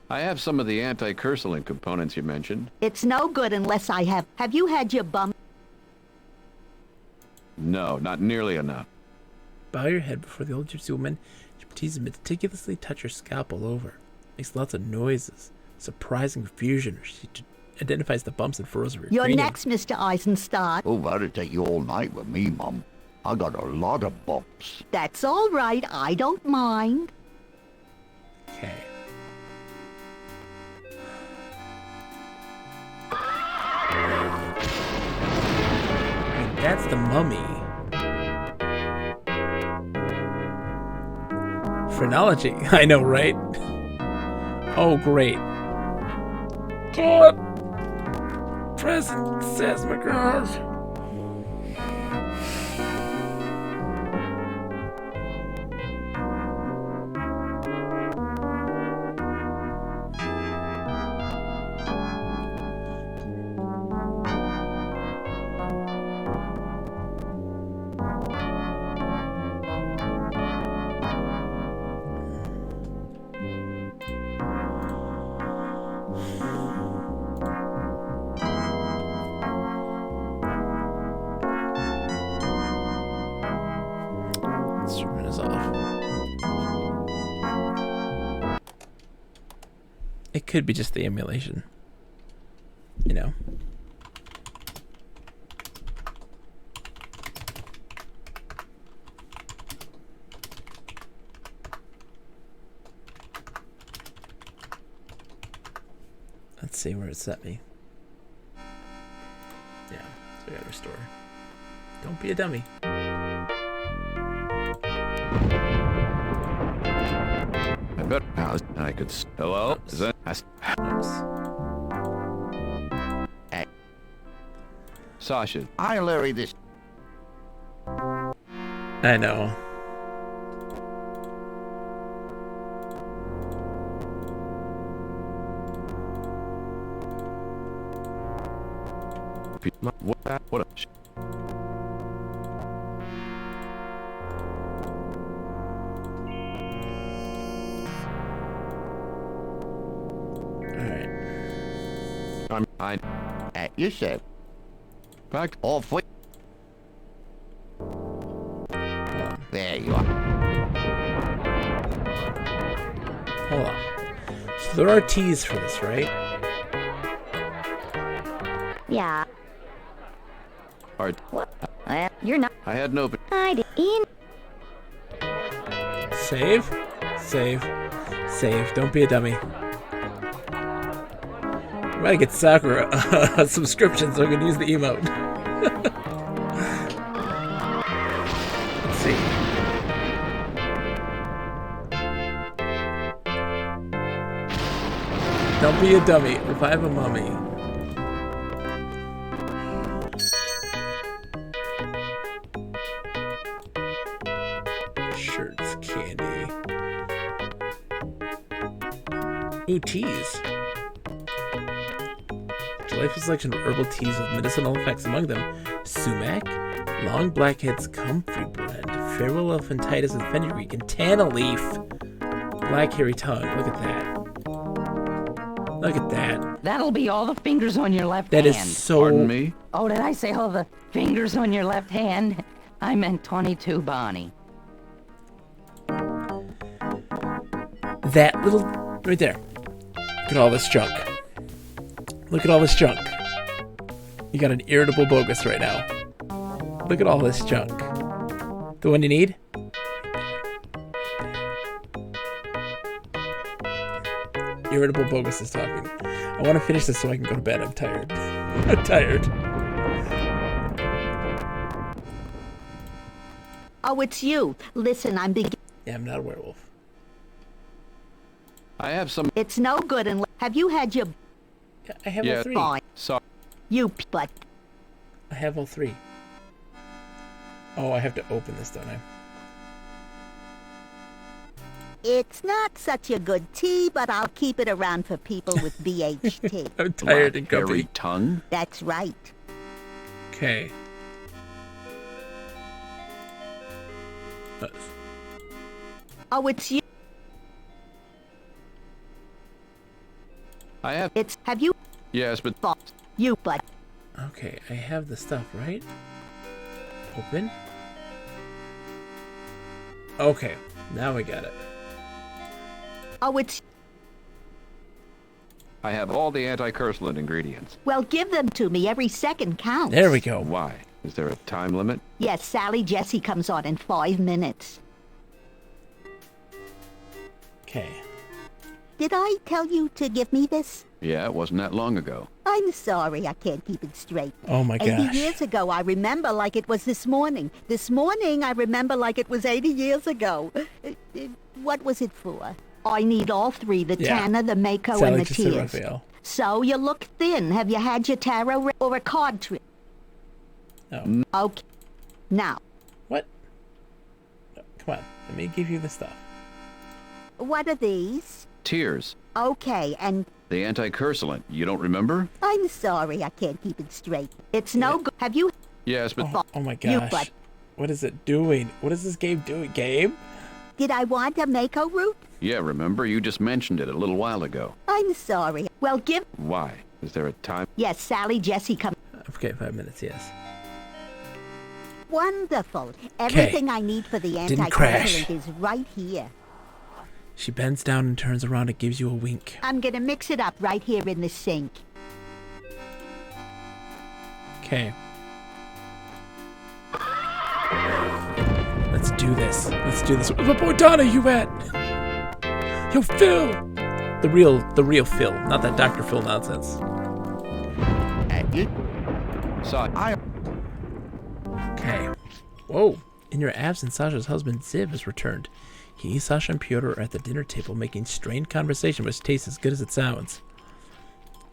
I have some of the anti-curseling components you mentioned. It's no good unless I have. Have you had your bum? No, not nearly enough. Bow your head before the old gypsy woman. She proceeds to meticulously touch your scalp all over. Makes lots of noises. Surprising confusion. She identifies the bumps and furrows of your You're cranium. next, Mr. Eisenstadt. Oh, that'd take you all night with me, Mum. I got a lot of bumps. That's all right. I don't mind. Okay. And that's the mummy. Phrenology. I know, right? Oh, great. God! Present says McGraw. Instrument is off. It could be just the emulation. You know? Let's see where it set me. Yeah, so I gotta restore. Don't be a dummy. I bet I could. Hello? Oops. Is that? Oops. Hey. Sasha. Hi, Larry. This. I know. What a I. You said. Back Off with. There you are. Hold on. So there are T's for this, right? Yeah. Art. Well, you're not. I had no. I did. In. Save. Save. Save. Don't be a dummy. We might get Sakura a subscription so we can use the emote. Let's see. Don't be a dummy. Revive a mummy. Shirts, candy. Ooh, teas. Delightful selection of herbal teas with medicinal effects, among them sumac, long blackhead's comfrey blend, farewell elephantitis and fenugreek, and tanna leaf. Black hairy tongue. Look at that. Look at that. That'll be all the fingers on your left That hand. is so... Pardon me? Oh, did I say all the fingers on your left hand? I meant 22, Bonnie. That little... Right there. Look at all this junk. Look at all this junk. You got an irritable bogus right now. Look at all this junk. The one you need? Irritable bogus is talking. I want to finish this so I can go to bed. I'm tired. I'm tired. Oh, it's you. Listen, I'm beginning. Yeah, I'm not a werewolf. I have some... It's no good unless... Have you had your... Yeah, I have all three. Fine. Sorry. You, but... I have all three. Oh, I have to open this, don't I? It's not such a good tea, but I'll keep it around for people with BHT. I'm tired and grumpy. Hairy tongue? That's right. Okay. Oh, it's you. I have... It's... Have you... Yes, but... You, but... Okay, I have the stuff, right? Open. Okay, now we got it. Oh, it's... I have all the anti-curselant ingredients. Well, give them to me. Every second counts. There we go. Why? Is there a time limit? Yes, Sally Jesse comes on in 5 minutes. Okay. Did I tell you to give me this? Yeah, it wasn't that long ago. I'm sorry, I can't keep it straight. Oh my gosh. 80 years ago, I remember like it was this morning. This morning, I remember like it was 80 years ago. What was it for? I need all three, the Tanner, the Mako, Sally and the just said tears. Raphael. So you look thin. Have you had your tarot or a card trick? No. Okay. Now. What? Come on, let me give you the stuff. What are these? Tears. Okay, and... The anti-curselant. You don't remember? I'm sorry, I can't keep it straight. It's no good. Have you... Yes, but... Oh my gosh. What is it doing? What is this game doing? Game? Did I want a Mako root? Yeah, remember? You just mentioned it a little while ago. I'm sorry. Well, give... Why? Is there a time? Yes, Sally Jesse come... Okay, 5 minutes, yes. Wonderful. Everything I need for the Didn't crash. anti-curselant is right here. She bends down and turns around and gives you a wink. I'm gonna mix it up right here in the sink. Okay. Let's do this. Let's do this. Where's my boy Donna, you at? Yo, Phil! The real Phil, not that Dr. Phil nonsense. Okay. Whoa. In your absence, Sasha's husband Ziv has returned. He, Sasha, and Pyotr are at the dinner table making strained conversation which tastes as good as it sounds.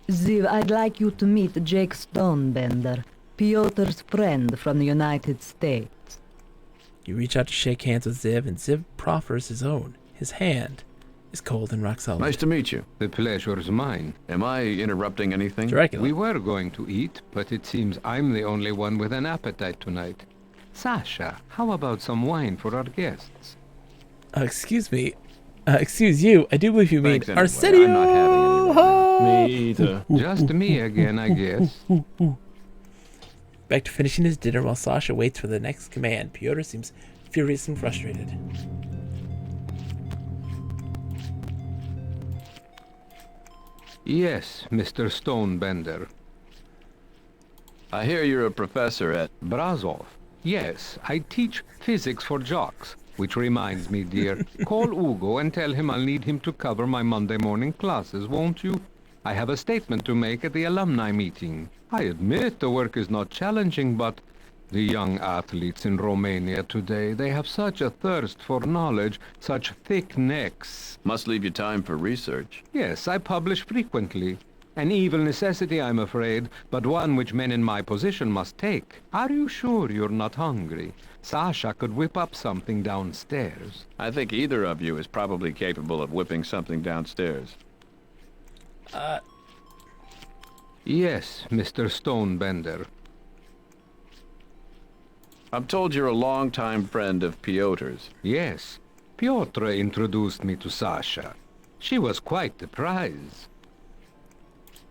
Ziv, I'd like you to meet Jake Stonebender, Pyotr's friend from the United States. You reach out to shake hands with Ziv, and Ziv proffers his own. His hand is cold and rock solid. Nice to meet you. The pleasure's mine. Am I interrupting anything? Dracula. We were going to eat, but it seems I'm the only one with an appetite tonight. Sasha, how about some wine for our guests? Excuse me. Excuse you. I do believe you mean Thanks Arsenio. anyway. I'm not having any Me either. Just me again, I guess. Back to finishing his dinner while Sasha waits for the next command. Pyotr seems furious and frustrated. Yes, Mr. Stonebender. I hear you're a professor at... Brazov. Yes, I teach physics for jocks. Which reminds me, dear, call Ugo and tell him I'll need him to cover my Monday morning classes, won't you? I have a statement to make at the alumni meeting. I admit the work is not challenging, but the young athletes in Romania today, they have such a thirst for knowledge, such thick necks. Must leave you time for research. Yes, I publish frequently. An evil necessity, I'm afraid, but one which men in my position must take. Are you sure you're not hungry? Sasha could whip up something downstairs. I think either of you is probably capable of whipping something downstairs. Yes, Mr. Stonebender. I'm told you're a longtime friend of Piotr's. Yes. Piotr introduced me to Sasha. She was quite the prize.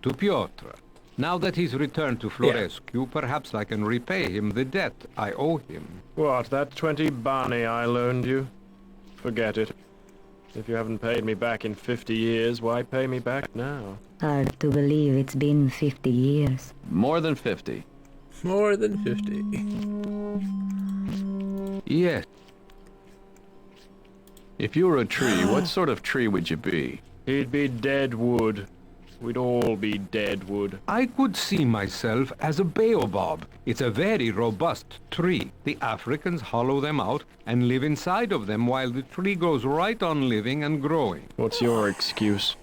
To Piotr. Now that he's returned to Florescu, perhaps I can repay him the debt I owe him. What, that 20 bani I loaned you? Forget it. If you haven't paid me back in 50 years, why pay me back now? Hard to believe it's been 50 years. More than 50. More than 50. Yes. If you were a tree, what sort of tree would you be? He'd be dead wood. We'd all be dead wood. I could see myself as a baobab. It's a very robust tree. The Africans hollow them out and live inside of them while the tree goes right on living and growing. What's your excuse?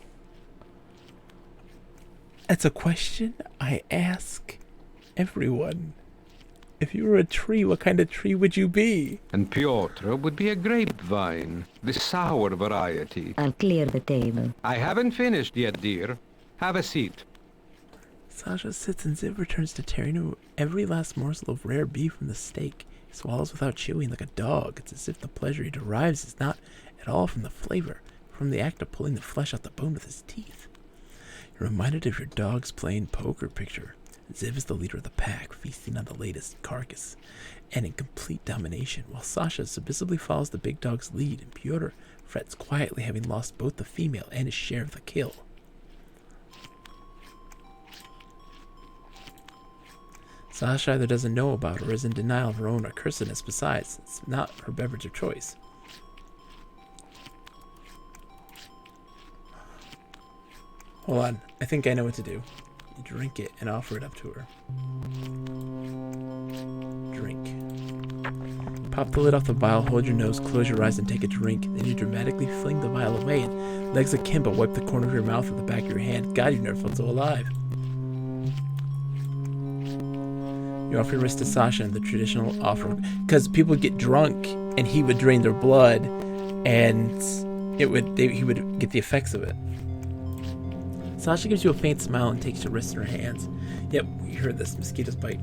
That's a question I ask everyone. If you were a tree, what kind of tree would you be? And Piotr would be a grapevine, the sour variety. I'll clear the table. I haven't finished yet, dear. Have a seat. Sasha sits and Ziv returns to tearing every last morsel of rare beef from the steak. He swallows without chewing like a dog. It's as if the pleasure he derives is not at all from the flavor, from the act of pulling the flesh out the bone with his teeth. You're reminded of your dog's playing poker picture. Ziv is the leader of the pack, feasting on the latest carcass, and in complete domination, while Sasha submissively follows the big dog's lead, and Pyotr frets quietly, having lost both the female and his share of the kill. Sasha either doesn't know about or is in denial of her own accursedness. Besides, it's not her beverage of choice. Hold on, I think I know what to do. You drink it and offer it up to her. Drink. Pop the lid off the vial, hold your nose, close your eyes, and take a drink. Then you dramatically fling the vial away and, legs akimbo, wipe the corner of your mouth with the back of your hand. God, you never felt so alive. You offer your wrist to Sasha in the traditional offer, because people would get drunk and he would drain their blood, and he would get the effects of it. Sasha gives you a faint smile and takes your wrist in her hands. Yep, you heard this, mosquitoes bite.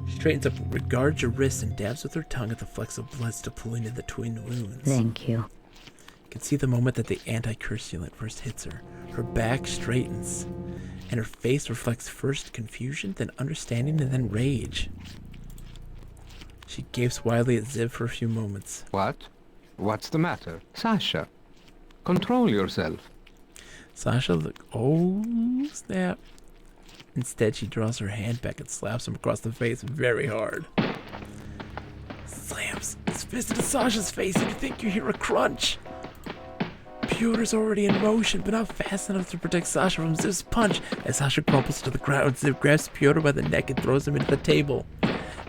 She straightens up, regards your wrist, and dabs with her tongue at the flecks of blood still pooling in the twin wounds. Thank you. You can see the moment that the anti-cursulant first hits her. Her back straightens, and her face reflects first confusion, then understanding, and then rage. She gapes wildly at Ziv for a few moments. What? What's the matter? Sasha, control yourself. Sasha oh snap. Instead, she draws her hand back and slaps him across the face very hard. Slams his fist into Sasha's face, and you think you hear a crunch. Pyotr's already in motion, but not fast enough to protect Sasha from Ziv's punch. As Sasha crumples to the ground, Ziv grabs Pyotr by the neck and throws him into the table.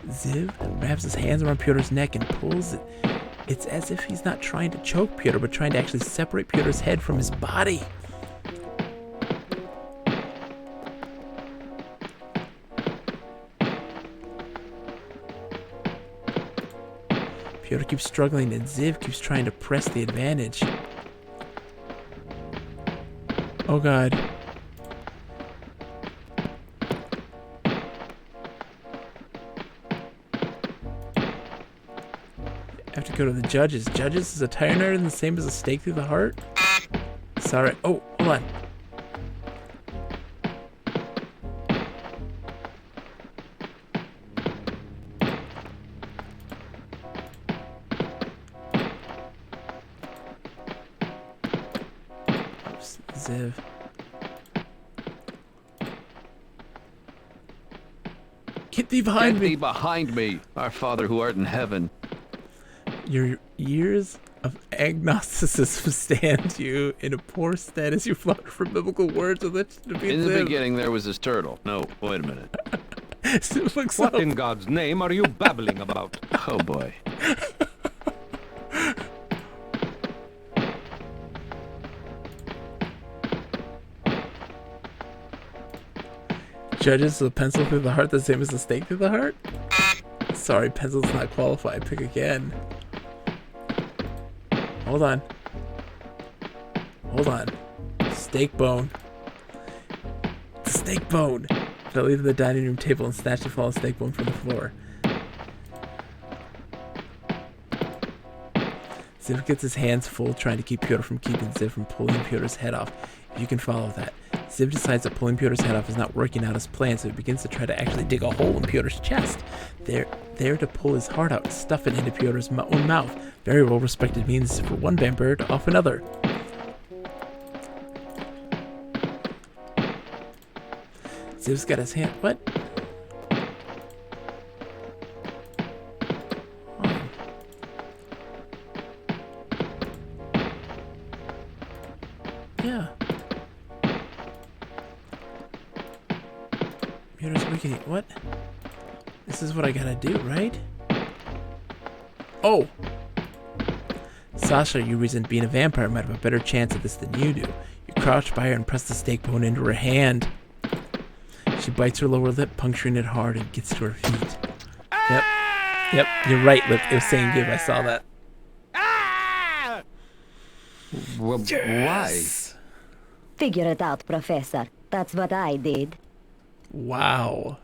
Ziv wraps his hands around Pyotr's neck and pulls it. It's as if he's not trying to choke Pyotr, but trying to actually separate Pyotr's head from his body. Pyotr keeps struggling, and Ziv keeps trying to press the advantage. Oh god. I have to go to the judges. Judges, is a tire iron the same as a stake through the heart? Sorry. Oh, hold on. Ziv. Get thee behind me! Get thee behind me, our Father who art in heaven. Your years of agnosticism stand you in a poor stead as you flutter from biblical words with which to be In the Ziv. beginning there was this turtle. No, wait a minute. What in God's name are you babbling about? Oh boy. Judges, a pencil through the heart the same as a stake through the heart? Sorry, pencil's not qualified. Pick again. Hold on. Hold on. Steak bone. steak bone. Fell to the dining room table and snatched a fallen steak bone from the floor. Ziv gets his hands full trying to keep Pyotr from keeping Ziv from pulling Pyotr's head off. If you can follow that. Ziv decides that pulling Pyotr's head off is not working out as planned, so he begins to try to actually dig a hole in Pyotr's chest. There to pull his heart out and stuff it into Pyotr's own mouth. Very well respected means for one vampire to off another. Ziv's got his hand... What? Yeah. Pyotr's weakening. What? This is what I gotta do, right? Oh! Sasha, you reason being a vampire might have a better chance at this than you do. You crouch by her and press the steak bone into her hand. She bites her lower lip, puncturing it hard, and gets to her feet. Yep, you're right, Lip. It was saying give. I saw that. Well, yes! Why? Figure it out, Professor. That's what I did. Wow.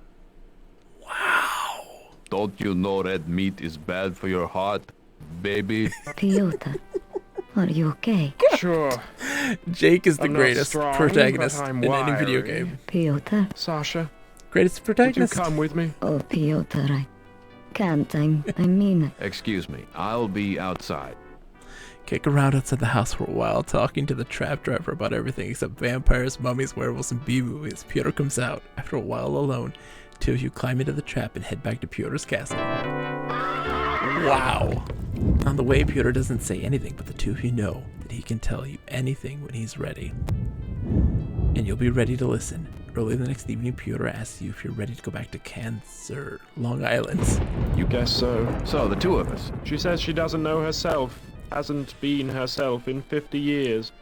Don't you know red meat is bad for your heart, baby? Pyotr, are you okay? Sure. Jake is the I'm not greatest strong, protagonist but I'm in any video wiry. game. Pyotr? Sasha? Greatest Would you protagonist. come with me? Oh, Pyotr, I can't. I mean it. Excuse me, I'll be outside. Kick around outside the house for a while, talking to the trap driver about everything except vampires, mummies, werewolves, and B-movies. Pyotr comes out. After a while alone, two of you climb into the trap and head back to Pyotr's castle. Wow. On the way, Pyotr doesn't say anything, but the two of you know that he can tell you anything when he's ready. And you'll be ready to listen. Early the next evening, Pyotr asks you if you're ready to go back to Cancer, Long Island. You guess so. So, the two of us. She says she doesn't know herself. Hasn't been herself in 50 years.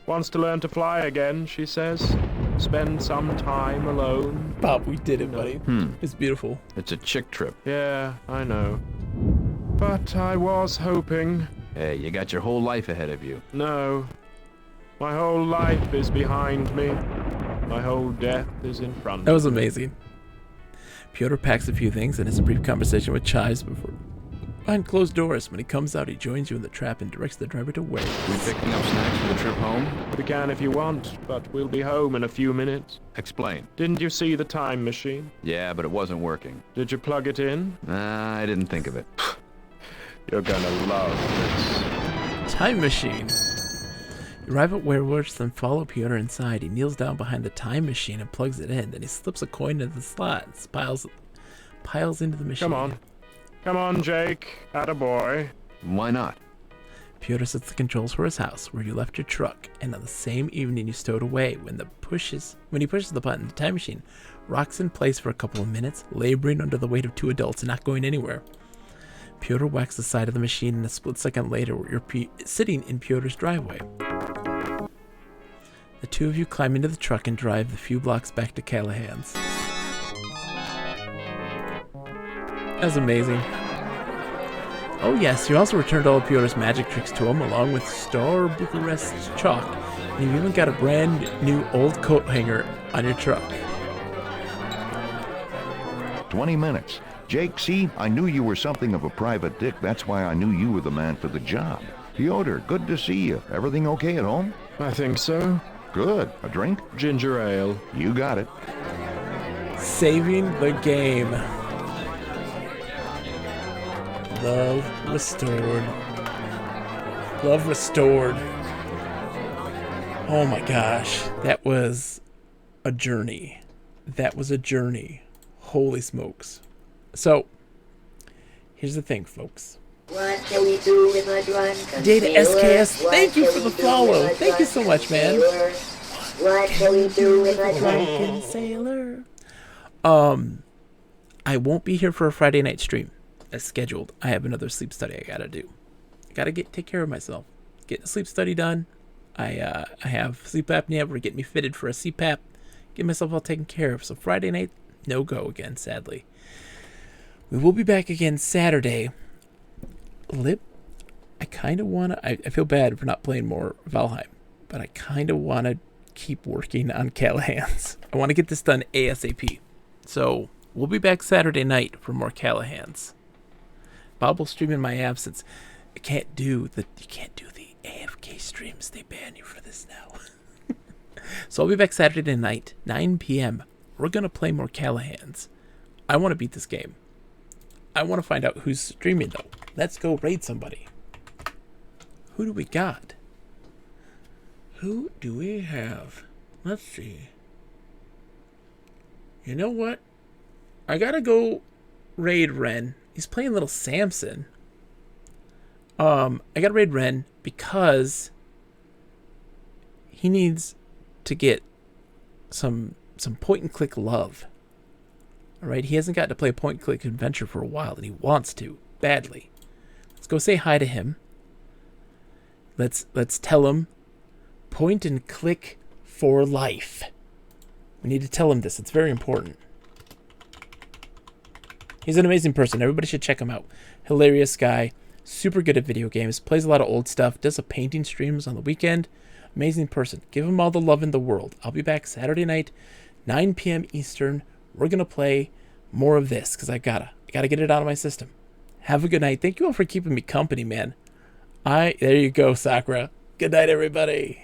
Wants to learn to fly again, she says. Spend some time alone. Bob, we did it, buddy. It's beautiful. It's a chick trip. Yeah, I know. But I was hoping... Hey, you got your whole life ahead of you. No. My whole life is behind me. My whole death is in front. That was amazing. Pyotr packs a few things and has a brief conversation with Chives before... behind closed doors. When he comes out, he joins you in the trap and directs the driver to where. We picking up snacks for the trip home? We can if you want, but we'll be home in a few minutes. Explain. Didn't you see the time machine? Yeah, but it wasn't working. Did you plug it in? Nah, I didn't think of it. You're gonna love this. Time machine. You arrive at Werewolves, then follow Pyotr inside. He kneels down behind the time machine and plugs it in. Then he slips a coin into the slot and piles into the machine. Come on, Jake. Attaboy. Why not? Pyotr sets the controls for his house, where you left your truck, and on the same evening you stowed away. When he pushes the button, the time machine rocks in place for a couple of minutes, laboring under the weight of two adults and not going anywhere. Pyotr whacks the side of the machine, and a split second later, you're sitting in Pyotr's driveway. The two of you climb into the truck and drive the few blocks back to Callahan's. That was amazing. Oh yes, you also returned all of Pyotr's magic tricks to him, along with Star Bucharest's chalk. And you've even got a brand new old coat hanger on your truck. 20 minutes. Jake, see, I knew you were something of a private dick. That's why I knew you were the man for the job. Pyotr, good to see you. Everything okay at home? I think so. Good. A drink? Ginger ale. You got it. Saving the game. Love restored. Love restored. Oh my gosh. That was a journey. That was a journey. Holy smokes. So, here's the thing, folks. What can we do with a drunken Data SKS, sailor? thank you for the follow. Thank you so much, man. What can we do with a drunken sailor? I won't be here for a Friday night stream as scheduled. I have another sleep study I gotta do. I gotta take care of myself. Get a sleep study done. I have sleep apnea. We're getting me fitted for a CPAP. Get myself all taken care of. So Friday night, no go again, sadly. We will be back again Saturday. Lip, I kind of want to... I feel bad for not playing more Valheim, but I kind of want to keep working on Callahan's. I want to get this done ASAP. So we'll be back Saturday night for more Callahan's. Bob will stream in my absence. You can't do the AFK streams. They ban you for this now. So I'll be back Saturday night, 9 p.m. We're going to play more Callahan's. I want to beat this game. I want to find out who's streaming, though. Let's go raid somebody. Who do we got? Who do we have? Let's see. You know what? I gotta go raid Ren. He's playing Little Samson. I gotta raid Ren because he needs to get some point and click love. Alright, he hasn't got to play a point and click adventure for a while, and he wants to badly. Let's go say hi to him. Let's tell him point and click for life. We need to tell him this. It's very important. He's an amazing person. Everybody should check him out. Hilarious guy. Super good at video games. Plays a lot of old stuff. Does a painting streams on the weekend. Amazing person. Give him all the love in the world. I'll be back Saturday night, 9 p.m. Eastern. We're going to play more of this because I gotta get it out of my system. Have a good night. Thank you all for keeping me company, man. There you go, Sakura. Good night, everybody.